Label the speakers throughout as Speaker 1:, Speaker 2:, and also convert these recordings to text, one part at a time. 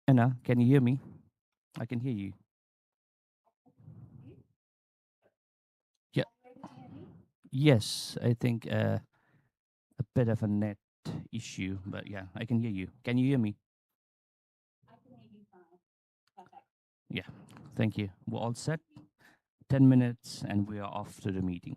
Speaker 1: Anna, can you hear me? I can hear you. Yeah. Yes, I think a bit of a net issue, but yeah, I can hear you. Can you hear me? Yeah. Thank you. We're all set. 10 minutes and we are off to the meeting.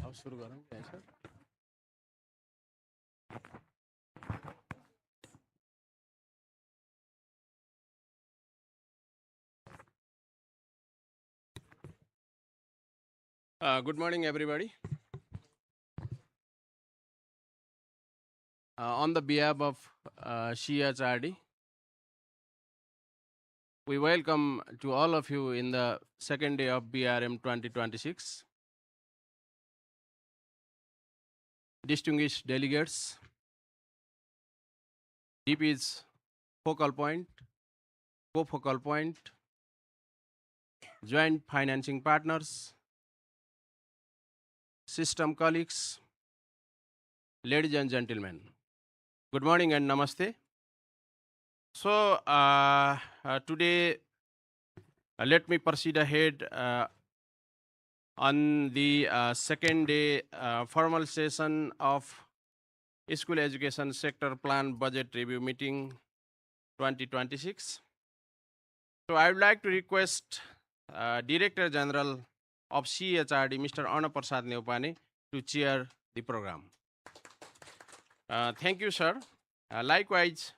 Speaker 2: अब सुरु गरौँ के sir? Good morning, everybody. On the behalf of CHRD, we welcome to all of you in the second day of BRM 2026. Distinguished delegates, DP's focal point, co-focal point, joint financing partners, system colleagues, ladies and gentlemen, good morning and namaste. So today, let me proceed ahead on the second day formal session of School Education Sector Plan Budget Review Meeting 2026. So I would like to request Director General of CHRD, Mr. Anna Prasad Neupane, to chair the program. Thank you, sir. Likewise,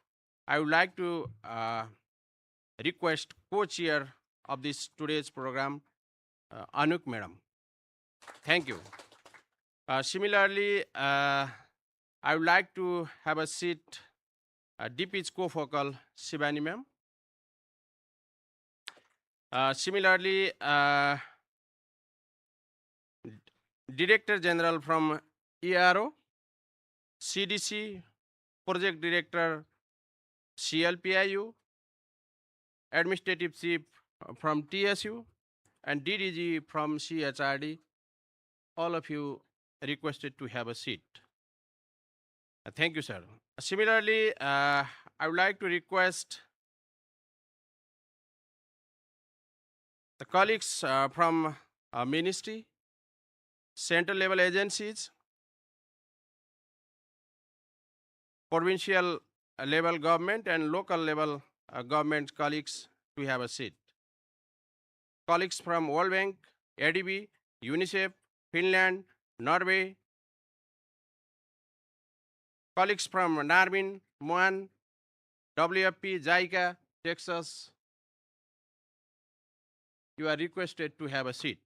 Speaker 2: I would like to request co-chair of this today's program, Anuk Madam. Thank you. Similarly, I would like to have a seat DP's co-focal, Shivani ma'am. Similarly, Director General from ERO, CDC, Project Director, CLPIU, Administrative Chief from TSU, and DDG from CHRD. All of you requested to have a seat. Thank you, sir. Similarly, I would like to request the colleagues from ministry, central level agencies, provincial level government, and local level government colleagues to have a seat. Colleagues from World Bank, ADB, UNICEF, Finland, Norway, colleagues from Narmin, MOAN, WFP, JICA, Texas, you are requested to have a seat.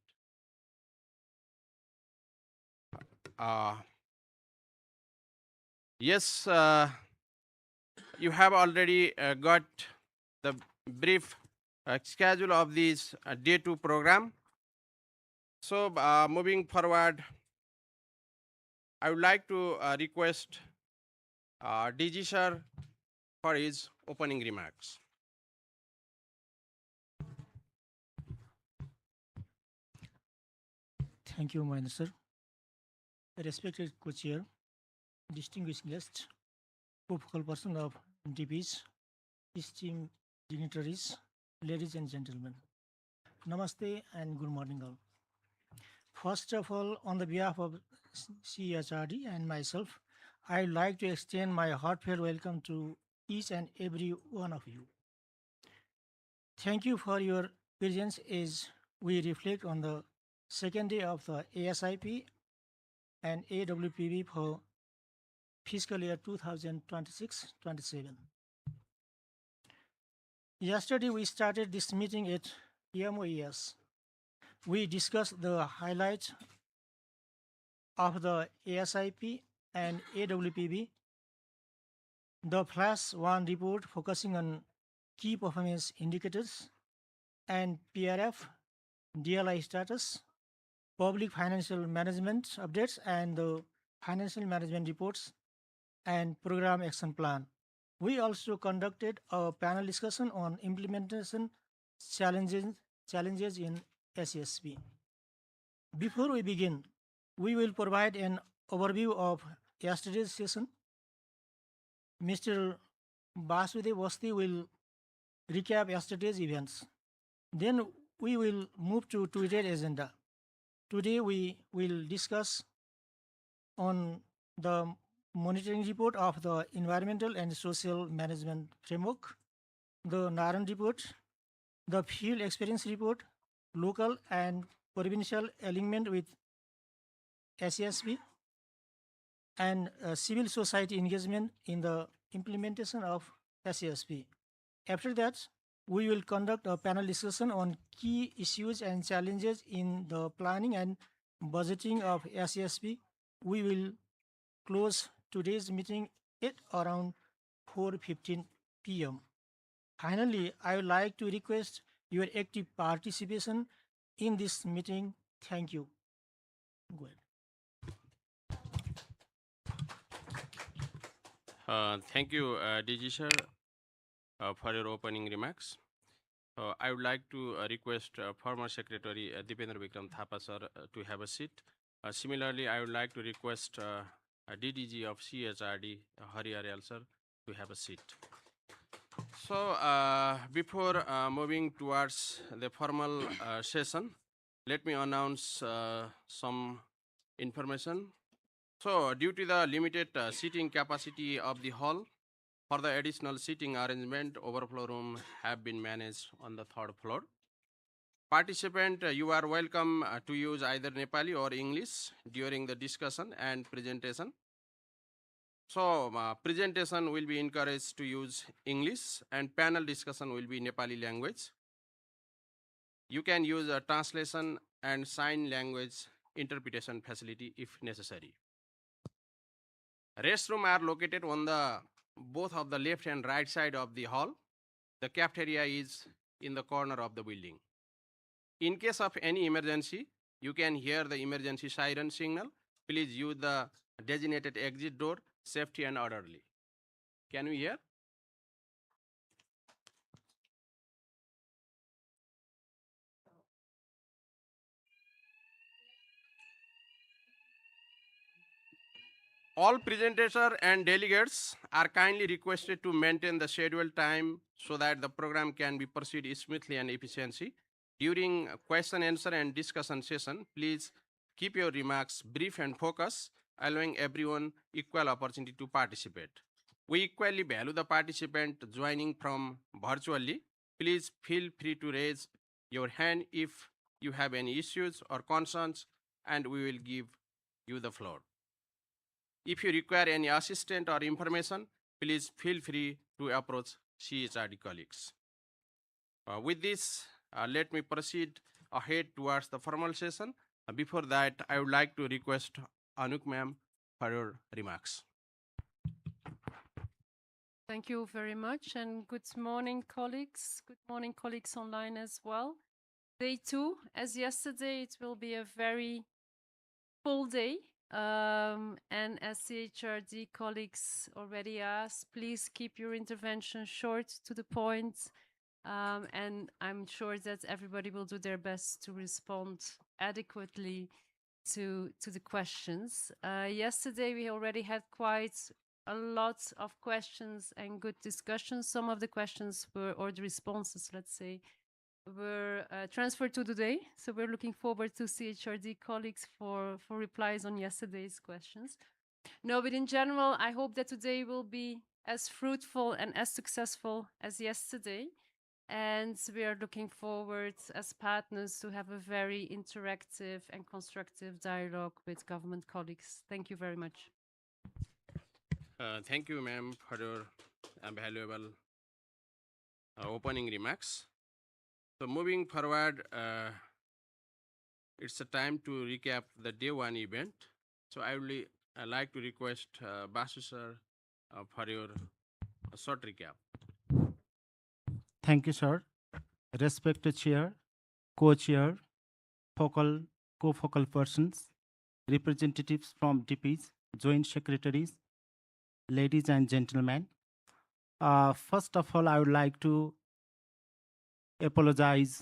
Speaker 2: Yes, you have already got the brief schedule of this day 2 program. So moving forward, I would like to request DG sir for his opening remarks.
Speaker 3: Thank you, Mahendra sir. Respected co-chair, distinguished guests, co-focal person of DPs, esteemed dignitaries, ladies and gentlemen. Namaste and good morning all. First of all, on the behalf of CHRD and myself, I would like to extend my heartfelt welcome to each and every one of you. Thank you for your presence as we reflect on the second day of the ASIP and AWPB for fiscal year 2026-27. Yesterday, we started this meeting at MOES. We discussed the highlights of the ASIP and AWPB, the Flash 1 report focusing on key performance indicators, and PRF, DLI status, public financial management updates, and the financial management reports and program action plan. We also conducted a panel discussion on implementation challenges in SESP. Before we begin, we will provide an overview of yesterday's session. Mr. Basudev Vasti will recap yesterday's events. Then we will move to today's agenda. Today we will discuss on the monitoring report of the Environmental and Social Management Framework, the NARAN report, the Field Experience report, local and provincial alignment with SESP, and civil society engagement in the implementation of SESP. After that, we will conduct a panel discussion on key issues and challenges in the planning and budgeting of SESP. We will close today's meeting at around 4:15 p.m. Finally, I would like to request your active participation in this meeting. Thank you. Go ahead.
Speaker 2: Thank you, DG sir, for your opening remarks. I would like to request former Secretary Dipendra Vikram Thapa sir to have a seat. Similarly, I would like to request DDG of CHRD, Hari Aryal sir, to have a seat. So, before moving towards the formal session, let me announce some information. So, due to the limited seating capacity of the hall, for the additional seating arrangement, overflow room have been managed on the third floor. Participant, you are welcome to use either Nepali or English during the discussion and presentation. So, presentation will be encouraged to use English and panel discussion will be Nepali language. You can use a translation and sign language interpretation facility if necessary. Restrooms are located on the both of the left and right side of the hall. The cafeteria is in the corner of the building. In case of any emergency, you can hear the emergency siren signal. Please use the designated exit door, safety and orderly. Can we hear? All presenters and delegates are kindly requested to maintain the scheduled time so that the program can be proceeded smoothly and efficiently. During question, answer, and discussion session, please keep your remarks brief and focused, allowing everyone equal opportunity to participate. We equally value the participant joining from virtually. Please feel free to raise your hand if you have any issues or concerns, and we will give you the floor. If you require any assistance or information, please feel free to approach CHRD colleagues. With this, let me proceed ahead towards the formal session. Before that, I would like to request Anuk ma'am for your remarks.
Speaker 4: Thank you very much, and good morning, colleagues. Good morning, colleagues online as well. Day 2, as yesterday, it will be a very full day. And as CHRD colleagues already asked, please keep your intervention short to the point. And I'm sure that everybody will do their best to respond adequately to the questions. Yesterday, we already had quite a lot of questions and good discussions. Some of the questions were, or the responses, let's say, were transferred to today. So we're looking forward to CHRD colleagues for replies on yesterday's questions. No, but in general, I hope that today will be as fruitful and as successful as yesterday. And we are looking forward as partners to have a very interactive and constructive dialogue with government colleagues. Thank you very much.
Speaker 2: Thank you, ma'am, for your valuable opening remarks. So moving forward, it's a time to recap the day 1 event. So I would like to request Basu sir for your short recap.
Speaker 5: Thank you, sir. Respected chair, co-chair, co-focal persons, representatives from DPs, joint secretaries, ladies and gentlemen. First of all, I would like to apologize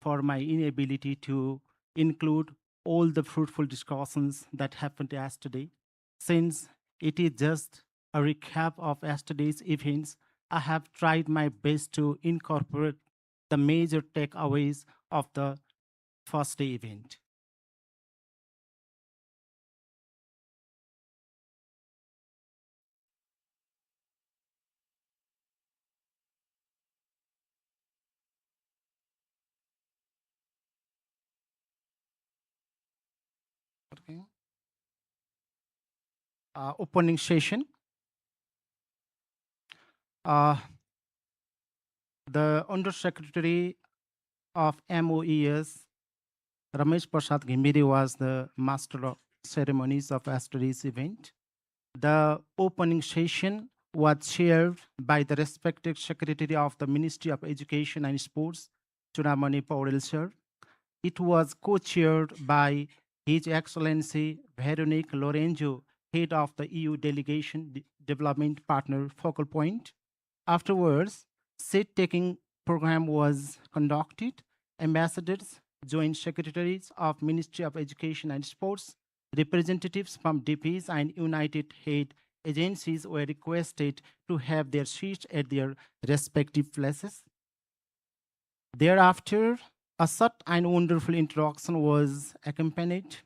Speaker 5: for my inability to include all the fruitful discussions that happened yesterday. Since it is just a recap of yesterday's events, I have tried my best to incorporate the major takeaways of the first day event. Okay. opening session. The Undersecretary of MOES, Ramesh Prasad Ghimbiri, was the master of ceremonies of yesterday's event. The opening session was chaired by the respected Secretary of the Ministry of Education and Sports, Chudamani Paurel sir. It was co-chaired by His Excellency Veronique Lorenzo, head of the EU Delegation Development Partner Focal Point. Afterwards, seat-taking program was conducted. Ambassadors, joint secretaries of Ministry of Education and Sports, representatives from DPs and United Head agencies were requested to have their seats at their respective places. Thereafter, a short and wonderful introduction was accompanied.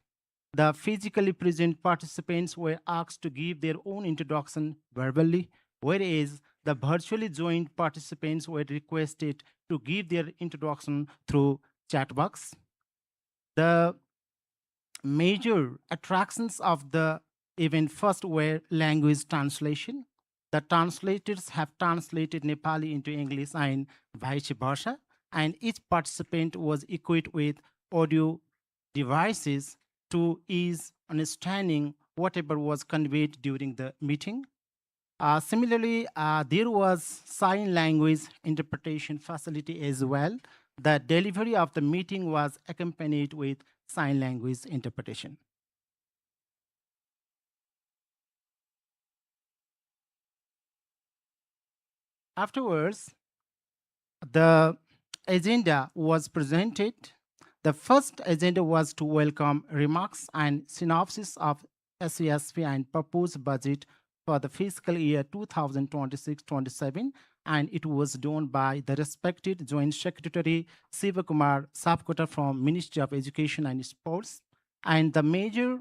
Speaker 5: The physically present participants were asked to give their own introduction verbally, whereas the virtually joined participants were requested to give their introduction through chat box. The major attractions of the event first were language translation. The translators have translated Nepali into English and vice versa, and each participant was equipped with audio devices to ease understanding whatever was conveyed during the meeting. Similarly, there was sign language interpretation facility as well. The delivery of the meeting was accompanied with sign language interpretation. Afterwards, the agenda was presented. The first agenda was to welcome remarks and synopsis of SESP and proposed budget for the fiscal year 2026-27, and it was done by the respected Joint Secretary Sivakumar Sapkota from Ministry of Education and Sports. And the major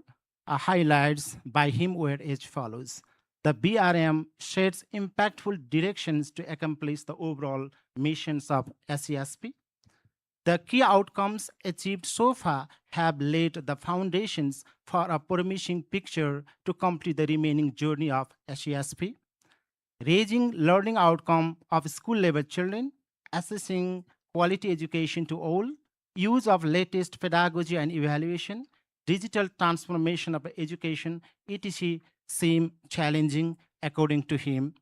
Speaker 5: highlights by him were as follows. The BRM sets impactful directions to accomplish the overall missions of SESP. The key outcomes achieved so far have laid the foundations for a promising picture to complete the remaining journey of SESP. Raising learning outcome of school-level children, assessing quality education to all, use of latest pedagogy and evaluation, digital transformation of education, etc. seem challenging according to him.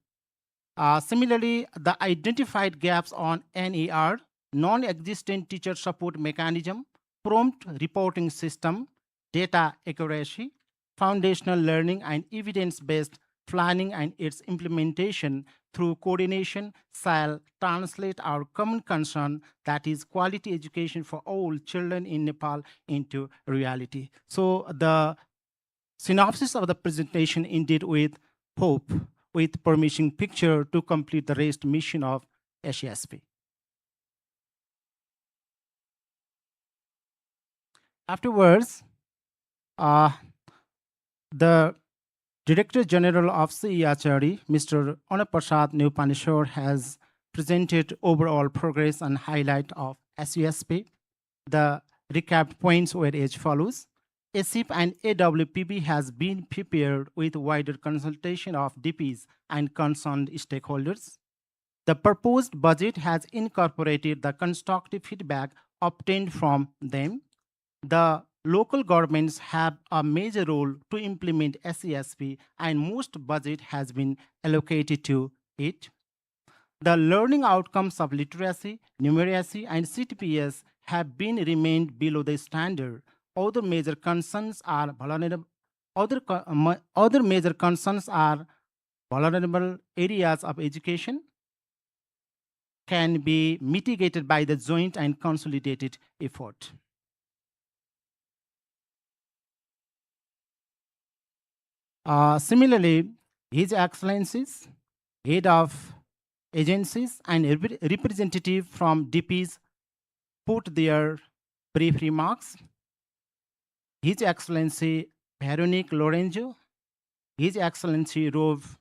Speaker 5: Similarly, the identified gaps on NER, non-existent teacher support mechanism, prompt reporting system, data accuracy, foundational learning, and evidence-based planning and its implementation through coordination shall translate our common concern, that is quality education for all children in Nepal, into reality. So the synopsis of the presentation ended with hope, with promising picture to complete the raised mission of SESP. Afterwards, the Director General of CEHRD, Mr. Anaprasad Neupanishore, has presented overall progress and highlight of SESP. The recapped points were as follows. SIP and AWPB has been prepared with wider consultation of DPs and concerned stakeholders. The proposed budget has incorporated the constructive feedback obtained from them. The local governments have a major role to implement SESP, and most budget has been allocated to it. The learning outcomes of literacy, numeracy, and CTPS have been remained below the standard. Other major concerns are vulnerable. Other major concerns are vulnerable areas of education can be mitigated by the joint and consolidated effort. Similarly, His Excellencies, head of agencies and representative from DPs put their brief remarks. His Excellency Veronique Lorenzo, His Excellency Rove,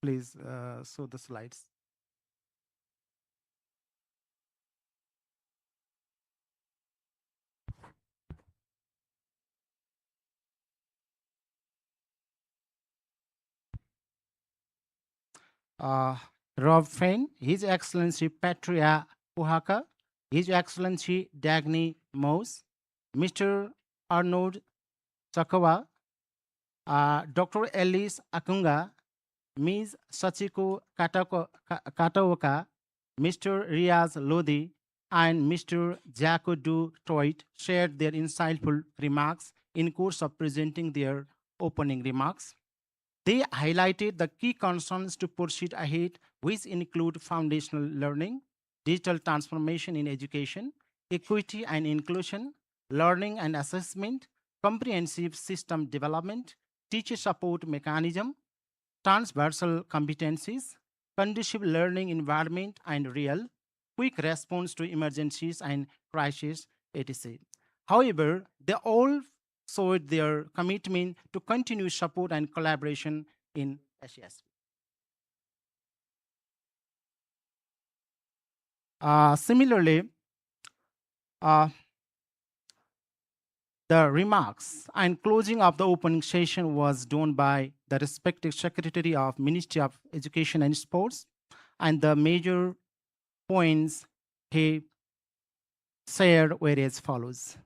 Speaker 5: please show the slides. Rob Fain, His Excellency Patria Puhaka, His Excellency Dagny Mose, Mr. Arnold Chakawa, Dr. Elise Akunga, Ms. Sachiko Kataoka, Mr. Riaz Lodi, and Mr. Jaco Du Toit shared their insightful remarks in course of presenting their opening remarks. They highlighted the key concerns to proceed ahead, which include foundational learning, digital transformation in education, equity and inclusion, learning and assessment, comprehensive system development, teacher support mechanism, transversal competencies, conducive learning environment, and real, quick response to emergencies and crises, etc. However, they all showed their commitment to continue support and collaboration in SESP. Similarly, uh, the remarks and closing of the opening session was done by the respective Secretary of Ministry of Education and Sports, and the major points he shared were as follows.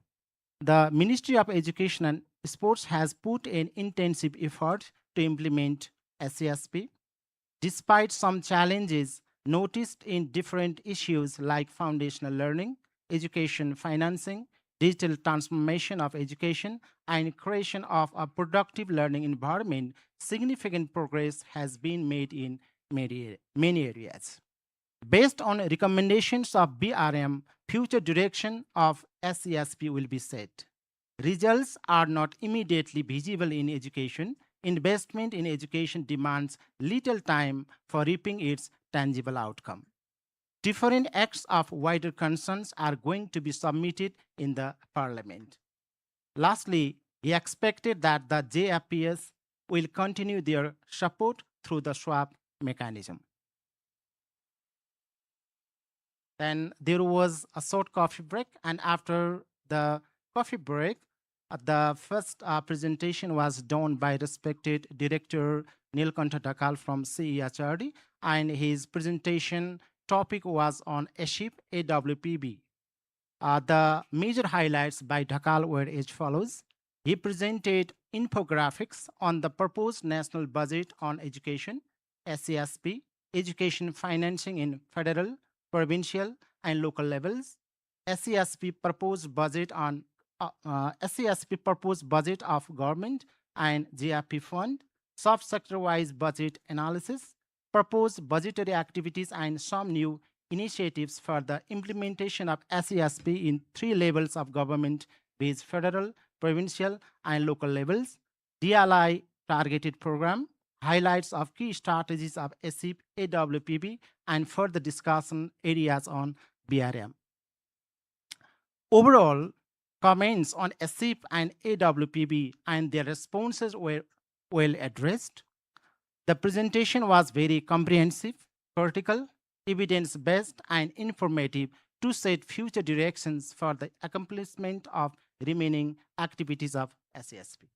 Speaker 5: The Ministry of Education and Sports has put in intensive effort to implement SESP. Despite some challenges noticed in different issues like foundational learning, education financing, digital transformation of education, and creation of a productive learning environment, significant progress has been made in many areas. Based on recommendations of BRM, future direction of SESP will be set. Results are not immediately visible in education. Investment in education demands little time for reaping its tangible outcome. Different acts of wider concerns are going to be submitted in the Parliament. Lastly, he expected that the JFPS will continue their support through the swap mechanism. Then there was a short coffee break, and after the coffee break, the first presentation was done by respected director Nilkantha Dhakal from CEHRD, and his presentation topic was on ASHIP AWPB. The major highlights by Dhakal were as follows. He presented infographics on the proposed national budget on education, SESP, education financing in federal, provincial, and local levels, SESP proposed budget on SESP proposed budget of government and GRP fund, sub-sector-wise budget analysis, proposed budgetary activities, and some new initiatives for the implementation of SESP in 3 levels of government, viz. Federal, provincial, and local levels, DLI targeted program, highlights of key strategies of SEP, AWPB, and further discussion areas on BRM. Overall, comments on SEP and AWPB and their responses were well addressed. The presentation was very comprehensive, critical, evidence-based, and informative to set future directions for the accomplishment of remaining activities of SESP.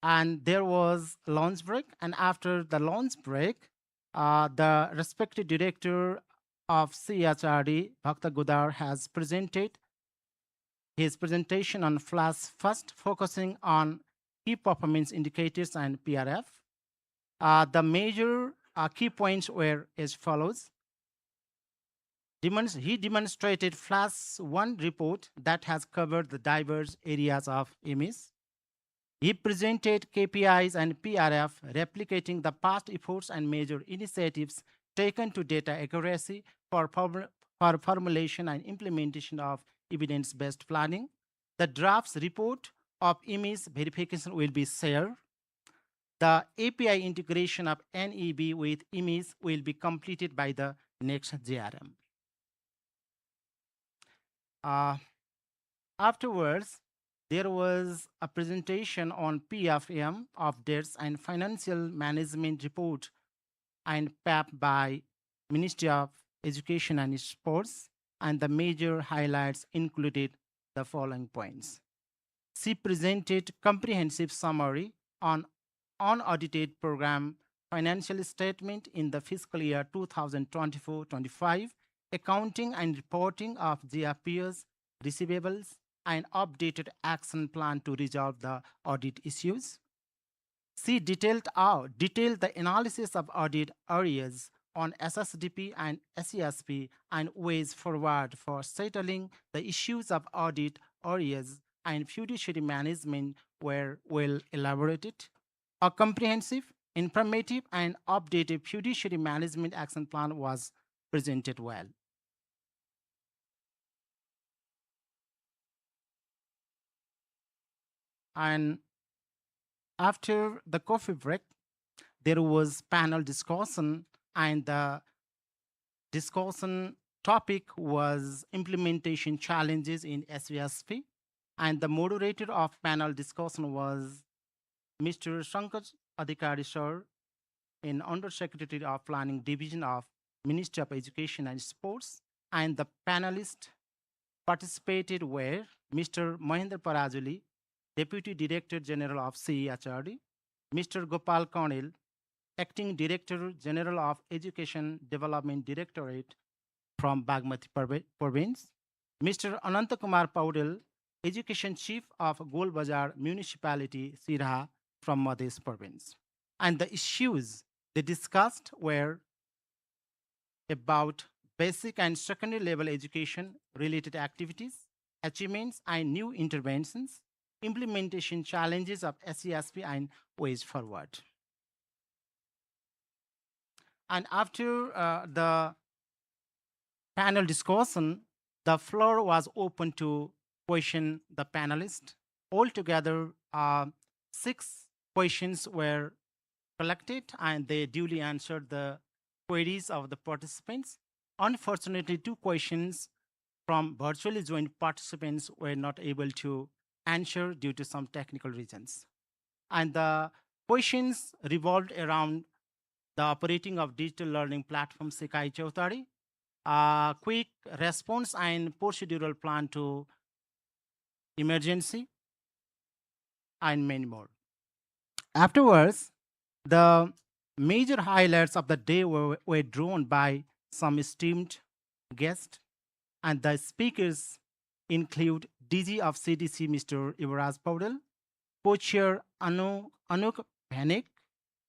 Speaker 5: And there was a lunch break, and after the lunch break, the respected director of CHRD, Bhakta Gudar, has presented his presentation on Flash First, focusing on key performance indicators and PRF. The major key points were as follows. He demonstrated Flash 1 report that has covered the diverse areas of EMIS. He presented KPIs and PRF replicating the past efforts and major initiatives taken to data accuracy for formulation and implementation of evidence-based planning. The drafts report of EMIS verification will be shared. The API integration of NEB with EMIS will be completed by the next JRM. Afterwards, there was a presentation on PFM updates and financial management report and PAP by Ministry of Education and Sports, and the major highlights included the following points. She presented comprehensive summary on unaudited program financial statement in the fiscal year 2024-25, accounting and reporting of GRPs, receivables, and updated action plan to resolve the audit issues. C detailed the analysis of audit areas on SSDP and SESP and ways forward for settling the issues of audit areas and fiduciary management were well elaborated. A comprehensive, informative, and updated fiduciary management action plan was presented well. And after the coffee break, there was panel discussion, and the discussion topic was implementation challenges in SVSP. And the moderator of panel discussion was Mr. Shankar Adhikari sir, in Undersecretary of Planning Division of Ministry of Education and Sports. And the panelists participated were Mr. Mahendra Parajuli, Deputy Director General of CEHRD, Mr. Gopal Cornell, Acting Director General of Education Development Directorate from Bagmati Province, Mr. Anantakumar Paudel, Education Chief of Golbazar Municipality, Sirha from Madhya Province. And the issues they discussed were about basic and secondary level education related activities, achievements and new interventions, implementation challenges of SESP and ways forward. And after the panel discussion, the floor was open to question the panelists. Altogether, 6 questions were collected and they duly answered the queries of the participants. Unfortunately, 2 questions from virtually joined participants were not able to answer due to some technical reasons. And the questions revolved around the operating of digital learning platform Sekai Chautari, quick response and procedural plan to emergency, and many more. Afterwards, the major highlights of the day were drawn by some esteemed guests, and the speakers include DG of CDC, Mr. Yuvraj Paudel, co-chair Anuk Bhanek,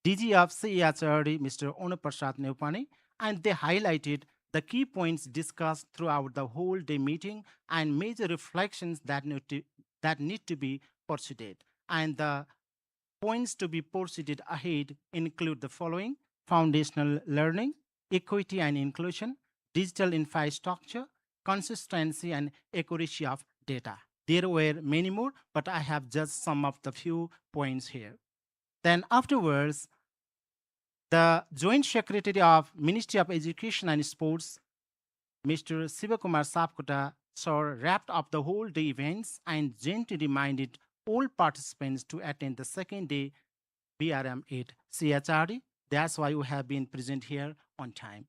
Speaker 5: DG of CEHRD, Mr. Onaprasad Neupane, and they highlighted the key points discussed throughout the whole day meeting and major reflections that need to be proceeded. And the points to be proceeded ahead include the following: foundational learning, equity and inclusion, digital infrastructure, consistency and accuracy of data. There were many more, but I have just summed up the few points here. Then afterwards, the Joint Secretary of Ministry of Education and Sports, Mr. Sivakumar Sapkota, sir, wrapped up the whole day events and gently reminded all participants to attend the second day BRM 8 CHRD. That's why we have been present here on time.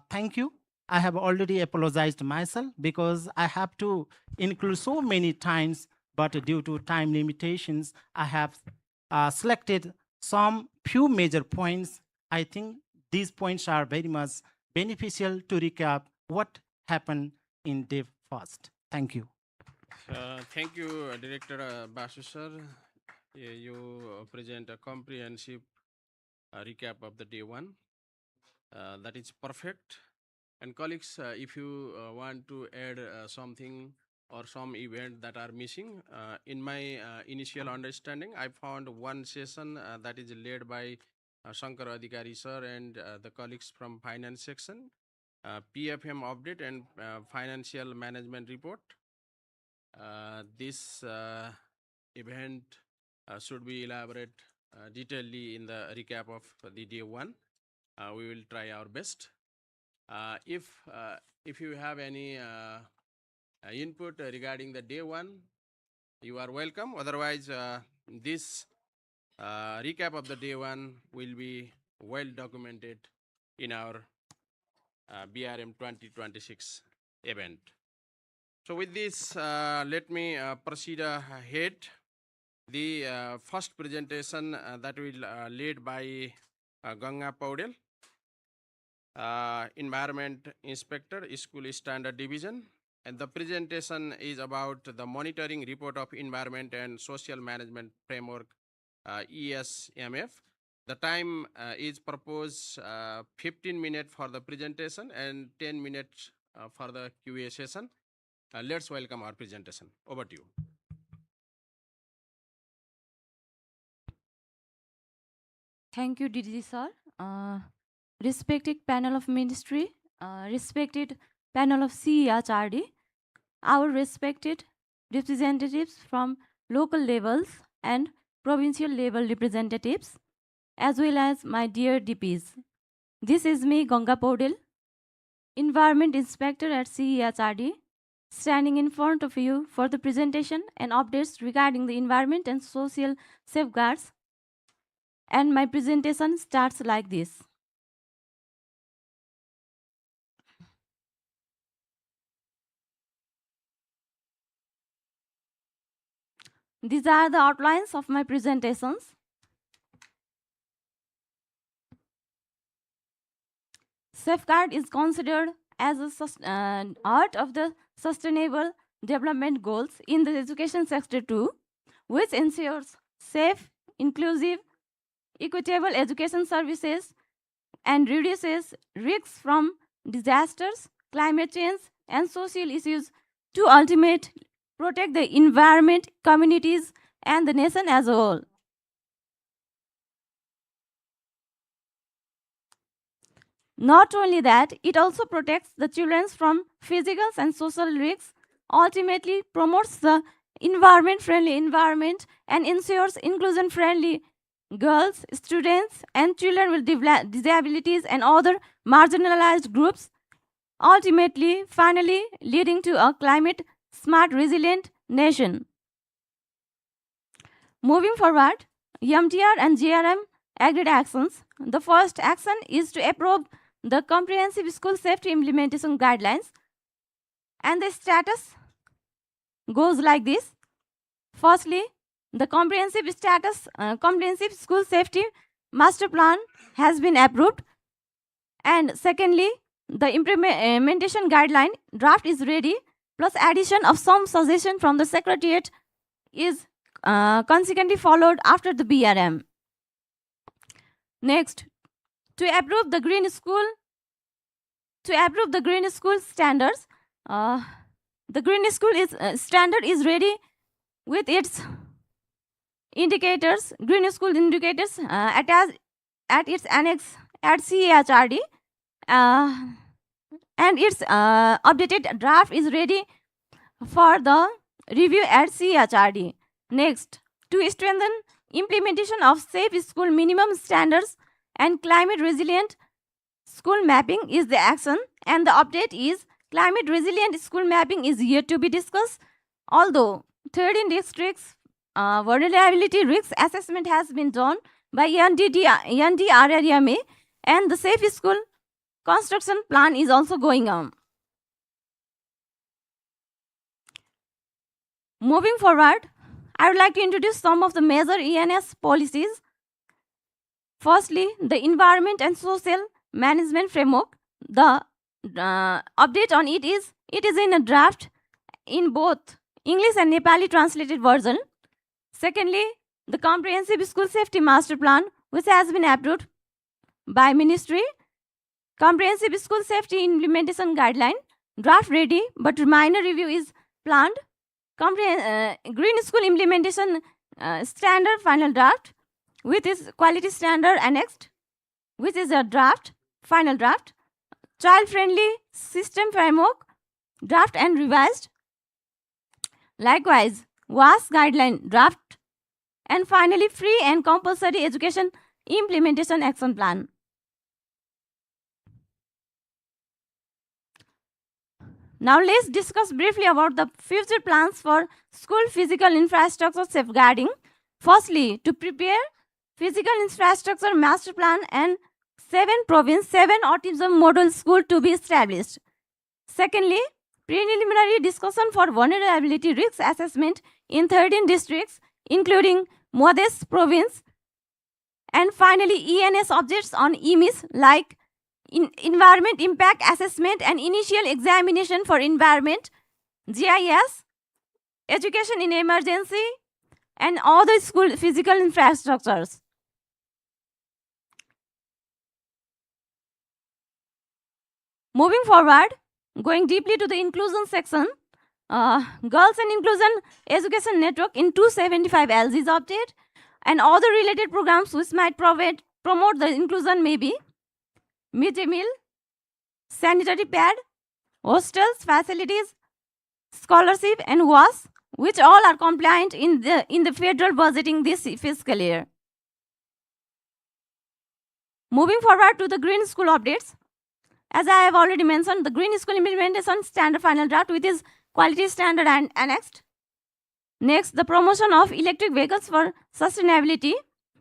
Speaker 5: Thank you. I have already apologized myself because I have to include so many times, but due to time limitations, I have selected some few major points. I think these points are very much beneficial to recap what happened in day first. Thank you.
Speaker 2: Thank you, Director Basu sir. You present a comprehensive recap of the day 1. That is perfect. And colleagues, if you want to add something or some event that are missing, in my initial understanding, I found one session that is led by Shankar Adhikari sir and the colleagues from finance section, PFM update and financial management report. This event should be elaborated detailedly in the recap of the day 1. We will try our best. If you have any input regarding the day 1, you are welcome. Otherwise, this recap of the day 1 will be well documented in our BRM 2026 event. So with this, let me proceed ahead. The first presentation that will lead by Ganga Paudel, Environment Inspector, School Standard Division. And the presentation is about the monitoring report of Environment and Social Management Framework, ESMF. The time is proposed 15 minutes for the presentation and 10 minutes for the QA session. Let's welcome our presentation. Over to you.
Speaker 6: Thank you, DDG sir. Respected panel of ministry, respected panel of CEHRD, our respected representatives from local levels and provincial level representatives, as well as my dear DPs. This is me, Ganga Paudel, Environment Inspector at CEHRD, standing in front of you for the presentation and updates regarding the environment and social safeguards. And my presentation starts like this. These are the outlines of my presentations. Safeguard is considered as a part of the sustainable development goals in the education sector too, which ensures safe, inclusive, equitable education services and reduces risks from disasters, climate change, and social issues to ultimately protect the environment, communities, and the nation as a whole. Not only that, it also protects the children from physical and social risks, ultimately promotes the environment-friendly environment, and ensures inclusion-friendly girls, students, and children with disabilities and other marginalized groups, ultimately, finally, leading to a climate-smart, resilient nation. Moving forward, MTR and JRM agreed actions. The first action is to approve the Comprehensive School Safety Implementation Guidelines, and the status goes like this. Firstly, the Comprehensive School Safety Master Plan has been approved, and secondly, the implementation guideline draft is ready, plus addition of some suggestion from the Secretariat is consequently followed after the BRM. Next, to approve the green school standards, the green school standard is ready with its indicators, green school indicators attached at its annex at CEHRD, and its updated draft is ready for the review at CEHRD. Next, to strengthen implementation of safe school minimum standards and climate resilient school mapping is the action, and the update is climate resilient school mapping is yet to be discussed, although 13 districts vulnerability risk assessment has been done by NDRRMA, and the safe school construction plan is also going on. Moving forward, I would like to introduce some of the major ENS policies. Firstly, the Environment and Social Management Framework. The update on it is in a draft in both English and Nepali translated version. Secondly, the Comprehensive School Safety Master Plan, which has been approved by Ministry. Comprehensive School Safety Implementation Guideline, draft ready, but minor review is planned. Green School Implementation Standard final draft, with its quality standard annexed, which is a draft, final draft. Child-friendly system framework, draft and revised. Likewise, WAS guideline draft. And finally, free and compulsory education implementation action plan. Now let's discuss briefly about the future plans for school physical infrastructure safeguarding. Firstly, to prepare physical infrastructure master plan and 7 autism model school to be established. Secondly, preliminary discussion for vulnerability risk assessment in 13 districts including Madhya province. And finally, ENS objects on EMIS like environment impact assessment and initial examination for environment, GIS, education in emergency, and other school physical infrastructures. Moving forward, going deeply to the inclusion section, Girls and Inclusion Education Network in 275 LGs update and other related programs which might promote the inclusion may be midday meal, sanitary pad, hostels, facilities, scholarship, and WAS, which all are compliant in the federal budgeting this fiscal year. Moving forward to the Green School updates. As I have already mentioned, the Green School Implementation Standard Final Draft with its quality standard and annexed. Next, the promotion of electric vehicles for sustainability,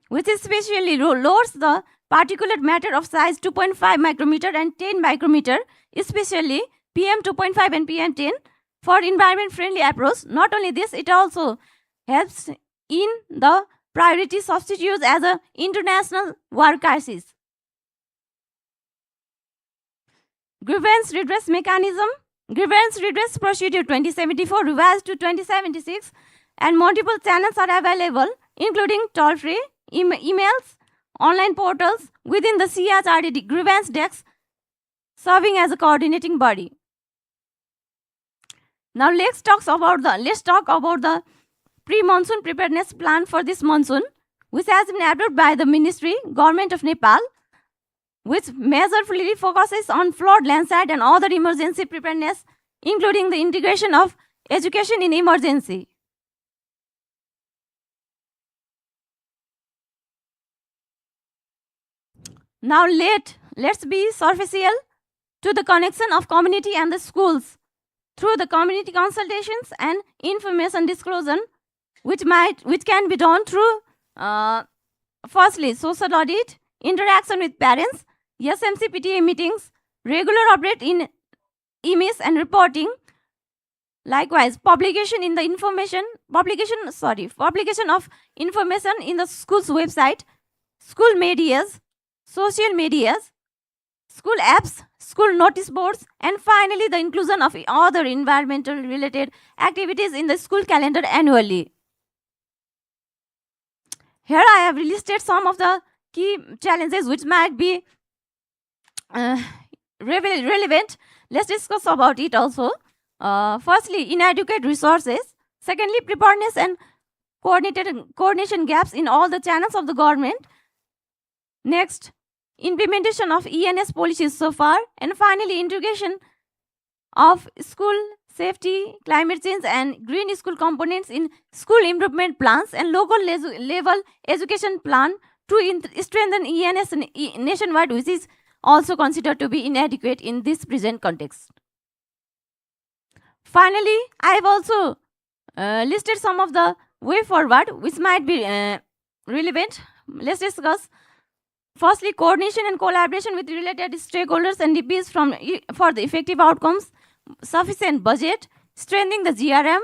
Speaker 6: which especially lowers the particulate matter of size 2.5 micrometer and 10 micrometer, especially PM 2.5 and PM 10 for environment-friendly approach. Not only this, it also helps in the priority substitutes as an international war crisis. Grievance redress mechanism, grievance redress procedure 2074 revised to 2076, and multiple channels are available, including toll-free, emails, online portals within the CHRD grievance desk, serving as a coordinating body. Now let's talk about the pre-monsoon preparedness plan for this monsoon, which has been approved by the Ministry, Government of Nepal, which measurably focuses on flood, landslide, and other emergency preparedness, including the integration of education in emergency. Now let's be superficial to the connection of community and the schools through the community consultations and information disclosure, which can be done through firstly social audit, interaction with parents, SMC PTA meetings, regular update in EMIS and reporting. Likewise, publication of information in the school's website, school medias, social medias, school apps, school notice boards, and finally the inclusion of other environmental related activities in the school calendar annually. Here I have listed some of the key challenges which might be relevant. Let's discuss about it also. Firstly, inadequate resources. Secondly, preparedness and coordination gaps in all the channels of the government. Next, implementation of ENS policies so far. And finally, integration of school safety, climate change, and green school components in school improvement plans and local level education plan to strengthen ENS nationwide, which is also considered to be inadequate in this present context. Finally, I have also listed some of the way forward which might be relevant. Let's discuss. Firstly, coordination and collaboration with related stakeholders and DPs for the effective outcomes, sufficient budget, strengthening the GRM,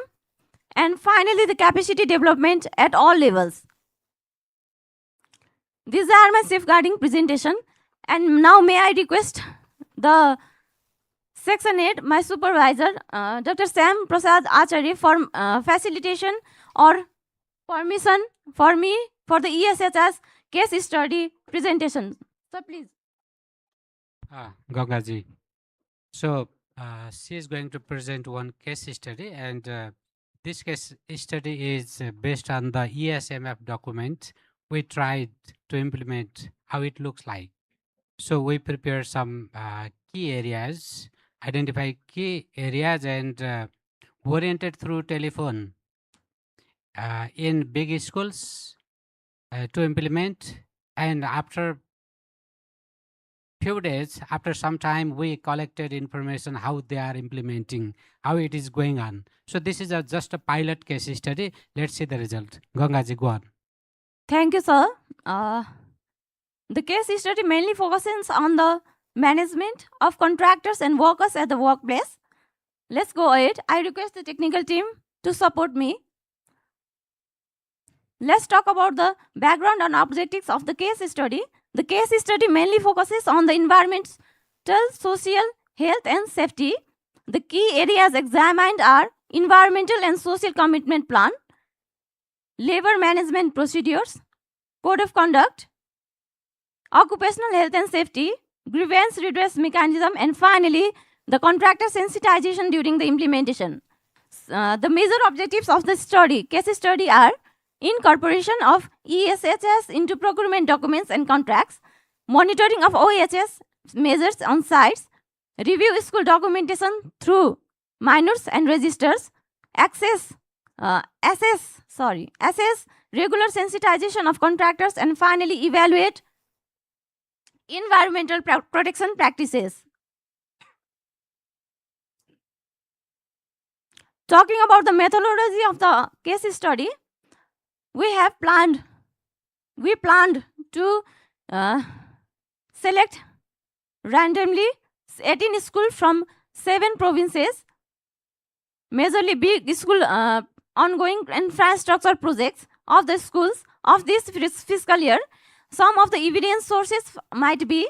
Speaker 6: and finally the capacity development at all levels. These are my safeguarding presentation, and now may I request the Section 8, my supervisor, Dr. Sam Prasad Acharya, for facilitation or permission for me for the ESHS case study presentation. So please.
Speaker 7: Gangaji. So she is going to present one case study, and this case study is based on the ESMF document. We tried to implement how it looks like. So we prepare some key areas, identify key areas, and oriented through telephone in big schools to implement. And after few days, after some time, we collected information how they are implementing, how it is going on. So this is just a pilot case study. Let's see the result. Gangaji, go on.
Speaker 6: Thank you, sir. The case study mainly focuses on the management of contractors and workers at the workplace. Let's go ahead. I request the technical team to support me. Let's talk about the background and objectives of the case study. The case study mainly focuses on the environmental, social, health and safety. The key areas examined are environmental and social commitment plan, labor management procedures, code of conduct, occupational health and safety, grievance redress mechanism, and finally, the contractor sensitization during the implementation. The major objectives of the case study are incorporation of ESHS into procurement documents and contracts, monitoring of OHS measures on sites, review school documentation through minors and registers, assess regular sensitization of contractors, and finally evaluate environmental protection practices. Talking about the methodology of the case study, we planned to select randomly 18 schools from 7 provinces, majorly big school ongoing infrastructure projects of the schools of this fiscal year. Some of the evidence sources might be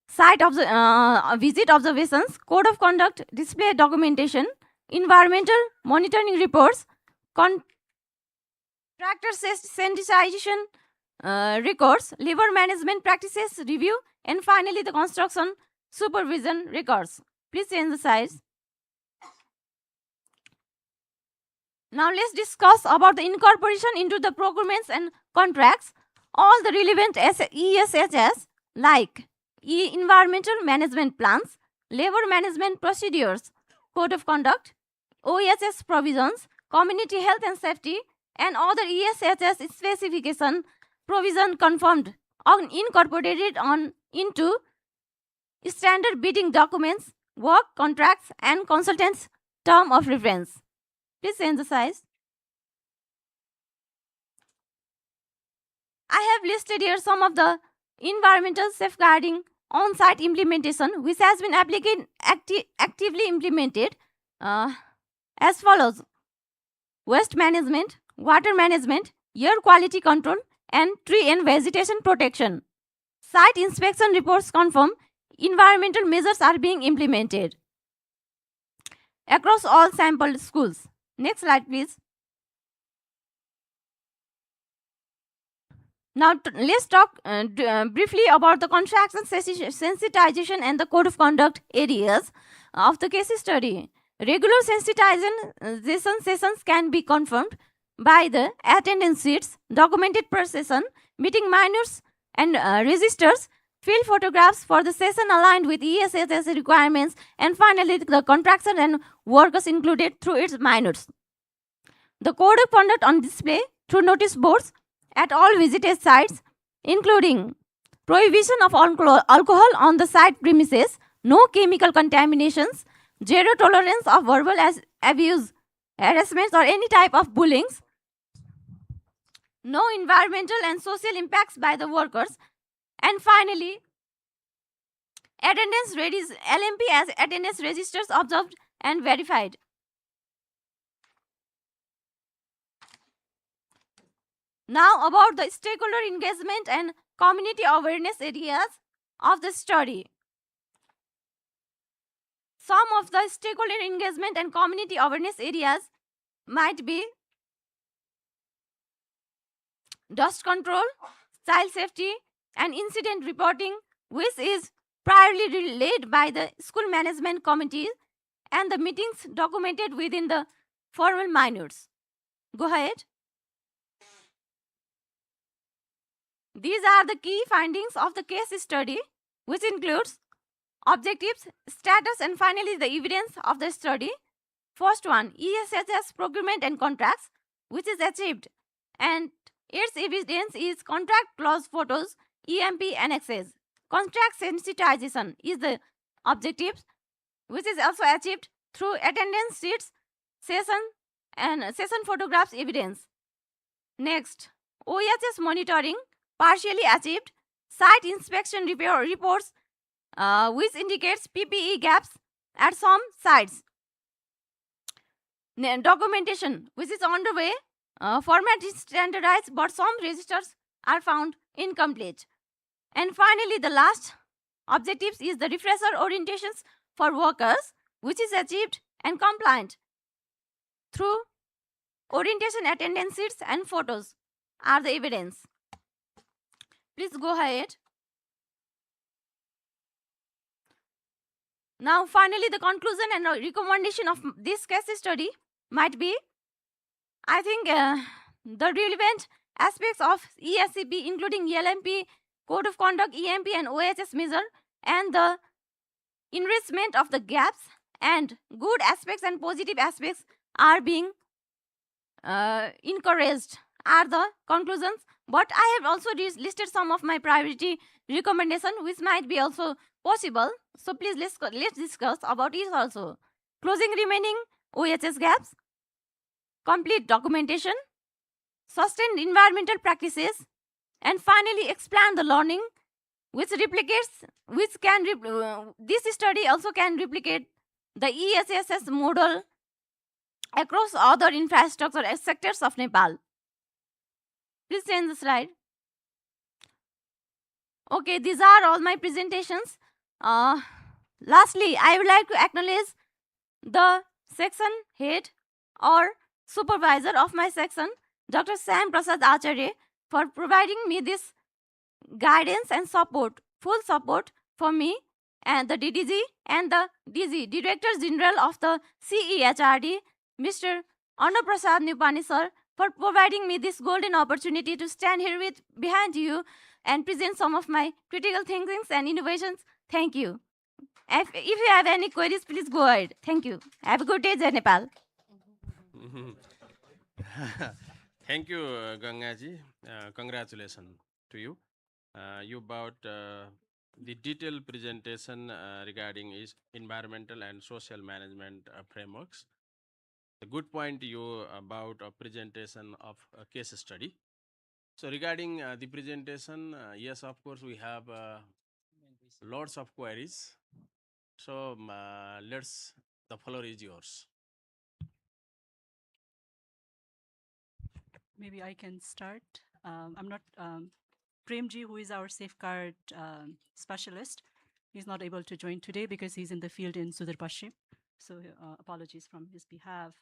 Speaker 6: site of the visit observations, code of conduct, display documentation, environmental monitoring reports, contractor sensitization records, labor management practices review, and finally the construction supervision records. Please change the size. Now let's discuss about the incorporation into the procurements and contracts all the relevant ESHS like environmental management plans, labor management procedures, code of conduct, OHS provisions, community health and safety, and other ESHS specification provision confirmed or incorporated into standard bidding documents, work contracts, and consultants' term of reference. Please change the size. I have listed here some of the environmental safeguarding on-site implementation which has been actively implemented as follows: waste management, water management, air quality control, and tree and vegetation protection. Site inspection reports confirm environmental measures are being implemented across all sampled schools. Next slide, please. Now, let's talk briefly about the contracts and sensitization and the code of conduct areas of the case study. Regular sensitization sessions can be confirmed by the attendance sheets, documented per session, meeting minors and registers, field photographs for the session aligned with ESHS requirements, and finally the contractor and workers included through its minors. The code of conduct on display through notice boards at all visited sites, including prohibition of alcohol on the site premises, no chemical contaminations, zero tolerance of verbal abuse, harassments, or any type of bullying, no environmental and social impacts by the workers, and finally, LMP as attendance registers observed and verified. Now about the stakeholder engagement and community awareness areas of the study. Some of the stakeholder engagement and community awareness areas might be dust control, child safety, and incident reporting, which is primarily led by the school management committees, and the meetings documented within the formal minutes. Go ahead. These are the key findings of the case study, which includes objectives, status, and finally the evidence of the study. First one, ESHS procurement and contracts, which is achieved, and its evidence is contract clause photos, EMP annexes. Contract sensitization is the objective, which is also achieved through attendance sheets, session photographs evidence. Next, OHS monitoring, partially achieved. Site inspection reports, which indicates PPE gaps at some sites. Documentation, which is underway Format is standardized, but some registers are found incomplete. And finally, the last objectives is the refresher orientations for workers, which is achieved and compliant through orientation attendance sheets and photos are the evidence. Please go ahead. Now, finally, the conclusion and recommendation of this case study might be, I think the relevant aspects of ESCP, including ELMP, Code of Conduct, EMP, and OHS measure, and the enrichment of the gaps and good aspects and positive aspects are being encouraged are the conclusions. But I have also listed some of my priority recommendation which might be also possible. So please let's discuss about it also. Closing remaining OHS gaps, complete documentation, sustained environmental practices, and finally expand the learning which replicates, this study also can replicate the ESSS model across other infrastructure sectors of Nepal. Please change the slide. Okay, these are all my presentations. Lastly, I would like to acknowledge the section head or supervisor of my section, Dr. Sam Prasad Acharya, for providing me this guidance and support, full support for me and the DDG and the DG, Director General of the CEHRD, Mr. Annaprasad Nupani sir, for providing me this golden opportunity to stand here behind you and present some of my critical thinkings and innovations. Thank you. If you have any queries, please go ahead. Thank you. Have a good day, Jai Nepal.
Speaker 2: Thank you, Gangaji. Congratulations to you. You brought the detailed presentation regarding is environmental and social management frameworks. The good point you about a presentation of a case study. So regarding the presentation, yes, of course, we have lots of queries. So the floor is yours.
Speaker 8: Maybe I can start. I'm not Premji, who is our safeguard specialist. He's not able to join today because he's in the field in Sudarpashchim. So apologies from his behalf.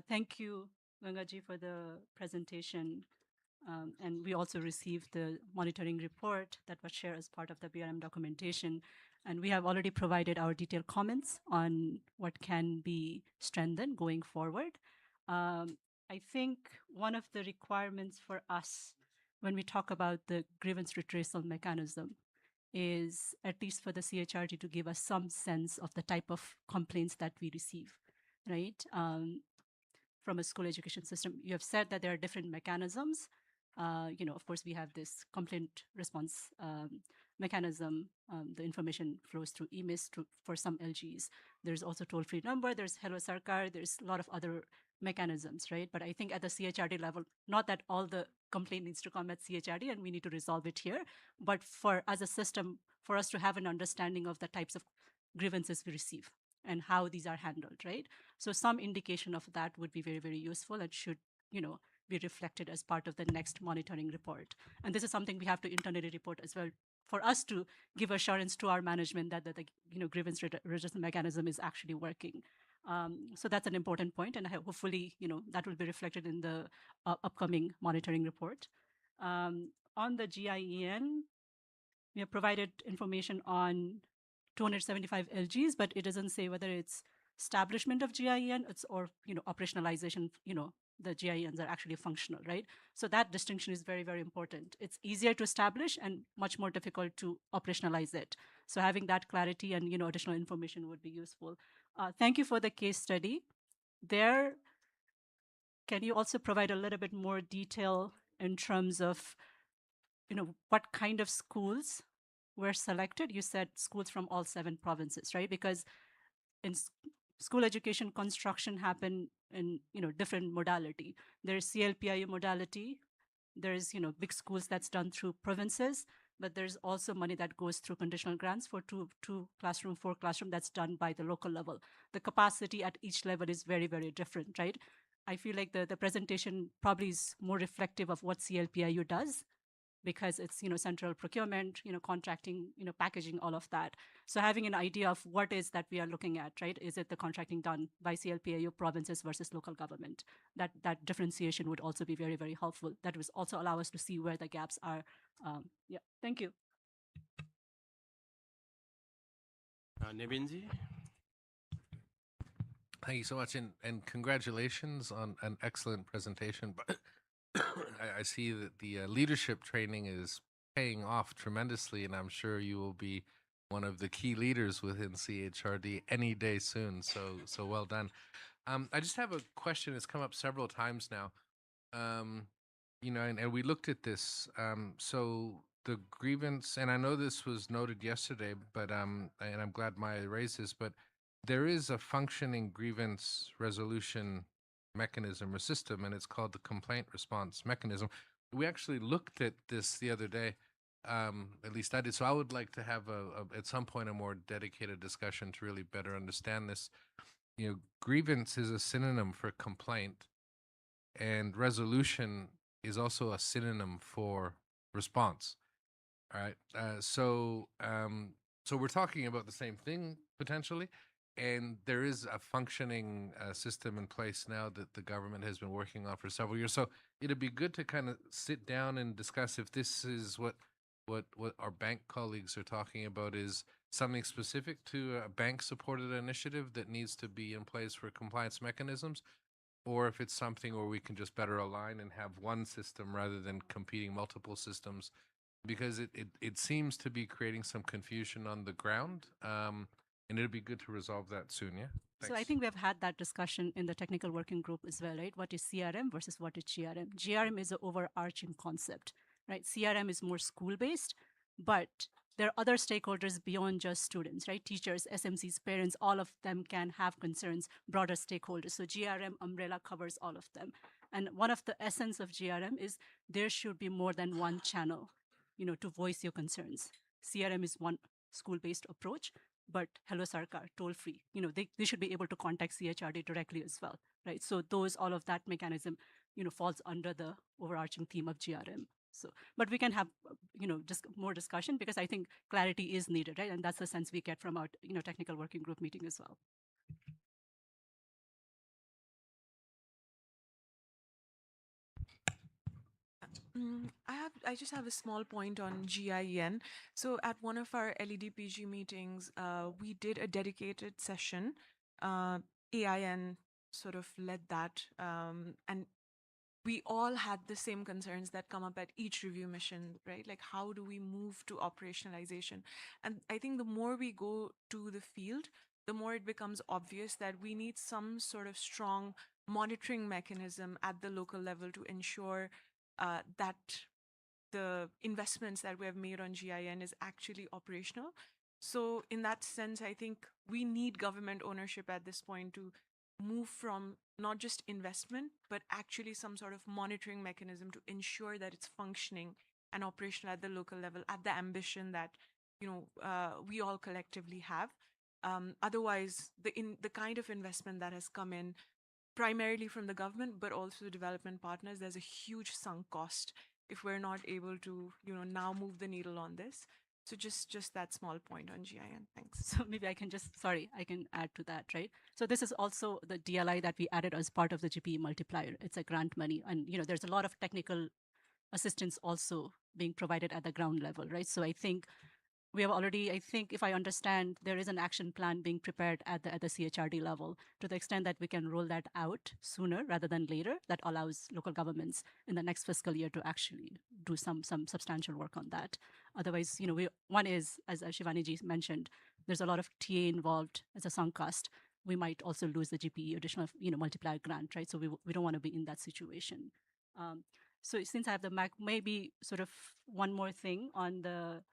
Speaker 8: Thank you, Gangaji, for the presentation. And we also received the monitoring report that was shared as part of the BRM documentation. And we have already provided our detailed comments on what can be strengthened going forward. I think one of the requirements for us when we talk about the grievance retrieval mechanism is, at least for the CHRD, to give us some sense of the type of complaints that we receive, right? From a school education system. You have said that there are different mechanisms. Of course, we have this complaint response mechanism. The information flows through EMIS for some LGs. There's also toll-free number. There's Hello Sarkar. There's a lot of other mechanisms, right? But I think at the CHRD level, not that all the complaint needs to come at CHRD and we need to resolve it here, but as a system, for us to have an understanding of the types of grievances we receive and how these are handled, right? So some indication of that would be very, very useful and should, be reflected as part of the next monitoring report. And this is something we have to internally report as well for us to give assurance to our management that the grievance register mechanism is actually working. So that's an important point, and hopefully, that will be reflected in the upcoming monitoring report. On the GIEN, we have provided information on 275 LGs, but it doesn't say whether it's establishment of GIEN or operationalization. The GIENs are actually functional, right? So that distinction is very, very important. It's easier to establish and much more difficult to operationalize it. So having that clarity and additional information would be useful. Thank you for the case study. Can you also provide a little bit more detail in terms of what kind of schools were selected? You said schools from all 7 provinces, right? Because in school education construction happen in different modality. There's CLPIU modality. There's big schools that's done through provinces, but there's also money that goes through conditional grants for 2 classroom, 4 classroom that's done by the local level. The capacity at each level is very, very different, right? I feel like the presentation probably is more reflective of what CLPIU does, because it's, central procurement, contracting, packaging, all of that. So having an idea of what is that we are looking at, right? Is it the contracting done by CLPIU provinces versus local government? That differentiation would also be very, very helpful. That would also allow us to see where the gaps are. Yeah, thank you.
Speaker 2: Nevinji?
Speaker 9: Thank you so much, and congratulations on an excellent presentation. But I see that the leadership training is paying off tremendously, and I'm sure you will be one of the key leaders within CHRD any day soon. So well done. I just have a question. It's come up several times now. And we looked at this. So the grievance, and I know this was noted yesterday, but and I'm glad Maya raised this, but there is a functioning grievance resolution mechanism or system, and it's called the complaint response mechanism. We actually looked at this the other day. At least I did. So I would like to have at some point a more dedicated discussion to really better understand this. Grievance is a synonym for complaint, and resolution is also a synonym for response. All right. So we're talking about the same thing potentially, and there is a functioning system in place now that the government has been working on for several years. So it'd be good to kind of sit down and discuss if this is what our bank colleagues are talking about is something specific to a bank-supported initiative that needs to be in place for compliance mechanisms, or if it's something where we can just better align and have one system rather than competing multiple systems, because it seems to be creating some confusion on the ground, and it'd be good to resolve that soon. Yeah.
Speaker 8: So I think we've had that discussion in the technical working group as well, right? What is CRM versus what is GRM? GRM is an overarching concept, right? CRM is more school-based, but there are other stakeholders beyond just students, right? Teachers, SMCs, parents, all of them can have concerns, broader stakeholders. So GRM umbrella covers all of them. And one of the essence of GRM is there should be more than one channel, to voice your concerns. CRM is one school-based approach, but Hello Sarkar, toll-free, they should be able to contact CHRD directly as well, right? So all of that mechanism, falls under the overarching theme of GRM. So, but we can have, just more discussion, because I think clarity is needed, right? And that's the sense we get from our, technical working group meeting as well.
Speaker 10: I just have a small point on GIN. So at one of our LEDPG meetings, we did a dedicated session. AIN sort of led that, and we all had the same concerns that come up at each review mission, right? Like, how do we move to operationalization? And I think the more we go to the field, the more it becomes obvious that we need some sort of strong monitoring mechanism at the local level to ensure that the investments that we have made on GIN is actually operational. So in that sense, I think we need government ownership at this point to move from not just investment, but actually some sort of monitoring mechanism to ensure that it's functioning and operational at the local level, at the ambition that we all collectively have. Otherwise, the kind of investment that has come in primarily from the government, but also development partners, there's a huge sunk cost if we're not able to, now move the needle on this. So just that small point on GIN. Thanks.
Speaker 8: So maybe I can add to that, right? So this is also the DLI that we added as part of the GPE multiplier. It's a grant money, and there's a lot of technical assistance also being provided at the ground level, right? So I think we have already, if I understand, there is an action plan being prepared at the CHRD level, to the extent that we can roll that out sooner rather than later. That allows local governments in the next fiscal year to actually do some substantial work on that. Otherwise, one is, as Shivani ji mentioned, there's a lot of TA involved as a sunk cost. We might also lose the GPE additional, multiplier grant, right? So we don't want to be in that situation. So since I have the MAC, maybe sort of one more thing on the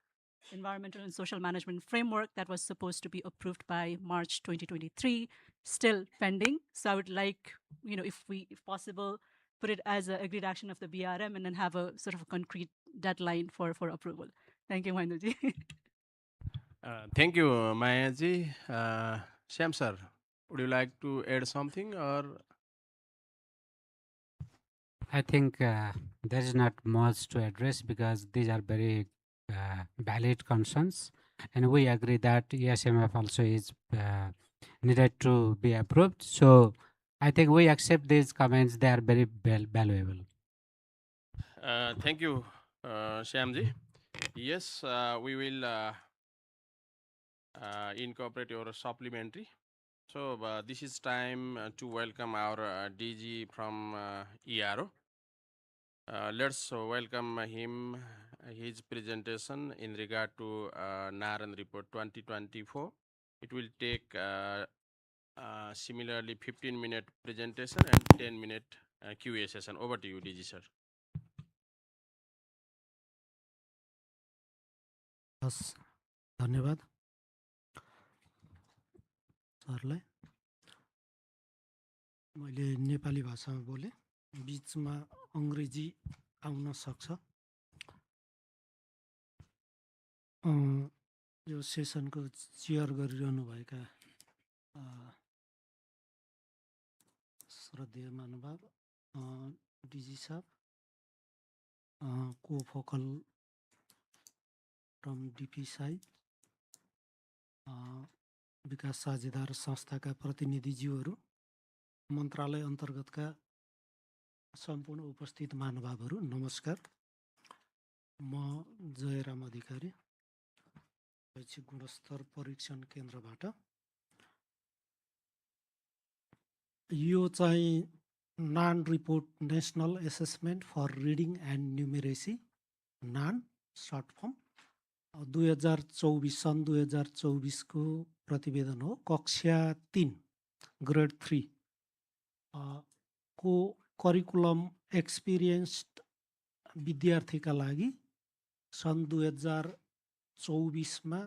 Speaker 8: environmental and social management framework that was supposed to be approved by March 2023, still pending. So I would like, if possible, put it as an agreed action of the BRM and then have a sort of a concrete deadline for approval. Thank you, Mahendraji.
Speaker 2: Thank you, Mayaji. Shyam sir, would you like to add something, or
Speaker 7: I think there is not much to address because these are very valid concerns, and we agree that ESMF also is needed to be approved. So I think we accept these comments; they are very valuable.
Speaker 2: Thank you, Shyamji. Yes, we will incorporate your supplementary. So this is time to welcome our DG from ERO. Let's welcome him, his presentation in regard to Naran Report 2024. It will take similarly 15-minute presentation and 10-minute QA session. Over to you, DG sir.
Speaker 11: हस् धन्यवाद सरलाई मैले नेपाली भाषामा बोले बीचमा अङ्ग्रेजी आउन सक्छ यो सेसनको chair गरिरहनु भएका श्रद्धेय महानुभाव डिजी साहब को फोकल फ्रम डिपी साइड विकास साझेदार संस्थाका प्रतिनिधिज्यूहरू मन्त्रालय अन्तर्गतका सम्पूर्ण उपस्थित महानुभावहरू नमस्कार म जयराम अधिकारी शैक्षिक गुणस्तर परीक्षण केन्द्रबाट यो चाहिँ नान report national assessment for reading and numeracy नान सर्ट फर्म 2024 सन् 2024 को प्रतिवेदन हो कक्षा 3 ग्रेड 3 को करिकुलम एक्सपिरियन्स्ड विद्यार्थीका लागि सन् 2024 मा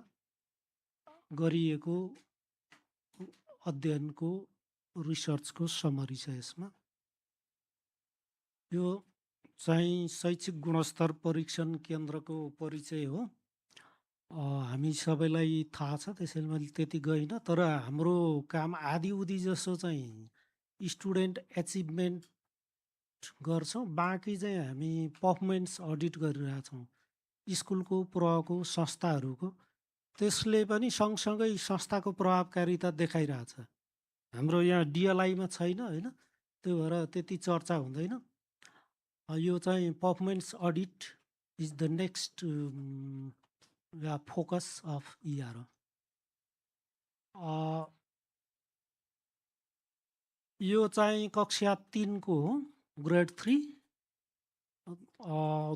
Speaker 11: गरिएको अध्ययनको रिसर्चको समरी छ यसमा यो चाहिँ शैक्षिक गुणस्तर परीक्षण केन्द्रको परिचय हो हामी सबैलाई थाहा छ त्यसैले मैले त्यति गइनँ तर हाम्रो काम आदि उदी जसो चाहिँ स्टुडेन्ट एचिभमेन्ट गर्छौं बाँकी चाहिँ हामी पर्फर्मेन्स अडिट गरिरहेछौं स्कुलको प्रहको संस्थाहरूको त्यसले पनि सँगसँगै संस्थाको प्रभावकारिता देखाइरहेछ हाम्रो यहाँ डिएलआईमा छैन हैन त्यो भएर त्यति चर्चा हुँदैन यो चाहिँ performance audit is the next focus of ER यो चाहिँ कक्षा 3 को हो grade 3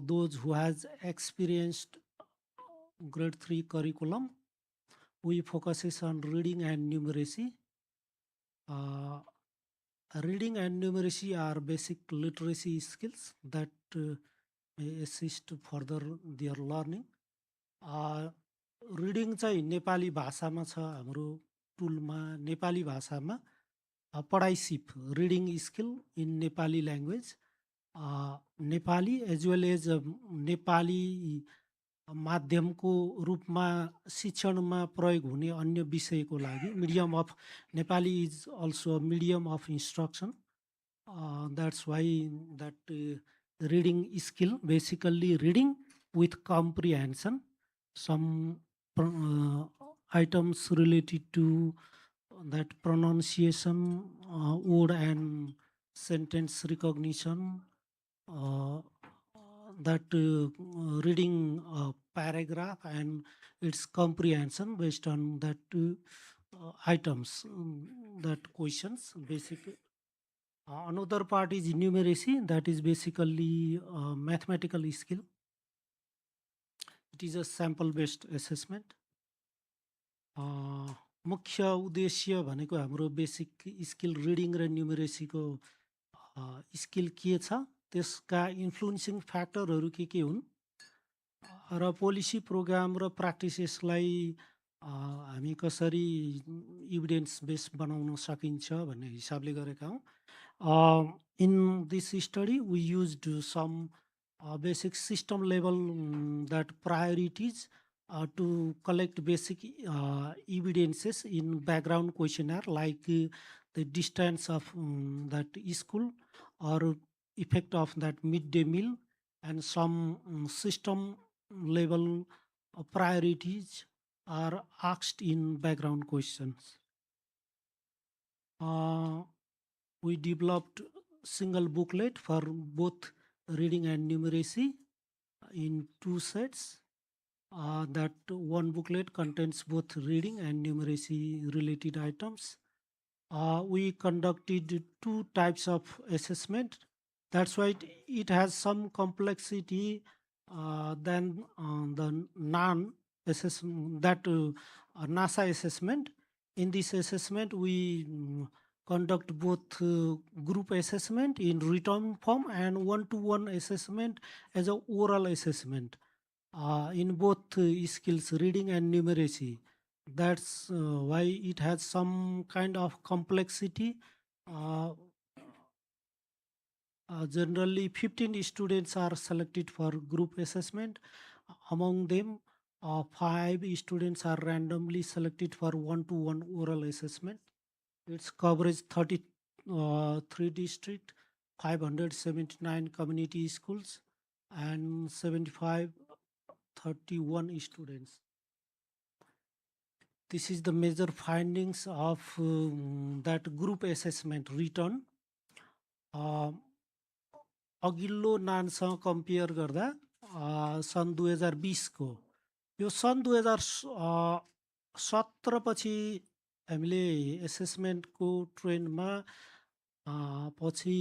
Speaker 11: those who has experienced grade 3 curriculum we focuses on reading and numeracy reading and numeracy are basic literacy skills that may assist further their learning reading चाहिँ नेपाली भाषामा छ हाम्रो टुलमा नेपाली भाषामा पढाइ सिप reading skill in Nepali language Nepali as well as Nepali माध्यमको रूपमा शिक्षणमा प्रयोग हुने अन्य विषयको लागि medium of Nepali is also a medium of instruction that's why that reading skill basically reading with comprehension सम items related to that pronunciation word and sentence recognition that reading a paragraph and its comprehension based on that items that questions basically another part is numeracy that is basically a mathematical skill it is a sample based assessment मुख्य उद्देश्य भनेको हाम्रो basic skill reading र न्युमेरेसीको skill के छ त्यसका influencing फ्याक्टरहरू के हुन् र policy programme र प्र्याक्टिसेसलाई हामी कसरी एभिडेन्स बेस बनाउन सकिन्छ भन्ने हिसाबले गरेका हौं in this study we used some basic system level that priorities to collect basic evidences in background questionnaire like the distance of that school or effect of that midday meal and some system level priorities are asked in background questions. We developed single booklet for both reading and numeracy in 2 sets. That one booklet contains both reading and numeracy related items. We conducted 2 types of assessment. That's why it has some complexity than the non assessment that NASA assessment. In this assessment, we conduct both group assessment in written form and one-to-one assessment as a oral assessment in both skills reading and numeracy. That's why it has some kind of complexity. Generally 15 students are selected for group assessment. Among them 5 students are randomly selected for one-to-one oral assessment. Its coverage 33 district, 579 community schools and 31 students. This is the major findings of that group assessment written. अघिल्लो नानसँग compare गर्दा सन् 2020 को यो सन् 2017 पछि हामीले एसेसमेन्टको ट्रेन्डमा पछि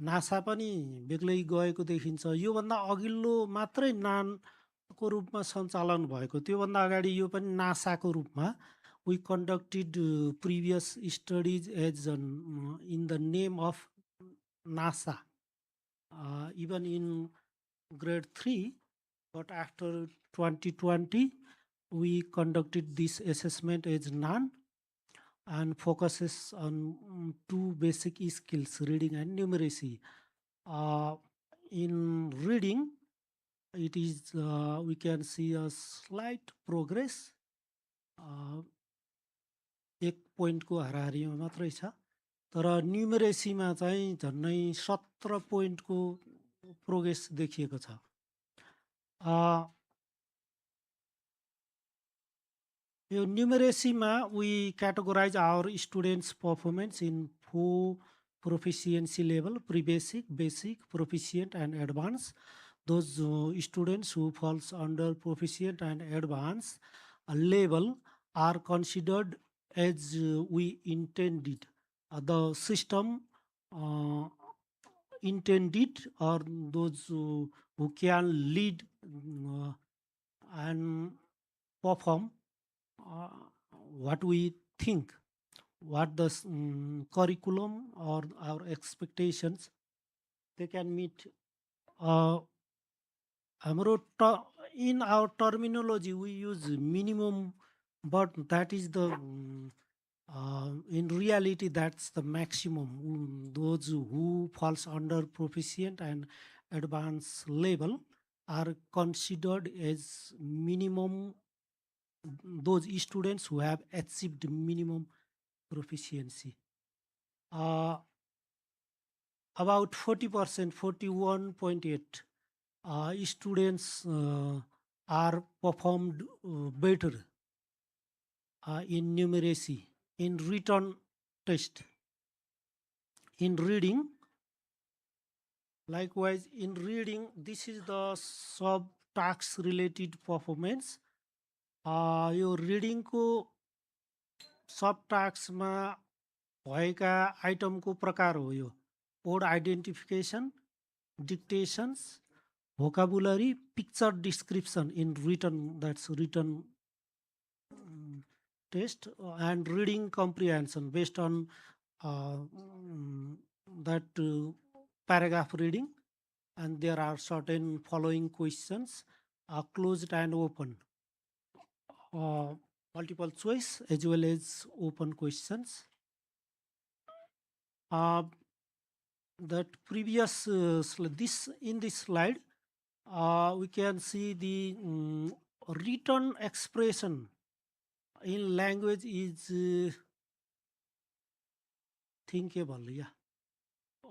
Speaker 11: NASA पनि बेग्लै गएको देखिन्छ। योभन्दा अघिल्लो मात्रै नानको रूपमा सञ्चालन भएको, त्योभन्दा अगाडि यो पनि नासाको रूपमा we conducted previous studies as in the name of NASA. Even in grade 3, but after 2020 we conducted this assessment as none and focuses on 2 basic skills, reading and numeracy. In reading, it is we can see a slight progress. 1 पोइन्टको हाराहारीमा मात्रै छ, तर न्युमेरेसीमा चाहिँ झन्नै 17 पोइन्टको progress देखिएको छ। यो न्युमेरेसीमा we categorize our students' performance in 4 proficiency level: pre-basic, basic, proficient and advanced. Those students who falls under proficient and advanced level are considered as we intended. The system intended, or those who can lead and perform what we think, what the curriculum or our expectations they can meet. In our terminology we use minimum, but that is the in reality that's the maximum. Those who falls under proficient and advanced level are considered as minimum, those students who have achieved minimum proficiency. About 40%, 41.8 students are performed better in numeracy, in written test. In reading, likewise in reading, this is the sub-task related performance. यो रिडिङको सब टास्कमा भएका आइटमको प्रकार हो यो word identification, dictations, vocabulary, picture description in written, that's written test, and reading comprehension based on that paragraph reading, and there are certain following questions, closed and open, multiple choice as well as open questions. That previous this in this slide we can see the written expression in language is thinkable, yeah.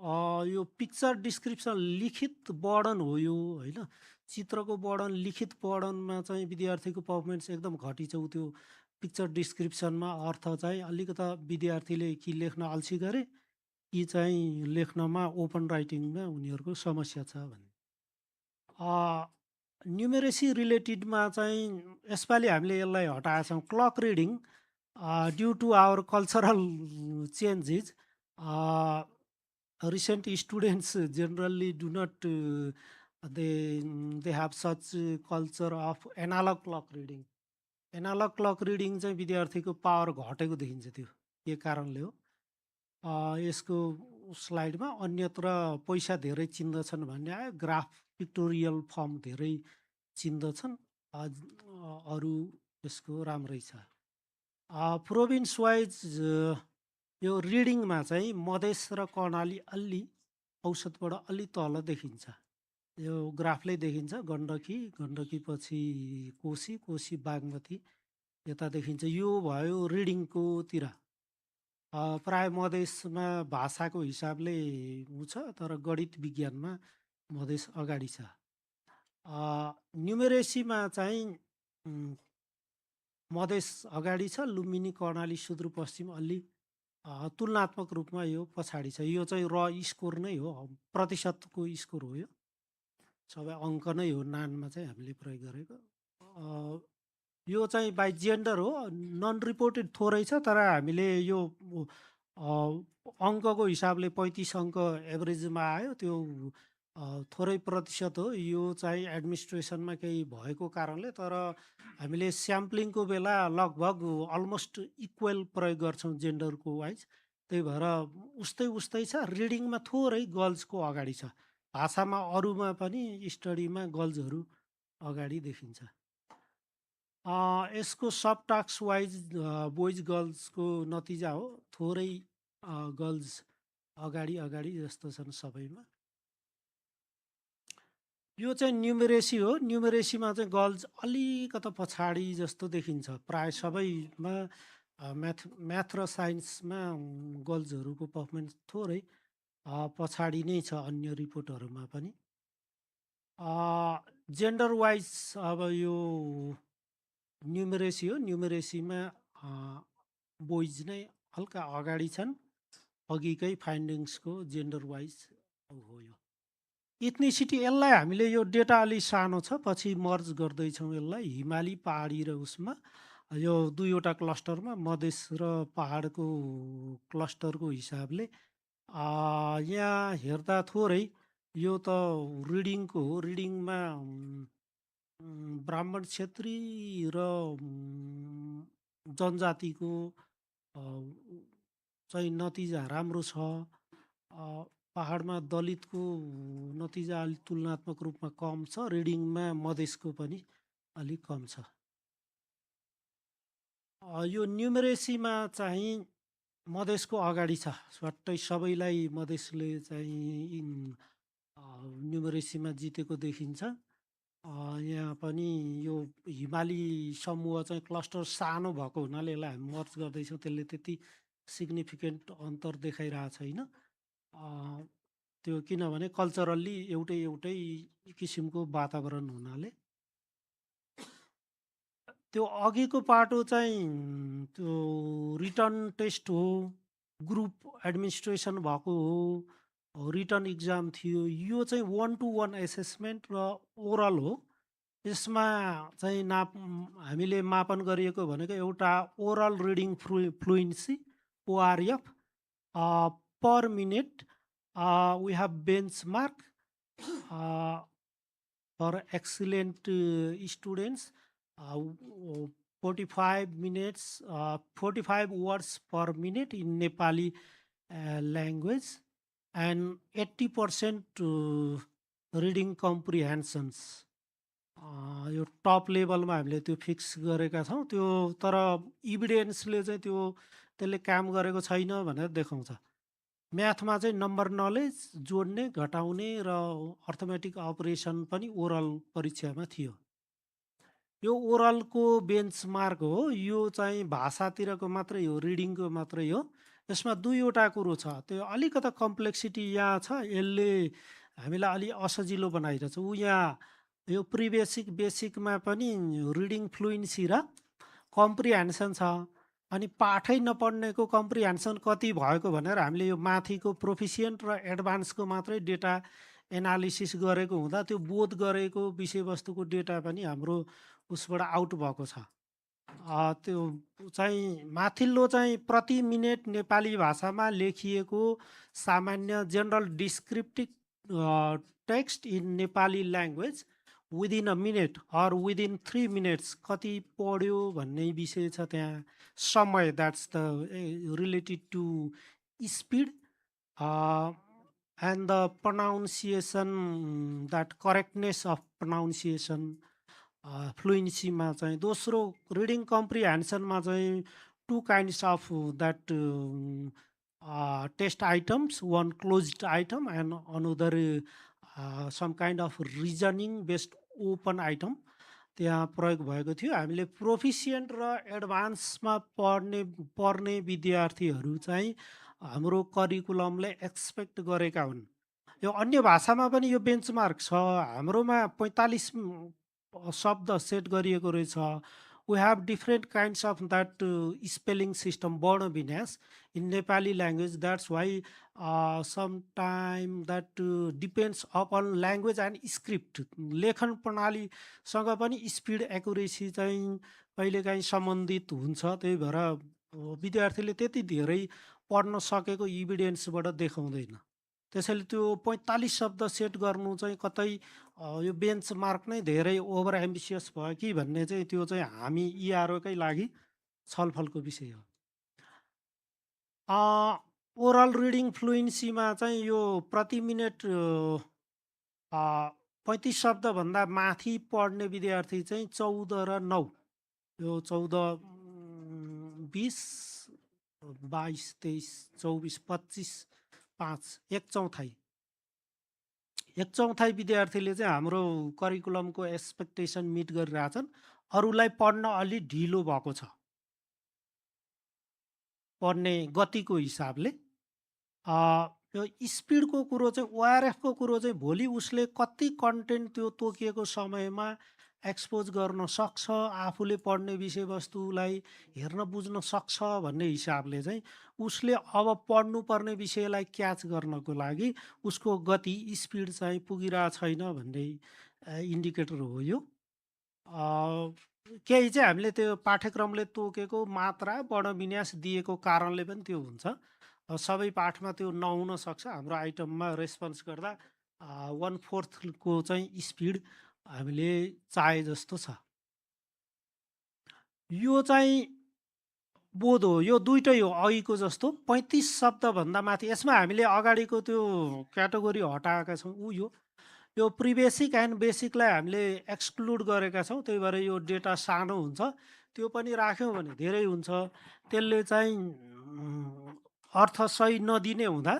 Speaker 11: Yo picture description लिखित वर्णन हो यो होइन, चित्रको वर्णन लिखित वर्णनमा चाहिँ विद्यार्थीको performance एकदम घटिन्छ। त्यो पिक्चर डिस्क्रिप्सनमा अर्थ चाहिँ अलिकता विद्यार्थीले कि लेख्न अल्छी गरे कि चाहिँ लेख्नमा ओपन राइटिङमा उनीहरूको समस्या छ भन्ने। न्युमेरेसी रिलेटेडमा चाहिँ यसपालि हामीले यसलाई हटाएका छौँ। Clock reading due to our cultural changes recent students generally do not they have such culture of analog clock reading. Analogue clock reading चाहिँ विद्यार्थीको पावर घटेको देखिन्छ। त्यो के कारणले हो? यसको स्लाइडमा अन्यत्र पैसा धेरै चिन्दछन् भन्ने आयो, ग्राफ पिक्टोरियल फर्म धेरै चिन्दछन्, अरू यसको राम्रै छ। प्रोभिन्स वाइज यो रिडिङमा चाहिँ मधेस र कर्णाली अलि औसतबाट अलि तल देखिन्छ। यो ग्राफले देखिन्छ गण्डकी, गण्डकी पछि कोशी, कोशी बागमती यता देखिन्छ। यो भयो रिडिङकोतिर। प्राय मधेसमा भाषाको हिसाबले छ, तर गणित विज्ञानमा मधेस अगाडि छ। न्युमेरेसीमा चाहिँ मधेस अगाडि छ, लुम्बिनी कर्णाली सुदूरपश्चिम अलि तुलनात्मक रूपमा यो पछाडि छ। यो चाहिँ र स्कोर नै हो, प्रतिशतको स्कोर हो। यो सबै अङ्क नै हो नानमा चाहिँ हामीले प्रयोग गरेको। यो चाहिँ बाई जेन्डर हो, नन रिपोर्टेड थोरै छ, तर हामीले यो अङ्कको हिसाबले 35 अङ्क एभरेजमा आयो। त्यो थोरै प्रतिशत हो। यो चाहिँ एडमिनिस्ट्रेसनमा केही भएको कारणले, तर हामीले स्याम्पलिङको बेला लगभग अलमोस्ट इक्वल प्रयोग गर्छौँ जेन्डरको वाइज। त्यही भएर उस्तै उस्तै छ। रिडिङमा थोरै गर्ल्सको अगाडि छ, भाषामा अरूमा पनि स्टडीमा गर्ल्सहरू अगाडि देखिन्छ। यसको सब टास्क वाइज बोइज गर्ल्सको नतिजा हो, थोरै गर्ल्स अगाडि अगाडि जस्तो छन् सबैमा। यो चाहिँ न्युमेरेसी हो। न्युमेरेसीमा चाहिँ गर्ल्स अलिकता पछाडि जस्तो देखिन्छ। प्राय सबैमा म्याथ र साइन्समा गर्ल्सहरूको पर्फर्मेन्स थोरै पछाडि नै छ अन्य रिपोर्टहरूमा पनि। जेन्डर वाइज अब यो न्युमेरेसी हो। न्युमेरेसीमा बोइज नै हल्का अगाडि छन्, अघिकै फाइन्डिङ्सको जेन्डर वाइज हो। यो इथनिसिटी, यसलाई हामीले यो डेटा अलि सानो छ, पछि मर्ज गर्दैछौँ यसलाई हिमाली पहाडी र उसमा। यो दुईवटा क्लस्टरमा मधेस र पहाडको क्लस्टरको हिसाबले यहाँ हेर्दा थोरै यो त रिडिङको हो। रिडिङमा ब्राह्मण, क्षेत्री र जनजातिको चाहिँ नतिजा राम्रो छ। पहाडमा दलितको नतिजा अलिक तुलनात्मक रूपमा कम छ। रिडिङमा मधेसको पनि अलिक कम छ। यो न्युमेरेसीमा चाहिँ मधेसको अगाडि छ, स्वाट्टै सबैलाई मधेसले चाहिँ न्युमेरेसीमा जितेको देखिन्छ। यहाँ पनि यो हिमाली समूह चाहिँ क्लस्टर सानो भएको हुनाले यसलाई हामी मर्ज गर्दैछौँ, त्यसले त्यति सिग्निफिकेन्ट अन्तर देखाइरहेको छैन। त्यो किनभने कल्चरल्ली एउटै एउटै किसिमको वातावरण हुनाले। त्यो अघिको पाटो चाहिँ त्यो रिटर्न टेस्ट हो, ग्रुप एडमिनिस्ट्रेसन भएको हो, रिटर्न इक्जाम थियो। यो चाहिँ 1-to-1 एसेसमेन्ट र ओरल हो। यसमा चाहिँ हामीले मापन गरिएको भनेको एउटा oral reading fluency ORF per minute. We have benchmark for excellent students 45 words per minute in Nepali language and 80% reading comprehensions। यो टप लेभलमा हामीले त्यो फिक्स गरेका छौँ। त्यो तर इभिडेन्सले चाहिँ त्यसले काम गरेको छैन भनेर देखाउँछ। म्याथमा चाहिँ नम्बर नलेज, जोड्ने, घटाउने र अर्थमेटिक अपरेसन पनि ओरल परीक्षामा थियो। यो ओरलको बेन्चमार्क हो। यो चाहिँ भाषातिरको मात्रै हो, रिडिङको मात्रै हो। यसमा दुईवटा कुरो छ, त्यो अलिकता कम्प्लेक्सिटी यहाँ छ, यसले हामीलाई अलि असजिलो बनाइरहेछ। ऊ यहाँ यो बेसिकमा पनि रिडिङ फ्लुएन्सी र कम्प्रिहेन्सन छ, अनि पाठै नपढ्नेको कम्प्रिहेन्सन कति भएको भनेर हामीले यो माथिको प्रोफिसियन्ट र एडभान्सको मात्रै डेटा एनालिसिस गरेको हुँदा त्यो बोध गरेको विषयवस्तुको डेटा पनि हाम्रो उसबाट आउट भएको छ। त्यो चाहिँ माथिल्लो चाहिँ प्रति मिनेट नेपाली भाषामा लेखिएको सामान्य general descriptive text in Nepali language within a minute or within 3 minutes कति पढ्यो भन्ने विषय छ त्यहाँ। समय that's the related to speed and the pronunciation, that correctness of pronunciation फ्लुएन्सीमा चाहिँ। दोस्रो रिडिङ कम्प्रिहेन्सनमा चाहिँ 2 kinds of that test items, one closed item and another some kind of reasoning based open item त्यहाँ प्रयोग भएको थियो। हामीले प्रोफिसियन्ट र एडभान्समा पर्ने विद्यार्थीहरू चाहिँ हाम्रो करिकुलमले एक्सपेक्ट गरेका हुन्। यो अन्य भाषामा पनि यो बेन्चमार्क छ, हाम्रोमा 45 शब्द सेट गरिएको रहेछ। We have different kinds of that spelling system, वर्ण विन्यास in Nepali language. That's why sometime that depends upon language and script. लेखन प्रणालीसँग पनि स्पिड एक्युरेसी चाहिँ कहिलेकाहीँ सम्बन्धित हुन्छ। त्यही भएर विद्यार्थीले त्यति धेरै पढ्न सकेको इभिडेन्सबाट देखाउँदैन। त्यसैले त्यो 45 शब्द सेट गर्नु चाहिँ कतै यो बेन्च मार्क नै धेरै ओभर एम्बिसियस भयो कि भन्ने चाहिँ त्यो चाहिँ हामी इआरओकै लागि छलफलको विषय हो। ओरल रिडिङ फ्लुएन्सीमा चाहिँ यो प्रति मिनट 35 शब्दभन्दा माथि पढ्ने विद्यार्थी चाहिँ 14 र 9, यो 14, 20, 22, 23, 24, 25, 5, 1/4 विद्यार्थीले चाहिँ हाम्रो करिकुलमको एक्सपेक्टेसन मिट गरिरहेछन्। अरूलाई पढ्न अलि ढिलो भएको छ पढ्ने गतिको हिसाबले। यो स्पिडको कुरो चाहिँ ओआरएफको कुरो चाहिँ भोलि उसले कति कन्टेन्ट त्यो तोकिएको समयमा एक्सपोज गर्न सक्छ, आफूले पढ्ने विषयवस्तुलाई हेर्न बुझ्न सक्छ भन्ने हिसाबले चाहिँ उसले अब पढ्नुपर्ने विषयलाई क्याच गर्नको लागि उसको गति स्पिड चाहिँ पुगिरहेको छैन भन्ने इन्डिकेटर हो यो। केही चाहिँ हामीले त्यो पाठ्यक्रमले तोकेको मात्रा वर्णविन्यास दिएको कारणले पनि त्यो हुन्छ। सबै पाठमा त्यो नहुन सक्छ। हाम्रो आइटममा रेस्पोन्स गर्दा 1/4 को चाहिँ स्पिड हामीले चाहे जस्तो छ। यो चाहिँ बोध हो, यो दुइटै हो अघिको जस्तो 35 शब्दभन्दा माथि। यसमा हामीले अगाडिको त्यो क्याटेगोरी हटाएका छौँ। यो प्रिबेसिक एन्ड बेसिकलाई हामीले एक्सक्लुड गरेका छौँ, त्यही भएर यो डेटा सानो हुन्छ। त्यो पनि राख्यौँ भने धेरै हुन्छ। त्यसले चाहिँ अर्थ सही नदिने हुँदा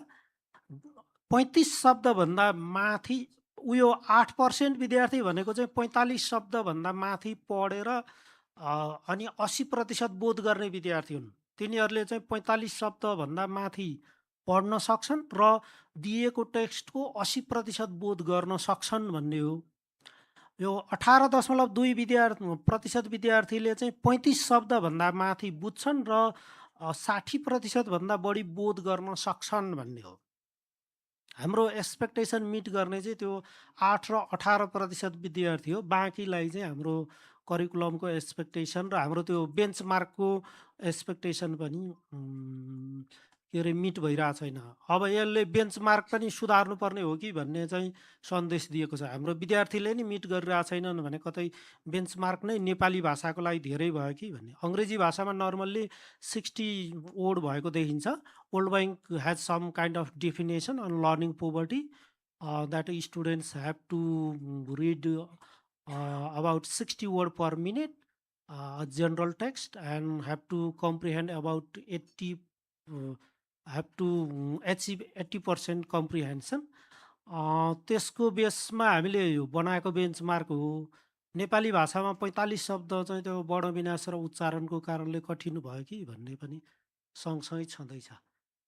Speaker 11: 35 शब्दभन्दा माथि उयो 8% विद्यार्थी भनेको चाहिँ 45 शब्दभन्दा माथि पढेर अनि 80% बोध गर्ने विद्यार्थी हुन्। तिनीहरूले चाहिँ 45 शब्दभन्दा माथि पढ्न सक्छन् र दिएको टेक्स्टको 80% बोध गर्न सक्छन् भन्ने हो। यो 18.2% विद्यार्थीले चाहिँ 35 शब्दभन्दा माथि बुझ्छन् र 60% भन्दा बढी बोध गर्न सक्छन् भन्ने हो। हाम्रो एक्सपेक्टेसन मिट गर्ने चाहिँ त्यो 8 र 18% विद्यार्थी हो। बाँकीलाई चाहिँ हाम्रो करिकुलमको एक्सपेक्टेसन र हाम्रो त्यो बेन्चमार्कको एक्सपेक्टेसन पनि के अरे मिट भइरहेको छैन। अब यसले बेन्चमार्क पनि सुधार्नुपर्ने हो कि भन्ने चाहिँ सन्देश दिएको छ। हाम्रो विद्यार्थीले नि मिट गरिरहेको छैनन् भने कतै बेन्चमार्क नै नेपाली भाषाको लागि धेरै भयो कि भन्ने। अङ्ग्रेजी भाषामा नर्मल्ली 60 वर्ड भएको देखिन्छ। World Bank has some kind of definition on learning poverty that students have to read about 60 word per minute general text and have to comprehend about 80 have to achieve 80% comprehension. त्यसको बेसमा हामीले यो बनाएको benchmark हो। नेपाली भाषामा 45 शब्द चाहिँ त्यो वर्णविन्यास र उच्चारणको कारणले कठिन भयो कि भन्ने पनि सँगसँगै छँदैछ।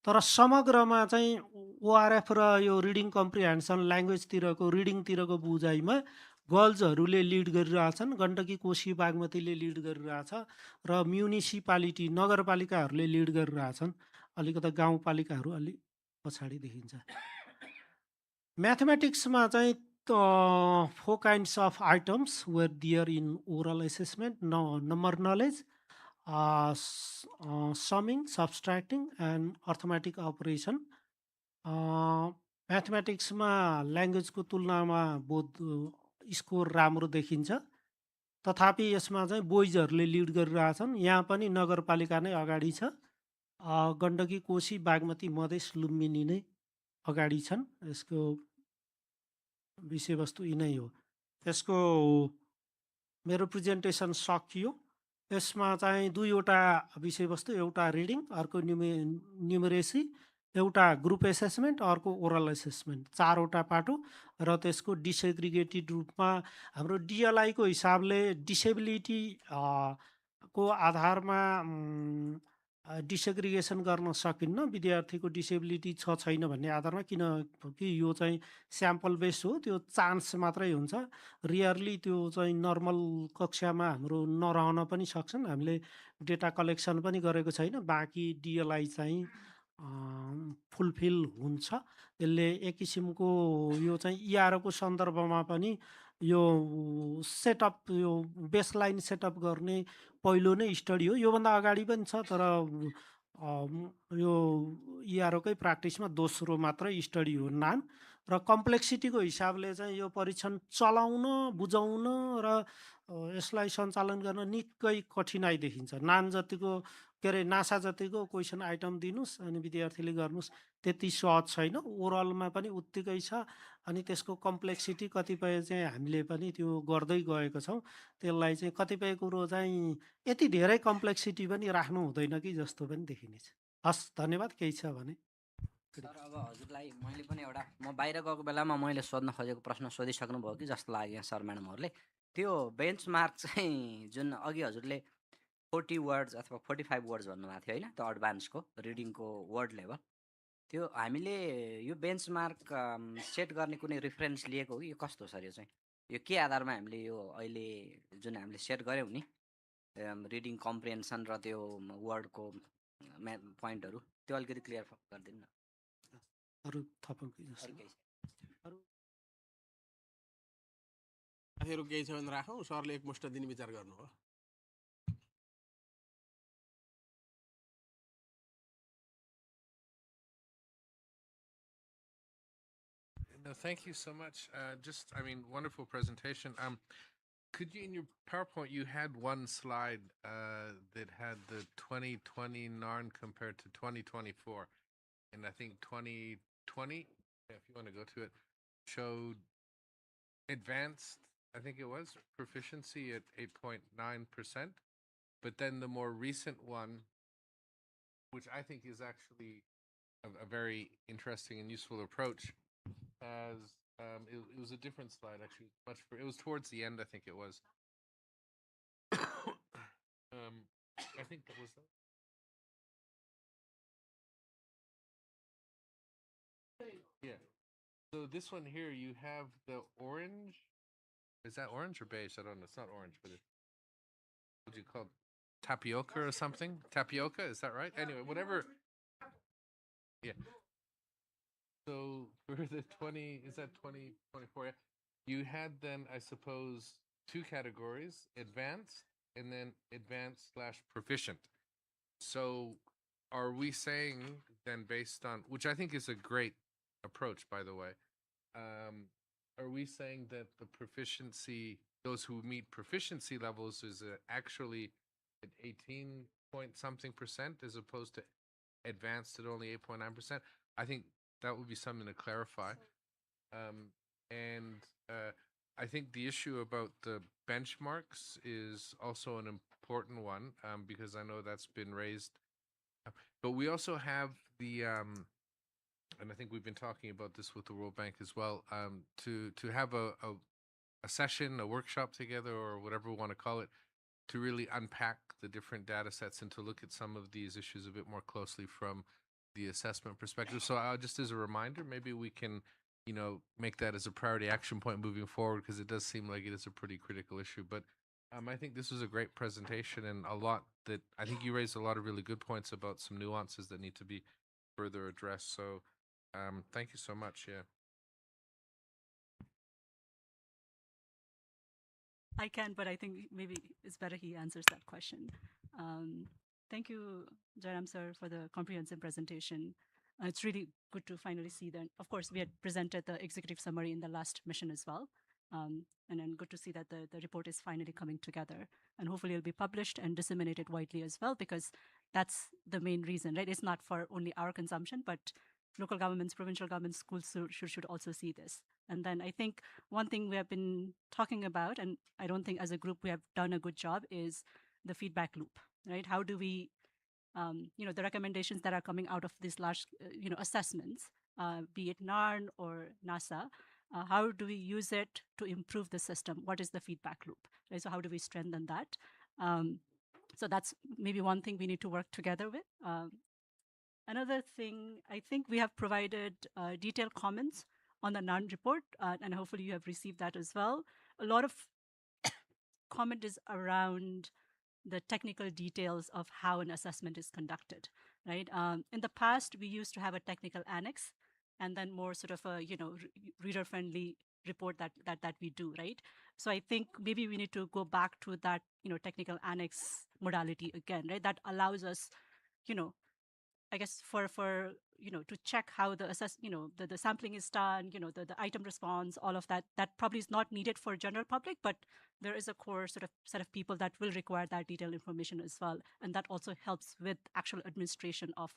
Speaker 11: तर समग्रमा चाहिँ ओआरएफ र यो रिडिङ कम्प्रिहेन्सन ल्याङ्ग्वेजतिरको रिडिङतिरको बुझाइमा गर्ल्सहरूले लिड गरिरहेछन्, गण्डकी कोशी बागमतीले लिड गरिरहेछ र म्युनिसिपालिटी नगरपालिकाहरूले लिड गरिरहेछन्। अलिकति गाउँपालिकाहरू अलि पछाडि देखिन्छ। म्याथमेटिक्समा चाहिँ 4 kinds of items were there in oral assessment: number knowledge, summing, subtracting, and arithmetic operation. म्याथमेटिक्समा ल्याङ्ग्वेजको तुलनामा बोध स्कोर राम्रो देखिन्छ, तथापि यसमा चाहिँ बोइजहरूले लिड गरिरहेछन्। यहाँ पनि नगरपालिका नै अगाडि छ, गण्डकी कोशी बागमती मधेस लुम्बिनी नै अगाडि छन्। यसको विषयवस्तु यिनै हो। यसको मेरो प्रेजेन्टेसन सकियो। यसमा चाहिँ दुईवटा विषयवस्तु, एउटा रिडिङ, अर्को न्युमेरेसी, एउटा ग्रुप एसेसमेन्ट, अर्को ओरल एसेसमेन्ट, चारवटा पाटो र त्यसको डिसेग्रिगेटेड रूपमा हाम्रो डिएलआईको हिसाबले डिसेबिलिटी को आधारमा डिसेग्रिगेसन गर्न सकिन्न। विद्यार्थीको डिसेबिलिटी छ छैन भन्ने आधारमा, किनकि यो चाहिँ स्याम्पल बेस हो, त्यो चान्स मात्रै हुन्छ। रियरली त्यो चाहिँ नर्मल कक्षामा हाम्रो नरहन पनि सक्छन्। हामीले डेटा कलेक्सन पनि गरेको छैन। बाँकी डिएलआई चाहिँ फुलफिल हुन्छ। यसले एक किसिमको यो चाहिँ इआरओको सन्दर्भमा पनि यो सेटअप, यो बेसलाइन सेटअप गर्ने पहिलो नै स्टडी हो। योभन्दा अगाडि पनि छ, तर यो इआरओकै प्र्याक्टिसमा दोस्रो मात्रै स्टडी हो नान। र कम्प्लेक्सिटीको हिसाबले चाहिँ यो परीक्षण चलाउन, बुझाउन र यसलाई सञ्चालन गर्न निकै कठिनाइ देखिन्छ। नान जतिको के अरे नासा जतिको क्वेसन आइटम दिनुहोस् अनि विद्यार्थीले गर्नुहोस्, त्यति सहज छैन। ओरलमा पनि उत्तिकै छ। अनि त्यसको कम्प्लेक्सिटी कतिपय चाहिँ हामीले पनि त्यो गर्दै गएको छौँ। त्यसलाई चाहिँ कतिपय कुरो चाहिँ यति धेरै कम्प्लेक्सिटी पनि राख्नु हुँदैन कि जस्तो पनि देखिनेछ। हस्, धन्यवाद। केही छ भने।
Speaker 12: सर, अब हजुरलाई मैले पनि एउटा, म बाहिर गएको बेलामा मैले सोध्न खोजेको प्रश्न सोधिसक्नुभयो कि जस्तो लाग्यो सर म्याडमहरूले। त्यो बेन्चमार्क चाहिँ जुन अघि हजुरले 40 वर्ड्स अथवा 45 वर्ड्स भन्नुभएको थियो होइन, त्यो एडभान्सको रिडिङको वर्ड लेभल, त्यो हामीले यो बेन्चमार्क सेट गर्ने कुनै रिफरेन्स लिएको हो कि यो कस्तो सर? यो चाहिँ यो के आधारमा हामीले यो अहिले जुन हामीले सेट गऱ्यौँ नि रिडिङ कम्प्रिहेन्सन र त्यो वर्डको पोइन्टहरू, त्यो अलिकति क्लियर गरिदिनु न।
Speaker 11: अरू थपौँ कि जस्तो?
Speaker 2: साथीहरू केही छ भने राखौँ, सरले एकमुष्ट दिने विचार गर्नुभयो।
Speaker 9: No, thank you so much. Wonderful presentation. Could you, in your PowerPoint, you had one slide that had the 2020 NARN compared to 2024, and I think 2020, if you want to go to it, showed advanced, I think it was, proficiency at 8.9%, but then the more recent one, which I think is actually a very interesting and useful approach, as it was a different slide actually. It was towards the end, I think it was. I think that was that. Yeah. So this one here, you have the orange. Is that orange or beige? I don't know. It's not orange, but what do you call it? Tapioca or something? Tapioca, is that right? Anyway, whatever. Yeah. So for the 20, is that 2024? You had then, I suppose, two categories: advanced and then advanced/proficient. So are we saying then, based on, which I think is a great approach, by the way, are we saying that the proficiency, those who meet proficiency levels, is actually at 18 point something percent as opposed to advanced at only 8.9%? I think that would be something to clarify. I think the issue about the benchmarks is also an important one, because I know that's been raised. But we also have the, and I think we've been talking about this with the World Bank as well, to have a session, a workshop together, or whatever we want to call it, to really unpack the different data sets and to look at some of these issues a bit more closely from the assessment perspective. So just as a reminder, maybe we can, make that as a priority action point moving forward, because it does seem like it is a pretty critical issue. But I think this was a great presentation, and I think you raised a lot of really good points about some nuances that need to be further addressed. So thank you so much. Yeah.
Speaker 8: I can, but I think maybe it's better he answers that question. Thank you, Jairam sir, for the comprehensive presentation. It's really good to finally see that. Of course, we had presented the executive summary in the last mission as well. And then good to see that the report is finally coming together. And hopefully it'll be published and disseminated widely as well, because that's the main reason, right? It's not for only our consumption, but local governments, provincial governments, schools should also see this. And then I think one thing we have been talking about, and I don't think as a group we have done a good job, is the feedback loop, right? How do we, the recommendations that are coming out of these large, assessments, be it NARN or NASA, how do we use it to improve the system? What is the feedback loop? Right? So how do we strengthen that? So that's maybe one thing we need to work together with. Another thing, I think we have provided detailed comments on the NARN report, and hopefully you have received that as well. A lot of comment is around the technical details of how an assessment is conducted, right? In the past, we used to have a technical annex and then more sort of a, reader-friendly report that we do, right? So I think maybe we need to go back to that, technical annex modality again, right? That allows us, I guess for to check how the the sampling is done, the item response, all of that, that probably is not needed for general public, but there is a core sort of set of people that will require that detailed information as well, and that also helps with actual administration of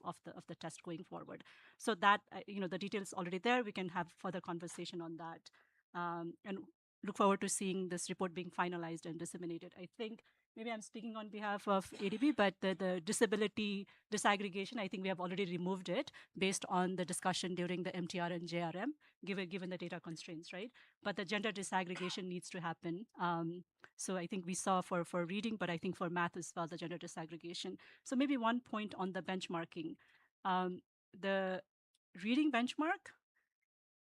Speaker 8: the test going forward. So that the details already there. We can have further conversation on that, and look forward to seeing this report being finalized and disseminated. I think maybe I'm speaking on behalf of ADB, but the disability disaggregation, I think we have already removed it based on the discussion during the MTR and JRM, given the data constraints, right? But the gender disaggregation needs to happen. So I think we saw for reading, but I think for math as well, the gender disaggregation. So maybe one point on the benchmarking. The reading benchmark,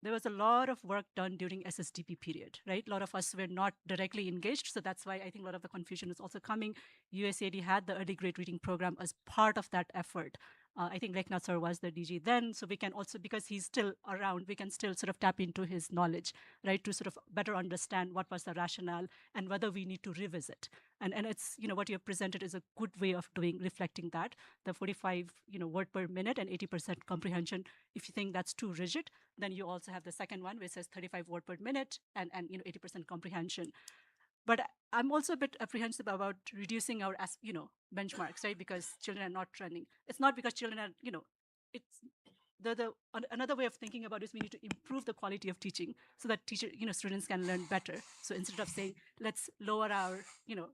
Speaker 8: there was a lot of work done during SSDP period, right? A lot of us were not directly engaged. So that's why I think a lot of the confusion is also coming. USAID had the early grade reading program as part of that effort. I think Leknath sir was the DG then. So we can also, because he's still around, we can still sort of tap into his knowledge, right? To sort of better understand what was the rationale and whether we need to revisit. And it's, what you have presented is a good way of reflecting that. The 45, word per minute and 80% comprehension. If you think that's too rigid, then you also have the second one, which says 35 word per minute and 80% comprehension. But I'm also a bit apprehensive about reducing our benchmarks, right? Because children are not running. It's not because children are, it's another way of thinking about it is we need to improve the quality of teaching so that students can learn better. So instead of saying let's lower our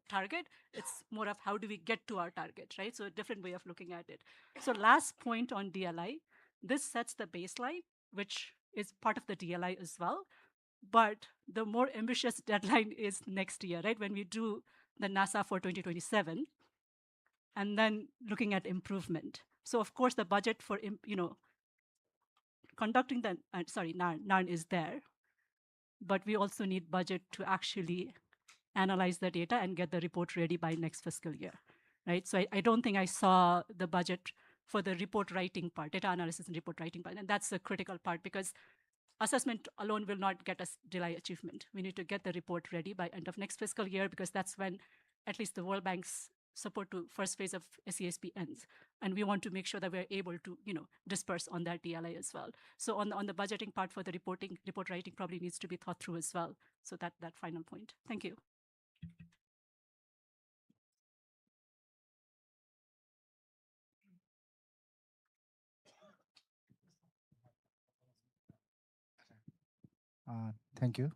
Speaker 8: target, it's more of how do we get to our target, right? So a different way of looking at it. So last point on DLI, this sets the baseline, which is part of the DLI as well. But the more ambitious deadline is next year, right? When we do the NASA for 2027, and then looking at improvement. So of course the budget for conducting the NARN is there, but we also need budget to actually analyze the data and get the report ready by next fiscal year, right? So I don't think I saw the budget for the report writing part, data analysis and report writing part, and that's the critical part because assessment alone will not get us delay achievement. We need to get the report ready by end of next fiscal year because that's when at least the World Bank's support to first phase of SESP ends. And we want to make sure that we're able to, disperse on that DLI as well. So on the budgeting part for the report writing probably needs to be thought through as well. So that final point. Thank you.
Speaker 13: Thank you.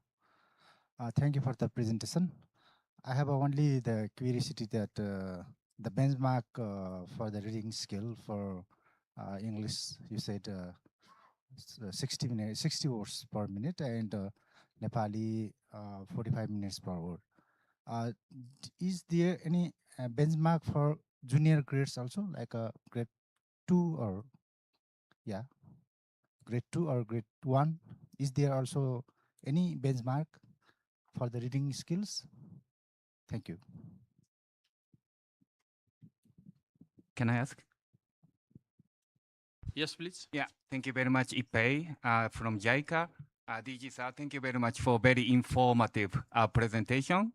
Speaker 13: Thank you for the presentation. I have only the curiosity that the benchmark for the reading skill for English, you said 60 words per minute, and Nepali 45 minutes per word. Is there any benchmark for junior grades also, like a grade 2 or Yeah, grade 2 or grade 1. Is there also any benchmark for the reading skills? Thank you.
Speaker 14: Can I ask?
Speaker 2: Yes, please.
Speaker 14: Yeah, thank you very much, Ipei, from JICA. DG sir, thank you very much for very informative presentation.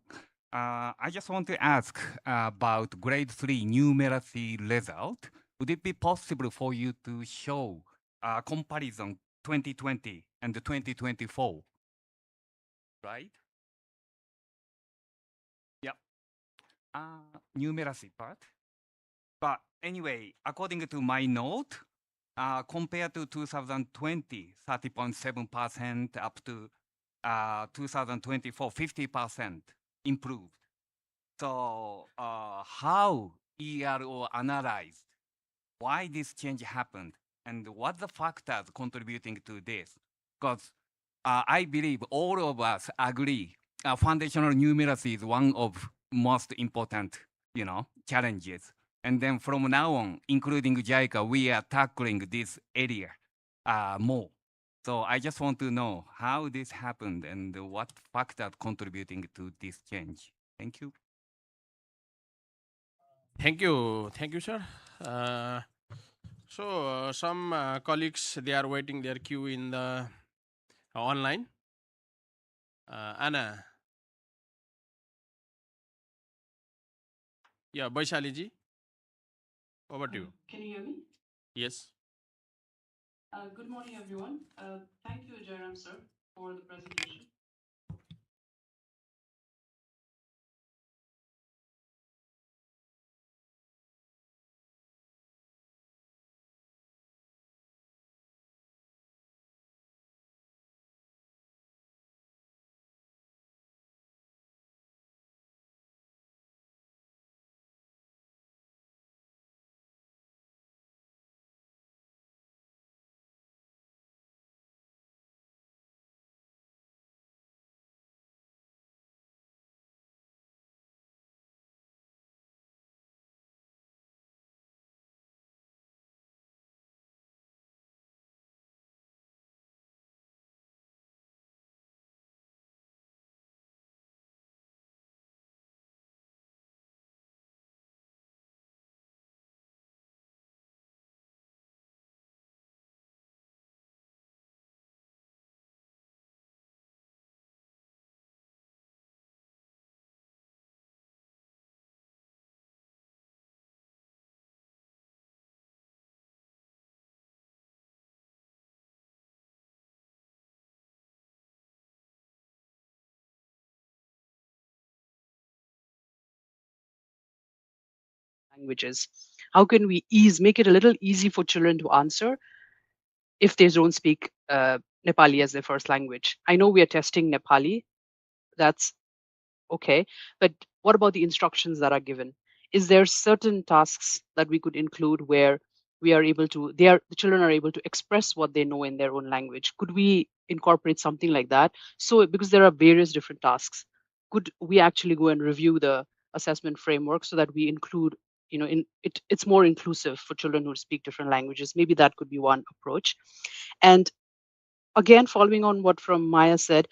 Speaker 14: I just want to ask about grade 3 numeracy result. Would it be possible for you to show comparison 2020 and 2024, right? Yeah, numeracy part. But anyway, according to my note, compared to 2020, 30.7% up to 2024, 50% improved. So how ERO analyzed why this change happened and what the factors contributing to this? Because I believe all of us agree foundational numeracy is one of most important, challenges. And then from now on, including JICA, we are tackling this area more. So I just want to know how this happened and what factors contributing to this change. Thank you.
Speaker 2: Thank you, sir. So some colleagues, they are waiting their queue in the online. Anna. Yeah, Baishali ji, over to you.
Speaker 15: Can you hear me?
Speaker 2: Yes.
Speaker 15: Good morning, everyone. Thank you, Jairam sir, for the presentation.
Speaker 16: Languages. How can we make it a little easy for children to answer if they don't speak Nepali as their first language? I know we are testing Nepali. That's okay. But what about the instructions that are given? Is there certain tasks that we could include where we are able to, the children are able to express what they know in their own language? Could we incorporate something like that? So, because there are various different tasks, could we actually go and review the assessment framework so that we include, it's more inclusive for children who speak different languages? Maybe that could be one approach. And again, following on what from Maya said,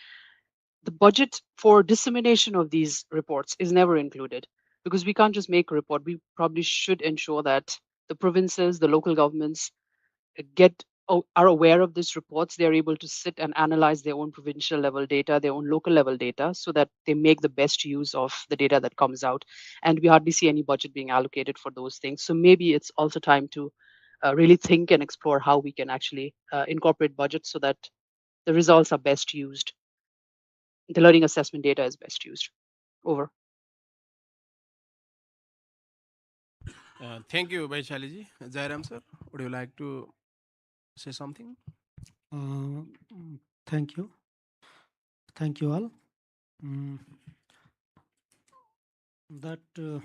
Speaker 16: the budget for dissemination of these reports is never included because we can't just make a report. We probably should ensure that the provinces, the local governments are aware of these reports. They're able to sit and analyze their own provincial level data, their own local level data, so that they make the best use of the data that comes out. And we hardly see any budget being allocated for those things. So maybe it's also time to really think and explore how we can actually incorporate budgets so that the results are best used. The learning assessment data is best used. Over.
Speaker 2: Thank you, Baishali ji. Jairam sir, would you like to say something?
Speaker 11: Thank you. Thank you all. That the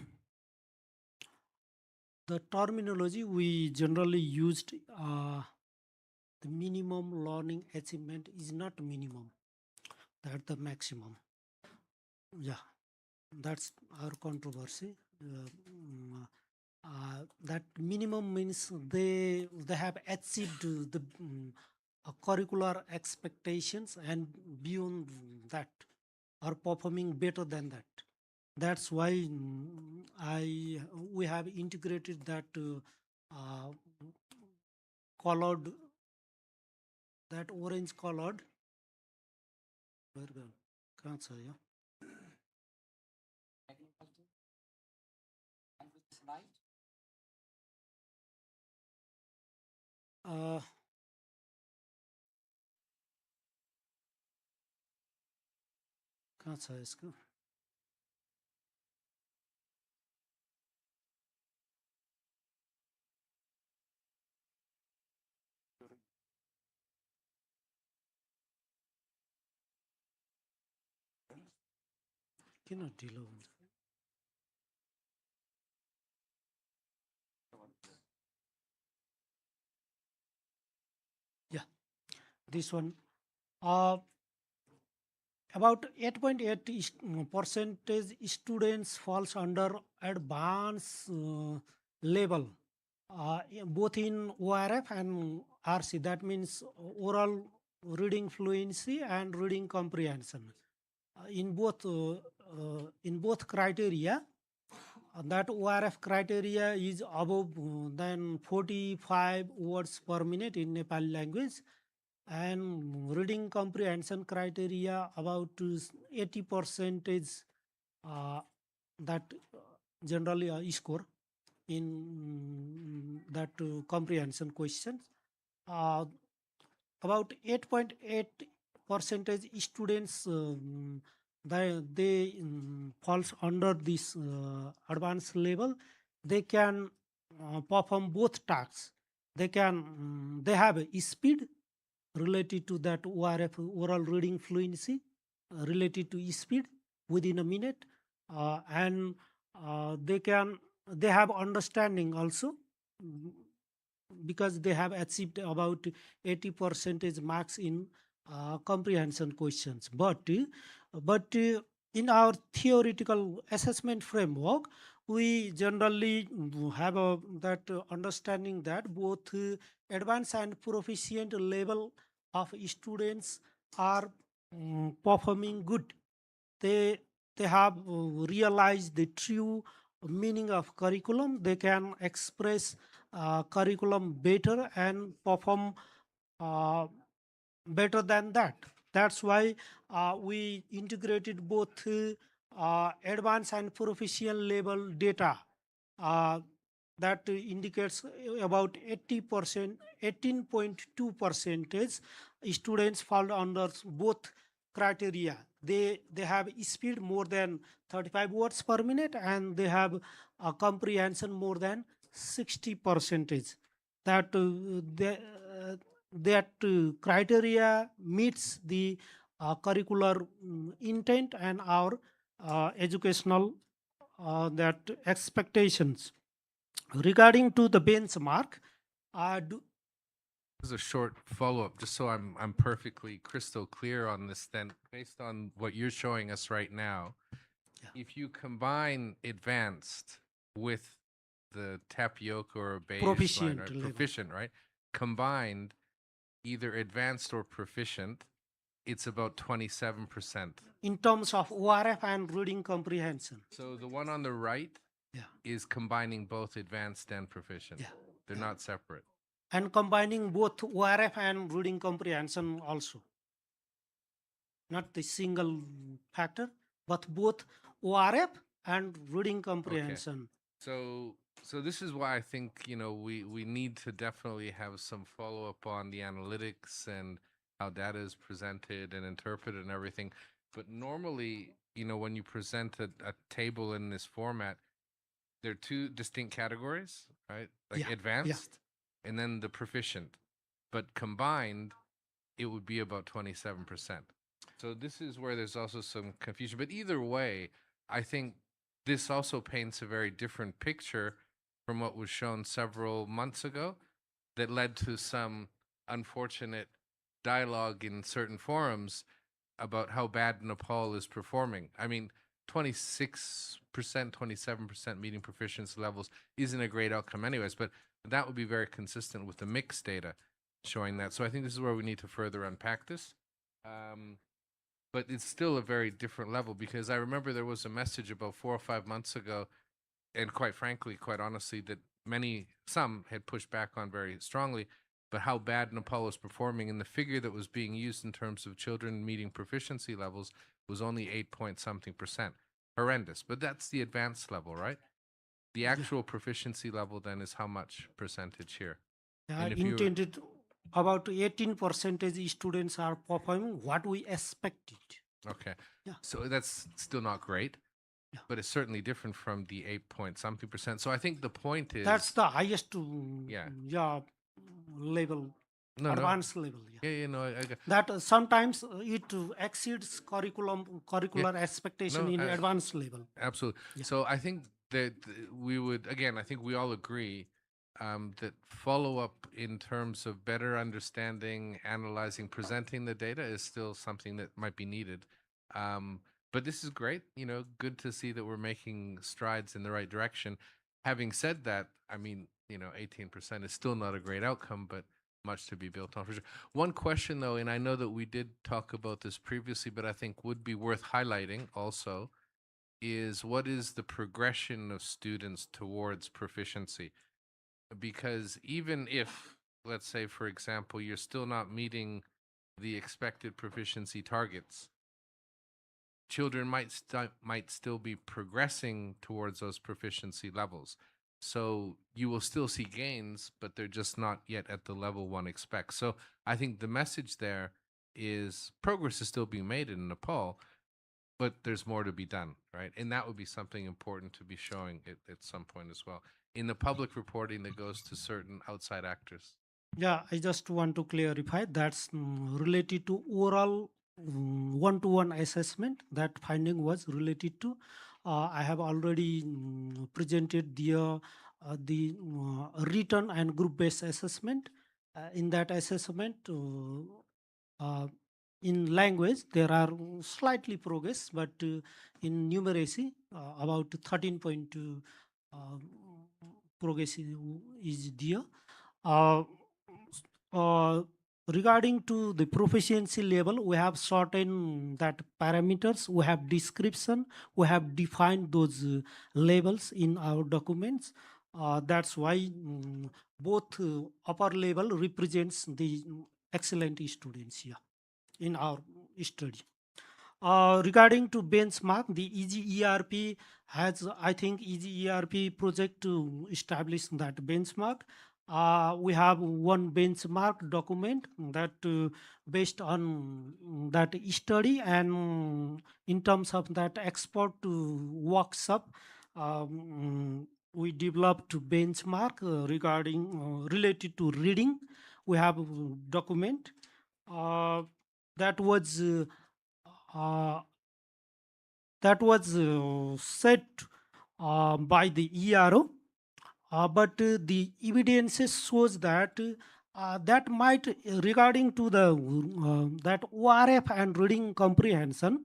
Speaker 11: terminology we generally used, the minimum learning achievement is not minimum, that's the maximum. Yeah, that's our controversy. that minimum means they have achieved the curricular expectations and beyond that are performing better than that. That's why we have integrated that colored, that orange colored. Where gone? Can't say, yeah. Uh, कहाँ छ यसको किन ढिलो हुन्छ yeah this one about 8.8 percentage students falls under advanced level both in ORF and RC. That means oral reading fluency and reading comprehension. In both criteria, that ORF criteria is above than 45 words per minute in Nepali language, and reading comprehension criteria about 80% is that generally score in that comprehension questions. About 8.8 percentage students they falls under this advanced level. They can perform both tasks. They have a speed related to that ORF, oral reading fluency, related to speed within a minute, and they have understanding also, because they have achieved about 80 percentage marks in comprehension questions. But in our theoretical assessment framework, we generally have that understanding that both advanced and proficient level of students are performing good. They have realized the true meaning of curriculum. They can express curriculum better and perform better than that. That's why we integrated both advanced and proficient level data that indicates about 80%, 18.2 percentage students fall under both criteria. They have speed more than 35 words per minute, and they have a comprehension more than 60 percentage. That criteria meets the curricular intent and our educational that expectations. Regarding to the benchmark,
Speaker 9: This is a short follow-up, just so I'm perfectly crystal clear on this then, based on what you're showing us right now. If you combine advanced with the tapioca or baseline,
Speaker 11: Proficient
Speaker 9: right?
Speaker 11: level.
Speaker 9: Proficient, right? Combined, either advanced or proficient, it's about 27%.
Speaker 11: in terms of ORF and reading comprehension.
Speaker 9: So the one on the right
Speaker 11: Yeah.
Speaker 9: is combining both advanced and proficient.
Speaker 11: Yeah.
Speaker 9: They're not separate.
Speaker 11: And combining both ORF and reading comprehension also. Not the single factor, but both ORF and reading comprehension.
Speaker 9: So this is why I think, we need to definitely have some follow-up on the analytics and how data is presented and interpreted and everything. But normally, when you present a table in this format, there are two distinct categories, right? Like
Speaker 11: Yeah,
Speaker 9: advanced and then the proficient. But combined, it would be about 27%. So this is where there's also some confusion. But either way, I think this also paints a very different picture from what was shown several months ago that led to some unfortunate dialogue in certain forums about how bad Nepal is performing. I mean, 26%, 27% meeting proficiency levels isn't a great outcome anyways, but that would be very consistent with the mixed data showing that. So I think this is where we need to further unpack this. But it's still a very different level, because I remember there was a message about 4 or 5 months ago, and quite frankly, quite honestly, that some had pushed back on very strongly, but how bad Nepal was performing, and the figure that was being used in terms of children meeting proficiency levels was only 8-point-something%. Horrendous. But that's the advanced level, right? The actual proficiency level then is how much percentage here?
Speaker 11: Yeah,
Speaker 9: And if you were-
Speaker 11: intended about 18% students are performing what we expected.
Speaker 9: Okay.
Speaker 11: Yeah.
Speaker 9: So that's still not great, but it's certainly different from the 8-point-something%. So I think the point is
Speaker 11: That's the highest
Speaker 9: Yeah.
Speaker 11: level,
Speaker 9: No, no.
Speaker 11: advanced level. Yeah.
Speaker 9: Yeah, no, I got
Speaker 11: That sometimes it exceeds curricular expectation
Speaker 9: No,
Speaker 11: in advanced level.
Speaker 9: Absolutely.
Speaker 11: Yeah.
Speaker 9: So I think that we would, again, I think we all agree that follow-up in terms of better understanding, analyzing, presenting the data is still something that might be needed. But this is great, good to see that we're making strides in the right direction. Having said that, I mean, 18% is still not a great outcome, but much to be built on for sure. One question though, and I know that we did talk about this previously, but I think would be worth highlighting also, is what is the progression of students towards proficiency? Because even if, let's say, for example, you're still not meeting the expected proficiency targets, children might still be progressing towards those proficiency levels. So you will still see gains, but they're just not yet at the level one expects. So I think the message there is progress is still being made in Nepal, but there's more to be done, right? And that would be something important to be showing at some point as well in the public reporting that goes to certain outside actors.
Speaker 11: Yeah, I just want to clarify that's related to oral one-to-one assessment. That finding was related to. I have already presented the written and group-based assessment. In that assessment, in language there are slightly progress, but in numeracy about 13.2 progress is there. Regarding to the proficiency level, we have certain that parameters, we have description, we have defined those levels in our documents. That's why both upper level represents the excellent students here in our study. Regarding to benchmark, the EGERP has, I think, EGERP project to establish that benchmark. We have one benchmark document that based on that study, and in terms of that expert workshop, we developed benchmark regarding related to reading. We have a document that was set by the ERO, but the evidences shows that that might regarding to the that ORF and reading comprehension,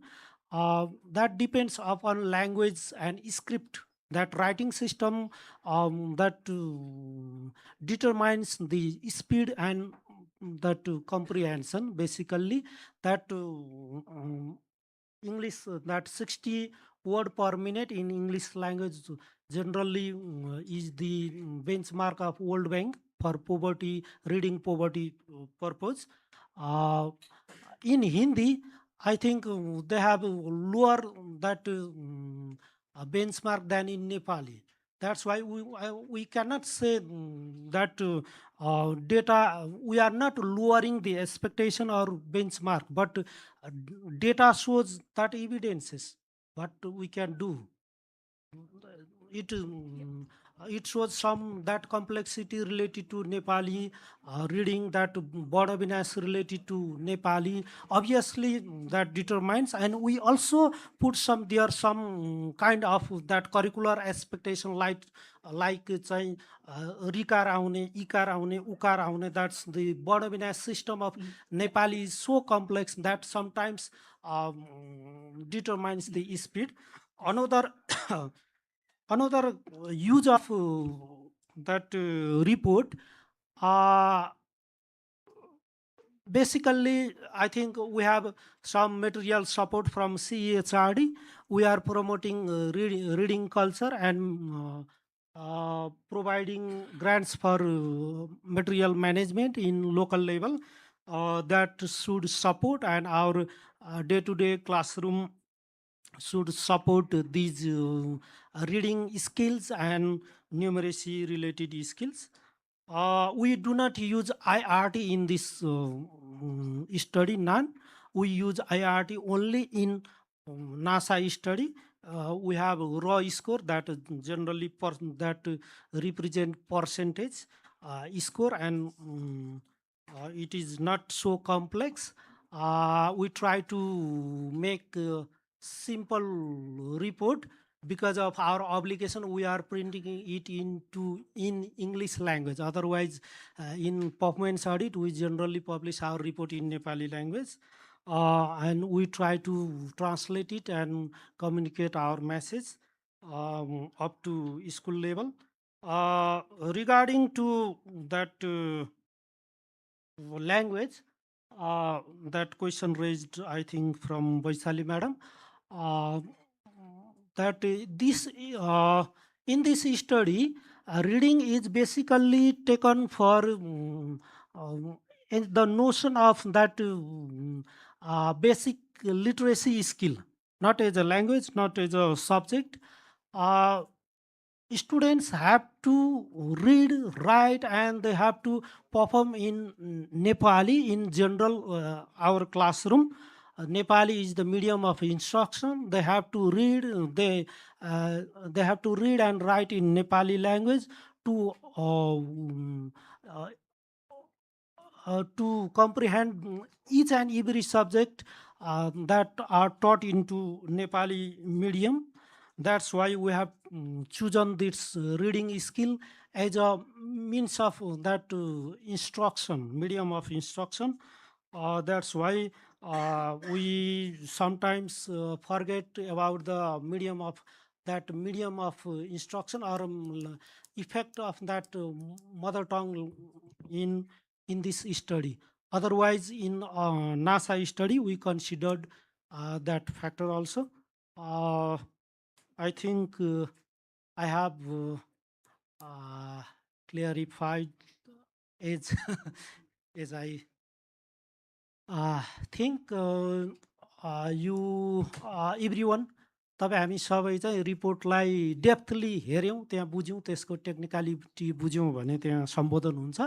Speaker 11: that depends upon language and script. That writing system that determines the speed and that comprehension. Basically, that English, that 60 word per minute in English language generally is the benchmark of World Bank for poverty, reading poverty purpose. In Hindi, I think they have lower that benchmark than in Nepali. That's why we cannot say that data, we are not lowering the expectation or benchmark, but data shows that evidences what we can do. It shows some that complexity related to Nepali reading, that Bodabinash related to Nepali. Obviously, that determines, and we also put some kind of that curricular expectation like चाहिँ रिकार आउने इकार आउने उकार आउने. That's the Bodabinash system of Nepali is so complex that sometimes determines the speed. another another use of that report, basically I think we have some material support from CHRD. We are promoting reading culture and providing grants for material management in local level that should support, and our day-to-day classroom should support these reading skills and numeracy related skills. We do not use IRT in this study, none. We use IRT only in NASA study. We have raw score that generally that represent percentage score, and it is not so complex. We try to make simple report. Because of our obligation, we are printing it in English language. Otherwise, in performance audit, we generally publish our report in Nepali language. And we try to translate it and communicate our message up to school level. Regarding to that language, that question raised, I think, from Vaishali madam, that this in this study, reading is basically taken for in the notion of that basic literacy skill, not as a language, not as a subject. Students have to read, write, and they have to perform in Nepali in general. Our classroom, Nepali is the medium of instruction. They have to read. They have to read and write in Nepali language to comprehend each and every subject that are taught into Nepali medium. That's why we have chosen this reading skill as a means of that instruction, medium of instruction. That's why we sometimes forget about the medium of instruction, or effect of that mother tongue in this study. Otherwise, in NASA study, we considered that factor also. I think I have clarified as as I think you everyone, तपाईँ हामी सबै चाहिँ रिपोर्टलाई डेप्थली हेऱ्यौँ, त्यहाँ बुझ्यौँ, त्यसको technicality बुझ्यौँ भने त्यहाँ सम्बोधन हुन्छ.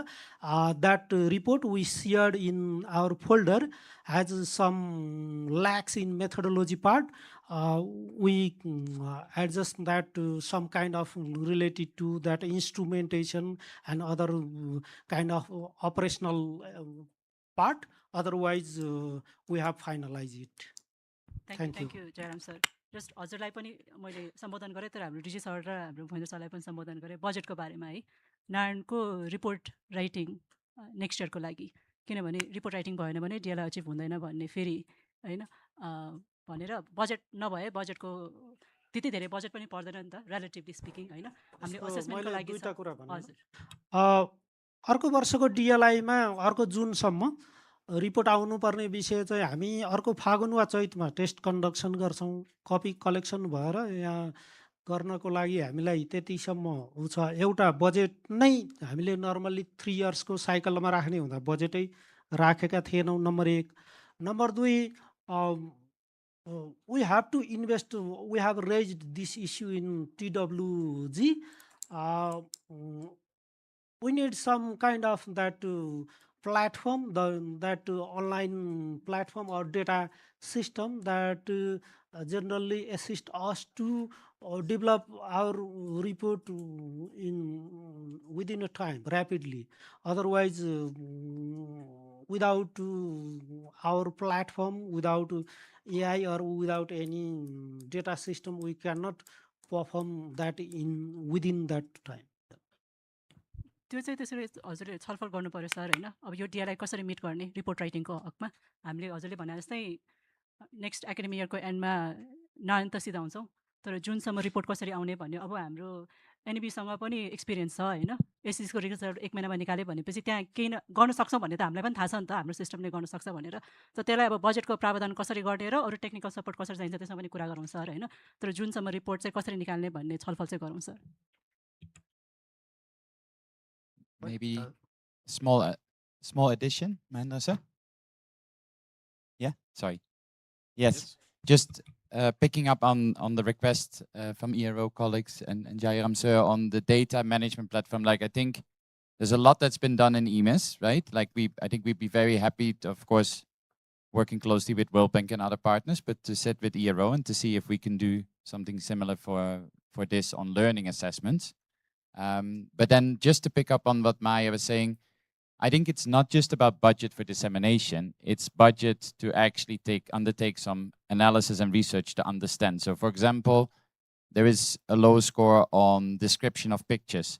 Speaker 11: That report we shared in our folder has some lacks in methodology part. We adjust that to some kind of related to that instrumentation and other kind of operational part. Otherwise, we have finalized it.
Speaker 8: Thank you, Jairam sir. Just हजुरलाई पनि मैले सम्बोधन गरेँ, तर हाम्रो डिजी sir र हाम्रो भुइँदो सरलाई पनि सम्बोधन गरेँ बजेटको बारेमा है. नारायणको रिपोर्ट राइटिङ नेक्स्ट इयरको लागि, किनभने रिपोर्ट राइटिङ भएन भने डिएलआई अचिभ हुँदैन भन्ने फेरि होइन भनेर बजेट नभए बजेटको त्यति धेरै बजेट पनि पर्दैन नि त, रिलेटिभली स्पिकिङ होइन. हामीले असेसमेन्टको लागि
Speaker 11: दुईटा कुरा भन्नु.
Speaker 8: हजुर,
Speaker 11: अर्को वर्षको डिएलआईमा अर्को जुनसम्म रिपोर्ट आउनुपर्ने विषय चाहिँ हामी अर्को फागुन वा चैतमा टेस्ट कन्डक्सन गर्छौँ. कपी कलेक्सन भएर यहाँ गर्नको लागि हामीलाई त्यतिसम्म छ. एउटा बजेट नै हामीले नर्मल्ली 3 इयर्सको साइकलमा राख्ने हुँदा बजेटै राखेका थिएनौँ, number 1. Number 2, we have to invest. We have raised this issue in TWG. We need some kind of that platform, that online platform or data system that generally assist us to develop our report within a time rapidly. Otherwise, without our platform, without AI or without any data system, we cannot perform that within that time.
Speaker 8: त्यो चाहिँ त्यसरी हजुरले छलफल गर्नु पर्यो sir होइन. अब यो डिएलआई कसरी मिट गर्ने रिपोर्ट राइटिङको हकमा हामीले हजुरले भने जस्तै नेक्स्ट एकाडेमिक इयरको एन्डमा नारायण त सिधा हुन्छौँ, तर जुनसम्म रिपोर्ट कसरी आउने भन्ने अब हाम्रो एनबीसँग पनि एक्सपिरियन्स छ होइन एसएसको रिजल्ट 1 महिनामा निकाल्यो भनेपछि त्यहाँ केही गर्न सक्छौँ भन्ने त हामीलाई पनि थाहा छ नि त हाम्रो सिस्टमले गर्न सक्छ भनेर त त्यसलाई अब बजेटको प्रावधान कसरी गर्ने र अरू टेक्निकल सपोर्ट कसरी चाहिन्छ त्यसमा पनि कुरा गरौँ सर होइन तर जुनसम्म रिपोर्ट चाहिँ कसरी निकाल्ने भन्ने छलफल चाहिँ गरौँ sir
Speaker 17: Maybe small addition, Mahendra sir? Yeah, sorry. Yes, just picking up on the request from ERO colleagues and Jairam sir on the data management platform. Like, I think there's a lot that's been done in EMIS, right? Like, I think we'd be very happy to, of course, working closely with World Bank and other partners, but to sit with ERO and to see if we can do something similar for this on learning assessments. But then just to pick up on what Maya was saying, I think it's not just about budget for dissemination, it's budget to actually undertake some analysis and research to understand. So for example, there is a low score on description of pictures.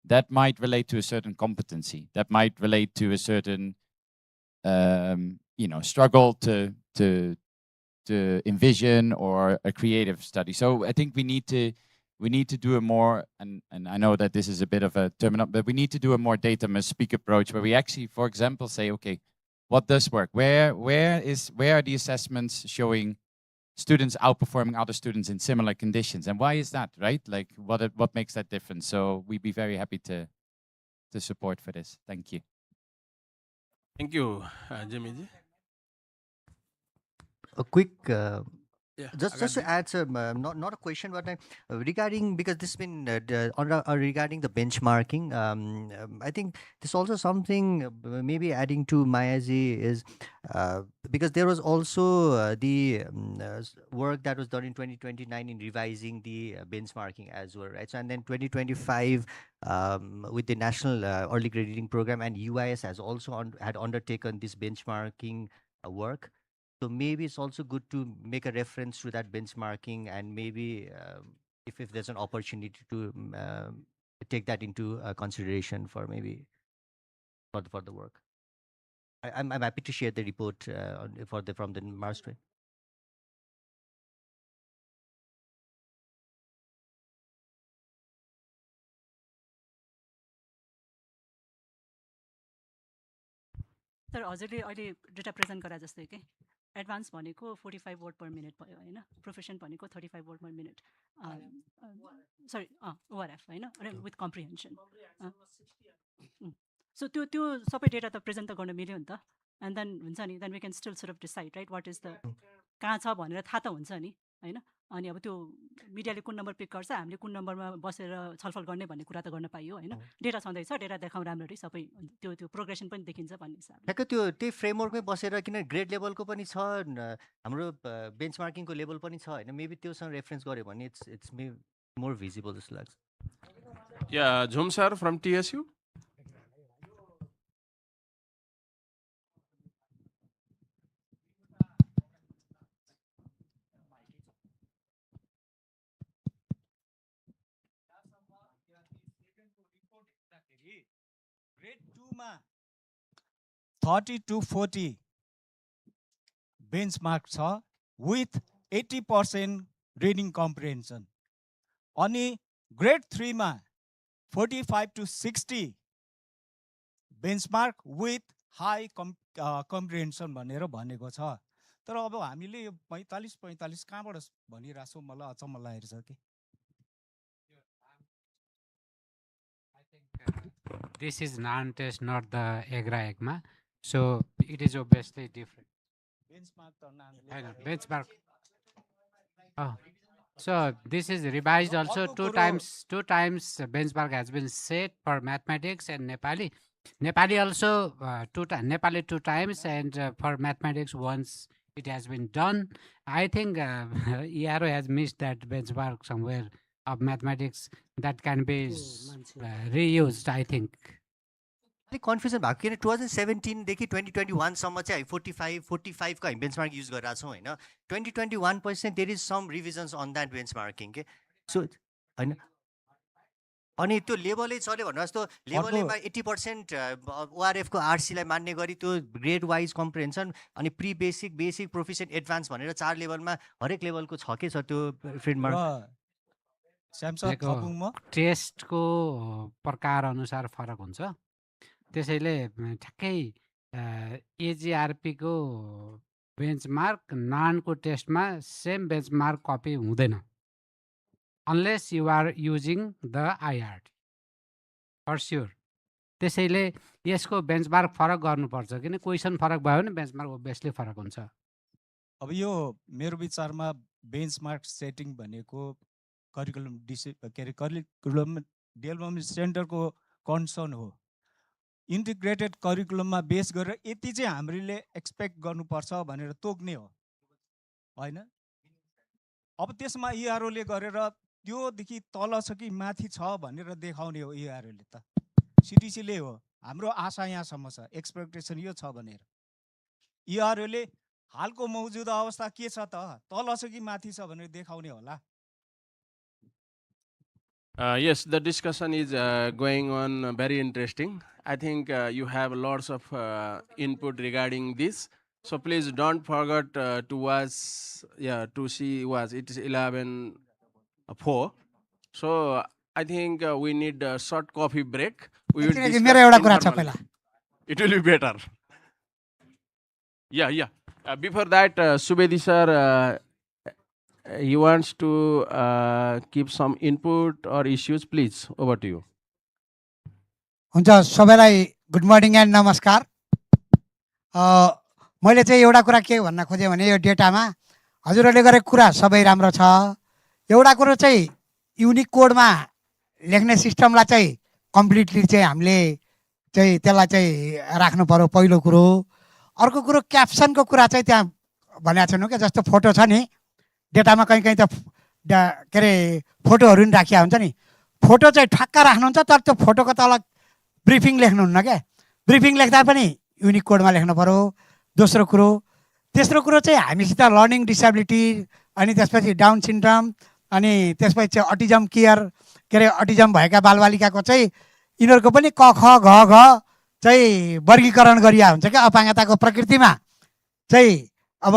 Speaker 17: That might relate to a certain competency. That might relate to a certain struggle to envision or a creative study. So I think we need to do a more, and I know that this is a bit of a terminal, but we need to do a more data must speak approach where we actually, for example, say, okay, what does work? Where are the assessments showing students outperforming other students in similar conditions? And why is that, right? Like, what makes that difference? So we'd be very happy to support for this. Thank you.
Speaker 2: Thank you, Jimmy ji.
Speaker 18: A quick
Speaker 2: Yeah,
Speaker 18: just to add, sir, not a question, but regarding, because this has been regarding the benchmarking. I think this also something maybe adding to Mayaji is because there was also the work that was done in 2029 in revising the benchmarking as well, right? So and then 2025 with the National Early Grade Reading Program, and UIS has also had undertaken this benchmarking work. So maybe it's also good to make a reference to that benchmarking, and maybe if there's an opportunity to take that into consideration for maybe for the work. I'm happy to share the report from the Mars train.
Speaker 8: तर हजुरले अहिले data present गरा जस्तै के advance भनेको 45 word पर minute भयो होइन प्रोफेसन भनेको 35 वर्ड पर मिनट सरी ओआरएफ होइन अनि विथ कम्प्रिहेन्सन सो त्यो सबै डेटा त प्रेजेन्ट त गर्न मिल्यो नि त एन्ड देन हुन्छ नि then we can still sort of decide right what is the कहाँ छ भनेर थाहा त हुन्छ नि होइन अनि अब त्यो मिडियाले कुन नम्बर पिक गर्छ हामीले कुन नम्बरमा बसेर छलफल गर्ने भन्ने कुरा त गर्न पाइयो होइन डेटा छँदैछ डेटा देखाउँ राम्ररी सबै त्यो प्रोग्रेसन पनि देखिन्छ भन्ने हिसाबले
Speaker 18: ठ्याक्कै त्यही फ्रेमवर्कमै बसेर किन ग्रेड लेभलको पनि छ हाम्रो बेन्चमार्किङको लेभल पनि छ होइन मेबी त्योसँग रेफरेन्स गऱ्यो भने इट्स मोर भिजिबल जस्तो लाग्छ
Speaker 2: या झुम सर फ्रम TSU.
Speaker 19: Grade 2 मा 30 to 40 benchmark छ with 80% reading comprehension. अनि grade 3 मा 45 to 60 benchmark with high comprehension भनेर भनेको छ. तर अब हामीले यो 45 कहाँबाट भनिराछौँ मलाई अचम्म लागेको छ कि.
Speaker 7: This is non-test, not the EGRA-EGMA. So it is obviously different. Benchmark. Oh. So this is revised also two times benchmark has been set for mathematics and Nepali. Nepali also Nepali 2 times, and for mathematics once it has been done. I think ERO has missed that benchmark somewhere of mathematics that can be reused, I think.
Speaker 18: अलिक confusion भएको किन 2017 देखि 2021 सम्म चाहिँ 45 को हामी benchmark use गरिरहेको छौँ होइन 2021 पछि there is some revisions on that benchmarking के सो होइन अनि त्यो लेभलै चल्यो भन्नु जस्तो लेभलैमा 80% ओआरएफको आरसीलाई मान्ने गरी त्यो ग्रेड वाइज कम्प्रिहेन्सन अनि प्री बेसिक बेसिक प्रोफिसिएन्ट एडभान्स भनेर 4 लेभलमा हरेक लेभलको छ के छ त्यो फिल्डमा
Speaker 7: टेस्टको प्रकार अनुसार फरक हुन्छ त्यसैले ठ्याक्कै एजिआरपीको बेन्चमार्क नानको टेस्टमा सेम बेन्चमार्क कपी हुँदैन unless you are using the IRT for sure त्यसैले यसको बेन्चमार्क फरक गर्नुपर्छ किन क्वेसन फरक भयो भने बेन्चमार्क ओभियसली फरक हुन्छ
Speaker 19: अब यो मेरो विचारमा बेन्चमार्क सेटिङ भनेको करिकुलम के अरे करिकुलम डेभलपमेन्ट सेन्टरको कन्सर्न हो इन्टिग्रेटेड करिकुलममा बेस गरेर यति चाहिँ हामीले एक्सपेक्ट गर्नुपर्छ भनेर तोक्ने हो होइन अब त्यसमा इआरओले गरेर त्योदेखि तल छ कि माथि छ भनेर देखाउने हो इआरओले त सिटिसीले हो हाम्रो आशा यहाँसम्म छ एक्सपेक्टेसन यो छ भनेर इआरओले हालको मौजुदा अवस्था के छ त तल छ कि माथि छ भनेर देखाउने होला
Speaker 2: Yes, the discussion is going on very interesting. I think you have lots of input regarding this. So please don't forget to watch, to see watch. It is 11:04. So I think we need a short coffee break. We will discuss informally. It will be better. Yeah. Before that, Subedi sir, he wants to keep some input or issues. Please, over to you.
Speaker 20: हुन्छ सबैलाई good morning end नमस्कार मैले चाहिँ एउटा कुरा के भन्न खोजेँ भने यो डेटामा हजुरहरूले गरेको कुरा सबै राम्रो छ एउटा कुरो चाहिँ युनिक कोडमा लेख्ने सिस्टमलाई चाहिँ कम्प्लिटली चाहिँ हामीले चाहिँ त्यसलाई चाहिँ राख्नु पर्यो पहिलो कुरो अर्को कुरो क्याप्सनको कुरा चाहिँ त्यहाँ भनेको छैन क्या जस्तो फोटो छ नि डेटामा कहीँ कहीँ त के अरे फोटोहरू नि राखिया हुन्छ नि फोटो चाहिँ ठक्क राख्नुहुन्छ तर त्यो फोटोको तल ब्रिफिङ लेख्नुहुन्न क्या ब्रिफिङ लेख्दा पनि युनिक कोडमा लेख्नु पर्यो दोस्रो कुरो तेस्रो कुरो चाहिँ हामीसित लर्निङ डिसेबिलिटी अनि त्यसपछि डाउन सिन्ड्रोम अनि त्यसपछि चाहिँ अटिजम केयर के अरे अटिजम भएका बालबालिकाको चाहिँ यिनीहरूको पनि क ख घ घ चाहिँ वर्गीकरण गरिया हुन्छ क्या अपाङ्गताको प्रकृतिमा चाहिँ अब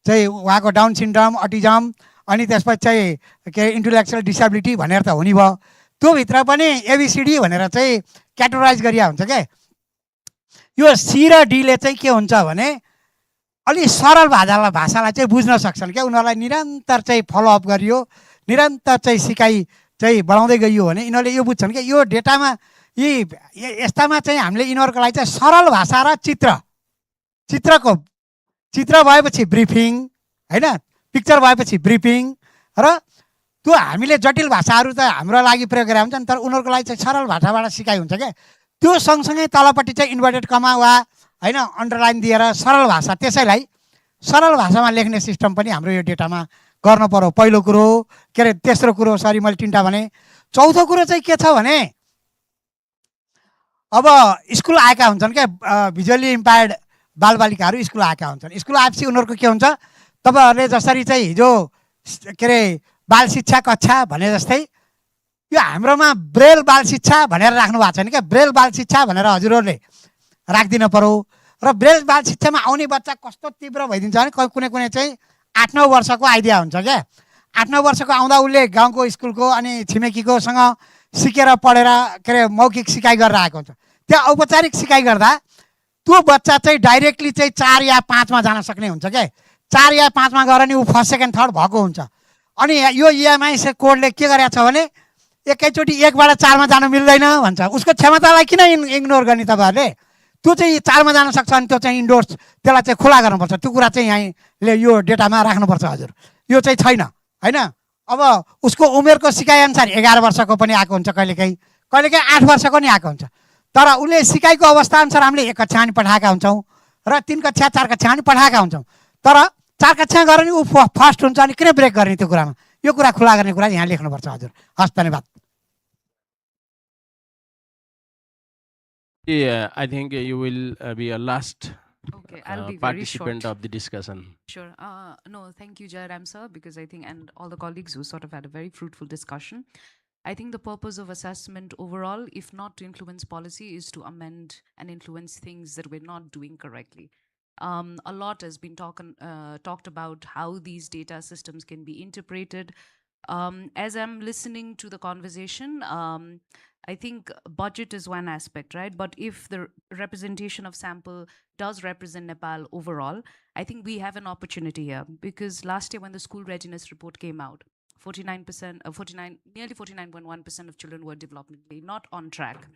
Speaker 20: चाहिँ उहाँको डाउन सिन्ड्रोम अटिजम अनि त्यसपछि चाहिँ के इन्टेलेक्चुअल डिसेबिलिटी भनेर त हुने भयो त्योभित्र पनि एबिसिडी भनेर चाहिँ क्याटेगोराइज गरिया हुन्छ क्या यो सी र डीले चाहिँ के हुन्छ भने अलि सरल भाषालाई चाहिँ बुझ्न सक्छन् क्या उनीहरूलाई निरन्तर चाहिँ फलोअप गरियो निरन्तर चाहिँ सिकाइ चाहिँ बढाउँदै गइयो भने यिनीहरूले यो बुझ्छन् क्या यो डेटामा यी यस्तामा चाहिँ हामीले यिनीहरूको लागि चाहिँ सरल भाषा र चित्र भएपछि ब्रिफिङ होइन पिक्चर भएपछि ब्रिफिङ र त्यो हामीले जटिल भाषाहरू त हाम्रो लागि प्रयोग गरेर हुन्छ नि तर उनीहरूको लागि चाहिँ सरल भाषाबाट सिकाइ हुन्छ क्या त्यो सँगसँगै तलपट्टि चाहिँ इन्भर्टेड कमा वा होइन अन्डरलाइन दिएर सरल भाषा त्यसैलाई सरल भाषामा लेख्ने सिस्टम पनि हाम्रो यो डेटामा गर्नु पर्यो पहिलो कुरो के अरे तेस्रो कुरो सरी मैले तिनवटा भने चौथो कुरो चाहिँ के छ भने अब स्कुल आएका हुन्छन् क्या भिजुअली इम्पायर्ड बालबालिकाहरू स्कुल आएका हुन्छन् स्कुल आएपछि उनीहरूको के हुन्छ तपाईँहरूले जसरी चाहिँ हिजो के अरे बाल शिक्षा कक्षा भने जस्तै यो हाम्रोमा ब्रेल बाल शिक्षा भनेर राख्नु भएको छैन क्या ब्रेल बाल शिक्षा भनेर हजुरहरूले राखिदिनु पर्यो र ब्रेल बाल शिक्षामा आउने बच्चा कस्तो तीव्र भइदिन्छ भने कुनै चाहिँ 8-9 वर्षको आइडिया हुन्छ क्या 8-9 वर्षको आउँदा उसले गाउँको स्कुलको अनि छिमेकीकोसँग सिकेर पढेर के अरे मौखिक सिकाइ गरेर आएको हुन्छ त्यहाँ औपचारिक सिकाइ गर्दा त्यो बच्चा चाहिँ डाइरेक्टली चाहिँ 4 या 5मा जान सक्ने हुन्छ क्या 4 या 5मा गएर नि ऊ फर्स्ट सेकेन्ड थर्ड भएको हुन्छ अनि यो इएमआई कोडले के गरेको छ भने एकैचोटि 1बाट 4मा जानु मिल्दैन भन्छ उसको क्षमतालाई किन इग्नोर गर्ने तपाईँहरूले त्यो चाहिँ 4मा जान सक्छ अनि त्यो चाहिँ इन्डोर्स त्यसलाई चाहिँ खुला गर्नुपर्छ त्यो कुरा चाहिँ यहाँले यो डेटामा राख्नुपर्छ हजुर यो चाहिँ छैन होइन अब उसको उमेरको सिकाइअनुसार 11 वर्षको पनि आएको हुन्छ कहिलेकाहीँ 8 वर्षको नि आएको हुन्छ तर उसले सिकाइको अवस्थाअनुसार हामीले 1 कक्षा पनि पठाएका हुन्छौँ र 3 कक्षा 4 कक्षा पनि पठाएका हुन्छौँ तर 4 कक्षा गरेर नि ऊ फर्स्ट हुन्छ अनि किन ब्रेक गर्ने त्यो कुरामा यो कुरा खुला गर्ने कुरा यहाँ लेख्नुपर्छ हजुर हस् धन्यवाद
Speaker 2: Yeah, I think you will be a last
Speaker 21: I'll be very
Speaker 2: participant
Speaker 21: short.
Speaker 2: of the discussion.
Speaker 21: Sure. No, thank you, Jairam sir, because I think, and all the colleagues who sort of had a very fruitful discussion. I think the purpose of assessment overall, if not to influence policy, is to amend and influence things that we're not doing correctly. A lot has been talked about how these data systems can be interpreted. As I'm listening to the conversation, I think budget is one aspect, right? But if the representation of sample does represent Nepal overall, I think we have an opportunity here, because last year when the school readiness report came out, 49%, nearly 49.1% of children were developmentally not on track.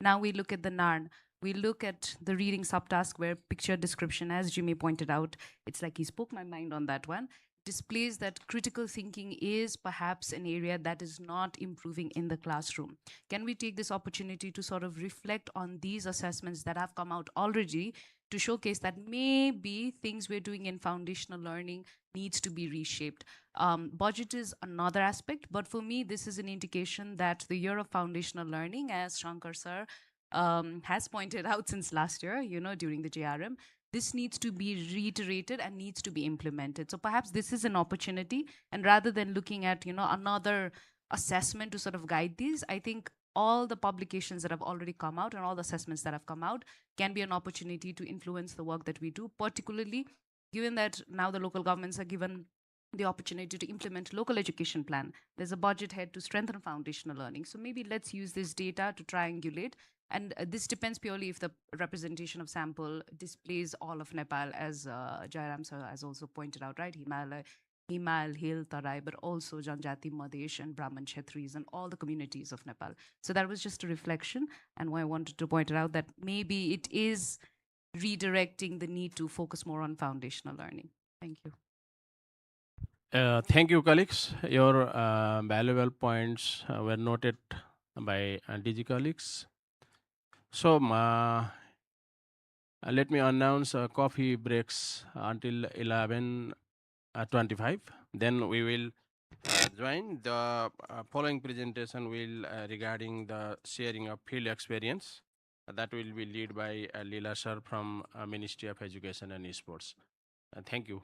Speaker 21: Now we look at the NARN, we look at the reading subtask where picture description, as Jimmy pointed out, it's like he spoke my mind on that one, displays that critical thinking is perhaps an area that is not improving in the classroom. Can we take this opportunity to sort of reflect on these assessments that have come out already to showcase that maybe things we're doing in foundational learning needs to be reshaped? Budget is another aspect, but for me, this is an indication that the year of foundational learning, as Shankar sir has pointed out since last year, during the JRM, this needs to be reiterated and needs to be implemented. So perhaps this is an opportunity, and rather than looking at, another assessment to sort of guide these, I think all the publications that have already come out and all the assessments that have come out can be an opportunity to influence the work that we do, particularly given that now the local governments are given the opportunity to implement local education plan. There's a budget head to strengthen foundational learning. So maybe let's use this data to triangulate. And this depends purely if the representation of sample displays all of Nepal, as Jairam sir has also pointed out, right? Himal, Hill, Tarai, but also Janjati, Madesh, and Brahman Kshetris, and all the communities of Nepal. So that was just a reflection, and why I wanted to point it out that maybe it is redirecting the need to focus more on foundational learning. Thank you.
Speaker 2: Thank you, colleagues. Your valuable points were noted by DG colleagues. So let me announce coffee breaks until 11:25. Then we will join. The following presentation will regarding the sharing of field experience. That will be led by Leela sir from Ministry of Education and Sports. Thank you.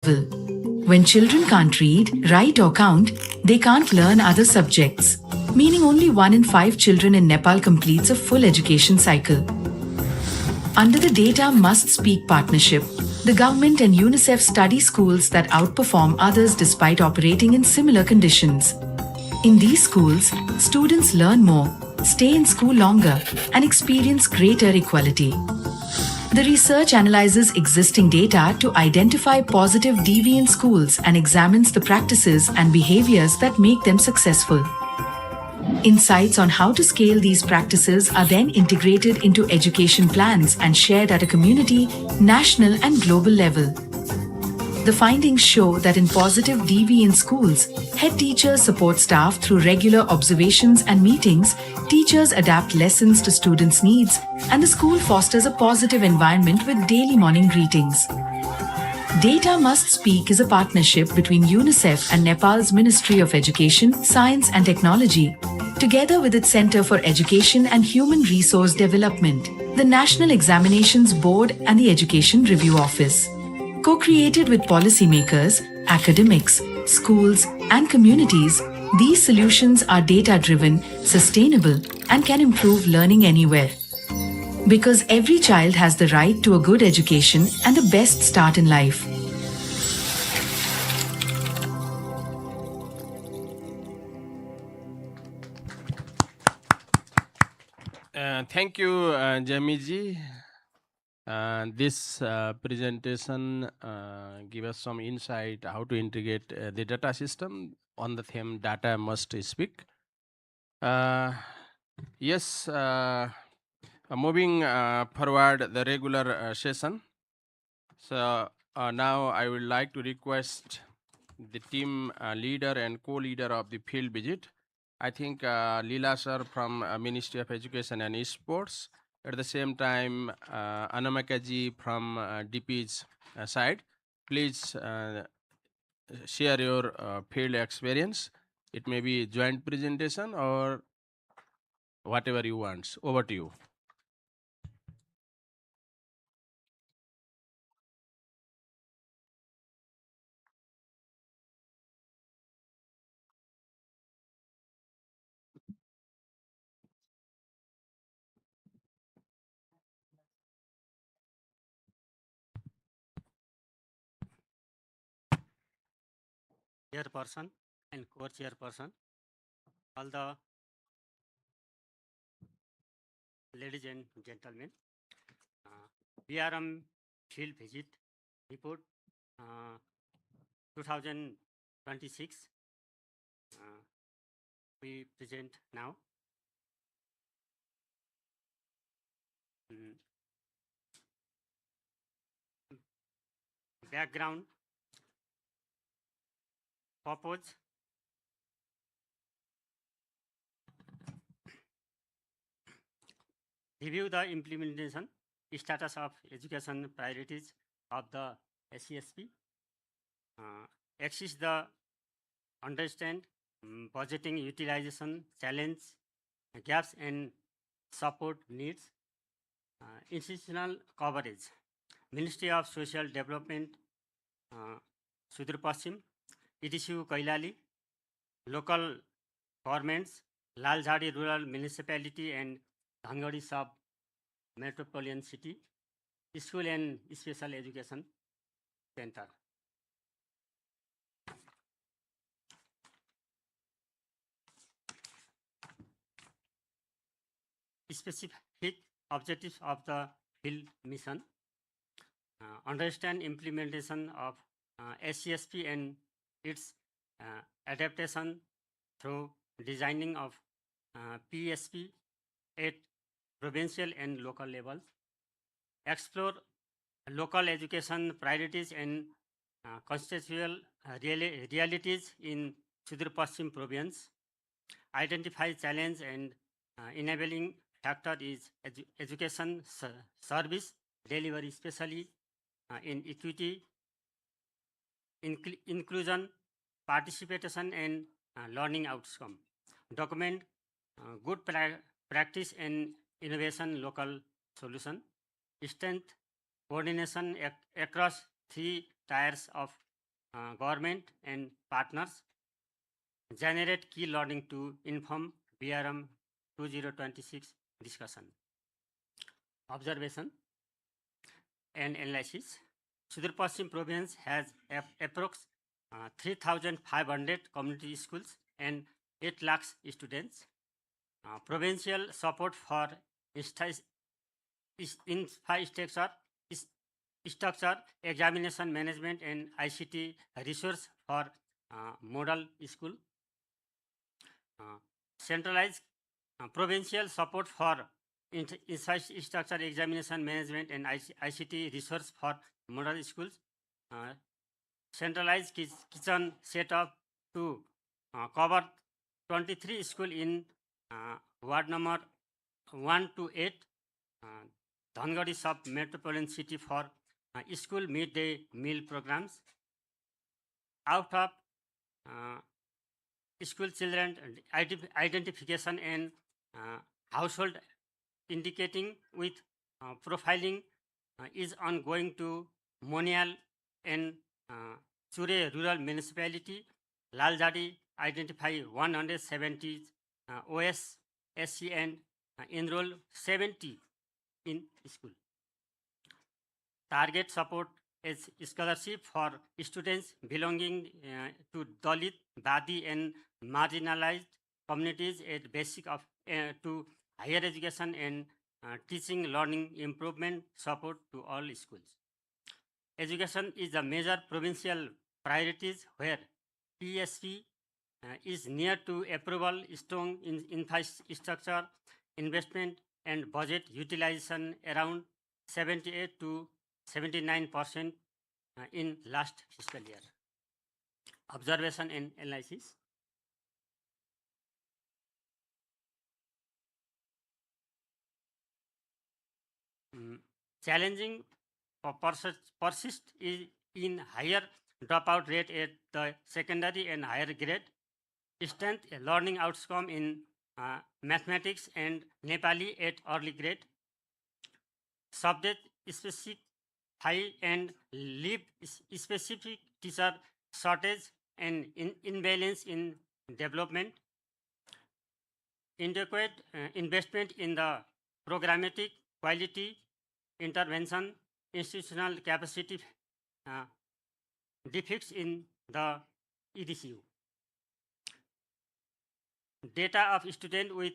Speaker 1: When children can't read, write or count, they can't learn other subjects, meaning only 1 in 5 children in Nepal completes a full education cycle. Under the Data Must Speak partnership, the government and UNICEF study schools that outperform others despite operating in similar conditions. In these schools, students learn more, stay in school longer, and experience greater equality. The research analyzes existing data to identify positive DV in schools and examines the practices and behaviors that make them successful. Insights on how to scale these practices are then integrated into education plans and shared at a community, national, and global level. The findings show that in positive DV in schools, head teachers support staff through regular observations and meetings, teachers adapt lessons to students' needs, and the school fosters a positive environment with daily morning greetings. Data Must Speak is a partnership between UNICEF and Nepal's Ministry of Education, Science and Technology, together with its Center for Education and Human Resource Development, the National Examinations Board, and the Education Review Office. Co-created with policymakers, academics, schools, and communities, these solutions are data-driven, sustainable, and can improve learning anywhere. Because every child has the right to a good education and the best start in life.
Speaker 2: Thank you, Jamiji. This presentation give us some insight how to integrate the data system on the theme data must speak. Yes, moving forward the regular session. So now I would like to request the team leader and co-leader of the field visit. I think Leela sir from Ministry of Education and Sports. At the same time, Anamika ji from DP's side. Please share your field experience. It may be joint presentation or whatever you want. Over to you.
Speaker 22: Chairperson and co-chairperson, all the ladies and gentlemen, PRM field visit report 2026 we present now. Background, purpose, review the implementation status of education priorities of the SESP, assess the understand budgeting utilization challenge gaps and support needs, institutional coverage, Ministry of Social Development, Sudur Paschim, ETCU Kailali, local governments, Laljhadi Rural Municipality and Dhangadi Sub Metropolitan City, School and Special Education Center. Specific objectives of the field mission, understand implementation of SCSP and its adaptation through designing of PSP at provincial and local levels, explore local education priorities and constitutional realities in Sudur Paschim province, identify challenge and enabling factor is education service delivery, especially in equity, inclusion, participation and learning outcome. Document good practice and innovation local solution. Strength coordination across 3 tiers of government and partners generate key learning to inform BRM 2026 discussion. Observation and analysis. Sudur Paschim province has approx 3,500 community schools and 8 lakhs students. Provincial support for infrastructure, structure, examination management and ICT resource for model school. Centralized provincial support for infrastructure examination management and ICT resource for model schools. Centralized kitchen setup to cover 23 schools in ward number 1 to 8, Dhangadi sub metropolitan city for school midday meal programs. Out of school children identification and household indicating with profiling is ongoing to Monial and Chure rural municipality. Laljadi identify 170 OS, SC and enroll 70 in school. Target support is scholarship for students belonging to Dalit, Badi and marginalized communities at basic of to higher education and teaching learning improvement support to all schools. Education is a major provincial priorities where PSP is near to approval, strong in infrastructure investment and budget utilization around 78 to 79% in last fiscal year. Observation and analysis. Challenging persist is in higher dropout rate at the secondary and higher grade. Strength learning outcome in mathematics and Nepali at early grade. Subject specific high and leave specific teacher shortage and imbalance in development. Inadequate investment in the programmatic quality intervention, institutional capacity defects in the EDCU. Data of students with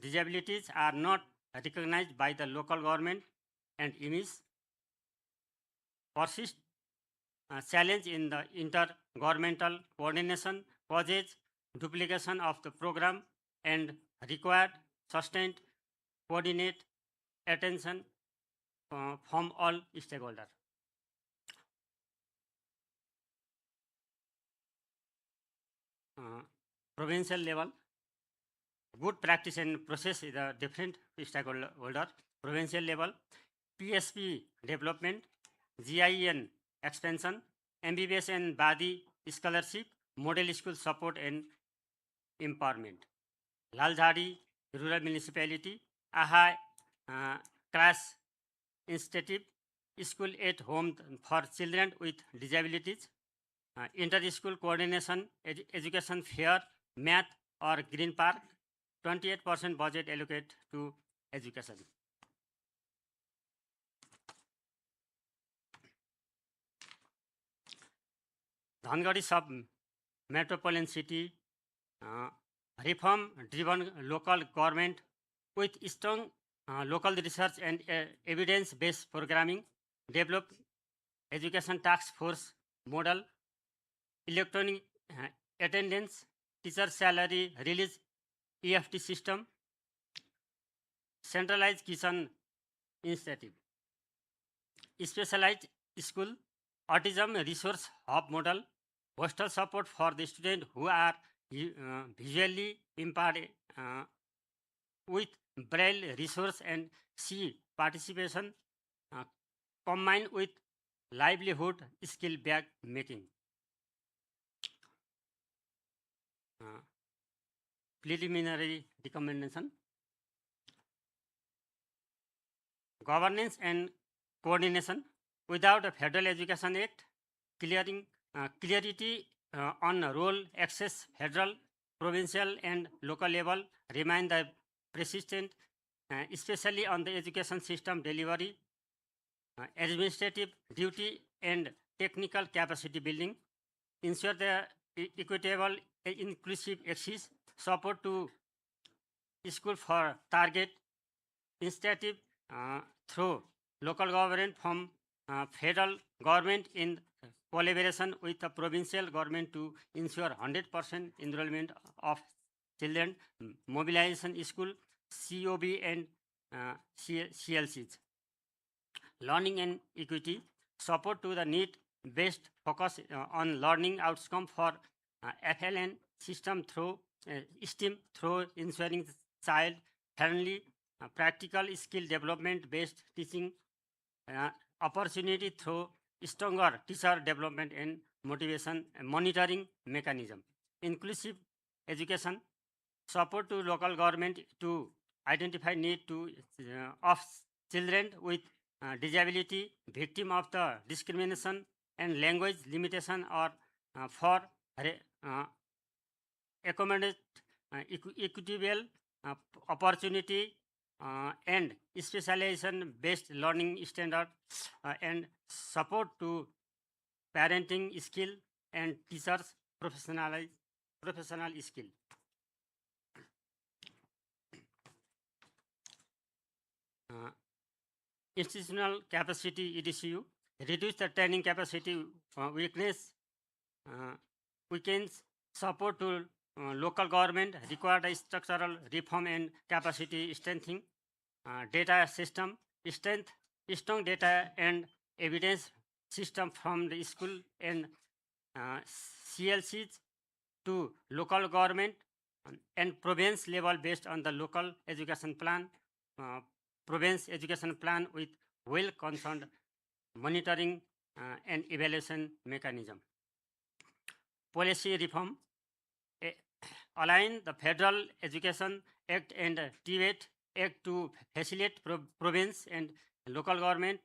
Speaker 22: disabilities are not recognized by the local government and IMIS. Persist challenge in the intergovernmental coordination causes duplication of the program and required sustained coordinate attention from all stakeholders. Provincial level, good practice and process is a different stakeholder. Provincial level, PSP development, GIN expansion, MBBS and Badi scholarship, model school support and empowerment. Laljhadi rural municipality, AHA crash initiative, school at home for children with disabilities, inter-school coordination, education fair, math or green park, 28% budget allocate to education. Dhangadi sub metropolitan city, reform driven local government with strong local research and evidence based programming, develop education task force model, electronic attendance, teacher salary release EFT system, centralized kitchen initiative, specialized school, autism resource hub model, hostel support for the students who are visually impaired with braille resource and C participation combined with livelihood skill bag making. Preliminary recommendation. Governance and coordination. Without a Federal Education Act clearing clarity on role access, federal, provincial, and local level remain the persistent, especially on the education system delivery, administrative duty, and technical capacity building. Ensure the equitable, inclusive access, support to school for target initiative through local government from federal government in collaboration with the provincial government to ensure 100% enrollment of children, mobilization school, COB and CLCs. Learning and equity, support to the need-based focus on learning outcome for FLN system through STEAM through ensuring child-friendly practical skill development-based teaching opportunity through stronger teacher development and motivation monitoring mechanism. Inclusive education, support to local government to identify need of children with disability, victim of the discrimination and language limitation or for accommodate equitable opportunity and specialization based learning standard and support to parenting skill and teachers professional skill. Institutional capacity EDCU, reduce the training capacity weakens support to local government, required structural reform and capacity strengthening, data system strength, strong data and evidence system from the school and CLCs to local government and province level based on the local education plan, province education plan with well concerned monitoring and evaluation mechanism. Policy reform, align the Federal Education Act and TVET Act to facilitate province and local government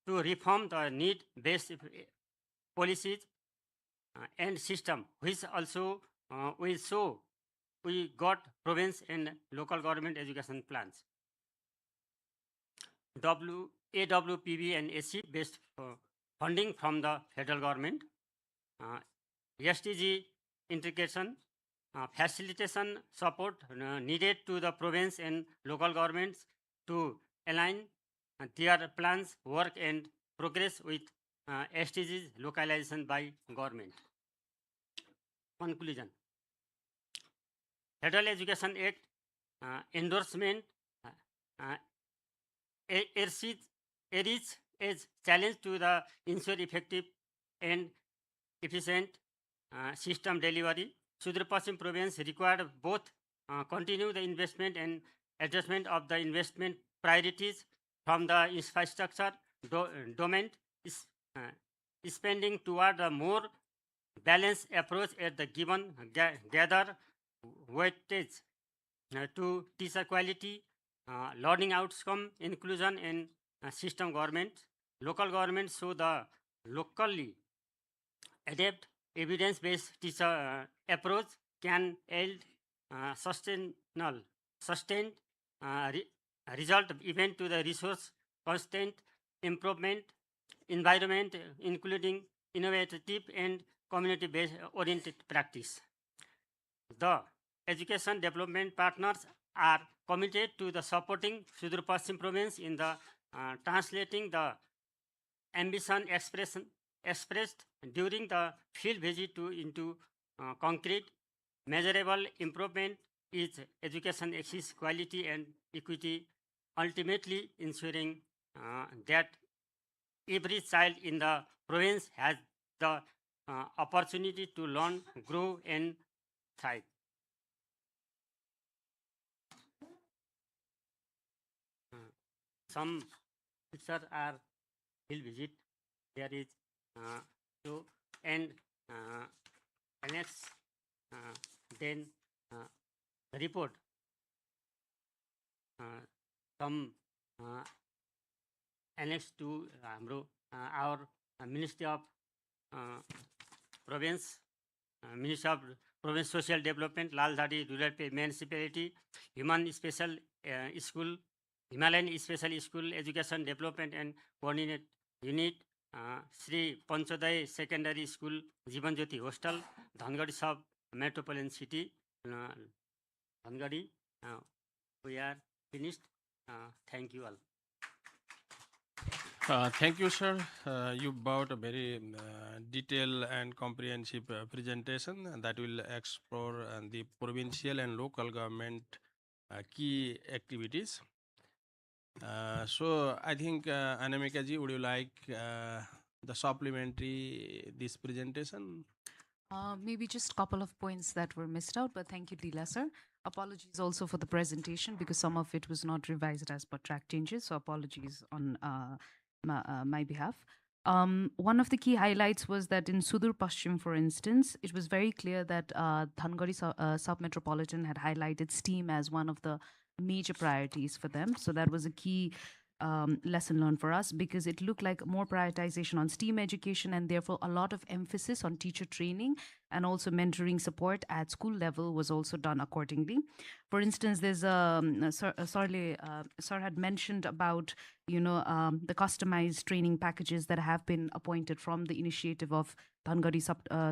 Speaker 22: to reform the need-based policies and system, which also will show we got province and local government education plans. AWPB and AC based funding from the federal government. STG integration, facilitation support needed to the province and local governments to align their plans, work and progress with STGs localization by government. Conclusion. Federal Education Act endorsement is challenge to the ensure effective and efficient system delivery. Sudra Paschim province required both continue the investment and adjustment of the investment priorities from the infrastructure domain spending toward a more balanced approach at the given gather weightage to teacher quality, learning outcome, inclusion and system government. Local government so the locally adapt evidence-based teacher approach can yield sustained result even to the resource constant improvement environment, including innovative and community-based oriented practice. The education development partners are committed to the supporting Sudur Paschim province in the translating the ambition expressed during the field visit into concrete measurable improvement is education access quality and equity, ultimately ensuring that every child in the province has the opportunity to learn, grow and thrive. Some pictures are field visit. There is so and annex then report some annex to our Ministry of Province, Minister of Province Social Development, Lalzadi Rural Municipality, Human Special School, Himalayan Special School Education Development and Coordinate Unit, Sri Panchoday Secondary School, Jivan Jyoti Hostel, Dhangadi Sub Metropolitan City, Dhangadi. We are finished. Thank you all.
Speaker 2: Thank you, sir. You brought a very detailed and comprehensive presentation that will explore the provincial and local government key activities. So I think, Anamika ji, would you like the supplementary this presentation?
Speaker 21: Maybe just a couple of points that were missed out, but thank you, Leela sir. Apologies also for the presentation because some of it was not revised as per track changes, so apologies on my behalf. One of the key highlights was that in Sudur Paschim, for instance, it was very clear that Dhangari Sub-Metropolitan had highlighted STEAM as one of the major priorities for them. So that was a key lesson learned for us because it looked like more prioritization on STEAM education and therefore a lot of emphasis on teacher training and also mentoring support at school level was also done accordingly. For instance, there's Sir had mentioned about the customized training packages that have been appointed from the initiative of Dhangari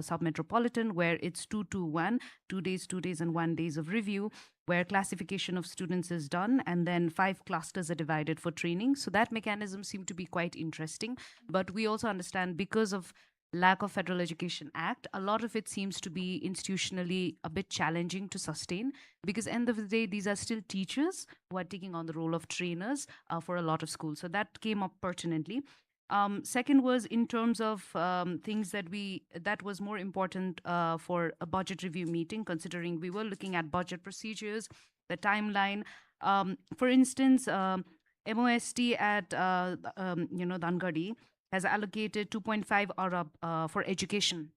Speaker 21: Sub-Metropolitan, where it's 2-2-1, 2 days and 1 days of review, where classification of students is done and then 5 clusters are divided for training. So that mechanism seemed to be quite interesting. But we also understand because of lack of Federal Education Act, a lot of it seems to be institutionally a bit challenging to sustain because end of the day, these are still teachers who are taking on the role of trainers for a lot of schools. So that came up pertinently. Second was in terms of things that was more important for a budget review meeting, considering we were looking at budget procedures, the timeline. For instance, MOST at Dhangadi has allocated 2.5 Arab for education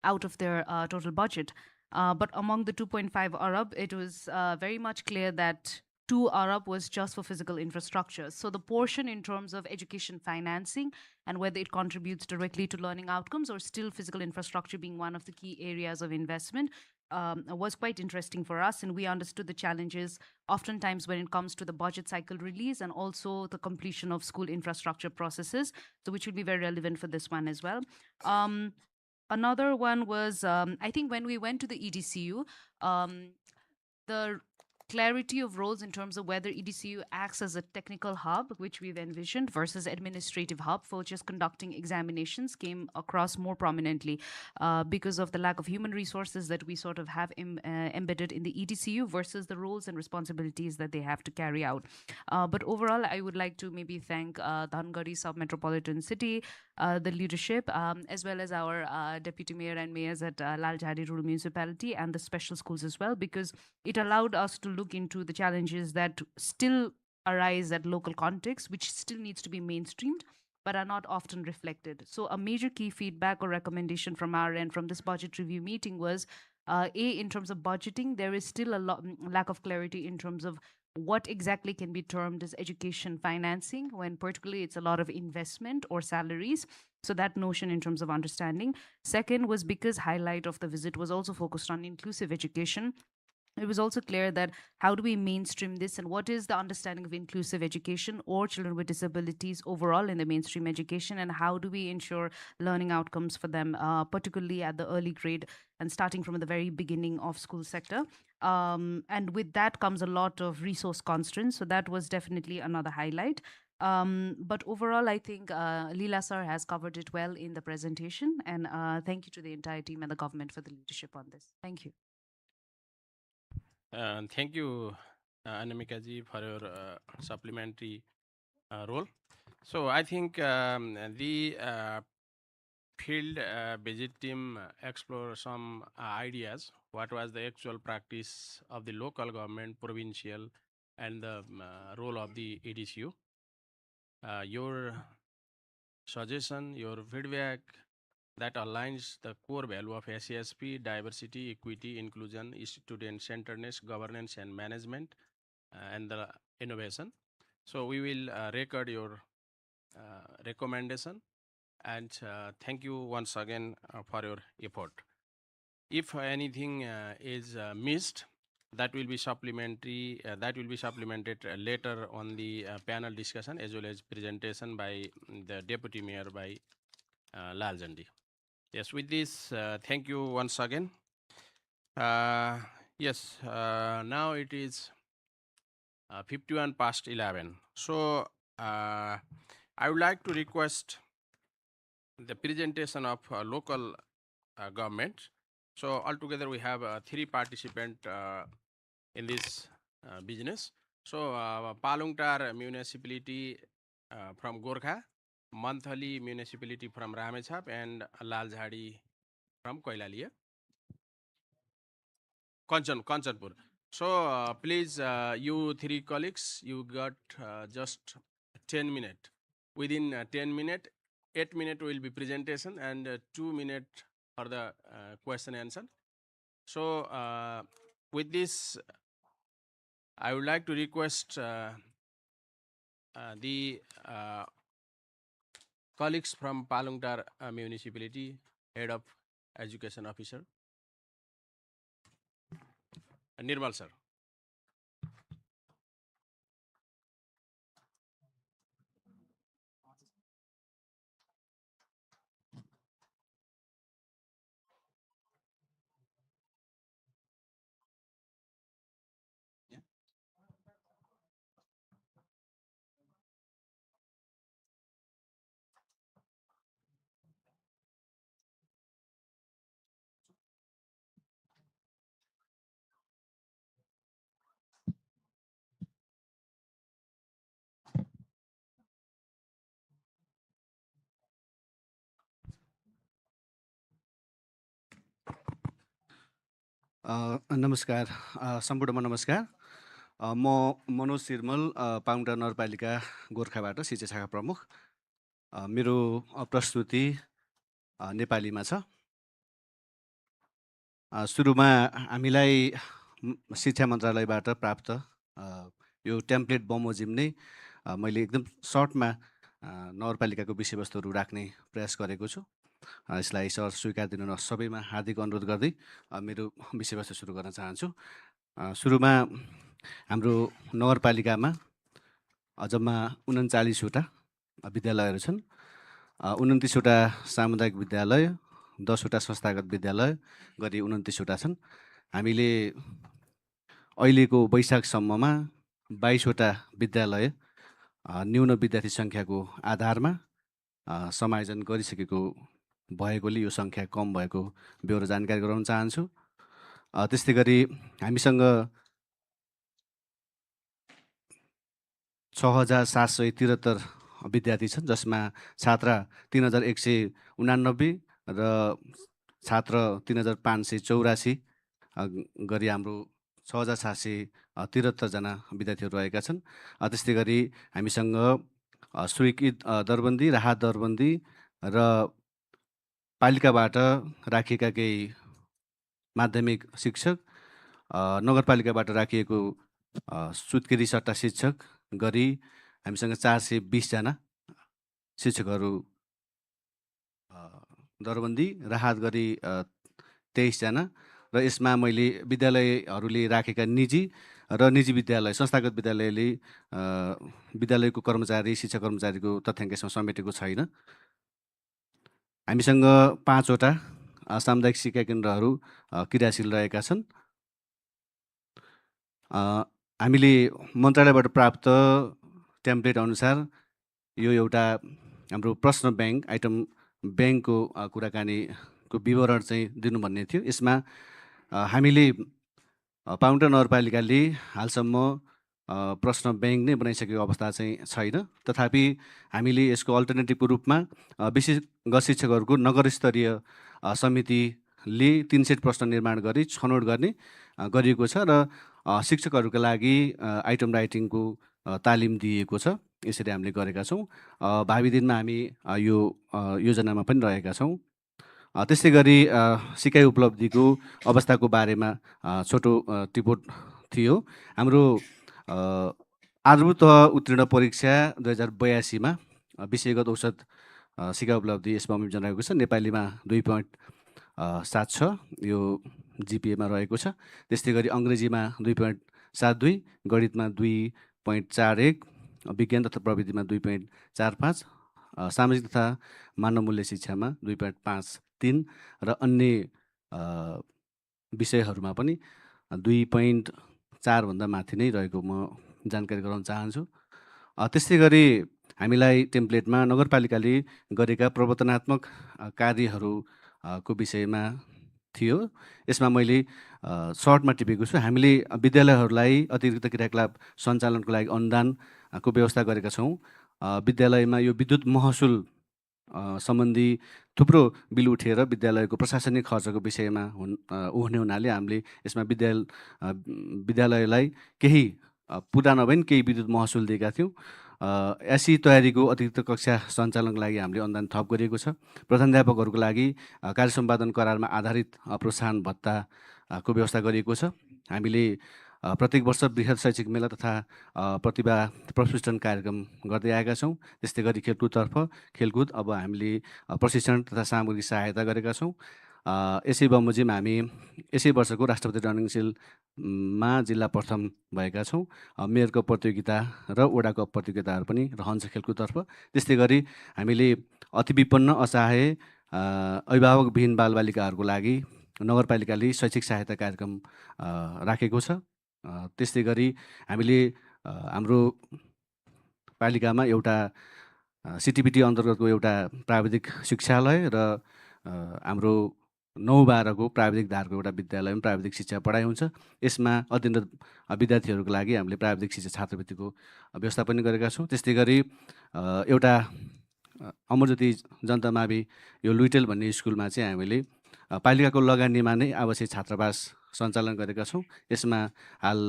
Speaker 21: out of their total budget. But among the 2.5 Arab, it was very much clear that 2 Arab was just for physical infrastructure. So the portion in terms of education financing and whether it contributes directly to learning outcomes or still physical infrastructure being one of the key areas of investment was quite interesting for us. And we understood the challenges oftentimes when it comes to the budget cycle release and also the completion of school infrastructure processes, so which will be very relevant for this one as well. Another one was, I think when we went to the EDCU, the clarity of roles in terms of whether EDCU acts as a technical hub, which we've envisioned, versus administrative hub for just conducting examinations came across more prominently because of the lack of human resources that we sort of have embedded in the EDCU versus the roles and responsibilities that they have to carry out. But overall, I would like to maybe thank Dhangari Sub-Metropolitan City, the leadership, as well as our deputy mayor and mayors at Lalzadi Rural Municipality and the special schools as well, because it allowed us to look into the challenges that still arise at local context, which still needs to be mainstreamed, but are not often reflected. So a major key feedback or recommendation from our end from this budget review meeting was, in terms of budgeting, there is still a lack of clarity in terms of what exactly can be termed as education financing, when particularly it's a lot of investment or salaries. So that notion in terms of understanding. Second was because highlight of the visit was also focused on inclusive education. It was also clear that how do we mainstream this and what is the understanding of inclusive education or children with disabilities overall in the mainstream education, and how do we ensure learning outcomes for them, particularly at the early grade and starting from the very beginning of school sector. And with that comes a lot of resource constraints. So that was definitely another highlight. But overall, I think Leela sir has covered it well in the presentation, and thank you to the entire team and the government for the leadership on this. Thank you.
Speaker 2: Thank you, Anamika ji, for your supplementary role. So I think the field visit team explore some ideas. What was the actual practice of the local government, provincial, and the role of the EDCU? Your suggestion, your feedback that aligns the core value of SESP, diversity, equity, inclusion, student-centeredness, governance and management, and the innovation. So we will record your recommendation and thank you once again for your effort. If anything is missed, that will be supplementary. That will be supplemented later on the panel discussion as well as presentation by the Deputy Mayor by Lal Jandi. Yes, with this, thank you once again. Yes, now it is 51 past 11. So I would like to request the presentation of local government. So altogether we have 3 participants in this business. So Palungtar municipality from Gorkha, Manthali municipality from Ramechhap, and Laljhadi from Koilaliya. Kanchanpur. So please, you 3 colleagues, you got just 10 minutes. Within 10 minutes, 8 minutes will be presentation and 2 minutes for the question answer. So with this, I would like to request the colleagues from Palungtar municipality, head of education officer, Nirmal sir.
Speaker 3: नमस्कार सम्पूर्णमा नमस्कार म मनोज सिरमल पाउङ्टा नगरपालिका गोर्खाबाट शिक्षा शाखा प्रमुख मेरो प्रस्तुति नेपालीमा छ सुरुमा हामीलाई शिक्षा मन्त्रालयबाट प्राप्त यो टेम्प्लेट बमोजिम नै मैले एकदम सर्टमा नगरपालिकाको विषयवस्तुहरू राख्ने प्रयास गरेको छु यसलाई सर स्वीकार दिनु न सबैमा हार्दिक अनुरोध गर्दै मेरो विषयवस्तु सुरु गर्न चाहन्छु सुरुमा हाम्रो नगरपालिकामा जम्मा 39वटा विद्यालयहरू छन् 29वटा सामुदायिक विद्यालय 10वटा संस्थागत विद्यालय गरी 29वटा छन् हामीले अहिलेको वैशाखसम्ममा 22वटा विद्यालय न्यून विद्यार्थी सङ्ख्याको आधारमा समायोजन गरिसकेको भएकोले यो सङ्ख्या कम भएको ब्यौरा जानकारी गराउन चाहन्छु त्यस्तै गरी हामीसँग 6773 विद्यार्थी छन् जसमा छात्रा 3189 र छात्र 3584 गरी हाम्रो 6773 जना विद्यार्थीहरू रहेका छन् त्यस्तै गरी हामीसँग स्वीकृत दरबन्दी राहत दरबन्दी र पालिकाबाट राखिएका केही माध्यमिक शिक्षक नगरपालिकाबाट राखिएको सुत्केरी सट्टा शिक्षक गरी हामीसँग 420 जना शिक्षकहरू दरबन्दी राहत गरी 23 जना र यसमा मैले विद्यालयहरूले राखेका निजी विद्यालय संस्थागत विद्यालयले विद्यालयको कर्मचारी शिक्षक कर्मचारीको तथ्याङ्क यसमा समेटेको छैन हामीसँग 5वटा सामुदायिक शिक्षा केन्द्रहरू क्रियाशील रहेका छन् हामीले मन्त्रालयबाट प्राप्त टेम्प्लेट अनुसार यो एउटा हाम्रो प्रश्न ब्याङ्क आइटम ब्याङ्कको कुराकानीको विवरण चाहिँ दिनु भन्ने थियो यसमा हामीले पाउन्टा नगरपालिकाले हालसम्म प्रश्न ब्याङ्क नै बनाइसकेको अवस्था चाहिँ छैन तथापि हामीले यसको अल्टरनेटिभको रूपमा विशेषज्ञ शिक्षकहरूको नगर स्तरीय समितिले 3 सेट प्रश्न निर्माण गरी छनौट गर्ने गरिएको छ र शिक्षकहरूका लागि आइटम राइटिङको तालिम दिएको छ यसरी हामीले गरेका छौँ भावी दिनमा हामी यो योजनामा पनि रहेका छौँ त्यस्तै गरी सिकाइ उपलब्धिको अवस्थाको बारेमा छोटो टिपोट थियो हाम्रो आधारभूत उत्तीर्ण परीक्षा 2082 मा विषयगत औसत सिका उपलब्धि यसमा बमोजिम रहेको छ। नेपालीमा 2.7 छ, यो जिपिएमा रहेको छ। त्यस्तै गरी अङ्ग्रेजीमा 2.72, गणितमा 2.41, विज्ञान तथा प्रविधिमा 2.45, सामाजिक तथा मानव मूल्य शिक्षामा 2.53 र अन्य विषयहरूमा पनि 2.4 भन्दा माथि नै रहेको म जानकारी गराउन चाहन्छु। त्यस्तै गरी हामीलाई टेम्प्लेटमा नगरपालिकाले गरेका प्रवर्तनात्मक कार्यहरू को विषयमा थियो। यसमा मैले सर्टमा टिपेको छु। हामीले विद्यालयहरूलाई अतिरिक्त क्रियाकलाप सञ्चालनको लागि अनुदानको व्यवस्था गरेका छौँ। विद्यालयमा यो विद्युत महसुल सम्बन्धी थुप्रो बिल उठेर विद्यालयको प्रशासनिक खर्चको विषयमा हुने हुनाले हामीले यसमा विद्यालयलाई केही पुरा नभए पनि केही विद्युत महसुल दिएका थियौँ। एसई तयारीको अतिरिक्त कक्षा सञ्चालनको लागि हामीले अनुदान थप गरिएको छ। प्रधानाध्यापकहरूको लागि कार्य सम्पादन करारमा आधारित प्रोत्साहन भत्ताको व्यवस्था गरिएको छ। हामीले प्रत्येक वर्ष बृहत शैक्षिक मेला तथा प्रतिभा प्रशिक्षण कार्यक्रम गर्दै आएका छौँ। त्यस्तै गरी खेलकुद अब हामीले प्रशिक्षण तथा सामग्री सहायता गरेका छौँ। यसै बमोजिम हामी यसै वर्षको राष्ट्रपति रनिङ सिलमा जिल्ला प्रथम भएका छौँ। मेयरको प्रतियोगिता र वडाको प्रतियोगिताहरू पनि रहन्छ खेलकुदतर्फ। त्यस्तै गरी हामीले अति विपन्न असहाय अभिभावकविहीन बालबालिकाहरूको लागि नगरपालिकाले शैक्षिक सहायता कार्यक्रम राखेको छ। त्यस्तै गरी हामीले हाम्रो पालिकामा एउटा सिटिपिटी अन्तर्गतको एउटा प्राविधिक शिक्षालय र हाम्रो 9-12 को प्राविधिक धारको एउटा विद्यालयमा प्राविधिक शिक्षा पढाइ हुन्छ। यसमा अध्ययनरत विद्यार्थीहरूको लागि हामीले प्राविधिक शिक्षा छात्रवृत्तिको व्यवस्था पनि गरेका छौँ। त्यस्तै गरी एउटा अमरज्योति जनता मावि यो लुइटेल भन्ने स्कुलमा चाहिँ हामीले पालिकाको लगानीमा नै आवश्यक छात्रावास सञ्चालन गरेका छौँ। यसमा हाल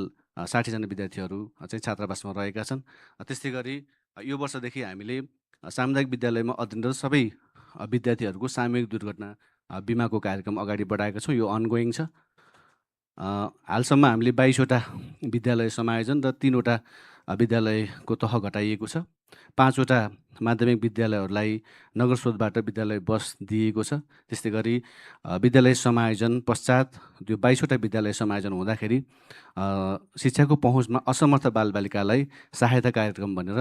Speaker 3: 60 जना विद्यार्थीहरू चाहिँ छात्रावासमा रहेका छन्। त्यस्तै गरी यो वर्षदेखि हामीले सामुदायिक विद्यालयमा अध्ययनरत सबै विद्यार्थीहरूको सामूहिक दुर्घटना बिमाको कार्यक्रम अगाडि बढाएका छौँ। यो अनगोइङ छ। हालसम्म हामीले 22वटा विद्यालय समायोजन र 3वटा विद्यालयको तह घटाइएको छ। 5वटा माध्यमिक विद्यालयहरूलाई नगर स्रोतबाट विद्यालय बस दिएको छ। त्यस्तै गरी विद्यालय समायोजन पश्चात त्यो 22वटा विद्यालय समायोजन हुँदाखेरि शिक्षाको पहुँचमा असमर्थ बालबालिकालाई सहायता कार्यक्रम भनेर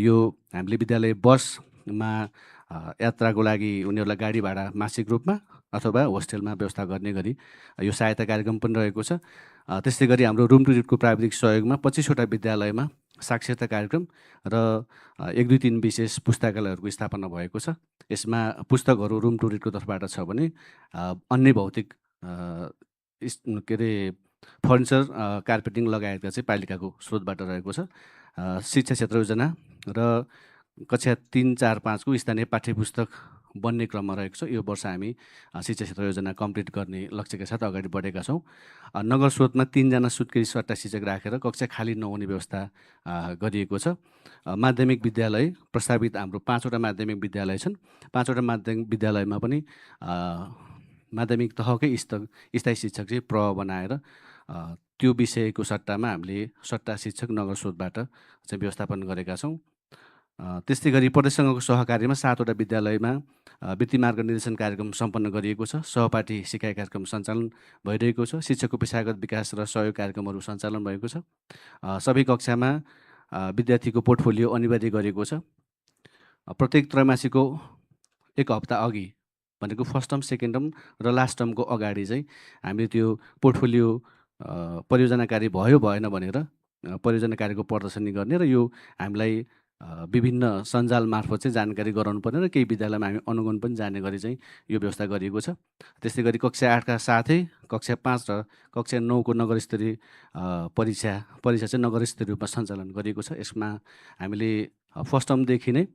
Speaker 3: यो हामीले विद्यालय बसमा यात्राको लागि उनीहरूलाई गाडी भाडा मासिक रूपमा अथवा होस्टेलमा व्यवस्था गर्ने गरी यो सहायता कार्यक्रम पनि रहेको छ। त्यस्तै गरी हाम्रो रुम टु रिडको प्राविधिक सहयोगमा 25वटा विद्यालयमा साक्षरता कार्यक्रम र 1, 2, 3 विशेष पुस्तकालयहरूको स्थापना भएको छ। यसमा पुस्तकहरू रुम टु रिडको तर्फबाट छ भने अन्य भौतिक फर्निचर कार्पेटिङ लगायतका चाहिँ पालिकाको स्रोतबाट रहेको छ। शिक्षा क्षेत्र योजना र कक्षा 3, 4, 5 को स्थानीय पाठ्यपुस्तक बन्ने क्रममा रहेको छ। यो वर्ष हामी शिक्षा क्षेत्र योजना कम्प्लिट गर्ने लक्ष्यका साथ अगाडि बढेका छौँ। नगर स्रोतमा 3 जना सुत्केरी सट्टा शिक्षक राखेर कक्षा खाली नहुने व्यवस्था गरिएको छ। माध्यमिक विद्यालय प्रस्तावित हाम्रो 5वटा माध्यमिक विद्यालय छन्। 5वटा माध्यमिक विद्यालयमा पनि माध्यमिक तहकै स्थायी शिक्षक चाहिँ बनाएर त्यो विषयको सट्टामा हामीले सट्टा शिक्षक नगर स्रोतबाट चाहिँ व्यवस्थापन गरेका छौँ। त्यस्तै गरी प्रदेशसँगको सहकार्यमा 7वटा विद्यालयमा वृत्ति मार्ग निर्देशन कार्यक्रम सम्पन्न गरिएको छ। सहपाठी सिकाइ कार्यक्रम सञ्चालन भइरहेको छ। शिक्षकको पेशागत विकास र सहयोग कार्यक्रमहरू सञ्चालन भएको छ। सबै कक्षामा विद्यार्थीको पोर्टफोलियो अनिवार्य गरिएको छ। प्रत्येक त्रैमासिकको 1 हप्ता अघि भनेको फर्स्ट टर्म, सेकेन्ड टर्म र लास्ट टर्मको अगाडि चाहिँ हामीले त्यो पोर्टफोलियो परियोजना कार्य भयो भएन भनेर परियोजना कार्यको प्रदर्शनी गर्ने र यो हामीलाई विभिन्न सञ्जाल मार्फत चाहिँ जानकारी गराउनु पर्ने र केही विद्यालयमा हामी अनुगमन पनि जाने गरी चाहिँ यो व्यवस्था गरिएको छ। त्यस्तै गरी कक्षा 8का साथै कक्षा 5 र कक्षा 9 को नगरस्तरीय परीक्षा चाहिँ नगरस्तरीय रूपमा सञ्चालन गरिएको छ। यसमा हामीले फर्स्ट टर्मदेखि नै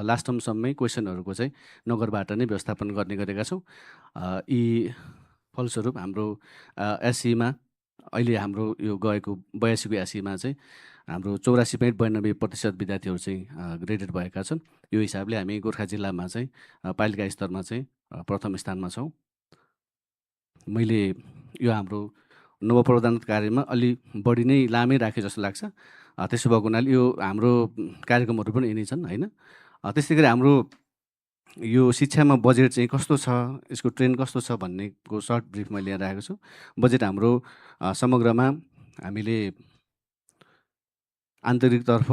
Speaker 3: लास्ट टर्मसम्मै क्वेसनहरूको चाहिँ नगरबाट नै व्यवस्थापन गर्ने गरेका छौँ। यी फलस्वरूप हाम्रो एससीमा अहिले हाम्रो यो गएको 82 को एससीमा चाहिँ हाम्रो 84.92% विद्यार्थीहरू चाहिँ ग्रेडेड भएका छन्। यो हिसाबले हामी गोर्खा जिल्लामा चाहिँ पालिका स्तरमा चाहिँ प्रथम स्थानमा छौँ। मैले यो हाम्रो नवप्रवर्धन कार्यमा अलि बढी नै लामै राखेँ जस्तो लाग्छ। त्यसो भएको हुनाले यो हाम्रो कार्यक्रमहरू पनि यिनै छन् हैन। त्यस्तै गरी हाम्रो यो शिक्षामा बजेट चाहिँ कस्तो छ, यसको ट्रेन्ड कस्तो छ भन्नेको सर्ट ब्रिफ मैले यहाँ राखेको छु। बजेट हाम्रो समग्रमा हामीले आन्तरिकतर्फ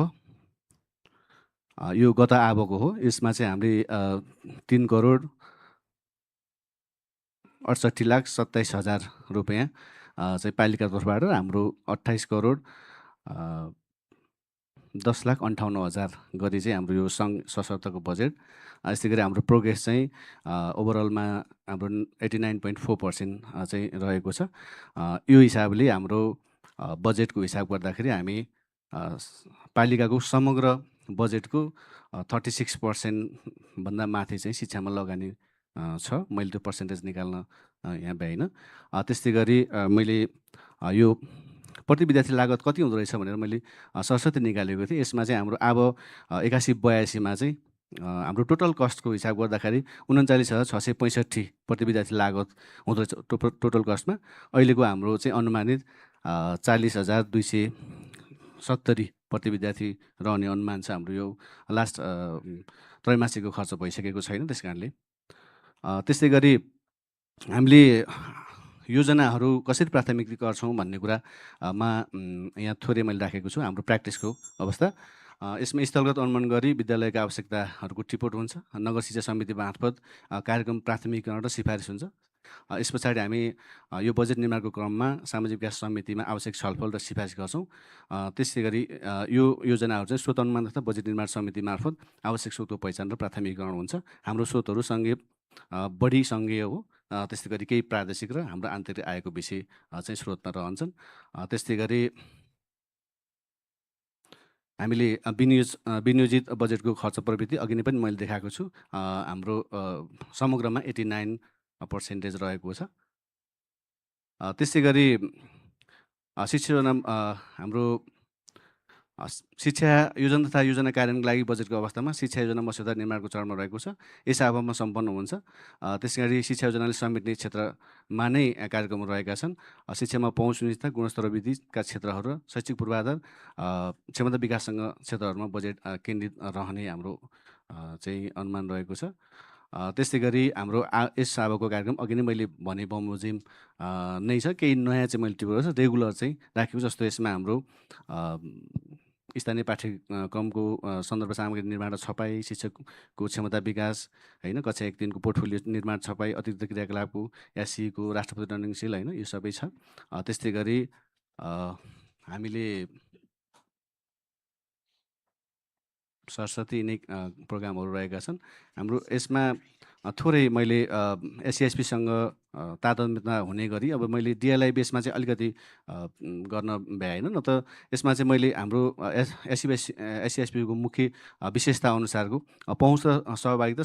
Speaker 3: यो गत आबको हो। यसमा चाहिँ हामीले 3,68,27,000 रुपियाँ चाहिँ पालिका तर्फबाट, हाम्रो 28,10,58,000 गरी चाहिँ हाम्रो यो सङ्घ सशक्तको बजेट। यस्तै गरी हाम्रो प्रोग्रेस चाहिँ ओभरअलमा हाम्रो 89.4% चाहिँ रहेको छ। यो हिसाबले हाम्रो बजेटको हिसाब गर्दाखेरि हामी पालिकाको समग्र बजेटको 36% भन्दा माथि चाहिँ शिक्षामा लगानी छ। मैले त्यो पर्सेन्टेज निकाल्न यहाँ भ्याइनँ। त्यस्तै गरी मैले यो प्रति विद्यार्थी लागत कति हुँदो रहेछ भनेर मैले सरस्वती निकालेको थिएँ। यसमा चाहिँ हाम्रो अब 81-82मा चाहिँ हाम्रो टोटल कस्टको हिसाब गर्दाखेरि 39,665 प्रति विद्यार्थी लागत हुँदो रहेछ टोटल कस्टमा। अहिलेको हाम्रो चाहिँ अनुमानित 40,270 प्रति विद्यार्थी रहने अनुमान छ हाम्रो। यो लास्ट त्रैमासिकको खर्च भइसकेको छैन, त्यस कारणले। त्यस्तै गरी हामीले योजनाहरू कसरी प्राथमिकता गर्छौँ भन्ने कुरा यहाँ थोरै मैले राखेको छु। हाम्रो प्र्याक्टिसको अवस्था यसमा स्थलगत अनुमान गरी विद्यालयका आवश्यकताहरूको टिपोट हुन्छ। नगर शिक्षा समिति मार्फत कार्यक्रम प्राथमिकरण र सिफारिस हुन्छ। यस पछाडि हामी यो बजेट निर्माणको क्रममा सामाजिक विकास समितिमा आवश्यक छलफल र सिफारिस गर्छौँ। त्यसै गरी यो योजनाहरू चाहिँ स्रोत अनुमान तथा बजेट निर्माण समिति मार्फत आवश्यक स्रोतको पहिचान र प्राथमिकरण हुन्छ। हाम्रो स्रोतहरू सङ्घीय बढी सङ्घीय हो। त्यस्तै गरी केही प्रादेशिक र हाम्रो आन्तरिक आयको विषय चाहिँ स्रोतमा रहन्छन्। त्यस्तै गरी हामीले विनियोजित बजेटको खर्च प्रवृत्ति अघि नै पनि मैले देखाएको छु। हाम्रो समग्रमा 89% रहेको छ। त्यसै गरी शिक्षा योजना हाम्रो शिक्षा योजना तथा योजना कार्यान्वयनको लागि बजेटको अवस्थामा शिक्षा योजना मस्यौदा निर्माणको चरणमा रहेको छ। यस अभावमा सम्पन्न हुन्छ। त्यसै गरी शिक्षा योजनाले समेट्ने क्षेत्रमा नै कार्यक्रमहरू रहेका छन्। शिक्षामा पहुँच सुनिश्चितता, गुणस्तर वृद्धिका क्षेत्रहरू र शैक्षिक पूर्वाधार क्षमता विकाससँग क्षेत्रहरूमा बजेट केन्द्रित रहने हाम्रो चाहिँ अनुमान रहेको छ। त्यस्तै गरी हाम्रो यस अबको कार्यक्रम अघि नै मैले भने बमोजिम नै छ। केही नयाँ चाहिँ मैले टिपेको छ, रेगुलर चाहिँ राखेको। जस्तो यसमा हाम्रो स्थानीय पाठ्यक्रमको सन्दर्भ सामग्री निर्माण र छपाई, शिक्षकको क्षमता विकास, होइन, कक्षा 1-3को पोर्टफोलियो निर्माण छपाई, अतिरिक्त क्रियाकलापको एससीको राष्ट्रपति रनिङशील, होइन, यो सबै छ। त्यस्तै गरी हामीले सरस्वती नै प्रोग्रामहरू रहेका छन् हाम्रो। यसमा थोरै मैले SESPसँग तादात्म्यता हुने गरी अब मैले DLI बेसमा चाहिँ अलिकति गर्न भ्याएन। न त यसमा चाहिँ मैले हाम्रो SESPको मुख्य विशेषता अनुसारको पहुँच र सहभागिता,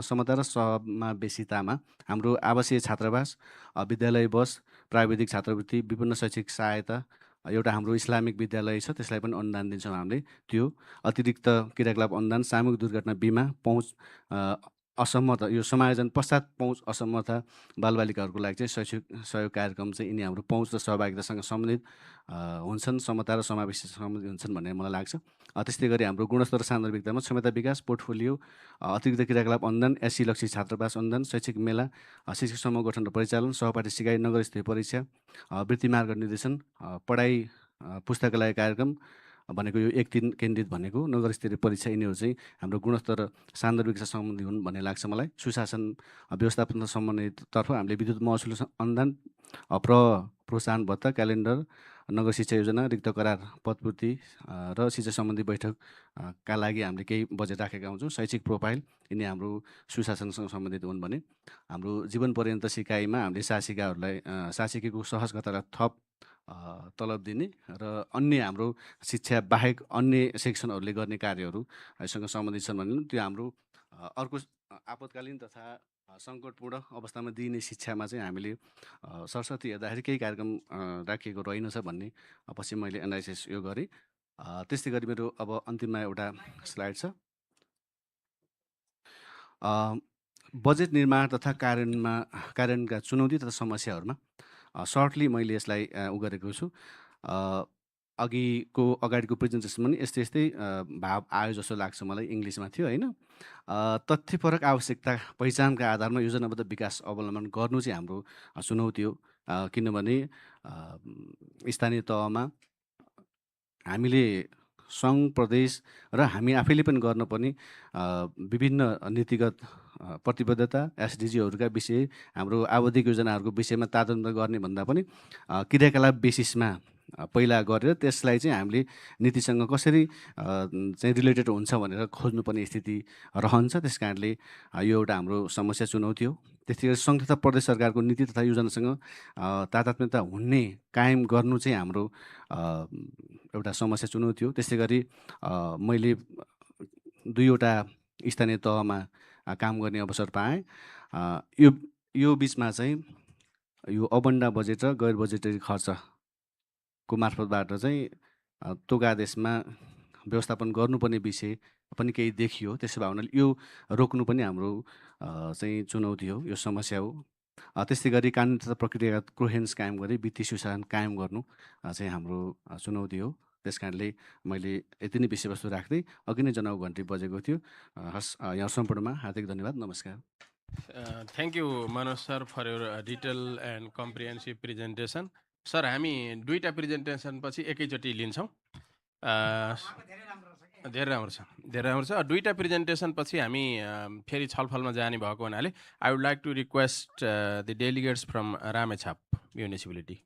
Speaker 3: समता र समावेशितामा हाम्रो आवासीय छात्रावास, विद्यालय बस, प्राविधिक छात्रवृत्ति, विभिन्न शैक्षिक सहायता, एउटा हाम्रो इस्लामिक विद्यालय छ त्यसलाई पनि अनुदान दिन्छौँ हामीले। त्यो अतिरिक्त क्रियाकलाप अनुदान, सामूहिक दुर्घटना बिमा, पहुँच असम्मता, यो समायोजन पश्चात पहुँच असम्मता बालबालिकाहरूको लागि चाहिँ शैक्षिक सहयोग कार्यक्रम चाहिँ यिनी हाम्रो पहुँच र सहभागितासँग सम्बन्धित हुन्छन्, समता र समावेशी सम्बन्धित हुन्छन् भन्ने मलाई लाग्छ। त्यस्तै गरी हाम्रो गुणस्तर र सान्दर्भिकतामा क्षमता विकास, पोर्टफोलियो, अतिरिक्त क्रियाकलाप अनुदान, SC लक्षी छात्रावास अनुदान, शैक्षिक मेला, शिक्षक समूह गठन र परिचालन, सहपाठी सिकाइ, नगरस्तरीय परीक्षा, वृत्ति मार्ग निर्देशन, पढाइ पुस्तकालय कार्यक्रम भनेको यो 1-3 केन्द्रित भनेको, नगरस्तरीय परीक्षा, यिनीहरू चाहिँ हाम्रो गुणस्तर र सान्दर्भिकता सम्बन्धी हुन् भन्ने लाग्छ मलाई। सुशासन व्यवस्थापन सम्बन्धिततर्फ हामीले विद्युत महसुल अनुदान, प्रोत्साहन भत्ता, क्यालेन्डर, नगर शिक्षा योजना, रिक्त करार, पदपूर्ति र शिक्षा सम्बन्धी बैठकका लागि हामीले केही बजेट राखेका हुन्छौँ। शैक्षिक प्रोफाइल, यिनी हाम्रो सुशासनसँग सम्बन्धित हुन् भने हाम्रो जीवन पर्यन्त सिकाइमा हामीले शासिकीको सहजगतालाई थप तलब दिने र अन्य हाम्रो शिक्षा बाहेक अन्य सेक्सनहरूले गर्ने कार्यहरू यससँग सम्बन्धित छन् भने त्यो हाम्रो अर्को आपतकालीन तथा सङ्कटपूर्ण अवस्थामा दिइने शिक्षामा चाहिँ हामीले सरस्वती हेर्दाखेरि केही कार्यक्रम राखिएको रहेनछ भन्ने पछि मैले एनालाइसिस यो गरेँ। त्यस्तै गरी मेरो अब अन्तिममा एउटा स्लाइड छ। बजेट निर्माण तथा कार्यान्वयनका चुनौती तथा समस्याहरूमा सर्टली मैले यसलाई उ गरेको छु। अगाडिको प्रेजेन्टेसन पनि यस्तै यस्तै भाव आयो जस्तो लाग्छ मलाई, इङ्ग्लिसमा थियो होइन। तथ्यपरक आवश्यकता पहिचानका आधारमा योजनाबद्ध विकास अवलम्बन गर्नु चाहिँ हाम्रो चुनौती हो। किनभने स्थानीय तहमा हामीले सङ्घ, प्रदेश र हामी आफैले पनि गर्नुपर्ने विभिन्न नीतिगत प्रतिबद्धता, एसडिजीहरूका विषय, हाम्रो आवधिक योजनाहरूको विषयमा तादन्त गर्ने भन्दा पनि क्रियाकलाप बेसिसमा पहिला गरेर त्यसलाई चाहिँ हामीले नीतिसँग कसरी चाहिँ रिलेटेड हुन्छ भनेर खोज्नुपर्ने स्थिति रहन्छ। त्यस कारणले यो एउटा हाम्रो समस्या, चुनौती हो। त्यस्तै गरी सङ्घ तथा प्रदेश सरकारको नीति तथा योजनासँग तादात्म्यता हुने कायम गर्नु चाहिँ हाम्रो एउटा समस्या, चुनौती हो। त्यस्तै गरी मैले 2वटा स्थानीय तहमा काम गर्ने अवसर पाएँ। यो बिचमा चाहिँ यो अबन्डा बजेट र गैर बजेटरी खर्चको मार्फतबाट चाहिँ तोगादेशमा व्यवस्थापन गर्नुपर्ने विषय पनि केही देखियो। त्यसो भए हुनाले यो रोक्नु पनि हाम्रो चाहिँ चुनौती हो, यो समस्या हो। त्यस्तै गरी कानुन तथा प्रक्रियागत कोहेरेन्स कायम गरी वित्तीय सुशासन कायम गर्नु चाहिँ हाम्रो चुनौती हो। त्यस कारणले मैले यति नै विषयवस्तु राख्दै अघि नै जनाउ घन्टी बजेको थियो। हस्, यहाँ सम्पूर्णमा हार्दिक धन्यवाद, नमस्कार।
Speaker 2: Thank you Manoj sir for your detail end comprehensive presentation. Sir, हामी 2टा प्रेजेन्टेसन पछि एकैचोटि लिन्छौँ। धेरै राम्रो छ, धेरै राम्रो छ। 2टा प्रेजेन्टेसन पछि हामी फेरि छलफलमा जाने भएको हुनाले I would like to request the delegates from Ramechhap municipality.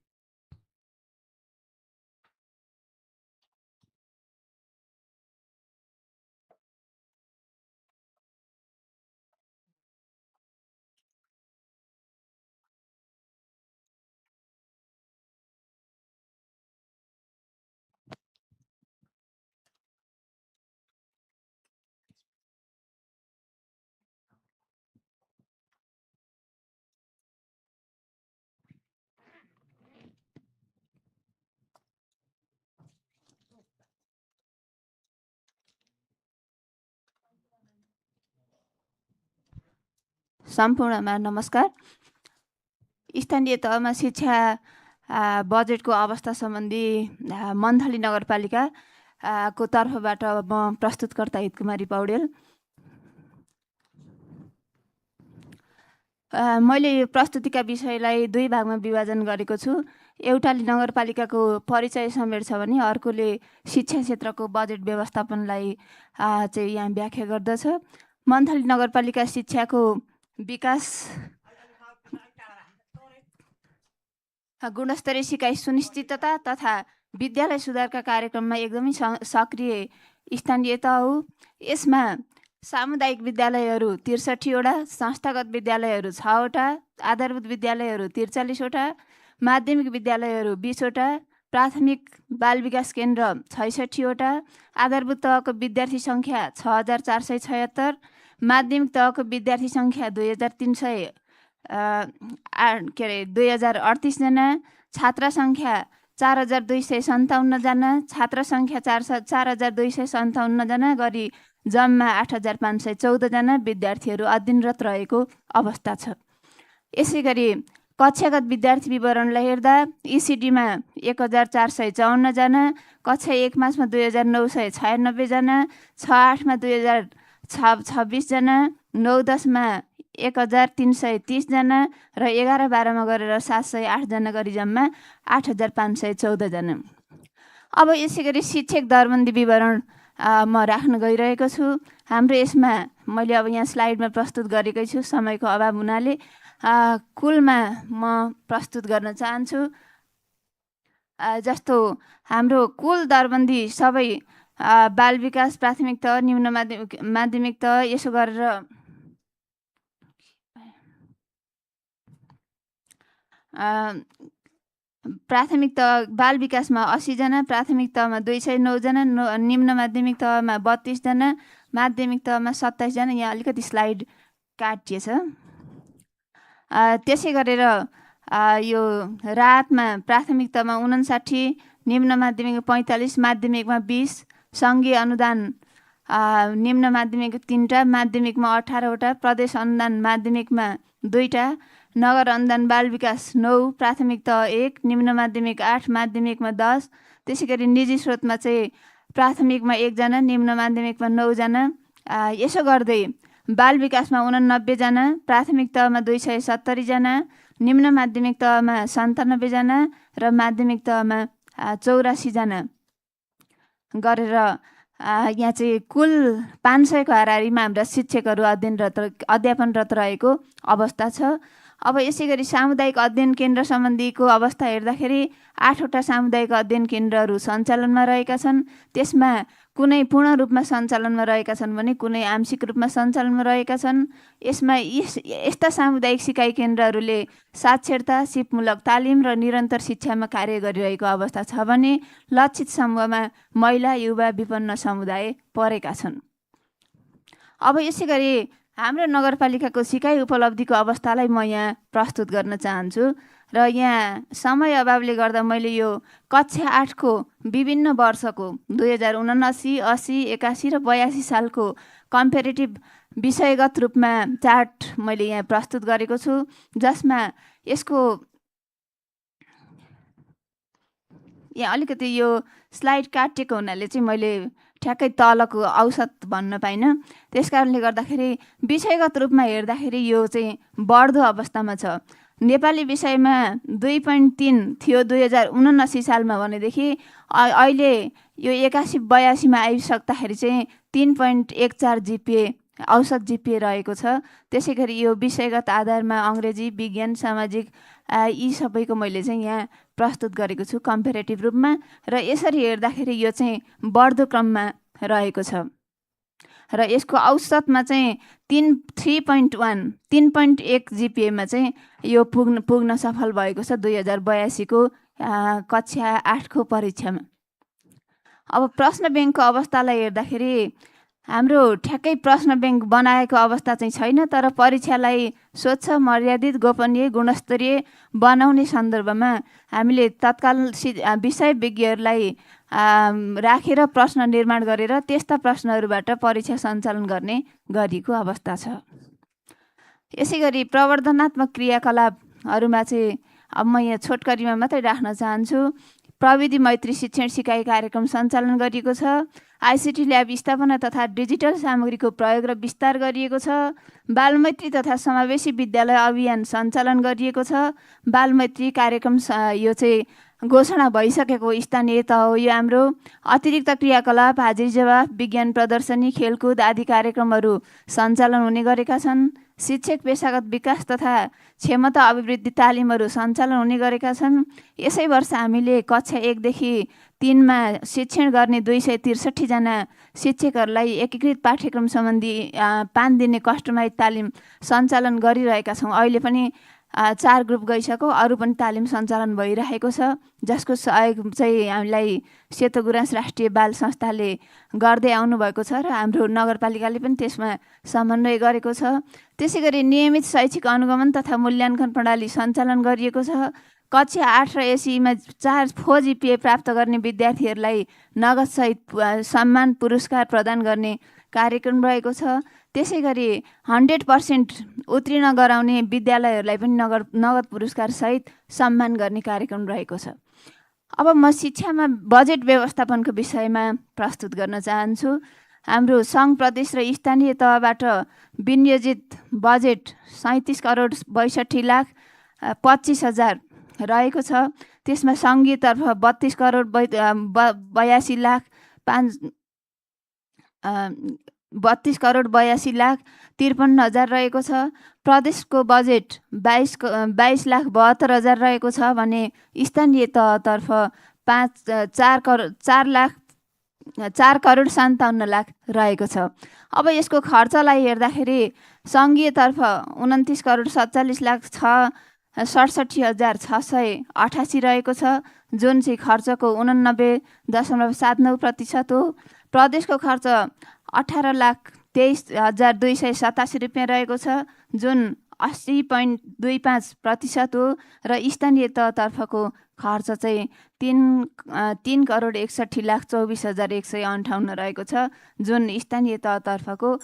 Speaker 6: सम्पूर्णमा नमस्कार। स्थानीय तहमा शिक्षा बजेटको अवस्था सम्बन्धी मन्थली नगरपालिका को तर्फबाट म प्रस्तुतकर्ता हितकुमारी पौडेल। मैले यो प्रस्तुतिका विषयलाई 2 भागमा विभाजन गरेको छु। एउटाले नगरपालिकाको परिचय समेट छ भने अर्कोले शिक्षा क्षेत्रको बजेट व्यवस्थापनलाई चाहिँ यहाँ व्याख्या गर्दछ। मन्थली नगरपालिका शिक्षाको विकास, गुणस्तरीय सिकाइ सुनिश्चितता तथा विद्यालय सुधारका कार्यक्रममा एकदमै सक्रिय स्थानीय तह हो। यसमा सामुदायिक विद्यालयहरू 63वटा, संस्थागत विद्यालयहरू 6वटा, आधारभूत विद्यालयहरू 43वटा, माध्यमिक विद्यालयहरू 20वटा, प्राथमिक बाल विकास केन्द्र 66वटा, आधारभूत तहको विद्यार्थी सङ्ख्या 6476, माध्यमिक तहको विद्यार्थी सङ्ख्या 2038 जना, छात्र सङ्ख्या 4257 जना, छात्र सङ्ख्या 4257 जना गरी जम्मा 8514 जना विद्यार्थीहरू अध्ययनरत रहेको अवस्था छ। यसै गरी कक्षागत विद्यार्थी विवरणलाई हेर्दा इसिडीमा 1454 जना, कक्षा 1 मासमा 2996 जना, 6-8मा 2026 जना, 9-10मा 1330 जना र 11-12मा गरेर 708 जना गरी जम्मा 8514 जना। अब यसै गरी शिक्षक दरबन्दी विवरण म राख्न गइरहेको छु। हाम्रो यसमा मैले अब यहाँ स्लाइडमा प्रस्तुत गरेकै छु, समयको अभाव हुनाले कुलमा म प्रस्तुत गर्न चाहन्छु। जस्तो हाम्रो कुल दरबन्दी सबै बाल विकास, प्राथमिक तह, निम्न माध्यमिक तह यसो गरेर प्राथमिक तह बाल विकासमा 80 जना, प्राथमिक तहमा 209 जना, निम्न माध्यमिक तहमा 32 जना, माध्यमिक तहमा 27 जना। यहाँ अलिकति स्लाइड काटिएछ। त्यसै गरेर यो रातमा प्राथमिक तहमा 59, निम्न माध्यमिक 45, माध्यमिकमा 20, सङ्घीय अनुदान निम्न माध्यमिक 3वटा, माध्यमिकमा 18वटा, प्रदेश अनुदान माध्यमिकमा 2वटा, नगर अनुदान बाल विकास 9, प्राथमिक तह 1, निम्न माध्यमिक 8, माध्यमिकमा 10,
Speaker 4: त्यसै गरी निजी स्रोतमा चाहिँ प्राथमिकमा 1 जना, निम्न माध्यमिकमा 9 जना, यसो गर्दै बाल विकासमा 89 जना, प्राथमिक तहमा 270 जना, निम्न माध्यमिक तहमा 97 जना र माध्यमिक तहमा 84 जना गरेर यहाँ चाहिँ कुल 500 को हाराहारीमा हाम्रा शिक्षकहरू अध्यापनरत रहेको अवस्था छ। अब यसै गरी सामुदायिक अध्ययन केन्द्र सम्बन्धीको अवस्था हेर्दाखेरि 8वटा सामुदायिक अध्ययन केन्द्रहरू सञ्चालनमा रहेका छन्। त्यसमा कुनै पूर्ण रूपमा सञ्चालनमा रहेका छन् भने कुनै आंशिक रूपमा सञ्चालनमा रहेका छन्। यसमा यस्ता सामुदायिक सिकाइ केन्द्रहरूले साक्षरता, सिपमूलक तालिम र निरन्तर शिक्षामा कार्य गरिरहेको अवस्था छ भने लक्षित समूहमा महिला, युवा, विपन्न समुदाय परेका छन्। अब यसै गरी हाम्रो नगरपालिकाको सिकाइ उपलब्धिको अवस्थालाई म यहाँ प्रस्तुत गर्न चाहन्छु र यहाँ समय अभावले गर्दा मैले यो कक्षा 8 को विभिन्न वर्षको 2079, 80, 81 र 82 सालको कम्पेरेटिभ विषयगत रूपमा चार्ट मैले यहाँ प्रस्तुत गरेको छु, जसमा यसको यहाँ अलिकति यो स्लाइड काटिएको हुनाले चाहिँ मैले ठ्याक्कै तलको औसत भन्न पाइनँ। त्यसकारणले गर्दाखेरि विषयगत रूपमा हेर्दाखेरि यो चाहिँ बढ्दो अवस्थामा छ। नेपाली विषयमा 2.3 थियो 2079 सालमा भनेदेखि अहिले यो 81-82 मा आइसक्दाखेरि चाहिँ 3.14 जिपिए औसत जिपिए रहेको छ। त्यसै गरी यो विषयगत आधारमा अङ्ग्रेजी, विज्ञान, सामाजिक यी सबैको मैले चाहिँ यहाँ प्रस्तुत गरेको छु कम्पेरेटिभ रूपमा र यसरी हेर्दाखेरि यो चाहिँ बढ्दो क्रममा रहेको छ र यसको औसतमा चाहिँ 3.1 जिपिएमा चाहिँ यो पुग्न सफल भएको छ 2082 को कक्षा 8 को परीक्षामा। अब प्रश्न ब्याङ्कको अवस्थालाई हेर्दाखेरि हाम्रो ठ्याक्कै प्रश्न ब्याङ्क बनाएको अवस्था चाहिँ छैन, तर परीक्षालाई स्वच्छ, मर्यादित, गोपनीय, गुणस्तरीय बनाउने सन्दर्भमा हामीले तत्काल विषय विज्ञहरूलाई राखेर प्रश्न निर्माण गरेर त्यस्ता प्रश्नहरूबाट परीक्षा सञ्चालन गर्ने गरिएको अवस्था छ। यसै गरी प्रवर्धनात्मक क्रियाकलापहरूमा चाहिँ अब म यहाँ छोटकरीमा मात्रै राख्न चाहन्छु। प्रविधि मैत्री शिक्षण सिकाइ कार्यक्रम सञ्चालन गरिएको छ। आइसिटी ल्याब स्थापना तथा डिजिटल सामग्रीको प्रयोग र विस्तार गरिएको छ। बालमैत्री तथा समावेशी विद्यालय अभियान सञ्चालन गरिएको छ। बालमैत्री कार्यक्रम यो चाहिँ घोषणा भइसकेको स्थानीय तह हो यो हाम्रो। अतिरिक्त क्रियाकलाप, हाजिरी जवाफ, विज्ञान प्रदर्शनी, खेलकुद आदि कार्यक्रमहरू सञ्चालन हुने गरेका छन्। शिक्षक पेशागत विकास तथा क्षमता अभिवृद्धि तालिमहरू सञ्चालन हुने गरेका छन्। यसै वर्ष हामीले कक्षा 1 देखि 3 मा शिक्षण गर्ने 263 जना शिक्षकहरूलाई एकीकृत पाठ्यक्रम सम्बन्धी 5 दिने कस्टमाइज तालिम सञ्चालन गरिरहेका छौँ। अहिले पनि 4 ग्रुप गइसक्यो, अरू पनि तालिम सञ्चालन भइरहेको छ, जसको सहयोग चाहिँ हामीलाई सेतो गुराँस राष्ट्रिय बाल संस्थाले गर्दै आउनुभएको छ र हाम्रो नगरपालिकाले पनि त्यसमा समन्वय गरेको छ। त्यसै गरी नियमित शैक्षिक अनुगमन तथा मूल्याङ्कन प्रणाली सञ्चालन गरिएको छ। कक्षा 8 र एसीमा 4 जिपिए प्राप्त गर्ने विद्यार्थीहरूलाई नगदसहित सम्मान पुरस्कार प्रदान गर्ने कार्यक्रम रहेको छ। त्यसै गरी 100% उत्तीर्ण गराउने विद्यालयहरूलाई पनि नगद पुरस्कार सहित सम्मान गर्ने कार्यक्रम रहेको छ। अब म शिक्षामा बजेट व्यवस्थापनको विषयमा प्रस्तुत गर्न चाहन्छु। हाम्रो सङ्घ, प्रदेश र स्थानीय तहबाट विनियोजित बजेट 37 करोड 62 लाख 25 हजार रहेको छ। त्यसमा सङ्घीयतर्फ 32 करोड 82 लाख 32 करोड 82 लाख 53 हजार रहेको छ। प्रदेशको बजेट 22 लाख 72 हजार रहेको छ भने स्थानीय तहतर्फ 4 करोड 57 लाख रहेको छ। अब यसको खर्चलाई हेर्दाखेरि सङ्घीयतर्फ 29 करोड 47 लाख 67 हजार 688 रहेको छ, जुन चाहिँ खर्चको 89.79% हो। प्रदेशको खर्च 18 लाख 23 हजार 287 रुपियाँ रहेको छ, जुन 80.25% हो र स्थानीय तहतर्फको खर्च चाहिँ 3 करोड 61 लाख 24 हजार 158 रहेको छ, जुन स्थानीय तहतर्फको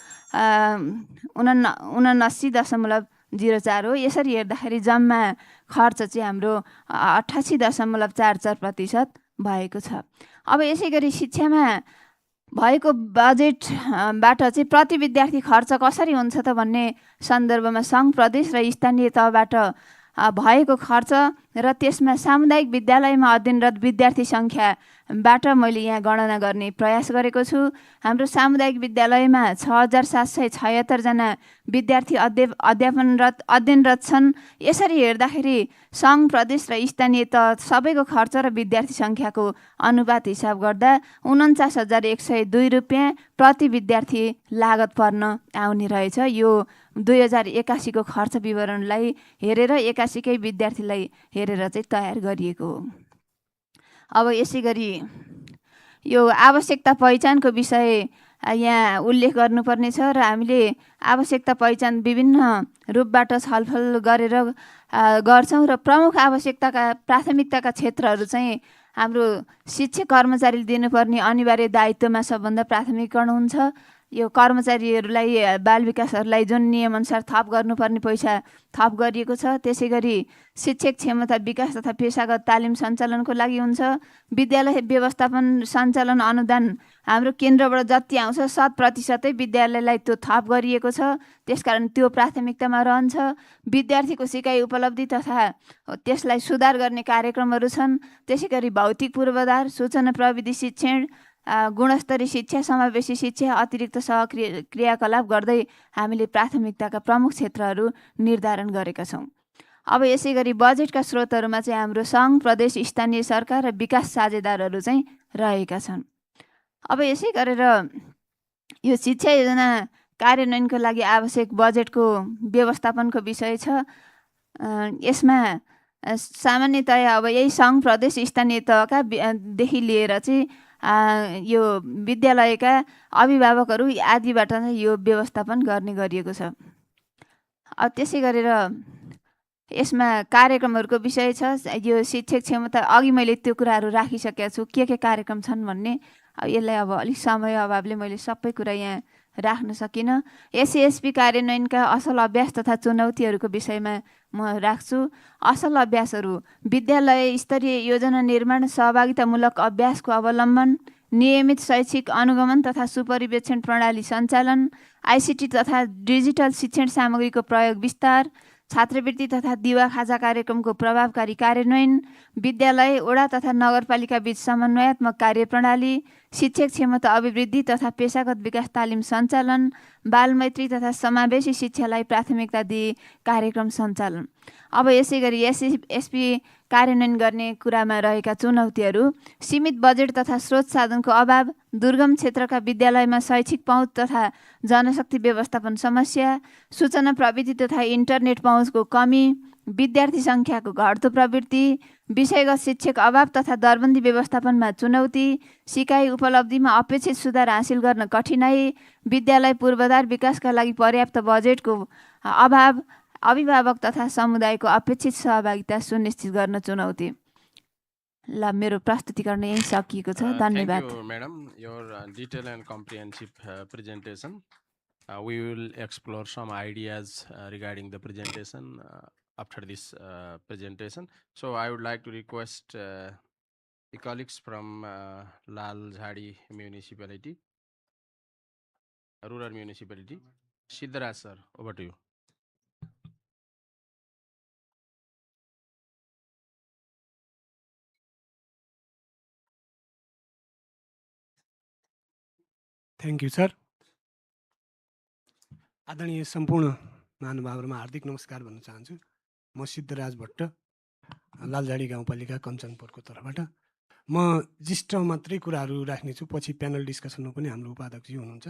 Speaker 4: 79.04 हो। यसरी हेर्दाखेरि जम्मा खर्च चाहिँ हाम्रो 88.44% भएको छ। अब यसै गरी शिक्षामा भएको बजेटबाट चाहिँ प्रति विद्यार्थी खर्च कसरी हुन्छ त भन्ने सन्दर्भमा सङ्घ प्रदेश र स्थानीय तहबाट भएको खर्च र त्यसमा सामुदायिक विद्यालयमा अध्ययनरत विद्यार्थी सङ्ख्याबाट मैले यहाँ गणना गर्ने प्रयास गरेको छु। हाम्रो सामुदायिक विद्यालयमा 6776 जना विद्यार्थी अध्ययनरत छन्। यसरी हेर्दाखेरि सङ्घ प्रदेश र स्थानीय तह सबैको खर्च र विद्यार्थी सङ्ख्याको अनुपात हिसाब गर्दा 49,102 रुपियाँ प्रति विद्यार्थी लागत पर्न आउने रहेछ। यो 2081 को खर्च विवरणलाई हेरेर 81 कै विद्यार्थीलाई हेरेर चाहिँ तयार गरिएको हो। अब यसै गरी यो आवश्यकता पहिचानको विषय यहाँ उल्लेख गर्नुपर्ने छ र हामीले आवश्यकता पहिचान विभिन्न रूपबाट छलफल गरेर गर्छौँ र प्रमुख आवश्यकताका प्राथमिकताका क्षेत्रहरू चाहिँ हाम्रो शिक्षक कर्मचारीले दिनुपर्ने अनिवार्य दायित्वमा सबभन्दा प्राथमिकरण हुन्छ। यो कर्मचारीहरूलाई बाल विकासहरूलाई जुन नियमअनुसार थप गर्नुपर्ने पैसा थप गरिएको छ। त्यसै गरी शिक्षक क्षमता विकास तथा पेसागत तालिम सञ्चालनको लागि हुन्छ। विद्यालय व्यवस्थापन सञ्चालन अनुदान हाम्रो केन्द्रबाट जति आउँछ 100% विद्यालयलाई त्यो थप गरिएको छ। त्यसकारण त्यो प्राथमिकतामा रहन्छ। विद्यार्थीको सिकाइ उपलब्धि तथा त्यसलाई सुधार गर्ने कार्यक्रमहरू छन्। त्यसै गरी भौतिक पूर्वाधार, सूचना प्रविधि शिक्षण, गुणस्तरीय शिक्षा, समावेशी शिक्षा, अतिरिक्त क्रियाकलाप गर्दै हामीले प्राथमिकताका प्रमुख क्षेत्रहरू निर्धारण गरेका छौँ। अब यसै गरी बजेटका स्रोतहरूमा चाहिँ हाम्रो सङ्घ प्रदेश स्थानीय सरकार र विकास साझेदारहरू चाहिँ रहेका छन्। अब यसै गरेर यो शिक्षा योजना कार्यान्वयनको लागि आवश्यक बजेटको व्यवस्थापनको विषय छ। यसमा सामान्यतया अब यही सङ्घ प्रदेश स्थानीय तहका देखि लिएर चाहिँ यो विद्यालयका अभिभावकहरू आदिबाट यो व्यवस्थापन गर्ने गरिएको छ। अब त्यसै गरेर यसमा कार्यक्रमहरूको विषय छ। यो शिक्षक क्षमता अघि मैले त्यो कुराहरू राखिसकेको छु, के कार्यक्रम छन् भन्ने। यसलाई अब अलिक समय अभावले मैले सबै कुरा यहाँ राख्न सकिनँ। SESP कार्यान्वयनका असल अभ्यास तथा चुनौतीहरूको विषयमा म राख्छु। असल अभ्यासहरू विद्यालय स्तरीय योजना निर्माण, सहभागितामूलक अभ्यासको अवलम्बन, नियमित शैक्षिक अनुगमन तथा सुपरिवेक्षण प्रणाली सञ्चालन, ICT तथा डिजिटल शिक्षण सामग्रीको प्रयोग विस्तार, छात्रवृत्ति तथा दिवा खाजा कार्यक्रमको प्रभावकारी कार्यान्वयन, विद्यालय वडा तथा नगरपालिका बीच समन्वयात्मक कार्यप्रणाली, शिक्षक क्षमता अभिवृद्धि तथा पेसागत विकास तालिम सञ्चालन, बालमैत्री तथा समावेशी शिक्षालाई प्राथमिकता दिए कार्यक्रम सञ्चालन। अब यसै गरी SESP कार्यान्वयन गर्ने कुरामा रहेका चुनौतीहरू: सीमित बजेट तथा स्रोत साधनको अभाव, दुर्गम क्षेत्रका विद्यालयमा शैक्षिक पहुँच तथा जनशक्ति व्यवस्थापन समस्या, सूचना प्रविधि तथा इन्टरनेट पहुँचको कमी, विद्यार्थी सङ्ख्याको घट्दो प्रवृत्ति, विषयगत शिक्षक अभाव तथा दरबन्दी व्यवस्थापनमा चुनौती, सिकाइ उपलब्धिमा अपेक्षित सुधार हासिल गर्न कठिनाई, विद्यालय पूर्वाधार विकासका लागि पर्याप्त बजेटको अभाव, अभिभावक तथा समुदायको अपेक्षित सहभागिता सुनिश्चित गर्न चुनौती। ल, मेरो प्रस्तुतिकरण यही सकिएको छ। धन्यवाद।
Speaker 2: Thank you, madam. Your detailed and comprehensive presentation. We will explore some ideas regarding the presentation after this presentation. So I would like to request the colleagues from Lal Jhadi municipality, rural municipality. Siddharaj sir, over to you.
Speaker 5: Thank you sir. आदरणीय सम्पूर्ण महानुभावहरूमा हार्दिक नमस्कार भन्न चाहन्छु। म सिद्धराज भट्ट, लालझाडी गाउँपालिका कञ्चनपुरको तर्फबाट। म gist मात्रै कुराहरू राख्नेछु, पछि प्यानल डिस्कसनमा पनि हाम्रो उपाध्यक्षजी हुनुहुन्छ,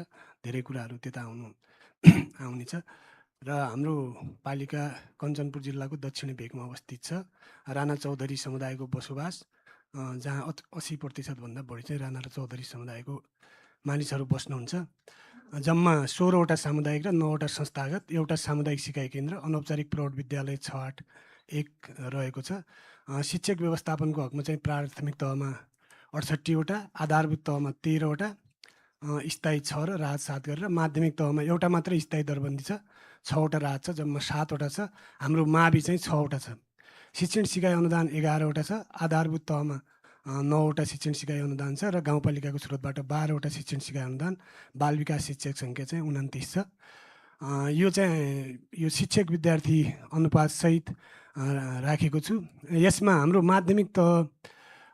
Speaker 5: धेरै कुराहरू त्यता आउनेछ। र हाम्रो पालिका कञ्चनपुर जिल्लाको दक्षिणी भेगमा अवस्थित छ। राणा चौधरी समुदायको बसोबास, जहाँ 80% भन्दा बढी चाहिँ राणा र चौधरी समुदायको मानिसहरू बस्नुहुन्छ। जम्मा 16वटा सामुदायिक र 9वटा संस्थागत, एउटा सामुदायिक सिकाइ केन्द्र, अनौपचारिक प्रौढ विद्यालय 681 रहेको छ। शिक्षक व्यवस्थापनको हकमा चाहिँ प्राथमिक तहमा 68वटा, आधारभूत तहमा 13वटा, स्थायी 6 र राहत 7 गरेर, माध्यमिक तहमा एउटा मात्रै स्थायी दरबन्दी छ, 6वटा राहत छ, जम्मा 7वटा छ। हाम्रो मावि चाहिँ 6वटा छ। शिक्षण सिकाइ अनुदान 11वटा छ। आधारभूत तहमा 9वटा शिक्षण सिकाइ अनुदान छ र गाउँपालिकाको स्रोतबाट 12वटा शिक्षण सिकाइ अनुदान, बाल विकास शिक्षक सङ्ख्या चाहिँ 29 छ। यो चाहिँ यो शिक्षक विद्यार्थी अनुपातसहित राखेको छु। यसमा हाम्रो माध्यमिक तह